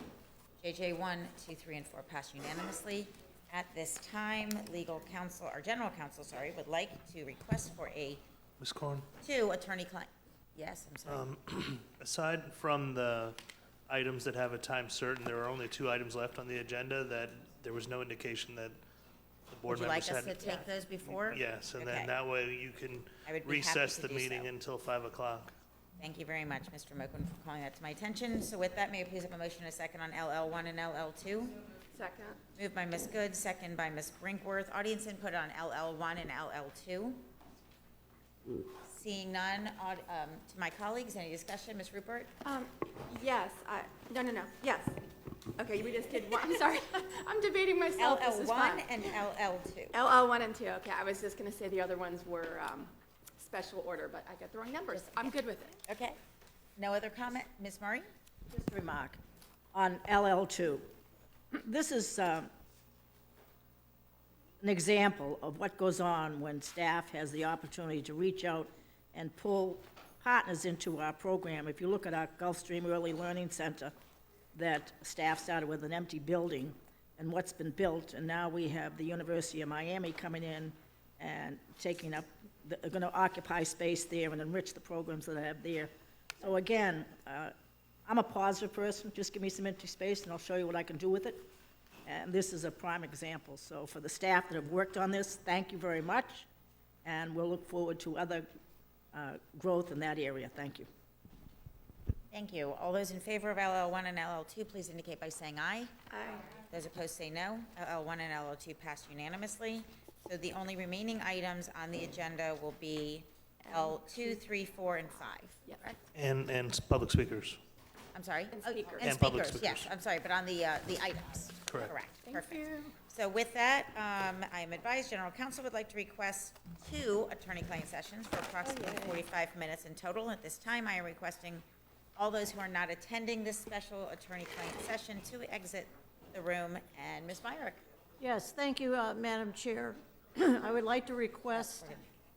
JJ1, 2, 3, and 4 pass unanimously. At this time, legal counsel, or general counsel, sorry, would like to request for a Ms. Corn? 2 attorney-client. Yes, I'm sorry. Aside from the items that have a time certain, there are only 2 items left on the agenda that there was no indication that the board Would you like members us had. to take those before? Yes, and Okay. then that way you can I would be happy recess to the do meeting so. until 5 o'clock. Thank you very much, Mr. Moquin, for calling that to my attention. So with that, may I please have a motion and a second on LL1 and LL2? Second. Moved by Ms. Good, second by Ms. Brinkworth. Audience input on LL1 and LL2? Seeing none, to my colleagues, any discussion? Ms. Rupert? Yes, no, yes. Okay, we just did one, I'm sorry. I'm debating myself. This is fun. LL1 and LL2. LL1 and 2, okay. I was just going to say the other ones were special order, but I got the wrong numbers. I'm good with it. Okay. No other comment? Ms. Murray? Just a remark on LL2. This is an example of what goes on when staff has the opportunity to reach out and pull partners into our program. If you look at our Gulfstream Early Learning Center, that staff started with an empty building and what's been built, and now we have the University of Miami coming in and taking up, they're going to occupy space there and enrich the programs that I have there. So again, I'm a positive person. Just give me some empty space and I'll show you what I can do with it. And this is a prime example. So for the staff that have worked on this, thank you very much. And we'll look forward to other growth in that area. Thank you. Thank you. All those in favor of LL1 and LL2, please indicate by saying aye. Aye. Those opposed say no. LL1 and LL2 passed unanimously. So the only remaining items on the agenda will be L2, 3, 4, and 5. Correct? And public speakers. I'm sorry? And speakers. And And public speakers, yes, speakers. I'm sorry, but on the items. Correct. Perfect. So with that, I am advised General Counsel would like to request 2 attorney-client sessions for approximately 45 minutes in total. At this time, I am requesting all those who are not attending this special attorney-client session to exit the room. And Ms. Myrick? Yes, thank you, Madam Chair. I would like to request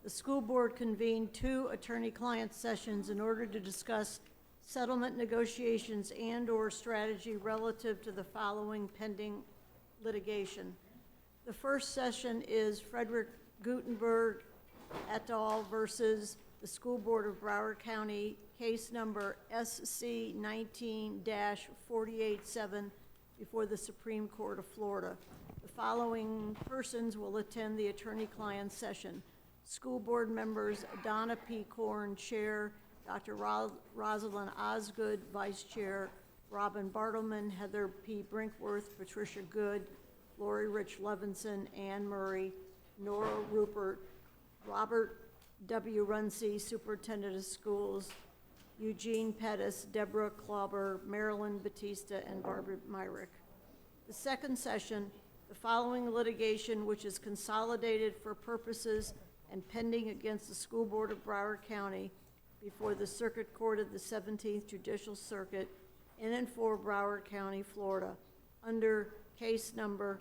the school board convene 2 attorney-client sessions in order to discuss settlement negotiations and/or strategy relative to the following pending litigation. The first session is Frederick Gutenberg et al. Versus the School Board of Broward County, case number SC 19-487 before the Supreme Court of Florida. The following persons will attend the attorney-client session. School board members Donna P. Korn, Chair, Dr. Rosalind Osgood, Vice Chair, Robin Bartleman, Heather P. Brinkworth, Patricia Good, Lori Rich Levinson, Ann Murray, Nora Rupert, Robert W. Runcie, Superintendent of Schools, Eugene Pettis, Deborah Klauber, Marilyn Batista, and Barbara Myrick. The second session, the following litigation, which is consolidated for purposes and pending against the School Board of Broward County before the Circuit Court of the 17th Judicial Circuit in and for Broward County, Florida, under case number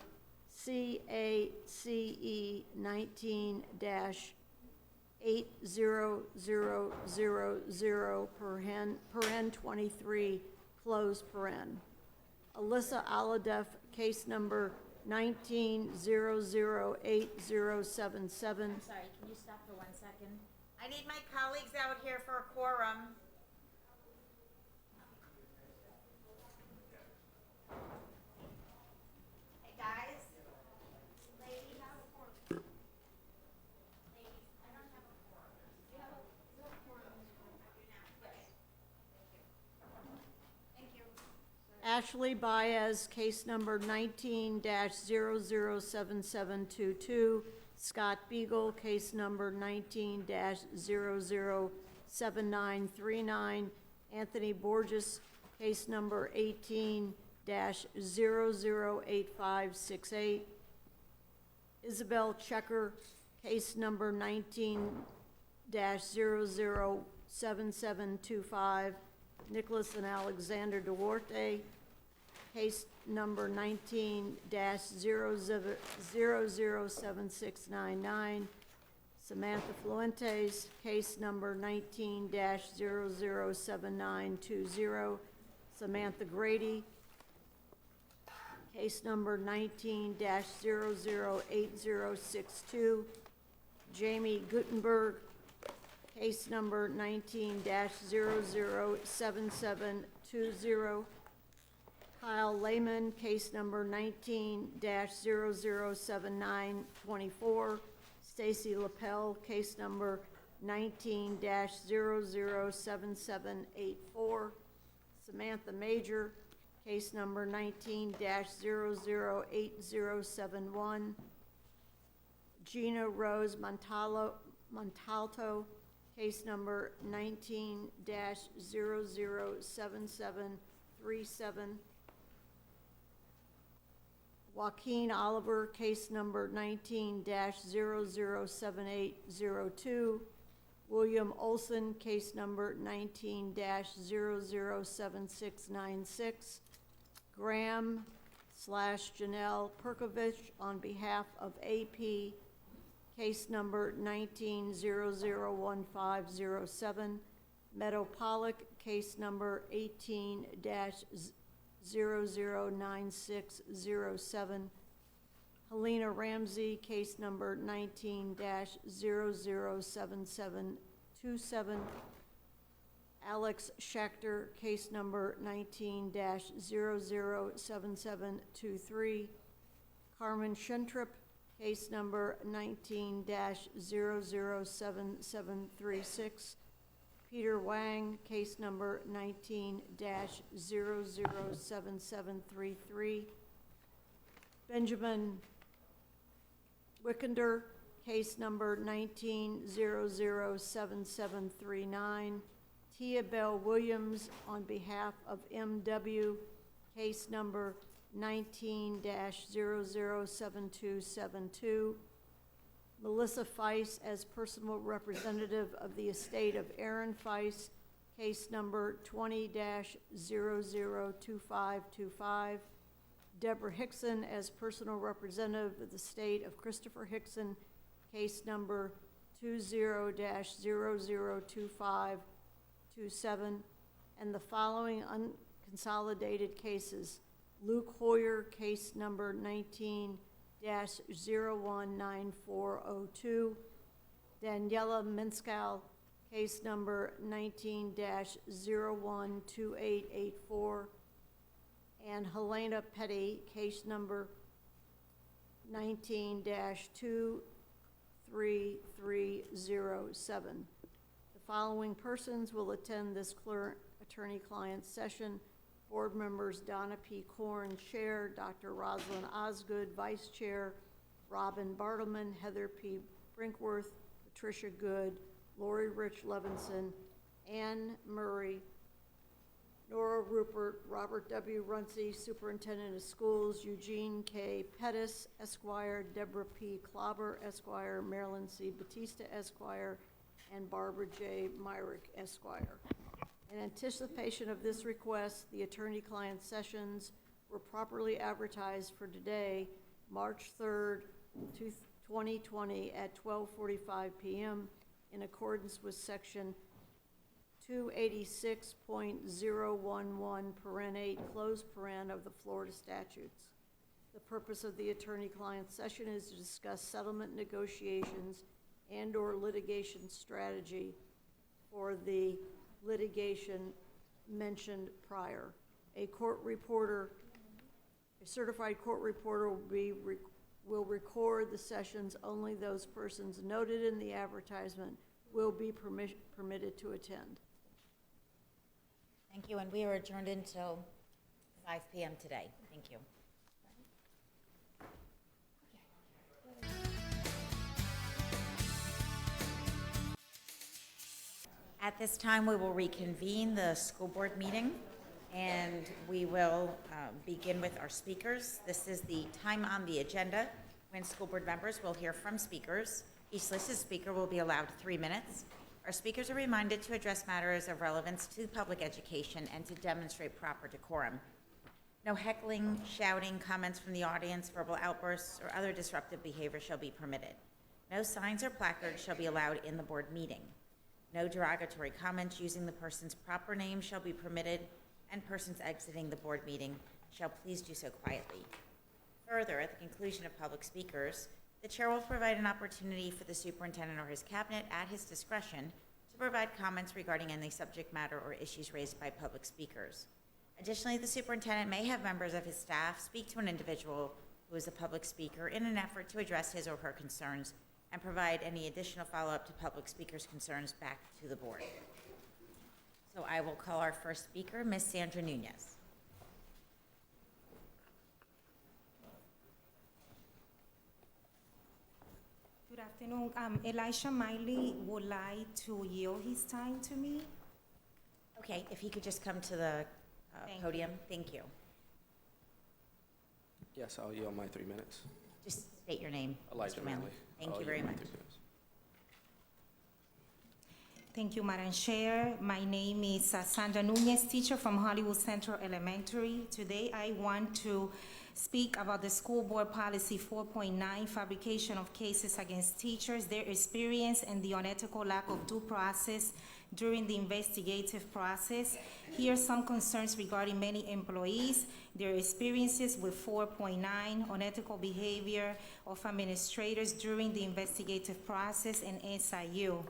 CACE 19-80000 paren 23 close paren. Alyssa Aladef, case number 19-008077. I'm sorry, can you stop for 1 second? I need my colleagues out here for a quorum. Hey, guys. Ladies, I don't have a quorum. You have a quorum. Thank you. Ashley Baez, case number 19-007722. Scott Beagle, case number 19-007939. Anthony Borges, case number 18-008568. Isabel Checker, case number 19-007725. Nicholas and Alexander Duarte, case number 19-007699. Samantha Fluentes, case number 19-007920. Samantha Grady, case number 19-008062. Jamie Gutenberg, case number 19-007720. Kyle Lehman, case number 19-007924. Stacy Lapel, case number 19-007784. Samantha Major, case number 19-008071. Gina Rose Montalto, case number 19-007737. Joaquin Oliver, case number 19-007802. William Olson, case number 19-007696. Graham/Janelle Perkovich on behalf of AP, case number 19-001507. Meadow Pollock, case number 18-009607. Helena Ramsey, case number 19-007727. Alex Schechter, case number 19-007723. Carmen Shentrip, case number 19-007736. Peter Wang, case number 19-007733. Benjamin Wickender, case number 19-007739. Tia Bell Williams on behalf of MW, case number 19-007272. Melissa Feiss as personal representative of the estate of Aaron Feiss, case number 20-002525. Deborah Hickson as personal representative of the estate of Christopher Hickson, case number 20-002527. and the following unconsolidated cases. Luke Hoyer, case number 19-019402. Daniela Minskow, case number 19-012884. And Helena Petty, case number 19-23307. The following persons will attend this attorney-client session. Board members Donna P. Corn, Chair, Dr. Rosalind Osgood, Vice Chair, Robin Bartleman, Heather P. Brinkworth, Patricia Good, Lori Rich Levinson, Ann Murray, Nora Rupert, Robert W. Runcie, Superintendent of Schools, Eugene K. Pettis, Esquire, Deborah P. Klobber, Esquire, Marilyn C. Batista, Esquire, and Barbara J. Myrick, Esquire. In anticipation of this request, the attorney-client sessions were properly advertised for today, March 3rd, 2020 at 12:45 p.m. in accordance with Section 286.011, closed paren of the Florida statutes. The purpose of the attorney-client session is to discuss settlement negotiations and/or litigation strategy for the litigation mentioned prior. A certified court reporter will record the sessions. Only those persons noted in the advertisement will be permitted to attend. Thank you, and we are adjourned until 5 p.m. today. Thank you. At this time, we will reconvene the school board meeting, and we will begin with our speakers. This is the time on the agenda when school board members will hear from speakers. Each listed speaker will be allowed 3 minutes. Our speakers are reminded to address matters of relevance to public education and to demonstrate proper decorum. No heckling, shouting, comments from the audience, verbal outbursts, or other disruptive behavior shall be permitted. No signs or placards shall be allowed in the board meeting. No derogatory comments using the person's proper name shall be permitted, and persons exiting the board meeting shall please do so quietly. Further, at the conclusion of public speakers, the chair will provide an opportunity for the superintendent or his cabinet at his discretion to provide comments regarding any subject matter or issues raised by public speakers. Additionally, the superintendent may have members of his staff speak to an individual who is a public speaker in an effort to address his or her concerns and provide any additional follow-up to public speakers' concerns back to the board. So I will call our first speaker, Ms. Sandra Nunez. Good afternoon. Elisha Miley would like to yield his time to me. Okay, if he could just come to the podium. Thank you. Yes, I'll yield my 3 minutes. Just state your name, Elijah Mr. Manley. Manley. Thank I'll you very yield my much. 3 minutes. Thank you, Madam Chair. My name is Sandra Nunez, teacher from Hollywood Central Elementary. Today I want to speak about the school board policy 4.9, fabrication of cases against teachers, their experience, and the unethical lack of due process during the investigative process. Here are some concerns regarding many employees, their experiences with 4.9, unethical behavior of administrators during the investigative process, and SIU.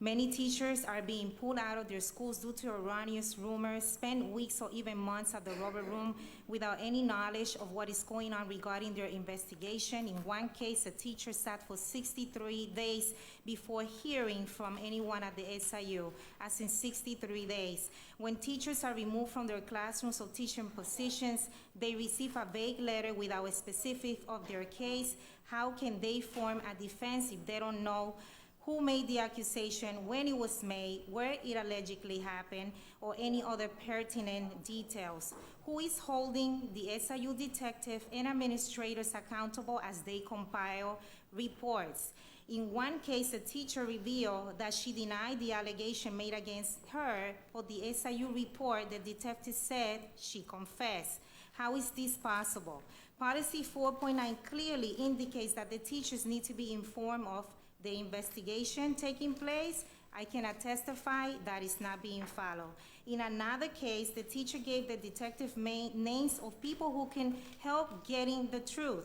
Many teachers are being pulled out of their schools due to erroneous rumors, spend weeks or even months at the rubber room without any knowledge of what is going on regarding their investigation. In one case, a teacher sat for 63 days before hearing from anyone at the SIU, as in 63 days. When teachers are removed from their classrooms or teaching positions, they receive a vague letter without a specific of their case. How can they form a defense if they don't know who made the accusation, when it was made, where it allegedly happened, or any other pertinent details? Who is holding the SIU detective and administrators accountable as they compile reports? In one case, a teacher revealed that she denied the allegation made against her, but the SIU report, the detective said she confessed. How is this possible? Policy 4.9 clearly indicates that the teachers need to be informed of the investigation taking place I cannot testify that is not being followed. In another case, the teacher gave the detective names of people who can help getting the truth.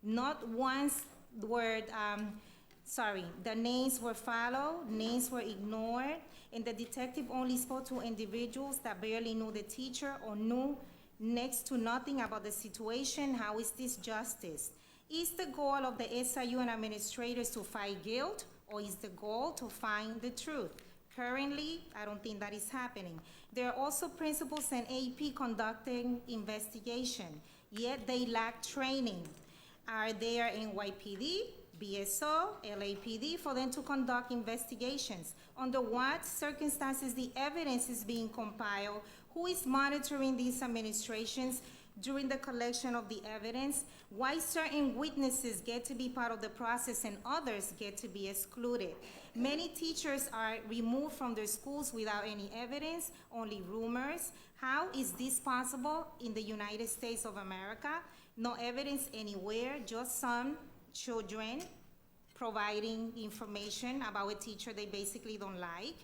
Not once were, the names were followed, names were ignored, and the detective only spoke to individuals that barely knew the teacher or knew next to nothing about the situation. How is this justice? Is the goal of the SIU and administrators to fight guilt, or is the goal to find the truth? Currently, I don't think that is happening. There are also principals and AP conducting investigation, yet they lack training. Are there NYPD, BSO, LAPD for them to conduct investigations? Under what circumstances the evidence is being compiled? Who is monitoring these administrations during the collection of the evidence? Why certain witnesses get to be part of the process and others get to be excluded? Many teachers are removed from their schools without any evidence, only rumors. How is this possible in the United States of America? No evidence anywhere, just some children providing information about a teacher they basically don't like.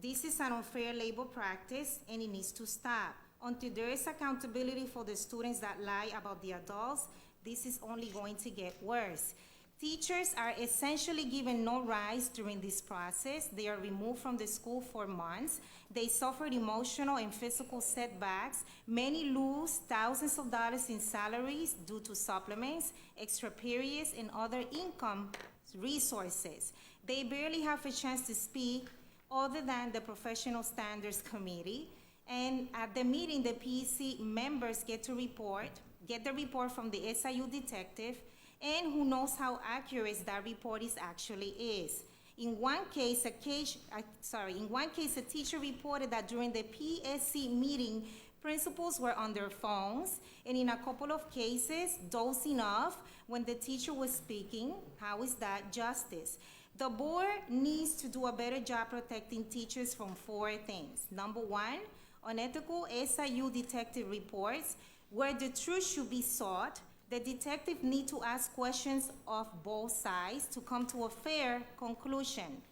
This is an unfair labor practice and it needs to stop. Until there is accountability for the students that lie about the adults, this is only going to get worse. Teachers are essentially given no rights during this process. They are removed from the school for months. They suffered emotional and physical setbacks. Many lose thousands of dollars in salaries due to supplements, extra periods, and other income resources. They barely have a chance to speak other than the Professional Standards Committee. And at the meeting, the PEC members get the report from the SIU detective, and who knows how accurate that report actually is. In one case, a teacher reported that during the PSC meeting, principals were on their phones, and in a couple of cases, dozing off when the teacher was speaking. How is that justice? The board needs to do a better job protecting teachers from 4 things. Number 1, unethical SIU detective reports. Where the truth should be sought, the detective need to ask questions of both sides to come to a fair conclusion.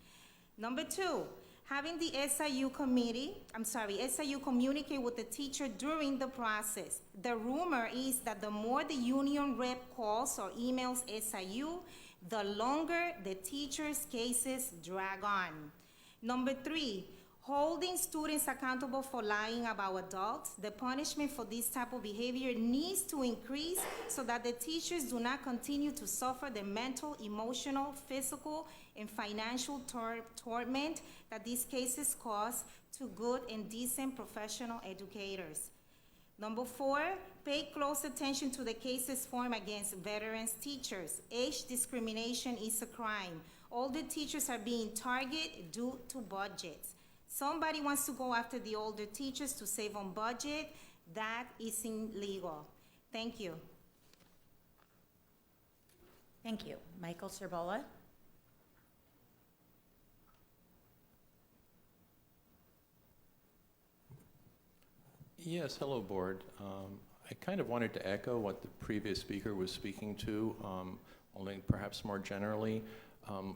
Number 2, having the SIU communicate with the teacher during the process. The rumor is that the more the union rep calls or emails SIU, the longer the teacher's cases drag on. Number 3, holding students accountable for lying about adults. The punishment for this type of behavior needs to increase so that the teachers do not continue to suffer the mental, emotional, physical, and financial torment that these cases cause to good and decent professional educators. Number 4, pay close attention to the cases formed against veterans teachers. Age discrimination is a crime. Older teachers are being targeted due to budgets. Somebody wants to go after the older teachers to save on budget. That isn't legal. Thank you. Thank you. Michael Cerbola? Yes, hello, Board. I kind of wanted to echo what the previous speaker was speaking to, only perhaps more generally.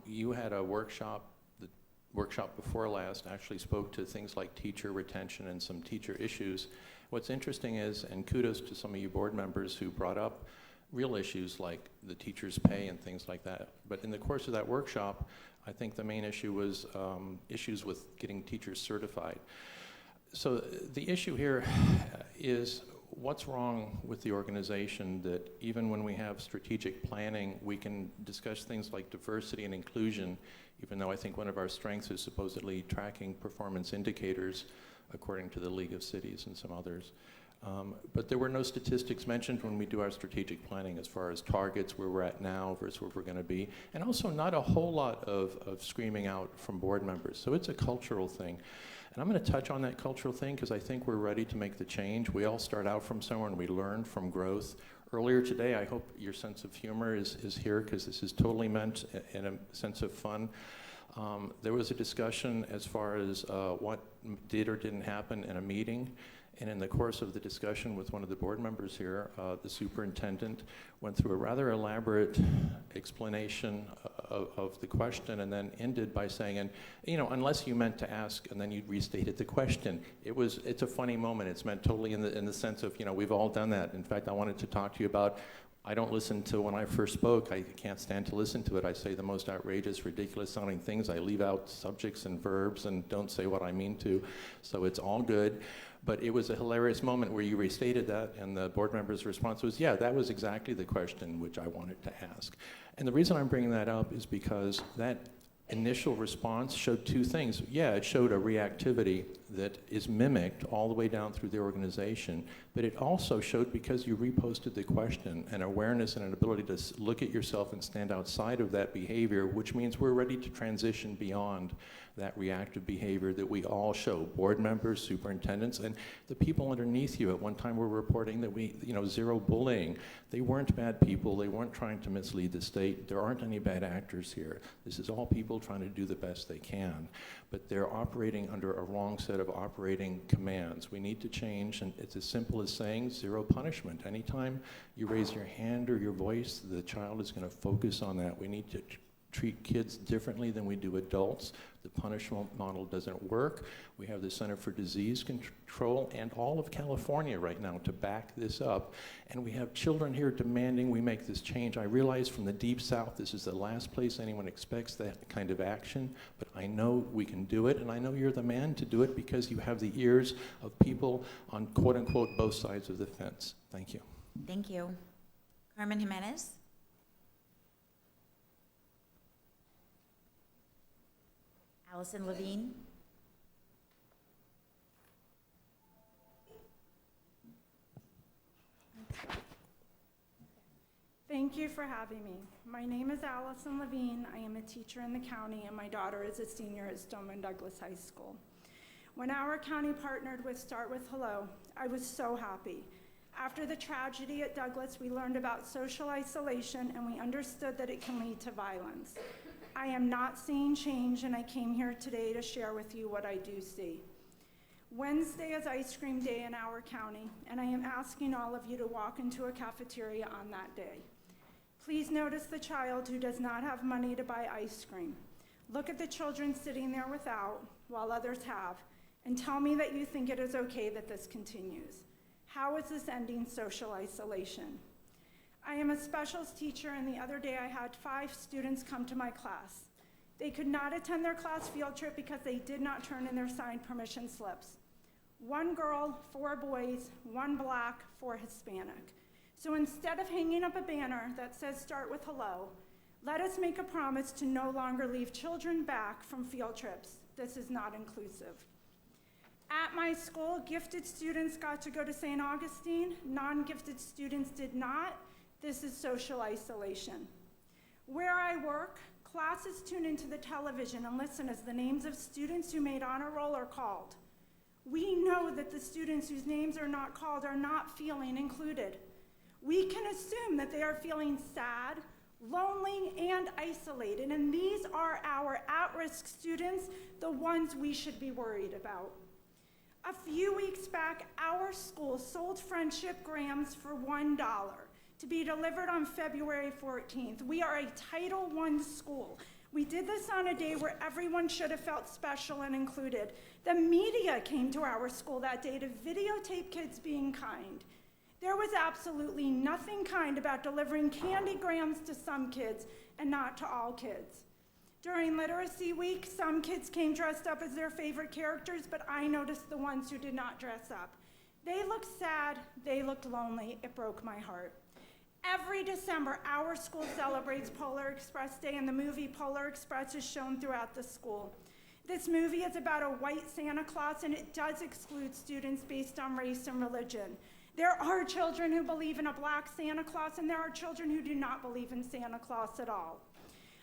You had a workshop. The workshop before last actually spoke to things like teacher retention and some teacher issues. What's interesting is, and kudos to some of you board members who brought up real issues like the teacher's pay and things like that. But in the course of that workshop, I think the main issue was issues with getting teachers certified. So the issue here is what's wrong with the organization that even when we have strategic planning, we can discuss things like diversity and inclusion, even though I think one of our strengths is supposedly tracking performance indicators according to the League of Cities and some others. But there were no statistics mentioned when we do our strategic planning as far as targets, where we're at now versus where we're going to be, and also not a whole lot of screaming out from board members. So it's a cultural thing. And I'm going to touch on that cultural thing because I think we're ready to make the change. We all start out from somewhere and we learn from growth. Earlier today, I hope your sense of humor is here because this is totally meant in a sense of fun. There was a discussion as far as what did or didn't happen in a meeting. And in the course of the discussion with one of the board members here, the superintendent went through a rather elaborate explanation of the question and then ended by saying, and you know, unless you meant to ask, and then you restated the question. It's a funny moment. It's meant totally in the sense of, you know, we've all done that. In fact, I wanted to talk to you about, I don't listen to, when I first spoke, I can't stand to listen to it. I say the most outrageous, ridiculous sounding things. I leave out subjects and verbs and don't say what I mean to. So it's all good. But it was a hilarious moment where you restated that, and the board member's response was, yeah, that was exactly the question which I wanted to ask. And the reason I'm bringing that up is because that initial response showed two things. Yeah, it showed a reactivity that is mimicked all the way down through the organization, but it also showed, because you reposted the question, an awareness and an ability to look at yourself and stand outside of that behavior, which means we're ready to transition beyond that reactive behavior that we all show, board members, superintendents, and the people underneath you. At one time we're reporting that zero bullying. They weren't bad people. They weren't trying to mislead the state. There aren't any bad actors here. This is all people trying to do the best they can, but they're operating under a wrong set of operating commands. We need to change, and it's as simple as saying zero punishment. Anytime you raise your hand or your voice, the child is going to focus on that. We need to treat kids differently than we do adults. The punishment model doesn't work. We have the Center for Disease Control and all of California right now to back this up. And we have children here demanding we make this change. I realize from the Deep South, this is the last place anyone expects that kind of action, but I know we can do it, and I know you're the man to do it because you have the ears of people on quote unquote both sides of the fence. Thank you. Thank you. Carmen Jimenez? Allison Levine? Thank you for having me. My name is Allison Levine. I am a teacher in the county, and my daughter is a senior at Stoneman Douglas High School. When our county partnered with Start With Hello, I was so happy. After the tragedy at Douglas, we learned about social isolation, and we understood that it can lead to violence. I am not seeing change, and I came here today to share with you what I do see. Wednesday is ice cream day in our county, and I am asking all of you to walk into a cafeteria on that day. Please notice the child who does not have money to buy ice cream. Look at the children sitting there without, while others have, and tell me that you think it is okay that this continues. How is this ending social isolation? I am a specials teacher, and the other day I had 5 students come to my class. They could not attend their class field trip because they did not turn in their signed permission slips. 1 girl, 4 boys, 1 black, 4 Hispanic. So instead of hanging up a banner that says Start With Hello, let us make a promise to no longer leave children back from field trips. This is not inclusive. At my school, gifted students got to go to St. Augustine, non-gifted students did not. This is social isolation. Where I work, classes tune into the television and listen as the names of students who made honor roll are called. We know that the students whose names are not called are not feeling included. We can assume that they are feeling sad, lonely, and isolated, and these are our at-risk students, the ones we should be worried about. A few weeks back, our school sold friendship grams for $1 to be delivered on February 14th. We are a Title I school. We did this on a day where everyone should have felt special and included. The media came to our school that day to videotape kids being kind. There was absolutely nothing kind about delivering candy grams to some kids and not to all kids. During Literacy Week, some kids came dressed up as their favorite characters, but I noticed the ones who did not dress up. They looked sad, they looked lonely. It broke my heart. Every December, our school celebrates Polar Express Day, and the movie Polar Express is shown throughout the school. This movie is about a white Santa Claus, and it does exclude students based on race and religion. There are children who believe in a black Santa Claus, and there are children who do not believe in Santa Claus at all.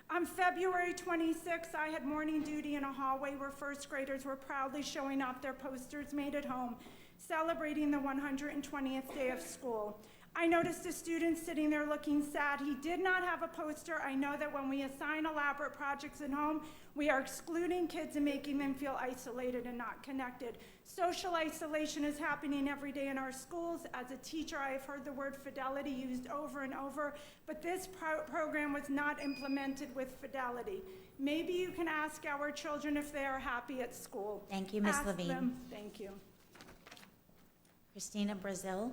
On February 26th, I had morning duty in a hallway where first graders were proudly showing off their posters made at home, celebrating the 120th day of school. I noticed a student sitting there looking sad. He did not have a poster. I know that when we assign elaborate projects at home, we are excluding kids and making them feel isolated and not connected. Social isolation is happening every day in our schools. As a teacher, I have heard the word fidelity used over and over, but this program was not implemented with fidelity. Maybe you can ask our children if they are happy at school. Thank you, Ms. Ask Levine. them. Thank you. Christina Brazil.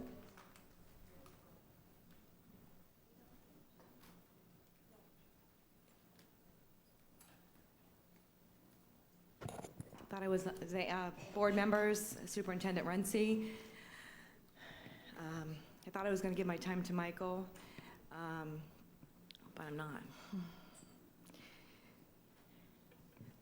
Thought I was, board members, Superintendent Runcie. I thought I was going to give my time to Michael, but I'm not.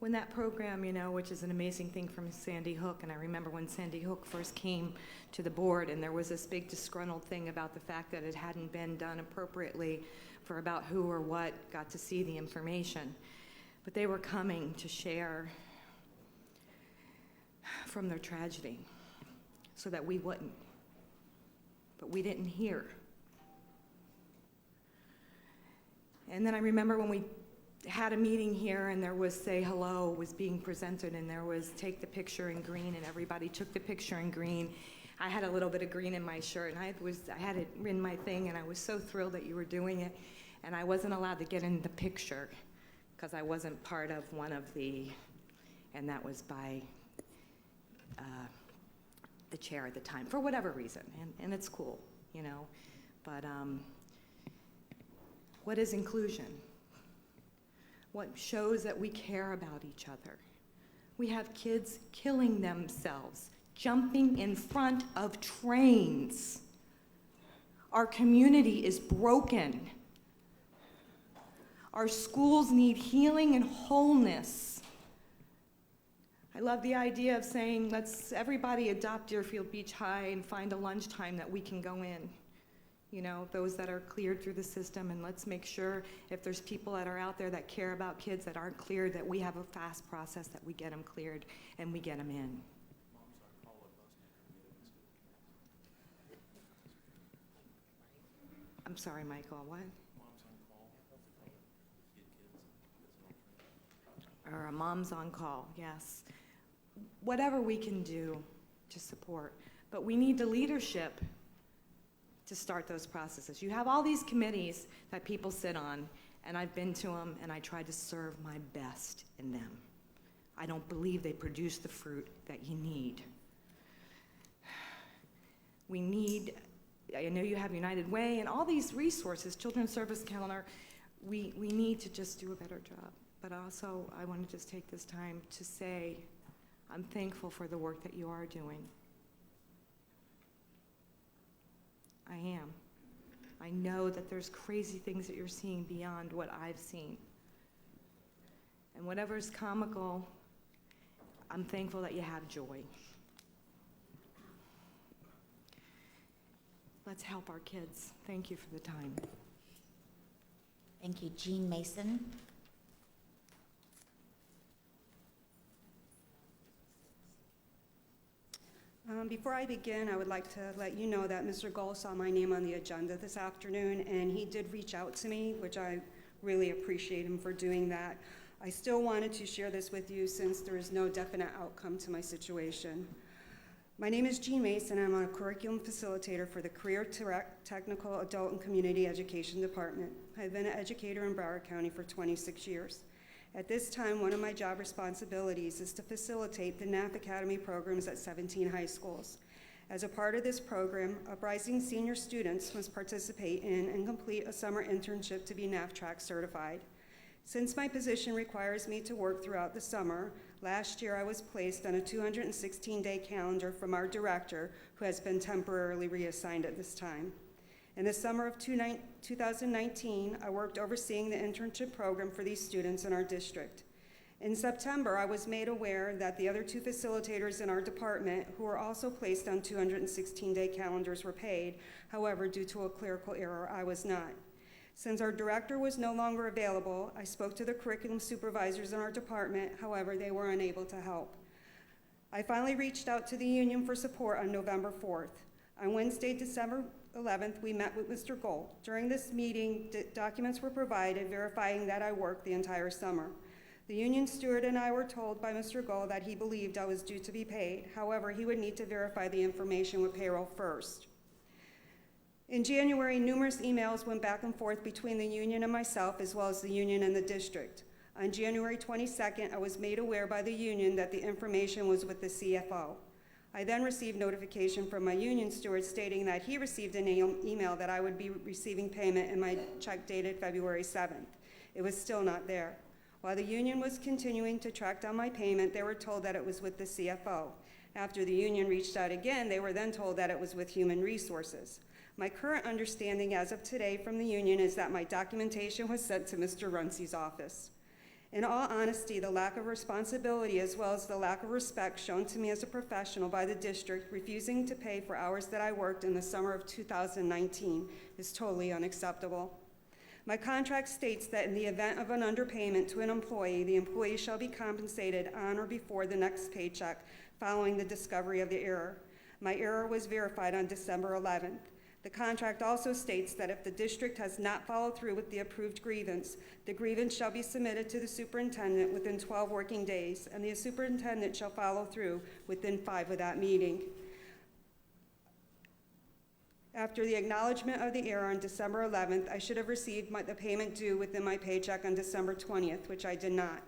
When that program, you know, which is an amazing thing from Sandy Hook, and I remember when Sandy Hook first came to the board, and there was this big disgruntled thing about the fact that it hadn't been done appropriately for about who or what got to see the information. But they were coming to share from their tragedy so that we wouldn't. But we didn't hear. And then I remember when we had a meeting here and there was Say Hello was being presented and there was take the picture in green and everybody took the picture in green. I had a little bit of green in my shirt and I had it in my thing and I was so thrilled that you were doing it and I wasn't allowed to get in the picture because I wasn't part of one of the, and that was by the chair at the time, for whatever reason, and it's cool, you know, but what is inclusion? What shows that we care about each other? We have kids killing themselves, jumping in front of trains. Our community is broken. Our schools need healing and wholeness. I love the idea of saying, let's everybody adopt Deerfield Beach High and find a lunchtime that we can go in. You know, those that are cleared through the system, and let's make sure if there's people that are out there that care about kids that aren't cleared, that we have a fast process that we get them cleared and we get them in. I'm sorry, Michael, what? Or a mom's on call, yes. Whatever we can do to support, but we need the leadership to start those processes. You have all these committees that people sit on, and I've been to them, and I try to serve my best in them. I don't believe they produce the fruit that you need. We need, I know you have United Way and all these resources, Children's Service Calendar, we need to just do a better job. But also, I want to just take this time to say, I'm thankful for the work that you are doing. I am. I know that there's crazy things that you're seeing beyond what I've seen. And whatever's comical, I'm thankful that you have joy. Let's help our kids. Thank you for the time. Thank you. Jean Mason. Before I begin, I would like to let you know that Mr. Gold saw my name on the agenda this afternoon, and he did reach out to me, which I really appreciate him for doing that. I still wanted to share this with you since there is no definite outcome to my situation. My name is Jean Mason, and I'm a curriculum facilitator for the Career Technical Adult and Community Education Department. I've been an educator in Broward County for 26 years. At this time, one of my job responsibilities is to facilitate the NAF Academy programs at 17 high schools. As a part of this program, uprising senior students must participate in and complete a summer internship to be NAF Track certified. Since my position requires me to work throughout the summer, last year I was placed on a 216-day calendar from our director, who has been temporarily reassigned at this time. In the summer of 2019, I worked overseeing the internship program for these students in our district. In September, I was made aware that the other two facilitators in our department, who were also placed on 216-day calendars, were paid. However, due to a clerical error, I was not. Since our director was no longer available, I spoke to the curriculum supervisors in our department. However, they were unable to help. I finally reached out to the union for support on November 4th. On Wednesday, December 11th, we met with Mr. Gold. During this meeting, documents were provided verifying that I worked the entire summer. The union steward and I were told by Mr. Gold that he believed I was due to be paid. However, he would need to verify the information with payroll first. In January, numerous emails went back and forth between the union and myself, as well as the union and the district. On January 22nd, I was made aware by the union that the information was with the CFO. I then received notification from my union steward stating that he received an email that I would be receiving payment in my check dated February 7th. It was still not there. While the union was continuing to track down my payment, they were told that it was with the CFO. After the union reached out again, they were then told that it was with Human Resources. My current understanding as of today from the union is that my documentation was sent to Mr. Runcie's office. In all honesty, the lack of responsibility as well as the lack of respect shown to me as a professional by the district refusing to pay for hours that I worked in the summer of 2019 is totally unacceptable. My contract states that in the event of an underpayment to an employee, the employee shall be compensated on or before the next paycheck following the discovery of the error. My error was verified on December 11th. The contract also states that if the district has not followed through with the approved grievance, the grievance shall be submitted to the superintendent within 12 working days, and the superintendent shall follow through within 5 of that meeting. After the acknowledgement of the error on December 11th, I should have received the payment due within my paycheck on December 20th, which I did not.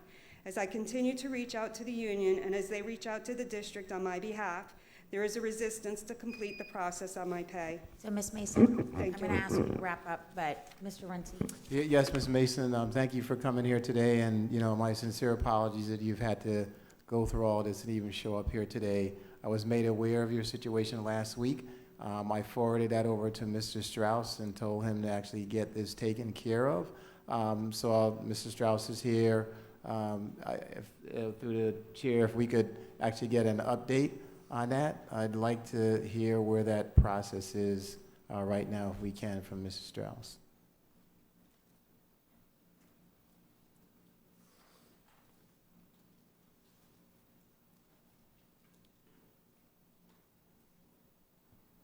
As I continue to reach out to the union and as they reach out to the district on my behalf, there is a resistance to complete the process on my pay. So, Ms. Mason, I'm Thank you. going to ask you to wrap up, but Mr. Runcie? Yes, Ms. Mason, thank you for coming here today, and, my sincere apologies that you've had to go through all this and even show up here today. I was made aware of your situation last week. I forwarded that over to Mr. Strauss and told him to actually get this taken care of. Mr. Strauss is here. Through the chair, if we could actually get an update on that, I'd like to hear where that process is right now, if we can, from Mrs. Strauss.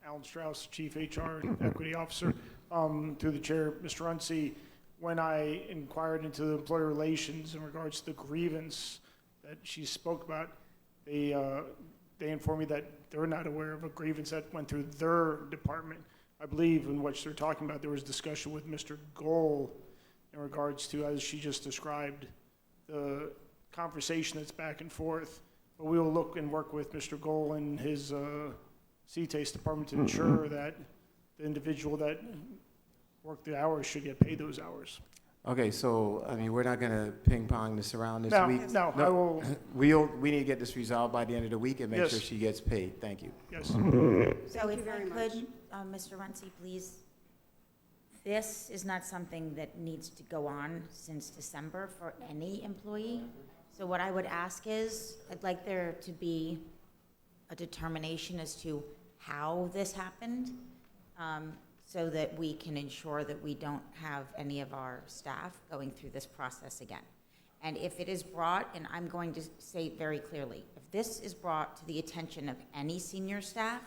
Alan Strauss, Chief HR Equity Officer. Through the chair, Mr. Runcie, when I inquired into the employer relations in regards to the grievance that she spoke about, they informed me that they're not aware of a grievance that went through their department. I believe in what they're talking about, there was discussion with Mr. Goal in regards to, as she just described, the conversation that's back and forth. But we will look and work with Mr. Goal and his CTAS department to ensure that the individual that worked the hours should get paid those hours. Okay, so, we're not going to ping-pong this around this week? No, I will. We need to get this resolved by the end of the week and make sure she gets paid. Thank you. Yes. So if I could, Mr. Runcie, please, this is not something that needs to go on since December for any employee. So what I would ask is, I'd like there to be a determination as to how this happened, so that we can ensure that we don't have any of our staff going through this process again. And if it is brought, and I'm going to say very clearly, if this is brought to the attention of any senior staff,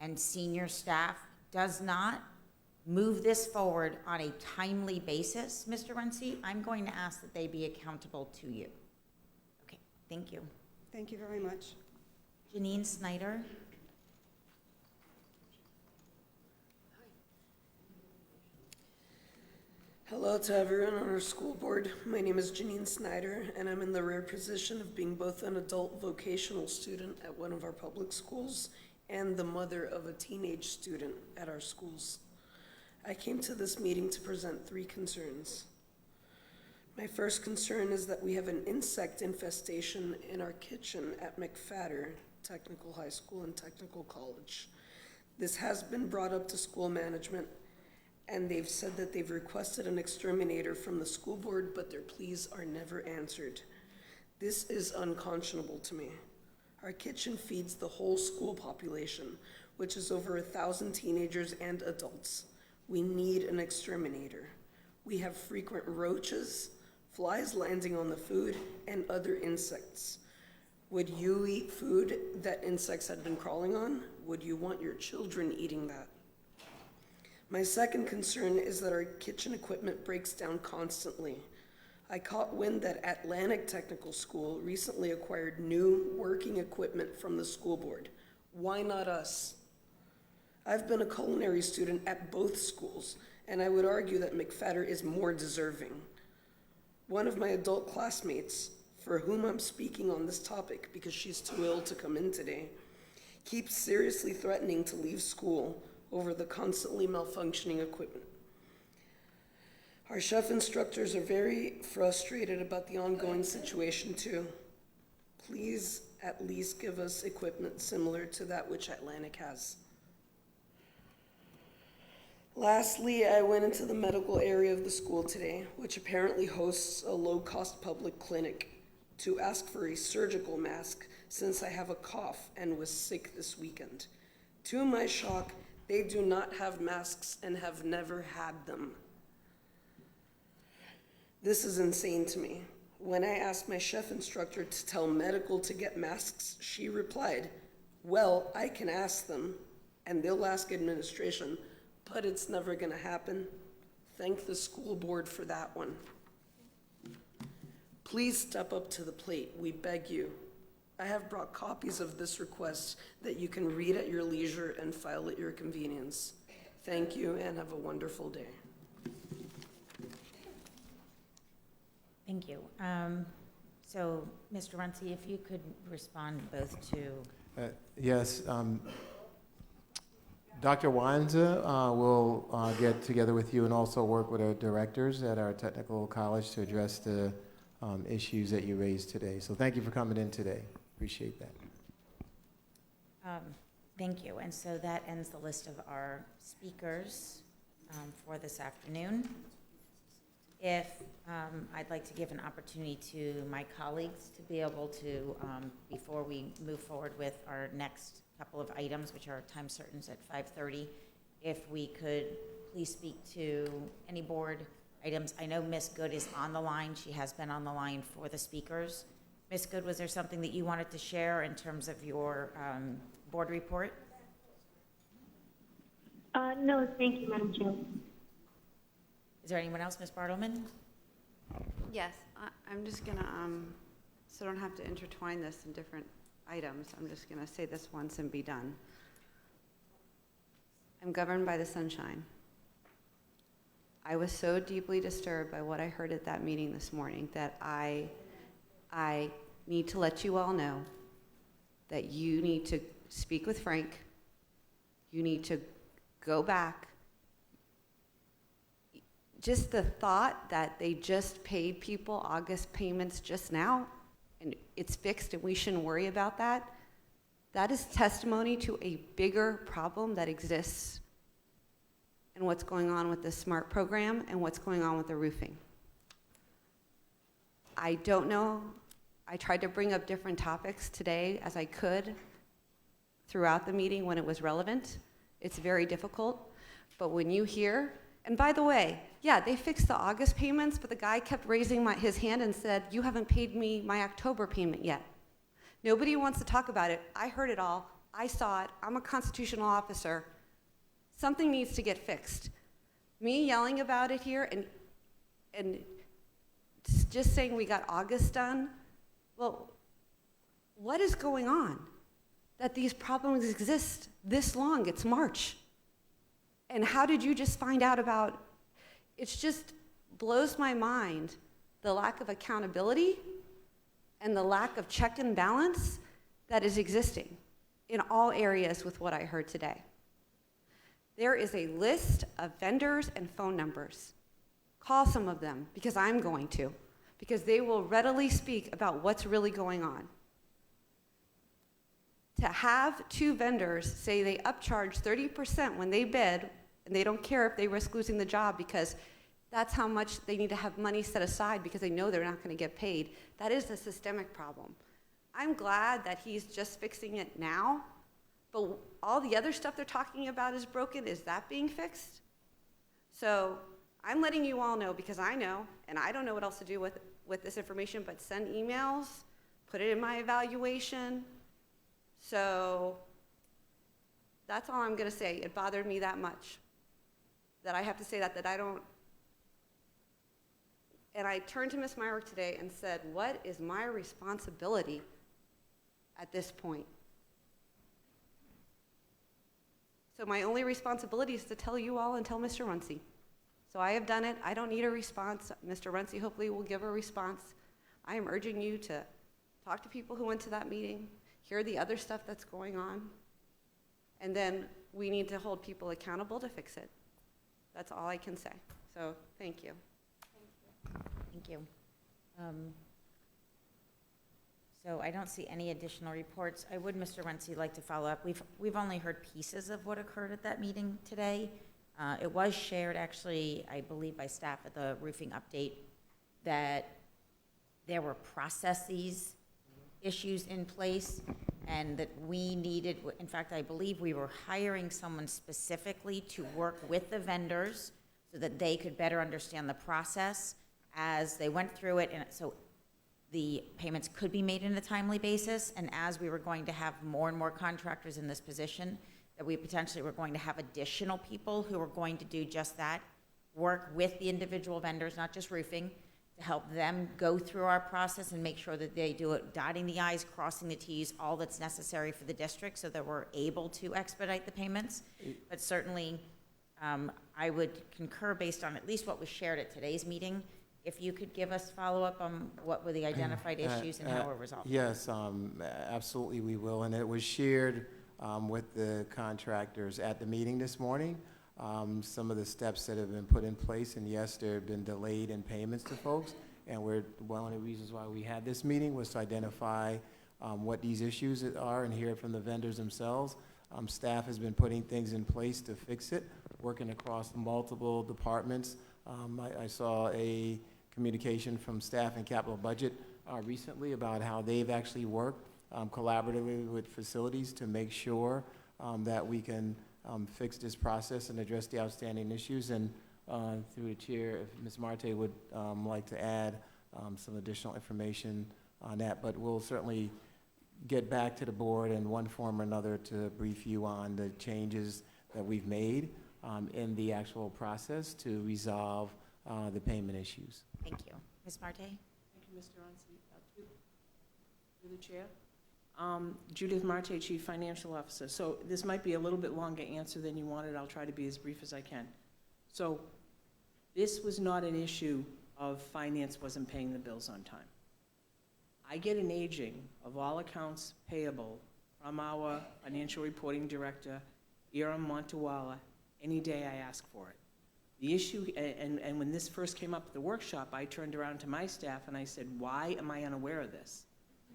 and senior staff does not move this forward on a timely basis, Mr. Runcie, I'm going to ask that they be accountable to you. Okay, thank you. Thank you very much. Janine Snyder. Hello to everyone on our school board. My name is Janine Snyder, and I'm in the rare position of being both an adult vocational student at one of our public schools and the mother of a teenage student at our schools. I came to this meeting to present 3 concerns. My first concern is that we have an insect infestation in our kitchen at McFadder Technical High School and Technical College. This has been brought up to school management, and they've said that they've requested an exterminator from the school board, but their pleas are never answered. This is unconscionable to me. Our kitchen feeds the whole school population, which is over 1,000 teenagers and adults. We need an exterminator. We have frequent roaches, flies landing on the food, and other insects. Would you eat food that insects had been crawling on? Would you want your children eating that? My second concern is that our kitchen equipment breaks down constantly. I caught wind that Atlantic Technical School recently acquired new working equipment from the school board. Why not us? I've been a culinary student at both schools, and I would argue that McFadder is more deserving. One of my adult classmates, for whom I'm speaking on this topic because she's too ill to come in today, keeps seriously threatening to leave school over the constantly malfunctioning equipment. Our chef instructors are very frustrated about the ongoing situation too. Please at least give us equipment similar to that which Atlantic has. Lastly, I went into the medical area of the school today, which apparently hosts a low-cost public clinic, to ask for a surgical mask since I have a cough and was sick this weekend. To my shock, they do not have masks and have never had them. This is insane to me. When I asked my chef instructor to tell medical to get masks, she replied, "Well, I can ask them, and they'll ask administration, but it's never gonna happen." Thank the school board for that one. Please step up to the plate, we beg you. I have brought copies of this request that you can read at your leisure and file at your convenience. Thank you and have a wonderful day. Thank you. So, Mr. Runcie, if you could respond both to... Yes. Dr. Wanza will get together with you and also work with our directors at our technical college to address the issues that you raised today. So thank you for coming in today. Appreciate that. Thank you. And so that ends the list of our speakers for this afternoon. If I'd like to give an opportunity to my colleagues to be able to, before we move forward with our next couple of items, which are time certains at 5:30, if we could please speak to any board items. I know Ms. Good is on the line. She has been on the line for the speakers. Ms. Good, was there something that you wanted to share in terms of your board report? No, thank you, Madam Chair. Is there anyone else, Ms. Bartleman? Yes, I'm just gonna, so I don't have to intertwine this in different items, I'm just gonna say this once and be done. I'm governed by the sunshine. I was so deeply disturbed by what I heard at that meeting this morning that I need to let you all know that you need to speak with Frank. You need to go back. Just the thought that they just paid people August payments just now, and it's fixed and we shouldn't worry about that, that is testimony to a bigger problem that exists in what's going on with the SMART program and what's going on with the roofing. I don't know. I tried to bring up different topics today as I could throughout the meeting when it was relevant. It's very difficult, but when you hear, and by the way, yeah, they fixed the August payments, but the guy kept raising his hand and said, "You haven't paid me my October payment yet." Nobody wants to talk about it. I heard it all. I saw it. I'm a constitutional officer. Something needs to get fixed. Me yelling about it here and just saying we got August done, well, what is going on that these problems exist this long? It's March. And how did you just find out about, it just blows my mind, the lack of accountability and the lack of check and balance that is existing in all areas with what I heard today. There is a list of vendors and phone numbers. Call some of them, because I'm going to, because they will readily speak about what's really going on. To have two vendors say they upcharge 30% when they bid, and they don't care if they risk losing the job because that's how much they need to have money set aside because they know they're not going to get paid, that is a systemic problem. I'm glad that he's just fixing it now, but all the other stuff they're talking about is broken. Is that being fixed? So I'm letting you all know because I know, and I don't know what else to do with this information, but send emails, put it in my evaluation. So that's all I'm going to say. It bothered me that much. that I have to say that I don't, and I turned to Ms. Myrick today and said, what is my responsibility at this point? So my only responsibility is to tell you all and tell Mr. Runcie. So I have done it. I don't need a response. Mr. Runcie hopefully will give a response. I am urging you to talk to people who went to that meeting, hear the other stuff that's going on, and then we need to hold people accountable to fix it. That's all I can say. So thank you. Thank you. So I don't see any additional reports. I would, Mr. Runcie, like to follow up. We've only heard pieces of what occurred at that meeting today. It was shared, actually, I believe, by staff at the roofing update, that there were processes issues in place, and that we needed, in fact, I believe we were hiring someone specifically to work with the vendors so that they could better understand the process as they went through it, and so the payments could be made in a timely basis. And as we were going to have more and more contractors in this position, that we potentially were going to have additional people who were going to do just that, work with the individual vendors, not just roofing, to help them go through our process and make sure that they do it, dotting the i's, crossing the t's, all that's necessary for the district so that we're able to expedite the payments. But certainly, I would concur based on at least what was shared at today's meeting. If you could give us follow-up on what were the identified issues and how were resolved. Yes, absolutely we will. And it was shared with the contractors at the meeting this morning. Some of the steps that have been put in place, and yes, there have been delayed in payments to folks. And one of the reasons why we had this meeting was to identify what these issues are and hear from the vendors themselves. Staff has been putting things in place to fix it, working across multiple departments. I saw a communication from staff and capital budget recently about how they've actually worked collaboratively with facilities to make sure that we can fix this process and address the outstanding issues. And through the chair, if Ms. Marte would like to add some additional information on that, but we'll certainly get back to the board in one form or another to brief you on the changes that we've made in the actual process to resolve the payment issues. Thank you. Ms. Marte? Thank you, Mr. Runcie. Through the chair. Judith Marte, Chief Financial Officer. So this might be a little bit longer answer than you wanted. I'll try to be as brief as I can. So this was not an issue of finance wasn't paying the bills on time. I get an aging of all accounts payable from our financial reporting director, Heron Montewala, any day I ask for it. The issue, and when this first came up at the workshop, I turned around to my staff and I said, why am I unaware of this?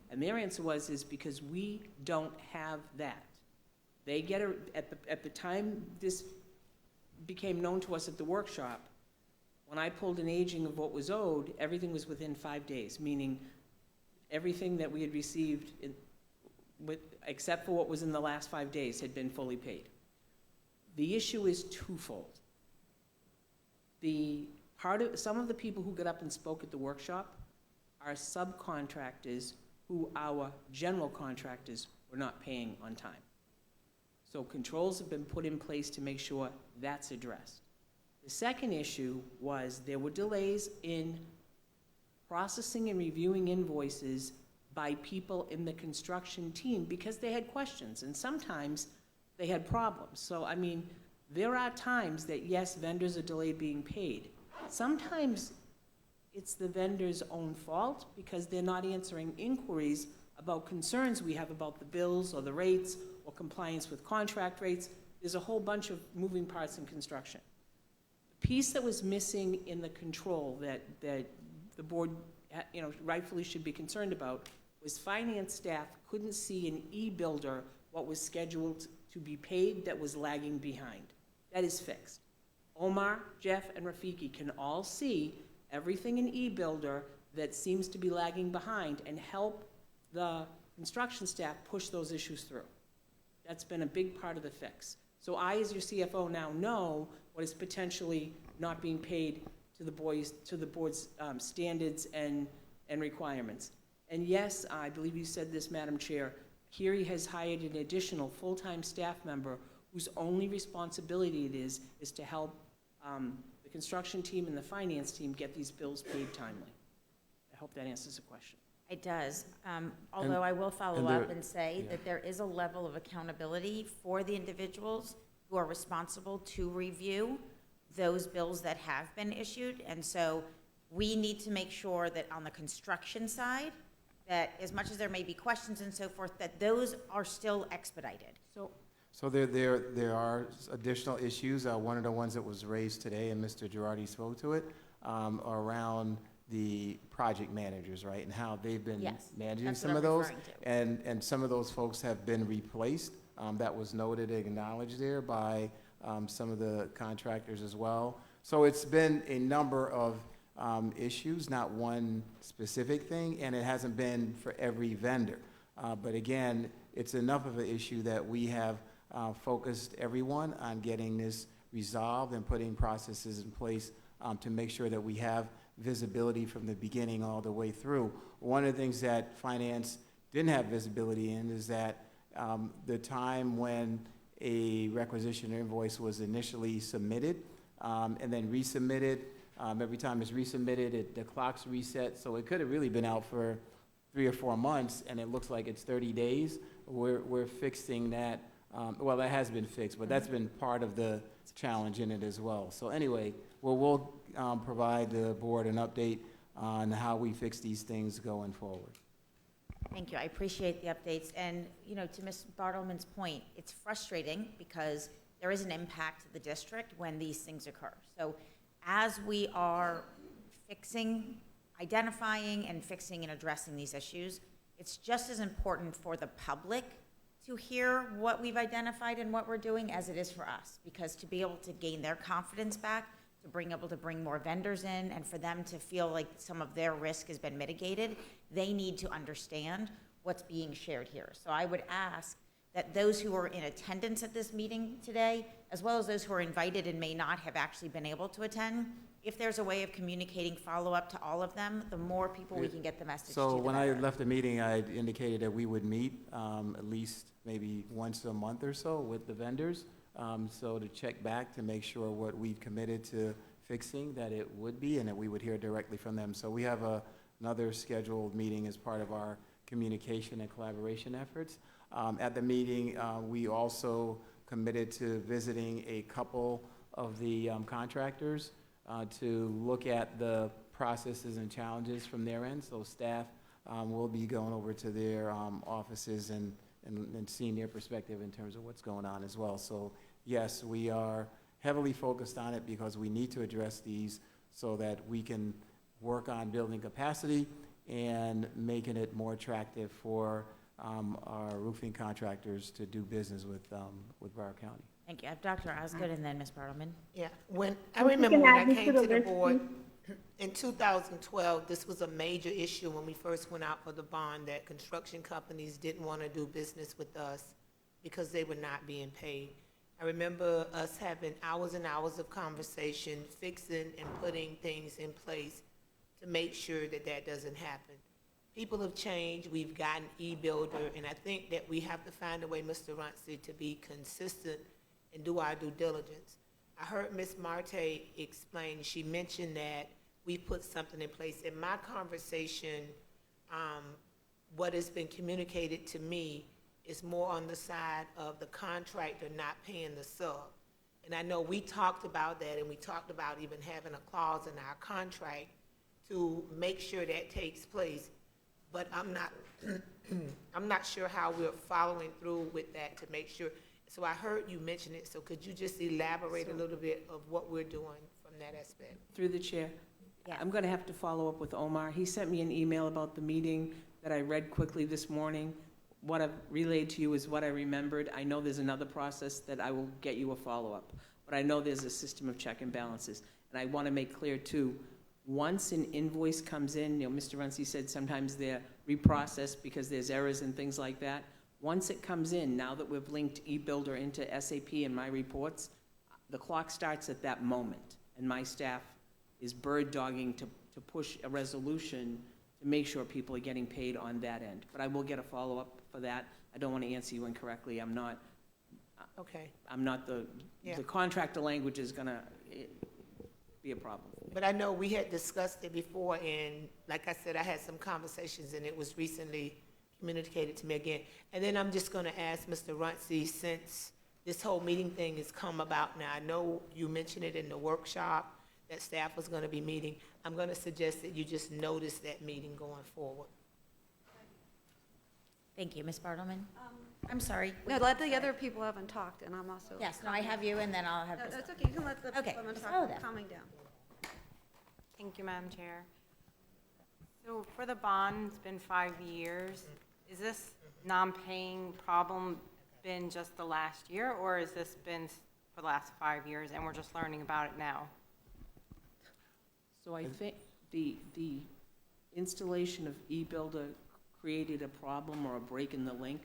And their answer is because we don't have that. They get at the time this became known to us at the workshop, when I pulled an aging of what was owed, everything was within 5 days, meaning everything that we had received, except for what was in the last 5 days, had been fully paid. The issue is twofold. Some of the people who got up and spoke at the workshop are subcontractors who our general contractors were not paying on time. So controls have been put in place to make sure that's addressed. The second issue was there were delays in processing and reviewing invoices by people in the construction team because they had questions, and sometimes they had problems. So, I mean, there are times that, yes, vendors are delayed being paid. Sometimes it's the vendor's own fault because they're not answering inquiries about concerns we have about the bills or the rates or compliance with contract rates. There's a whole bunch of moving parts in construction. The piece that was missing in the control that the board, rightfully should be concerned about was finance staff couldn't see in e-builder what was scheduled to be paid that was lagging behind. That is fixed. Omar, Jeff, and Rafiki can all see everything in e-builder that seems to be lagging behind and help the construction staff push those issues through. That's been a big part of the fix. So I, as your CFO, now know what is potentially not being paid to the board's standards and requirements. And yes, I believe you said this, Madam Chair, Kiri has hired an additional full-time staff member whose only responsibility it is to help the construction team and the finance team get these bills paid timely. I hope that answers the question. It does, although I will follow and up there- and say yeah. that there is a level of accountability for the individuals who are responsible to review those bills that have been issued. And so we need to make sure that on the construction side, that as much as there may be questions and so forth, that those are still expedited. So there are additional issues. One of the ones that was raised today, and Mr. Girardi spoke to it, around the project managers, right? And how they've been Yes, managing that's some what of I'm those. referring to. And some of those folks have been replaced. That was noted and acknowledged there by some of the contractors as well. So it's been a number of issues, not one specific thing, and it hasn't been for every vendor. But again, it's enough of an issue that we have focused everyone on getting this resolved and putting processes in place to make sure that we have visibility from the beginning all the way through. One of the things that finance didn't have visibility in is that the time when a requisition or invoice was initially submitted and then resubmitted, every time it's resubmitted, the clock's reset, so it could have really been out for 3 or 4 months, and it looks like it's 30 days. We're fixing that. Well, that has been fixed, but that's been part of the challenge in it as well. So anyway, we'll provide the board an update on how we fix these things going forward. Thank you. I appreciate the updates. And, you know, to Ms. Bartleman's point, it's frustrating because there is an impact to the district when these things occur. So as we are identifying and fixing and addressing these issues, it's just as important for the public to hear what we've identified and what we're doing as it is for us, because to be able to gain their confidence back, to bring more vendors in, and for them to feel like some of their risk has been mitigated, they need to understand what's being shared here. So I would ask that those who are in attendance at this meeting today, as well as those who are invited and may not have actually been able to attend, if there's a way of communicating follow-up to all of them, the more people we can get the message to, So the when better. I left the meeting, I indicated that we would meet at least maybe once a month or so with the vendors. So to check back to make sure what we've committed to fixing, that it would be, and that we would hear directly from them. So we have another scheduled meeting as part of our communication and collaboration efforts. At the meeting, we also committed to visiting a couple of the contractors to look at the processes and challenges from their end. So staff will be going over to their offices and seeing their perspective in terms of what's going on as well. So yes, we are heavily focused on it because we need to address these so that we can work on building capacity and making it more attractive for our roofing contractors to do business with Broward County. Thank you. I have Dr. Osgood and then Ms. Bartleman. Yeah, I remember when I came to the board in 2012, this was a major issue when we first went out for the bond, that construction companies didn't want to do business with us because they were not being paid. I remember us having hours and hours of conversation, fixing and putting things in place to make sure that that doesn't happen. People have changed. We've gotten e-builder, and I think that we have to find a way, Mr. Runcie, to be consistent and do our due diligence. I heard Ms. Marte explain, she mentioned that we put something in place. In my conversation, what has been communicated to me is more on the side of the contractor not paying the sub. And I know we talked about that, and we talked about even having a clause in our contract to make sure that takes place. But I'm not sure how we're following through with that to make sure. So I heard you mention it, so could you just elaborate a little bit of what we're doing from that aspect? Through the chair. I'm going to have to follow up with Omar. He sent me an email about the meeting that I read quickly this morning. What I've relayed to you is what I remembered. I know there's another process that I will get you a follow-up, but I know there's a system of check and balances. And I want to make clear, too, once an invoice comes in, you know, Mr. Runcie said sometimes they're reprocessed because there's errors and things like that. Once it comes in, now that we've linked e-builder into SAP and my reports, the clock starts at that moment, and my staff is bird dogging to push a resolution to make sure people are getting paid on that end. But I will get a follow-up for that. I don't want to answer you incorrectly. I'm not. Okay. I'm not the contractor language is gonna, be a problem. But I know we had discussed it before, and like I said, I had some conversations, and it was recently communicated to me again. And then I'm just gonna ask Mr. Runcie, since this whole meeting thing has come about now, I know you mentioned it in the workshop that staff was gonna be meeting. I'm gonna suggest that you just notice that meeting going forward. Thank you. Ms. Bartleman? I'm sorry. No, let the other people haven't talked, and I'm also. Yes, no, I have you, and then I'll have. No, Ms. that's okay, you can let the Okay, people haven't Ms. talked, Olive. calming down. Thank you, Madam Chair. So for the bond, it's been 5 years. Is this non-paying problem been just the last year, or has this been for the last 5 years and we're just learning about it now? So I think the installation of eBuilder created a problem or a break in the link.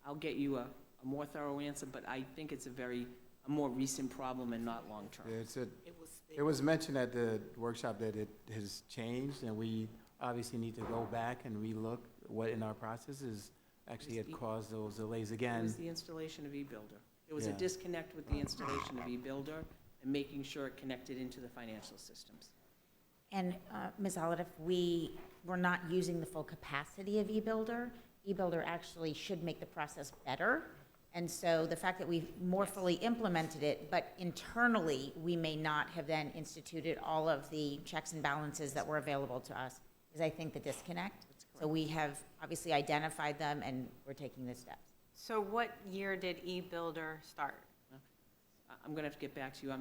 I'll get you a more thorough answer, but I think it's a more recent problem and not long-term. Yeah, it was mentioned at the workshop that it has changed, and we obviously need to go back and relook what in our processes actually had caused those delays It again. was the installation of eBuilder. There was a Yeah. disconnect with the installation of eBuilder and making sure it connected into the financial systems. And Ms. Olive, we were not using the full capacity of eBuilder. eBuilder actually should make the process better. And so the fact that we've more fully implemented it, but internally, we may not have then instituted all of the checks and balances that were available to us, is I think the disconnect. So we have obviously identified them, and we're taking the steps. So what year did eBuilder start? I'm gonna have to get back to you.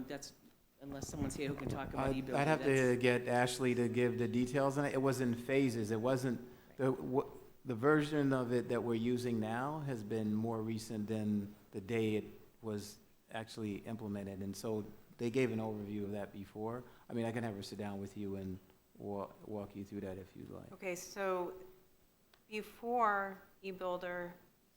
Unless someone's here who can talk about eBuilder. I'd have to get Ashley to give the details on it. It was in phases. It wasn't, the version of it that we're using now has been more recent than the day it was actually implemented. And so they gave an overview of that before. I mean, I can have her sit down with you and walk you through that if you'd like. Okay, so before eBuilder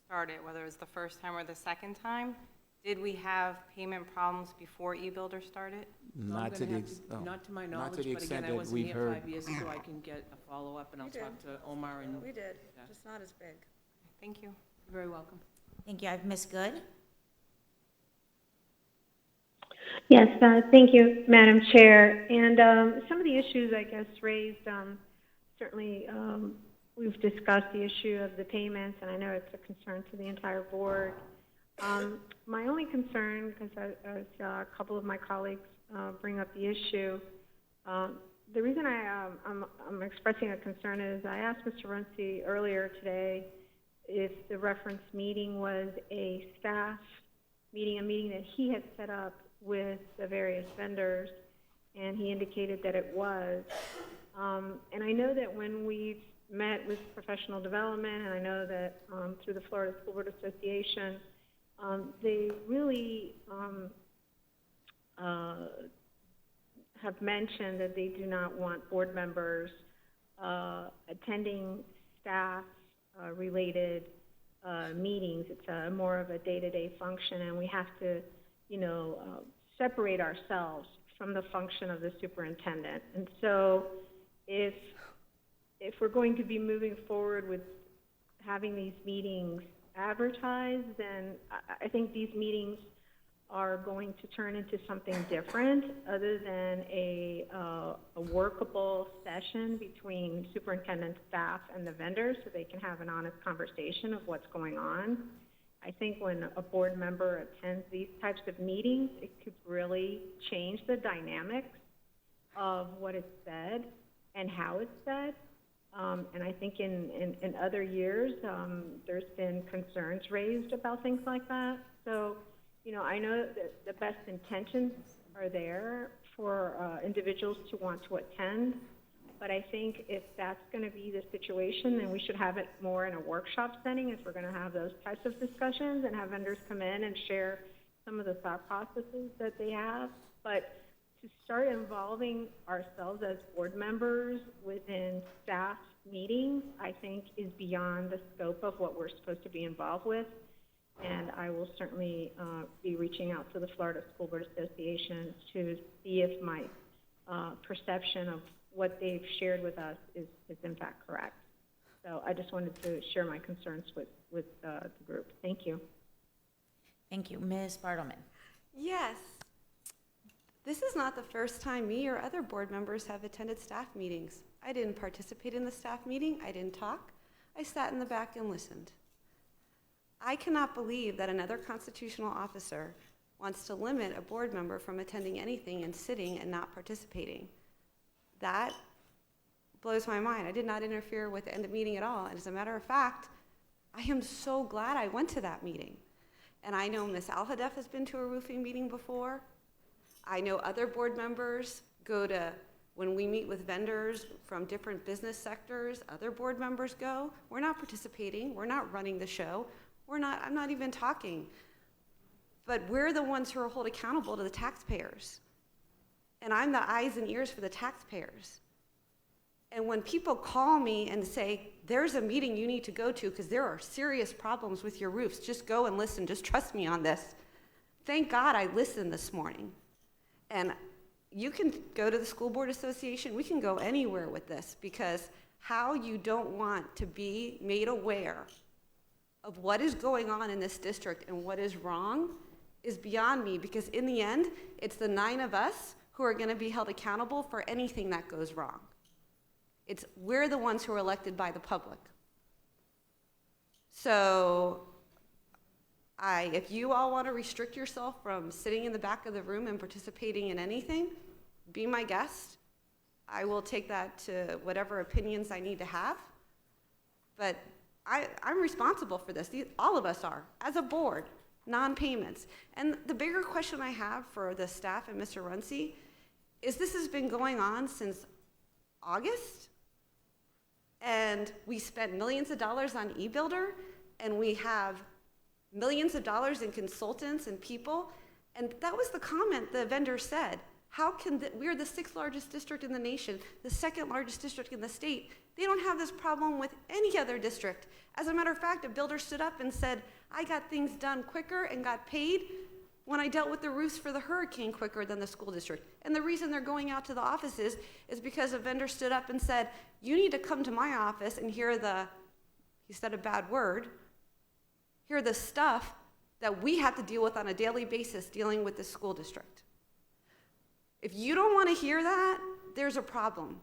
started, whether it was the first time or the second time, did we have payment problems before eBuilder started? Not to the Not to my not knowledge, to the but again, extent I that wasn't we've here heard. 5 years, so I can get a follow-up, and I'll We did. talk to Omar and. We did, Yeah. just not as big. Thank you. You're very welcome. Thank you. I have Ms. Good. Yes, thank you, Madam Chair. And some of the issues, I guess, raised, certainly we've discussed the issue of the payments, and I know it's a concern to the entire board. My only concern, because as a couple of my colleagues bring up the issue, the reason I'm expressing a concern is I asked Mr. Runcie earlier today if the reference meeting was a staff meeting, a meeting that he had set up with the various vendors, and he indicated that it was. And I know that when we've met with professional development, and I know that through the Florida School Board Association, they really have mentioned that they do not want board members attending staff-related meetings. It's more of a day-to-day function, and we have to, separate ourselves from the function of the superintendent. And so if we're going to be moving forward with having these meetings advertised, then I think these meetings are going to turn into something different other than a workable session between superintendent, staff, and the vendors so they can have an honest conversation of what's going on. I think when a board member attends these types of meetings, it could really change the dynamics of what is said and how it's said. And I think in other years, there's been concerns raised about things like that. So, I know that the best intentions are there for individuals to want to attend, but I think if that's going to be the situation, then we should have it more in a workshop setting if we're going to have those types of discussions and have vendors come in and share some of the thought processes that they have. But to start involving ourselves as board members within staff meetings, I think is beyond the scope of what we're supposed to be involved with. And I will certainly be reaching out to the Florida School Board Association to see if my perception of what they've shared with us is in fact correct. So I just wanted to share my concerns with the group. Thank you. Thank you. Ms. Bartleman. Yes. This is not the first time me or other board members have attended staff meetings. I didn't participate in the staff meeting. I didn't talk. I sat in the back and listened. I cannot believe that another constitutional officer wants to limit a board member from attending anything and sitting and not participating. That blows my mind. I did not interfere with the end of the meeting at all. And as a matter of fact, I am so glad I went to that meeting. And I know Ms. Alhadeff has been to a roofing meeting before. I know other board members go to, when we meet with vendors from different business sectors, other board members go. We're not participating. We're not running the show. I'm not even talking. But we're the ones who are held accountable to the taxpayers. And I'm the eyes and ears for the taxpayers. And when people call me and say, there's a meeting you need to go to because there are serious problems with your roofs, just go and listen, just trust me on this. Thank God I listened this morning. And you can go to the School Board Association, we can go anywhere with this, because how you don't want to be made aware of what is going on in this district and what is wrong is beyond me, because in the end, it's the 9 of us who are going to be held accountable for anything that goes wrong. We're the ones who are elected by the public. So if you all want to restrict yourself from sitting in the back of the room and participating in anything, be my guest. I will take that to whatever opinions I need to have. But I'm responsible for this. All of us are, as a board, non-payments. And the bigger question I have for the staff and Mr. Runcie is this has been going on since August, and we spent millions of dollars on eBuilder, and we have millions of dollars in consultants and people, and that was the comment the vendor said. How can we're the 6th largest district in the nation, the 2nd largest district in the state. They don't have this problem with any other district. As a matter of fact, a builder stood up and said, I got things done quicker and got paid when I dealt with the roofs for the hurricane quicker than the school district. And the reason they're going out to the offices is because a vendor stood up and said, you need to come to my office and hear he said a bad word, hear the stuff that we have to deal with on a daily basis dealing with the school district. If you don't want to hear that, there's a problem.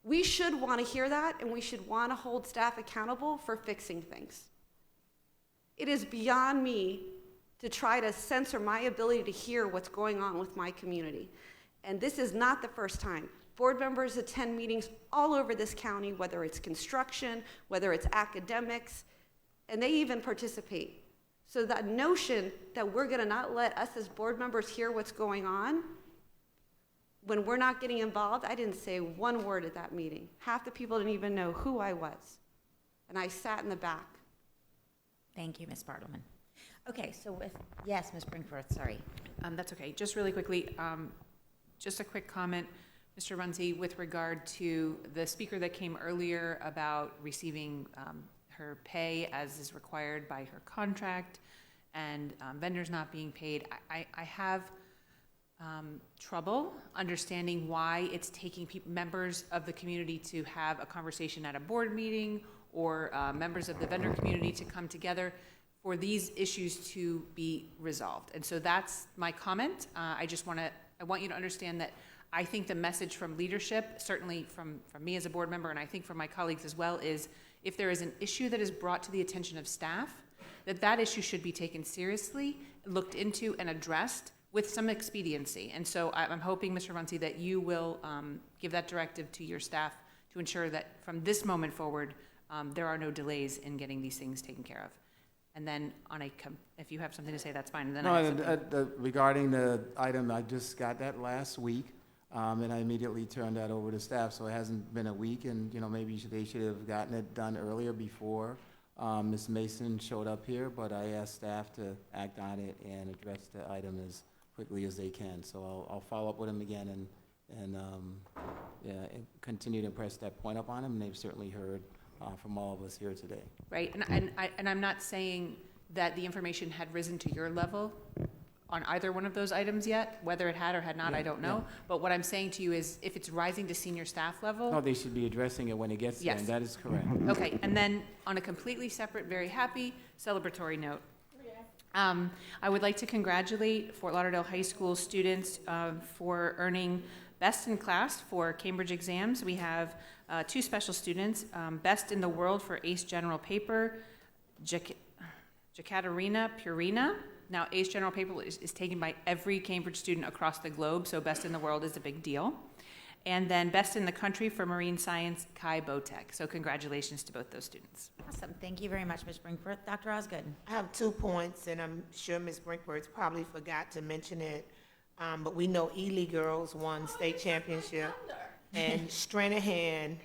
We should want to hear that, and we should want to hold staff accountable for fixing things. It is beyond me to try to censor my ability to hear what's going on with my community. And this is not the first time. Board members attend meetings all over this county, whether it's construction, whether it's academics, and they even participate. So that notion that we're going to not let us as board members hear what's going on, when we're not getting involved, I didn't say one word at that meeting. Half the people didn't even know who I was. And I sat in the back. Thank you, Ms. Bartleman. Okay, so yes, Ms. Brinkforth, sorry. That's okay. Just really quickly, just a quick comment, Mr. Runcie, with regard to the speaker that came earlier about receiving her pay as is required by her contract and vendors not being paid. I have trouble understanding why it's taking members of the community to have a conversation at a board meeting or members of the vendor community to come together for these issues to be resolved. And so that's my comment. I want you to understand that I think the message from leadership, certainly from me as a board member, and I think from my colleagues as well, is if there is an issue that is brought to the attention of staff, that issue should be taken seriously, looked into, and addressed with some expediency. And so I'm hoping, Mr. Runcie, that you will give that directive to your staff to ensure that from this moment forward, there are no delays in getting these things taken care of. And then if you have something to say, that's fine. And then regarding the item, I just got that last week, and I immediately turned that over to staff. So it hasn't been a week, and maybe they should have gotten it done earlier before Ms. Mason showed up here. But I asked staff to act on it and address the item as quickly as they can. So I'll follow up with them again and continue to press that point up on them. And they've certainly heard from all of us here today. Right, and I'm not saying that the information had risen to your level on either one of those items yet. Whether it had or had not, I don't know. But what I'm saying to you is, if it's rising to senior staff level, no, they should be addressing it when it gets there. And that is correct. Okay, and then on a completely separate, very happy, celebratory note, I would like to congratulate Fort Lauderdale High School students for earning Best in Class for Cambridge exams. We have two special students, Best in the World for Ace General Paper, Jekaterina Purina. Now, Ace General Paper is taken by every Cambridge student across the globe, so Best in the World is a big deal. And then Best in the Country for Marine Science, Kai Botek. So congratulations to both those students. Awesome. Thank you very much, Ms. Brinkworth. Dr. Osgood. I have 2 points, and I'm sure Ms. Brinkworth probably forgot to mention it, but we know Ely girls won state championship, and Stranahan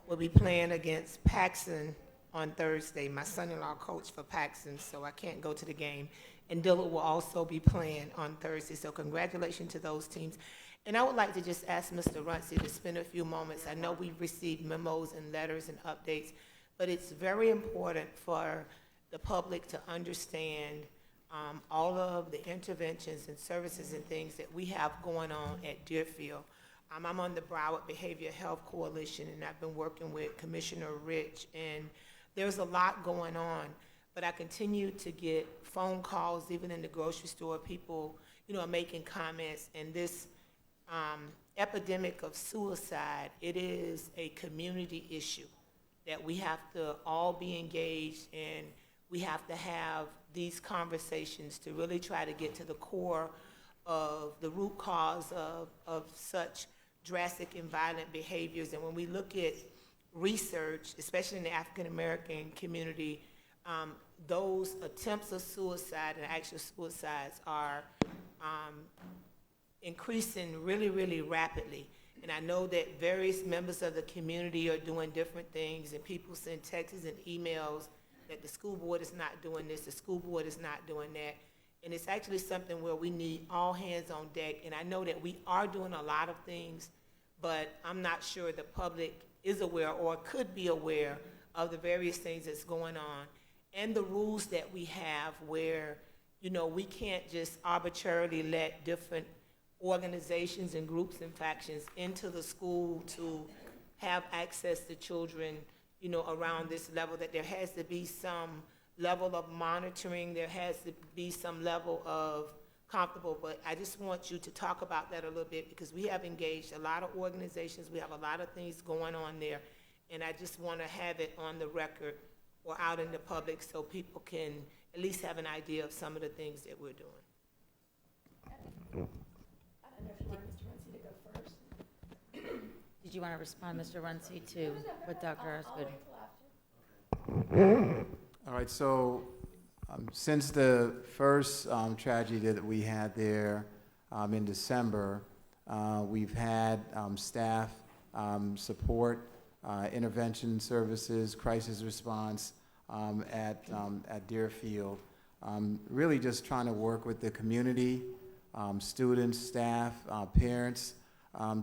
will be playing against Paxson on Thursday. My son-in-law coached for Paxson, so I can't go to the game. And Dillard will also be playing on Thursday, so congratulations to those teams. And I would like to just ask Mr. Runcie to spend a few moments. I know we've received memos and letters and updates, but it's very important for the public to understand all of the interventions and services and things that we have going on at Deerfield. I'm on the Broward Behavioral Health Coalition, and I've been working with Commissioner Rich, and there's a lot going on, but I continue to get phone calls, even in the grocery store, people, are making comments, and this epidemic of suicide, it is a community issue that we have to all be engaged in. We have to have these conversations to really try to get to the core of the root cause of such drastic and violent behaviors. And when we look at research, especially in the African American community, those attempts of suicide and actual suicides are increasing really, really rapidly. And I know that various members of the community are doing different things, and people send texts and emails that the school board is not doing this, the school board is not doing that. And it's actually something where we need all hands on deck. And I know that we are doing a lot of things, but I'm not sure the public is aware or could be aware of the various things that's going on and the rules that we have where, we can't just arbitrarily let different organizations and groups and factions into the school to have access to children, around this level, that there has to be some level of monitoring, there has to be some level of comfortable, but I just want you to talk about that a little bit because we have engaged a lot of organizations, we have a lot of things going on there, and I just want to have it on the record or out in the public so people can at least have an idea of some of the things that we're doing. Did you want to respond, Mr. Runcie, to what Dr. Osgood? All right, so since the first tragedy that we had there in December, we've had staff support, intervention services, crisis response at Deerfield, really just trying to work with the community, students, staff, parents,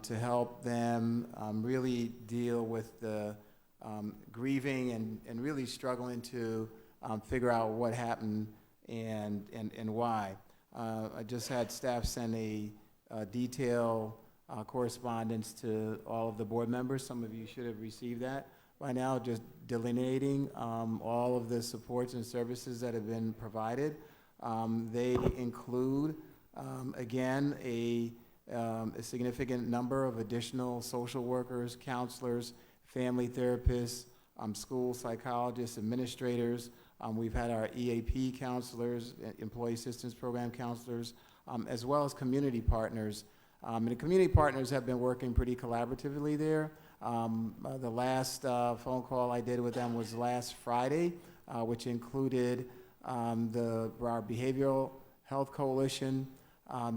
to help them really deal with the grieving and really struggling to figure out what happened and why. I just had staff send a detailed correspondence to all of the board members. Some of you should have received that by now, just delineating all of the supports and services that have been provided. They include, again, a significant number of additional social workers, counselors, family therapists, school psychologists, administrators. We've had our EAP counselors, employee assistance program counselors, as well as community partners. And the community partners have been working pretty collaboratively there. The last phone call I did with them was last Friday, which included the Broward Behavioral Health Coalition,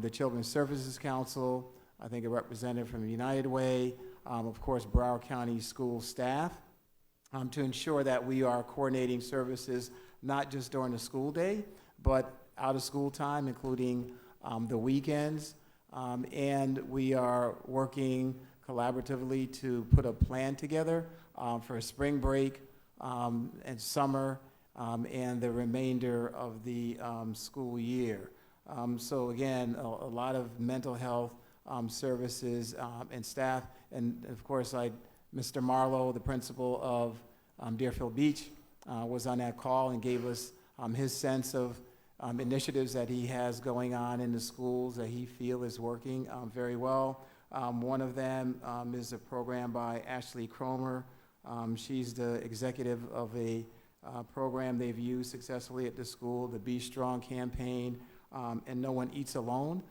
the Children's Services Council, I think a representative from United Way, of course, Broward County school staff, to ensure that we are coordinating services not just during the school day, but out of school time, including the weekends. And we are working collaboratively to put a plan together for spring break and summer and the remainder of the school year. So again, a lot of mental health services and staff, and of course, Mr. Marlowe, the principal of Deerfield Beach, was on that call and gave us his sense of initiatives that he has going on in the schools that he feels is working very well. One of them is a program by Ashley Cromer. She's the executive of a program they've used successfully at the school, the Be Strong campaign, and No One Eats Alone.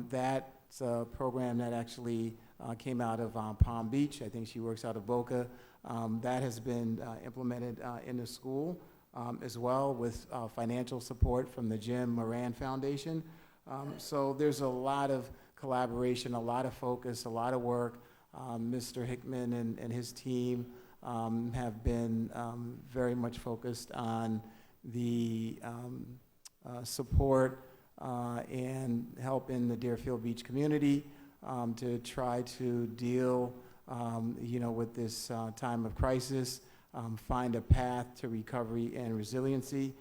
That's a program that actually came out of Palm Beach. I think she works out of Boca. That has been implemented in the school as well with financial support from the Jim Moran Foundation. So there's a lot of collaboration, a lot of focus, a lot of work. Mr. Hickman and his team have been very much focused on the support and help in the Deerfield Beach community to try to deal with this time of crisis, find a path to recovery and resiliency.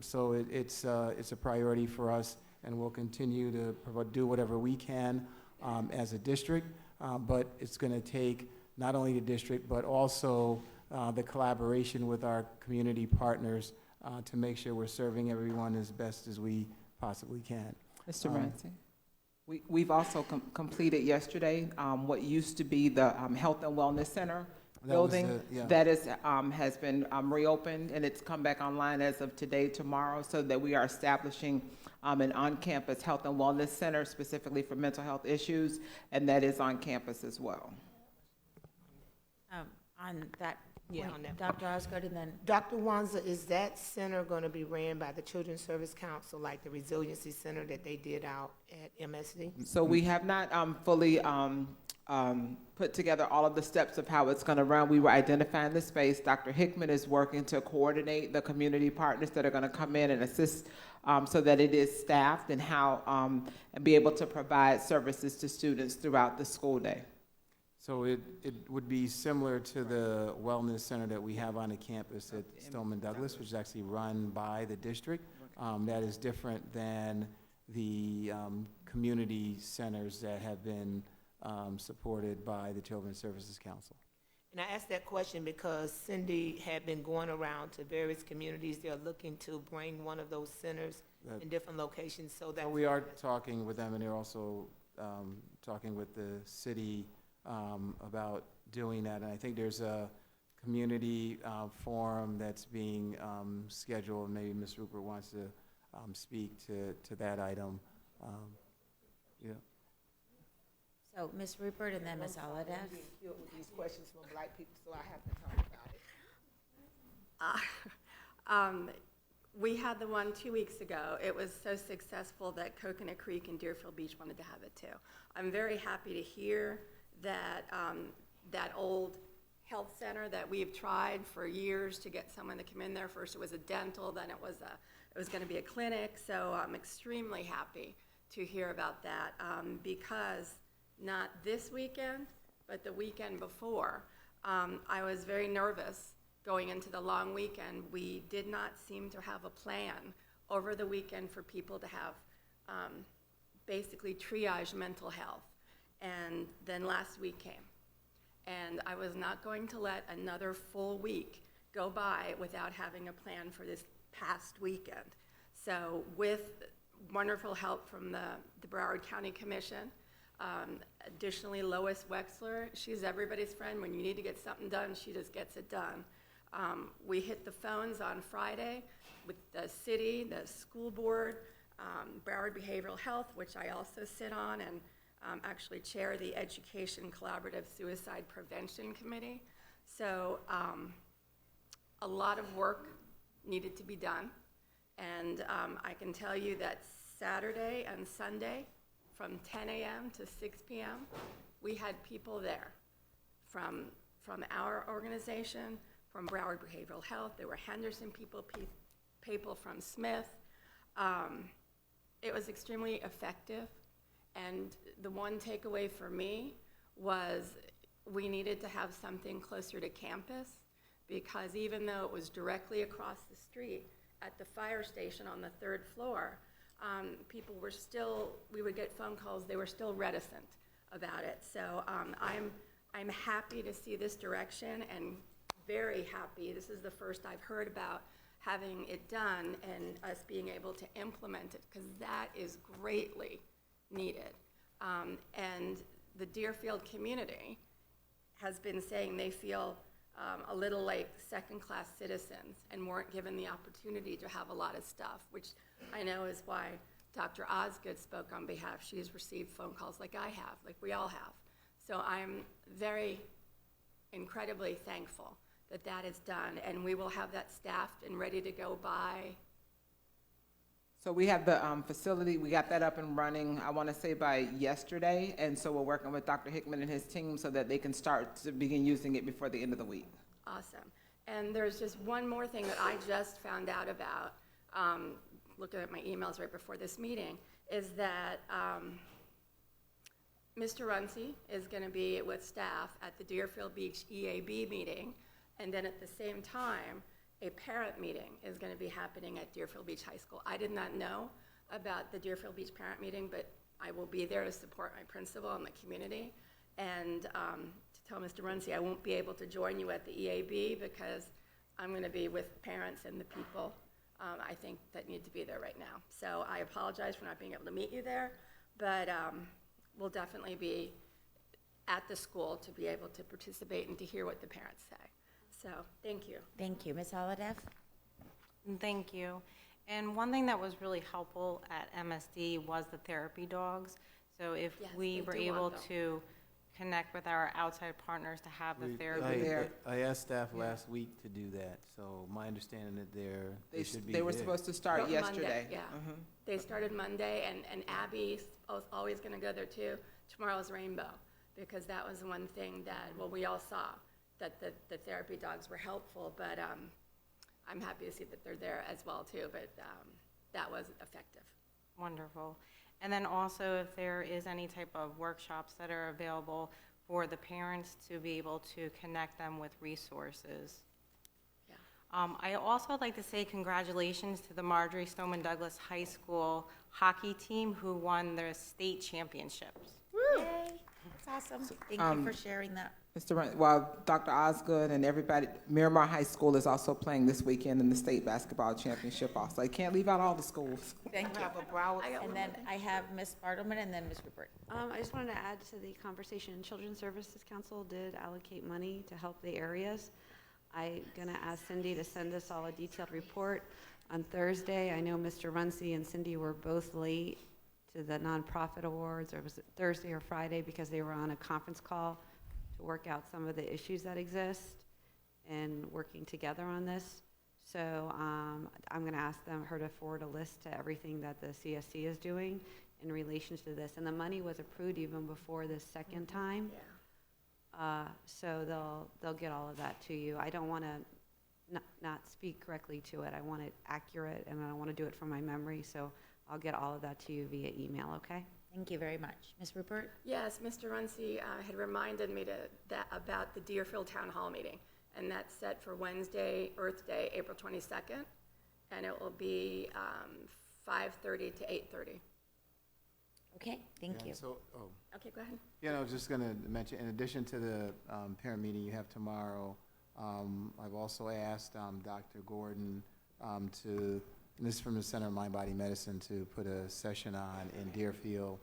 So it's a priority for us, and we'll continue to do whatever we can as a district, but it's going to take not only the district, but also the collaboration with our community partners to make sure we're serving everyone as best as we possibly can. Mr. Ramsey, we've also completed yesterday what used to be the Health and Wellness Center building. That is, has been reopened, and it's come back online as of today, tomorrow, so that we are establishing an on-campus health and wellness center specifically for mental health issues, and that is on campus as well. On that Yeah, point, on that Dr. Osgood, and then Dr. Wanza, is that center going to be ran by the Children's Service Council, like the Resiliency Center that they did out at MSD? So we have not fully put together all of the steps of how it's going to run. We were identifying the space. Dr. Hickman is working to coordinate the community partners that are going to come in and assist so that it is staffed and how and be able to provide services to students throughout the school day. So it would be similar to the wellness center that we have on the campus at Stoneman Douglas, which is actually run by the district. That is different than the community centers that have been supported by the Children's Services Council. And I asked that question because Cindy had been going around to various communities. They're looking to bring one of those centers in different locations so that... We are talking with them, and they're also talking with the city about doing that. And I think there's a community forum that's being scheduled. Maybe Ms. Rupert wants to speak to that item. Yeah. so Ms. Rupert and then Ms. Alhadeff. I'm being killed with these questions from Black people, so I have to talk about it. We had the one 2 weeks ago. It was so successful that Coconut Creek and Deerfield Beach wanted to have it too. I'm very happy to hear that that old health center that we've tried for years to get someone to come in there. First it was a dental, then it was going to be a clinic. So I'm extremely happy to hear about that because not this weekend, but the weekend before, I was very nervous going into the long weekend. We did not seem to have a plan over the weekend for people to have basically triage mental health. And then last week came. And I was not going to let another full week go by without having a plan for this past weekend. So with wonderful help from the Broward County Commission, additionally Lois Wexler, she's everybody's friend. When you need to get something done, she just gets it done. We hit the phones on Friday with the city, the school board, Broward Behavioural Health, which I also sit on, and actually chair the Education Collaborative Suicide Prevention Committee. So a lot of work needed to be done. And I can tell you that Saturday and Sunday from 10 a.m. to 6 p.m., we had people there from our organization, from Broward Behavioral Health. There were Henderson people from Smith. It was extremely effective. And the one takeaway for me was we needed to have something closer to campus because even though it was directly across the street at the fire station on the 3rd floor, people were still, we would get phone calls, they were still reticent about it. So I'm happy to see this direction and very happy. This is the first I've heard about having it done and us being able to implement it, because that is greatly needed. And the Deerfield community has been saying they feel a little like second-class citizens and weren't given the opportunity to have a lot of stuff, which I know is why Dr. Osgood spoke on behalf. She's received phone calls like I have, like we all have. So I'm very incredibly thankful that that is done, and we will have that staffed and ready to go by. So we have the facility, we got that up and running, I want to say by yesterday, and so we're working with Dr. Hickman and his team so that they can start to begin using it before the end of the week. Awesome. And there's just one more thing that I just found out about, looking at my emails right before this meeting, is that Mr. Runcie is going to be with staff at the Deerfield Beach EAB meeting, and then at the same time, a parent meeting is going to be happening at Deerfield Beach High School. I did not know about the Deerfield Beach parent meeting, but I will be there to support my principal and the community. And to tell Mr. Runcie I won't be able to join you at the EAB because I'm going to be with parents and the people I think that need to be there right now. So I apologize for not being able to meet you there, but we'll definitely be at the school to be able to participate and to hear what the parents say. So, thank you. Thank you. Ms. Holodeff? Thank you. And one thing that was really helpful at MSD was the therapy dogs. So if Yes, we they were do able want them. to connect with our outside partners to have the therapy there. I asked staff last week to do that, so my understanding that they should be They were there. supposed to start Monday, yesterday. yeah. They started Monday, and Abby's always going to go there too. Tomorrow's Rainbow, because that was one thing that, well, we all saw, that the therapy dogs were helpful, but I'm happy to see that they're there as well too, but that was effective. Wonderful. And then also if there is any type of workshops that are available for the parents to be able to connect them with resources. Yeah. I also would like to say congratulations to the Marjorie Stoneman Douglas High School hockey team who won their state championships. Yay, that's awesome. Thank you for sharing that. Mr. Run, well, Dr. Osgood and everybody, Miramar High School is also playing this weekend in the state basketball championship also. I can't leave out all the schools. Thank you. Have a Broward. And then I have Ms. Bartleman and then Ms. Rupert. I just wanted to add to the conversation, Children's Services Council did allocate money to help the areas. I'm gonna ask Cindy to send us all a detailed report on Thursday. I know Mr. Runcie and Cindy were both late to the nonprofit awards, or was it Thursday or Friday, because they were on a conference call to work out some of the issues that exist and working together on this. So I'm going to ask her to forward a list to everything that the CSC is doing in relation to this. And the money was approved even before the second time. Yeah. So they'll get all of that to you. I don't want to not speak correctly to it. I want it accurate, and I want to do it from my memory. So I'll get all of that to you via email, okay? Thank you very much. Ms. Rupert? Yes, Mr. Runcie had reminded me about the Deerfield Town Hall meeting, and that's set for Wednesday, Earth Day, April 22nd, and it will be 5:30 to 8:30. Okay, thank you. So, Okay, go ahead. I was just going to mention, in addition to the parent meeting you have tomorrow, I've also asked Dr. Gordon to, and this is from the Center of Mind-Body Medicine, to put a session on in Deerfield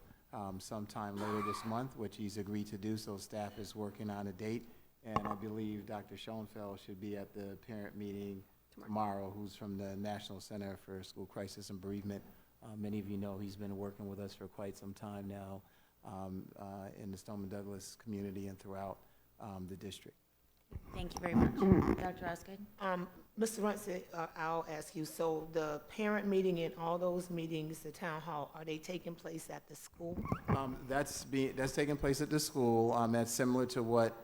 sometime later this month, which he's agreed to do, so staff is working on a date. And I believe Dr. Schoenfeld should be at the parent meeting tomorrow, who's from the National Center for School Crisis and Bereavement. Many of you know he's been working with us for quite some time now in the Stoneman Douglas community and throughout the district. Thank you very much. Dr. Osgood? Mr. Runcie, I'll ask you, so the parent meeting and all those meetings, the town hall, are they taking place at the school? That's taking place at the school. That's similar to what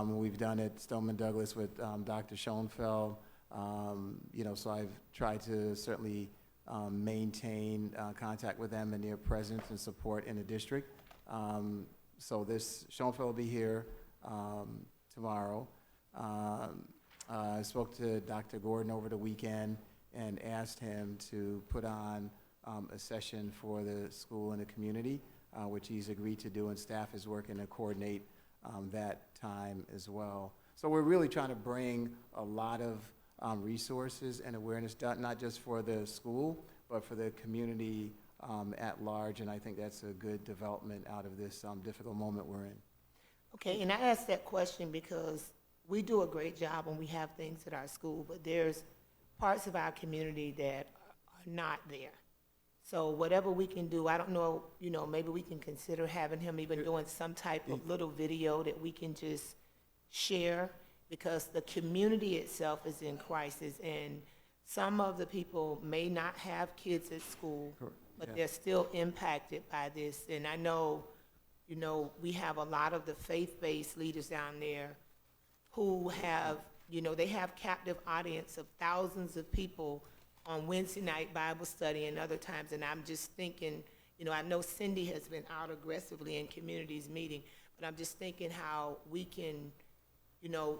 we've done at Stoneman Douglas with Dr. Schoenfeld. So I've tried to certainly maintain contact with them and their presence and support in the district. So Schoenfeld will be here tomorrow. I spoke to Dr. Gordon over the weekend and asked him to put on a session for the school and the community, which he's agreed to do, and staff is working to coordinate that time as well. So we're really trying to bring a lot of resources and awareness, not just for the school, but for the community at large, and I think that's a good development out of this difficult moment we're in. Okay, and I asked that question because we do a great job when we have things at our school, but there's parts of our community that are not there. So whatever we can do, I don't know, maybe we can consider having him even doing some type of little video that we can just share, because the community itself is in crisis, and some of the people may not have kids at school, but they're still impacted by this. And I know, we have a lot of the faith-based leaders down there who have, they have captive audience of thousands of people on Wednesday night Bible study and other times. And I'm just thinking, I know Cindy has been out aggressively in communities meeting, but I'm just thinking how we can,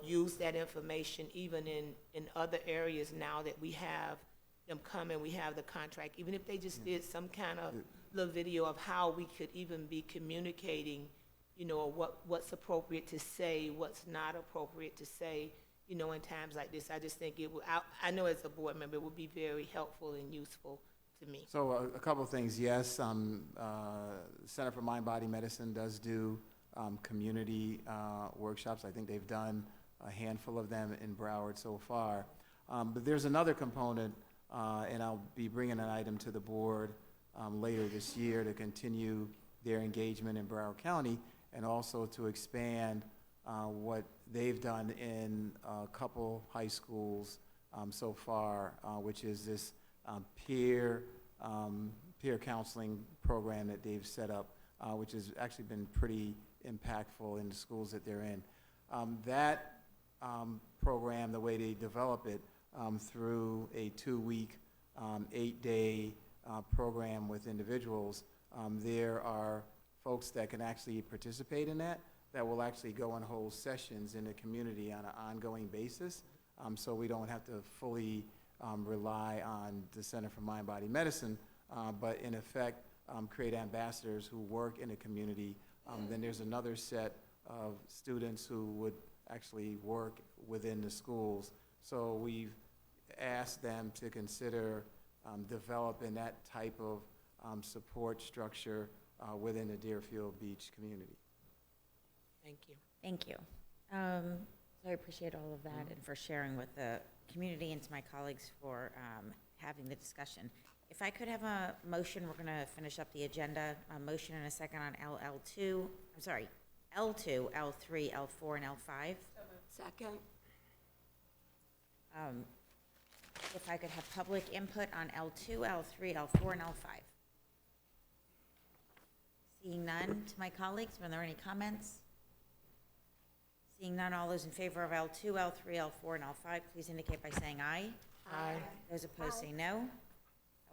use that information even in other areas now that we have them come and we have the contract, even if they just did some kind of little video of how we could even be communicating, what's appropriate to say, what's not appropriate to say, in times like this. I just think it would, I know as a board member, it would be very helpful and useful to me. So a couple of things. Yes, Center for Mind Body Medicine does do community workshops. I think they've done a handful of them in Broward so far. But there's another component, and I'll be bringing an item to the board later this year to continue their engagement in Broward County, and also to expand what they've done in a couple high schools so far, which is this peer counseling program that they've set up, which has actually been pretty impactful in the schools that they're in. That program, the way they develop it, through a 2-week, 8-day program with individuals, there are folks that can actually participate in that will actually go and hold sessions in the community on an ongoing basis, so we don't have to fully rely on the Center for Mind Body Medicine, but in effect create ambassadors who work in the community. Then there's another set of students who would actually work within the schools. So we've asked them to consider developing that type of support structure within the Deerfield Beach community. Thank you. Thank you. So I appreciate all of that and for sharing with the community and to my colleagues for having the discussion. If I could have a motion, we're going to finish up the agenda. A motion and a second on L2, L3, L4, and L5. Second. If I could have public input on L2, L3, L4, and L5. Seeing none, to my colleagues, are there any comments? Seeing none, all those in favor of L2, L3, L4, and L5, please indicate by saying aye. Aye. Those opposed say no.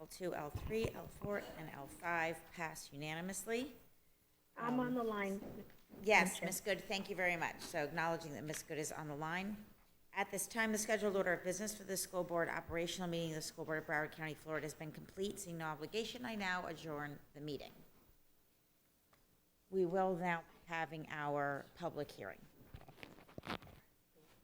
L2, L3, L4, and L5 pass unanimously. I'm on the line. Yes, Ms. Good, thank you very much. So acknowledging that Ms. Good is on the line. At this time, the scheduled order of business for the school board operational meeting of the School Board of Broward County, Florida has been complete. Seeing no obligation, I now adjourn the meeting. We will now be having our public hearing.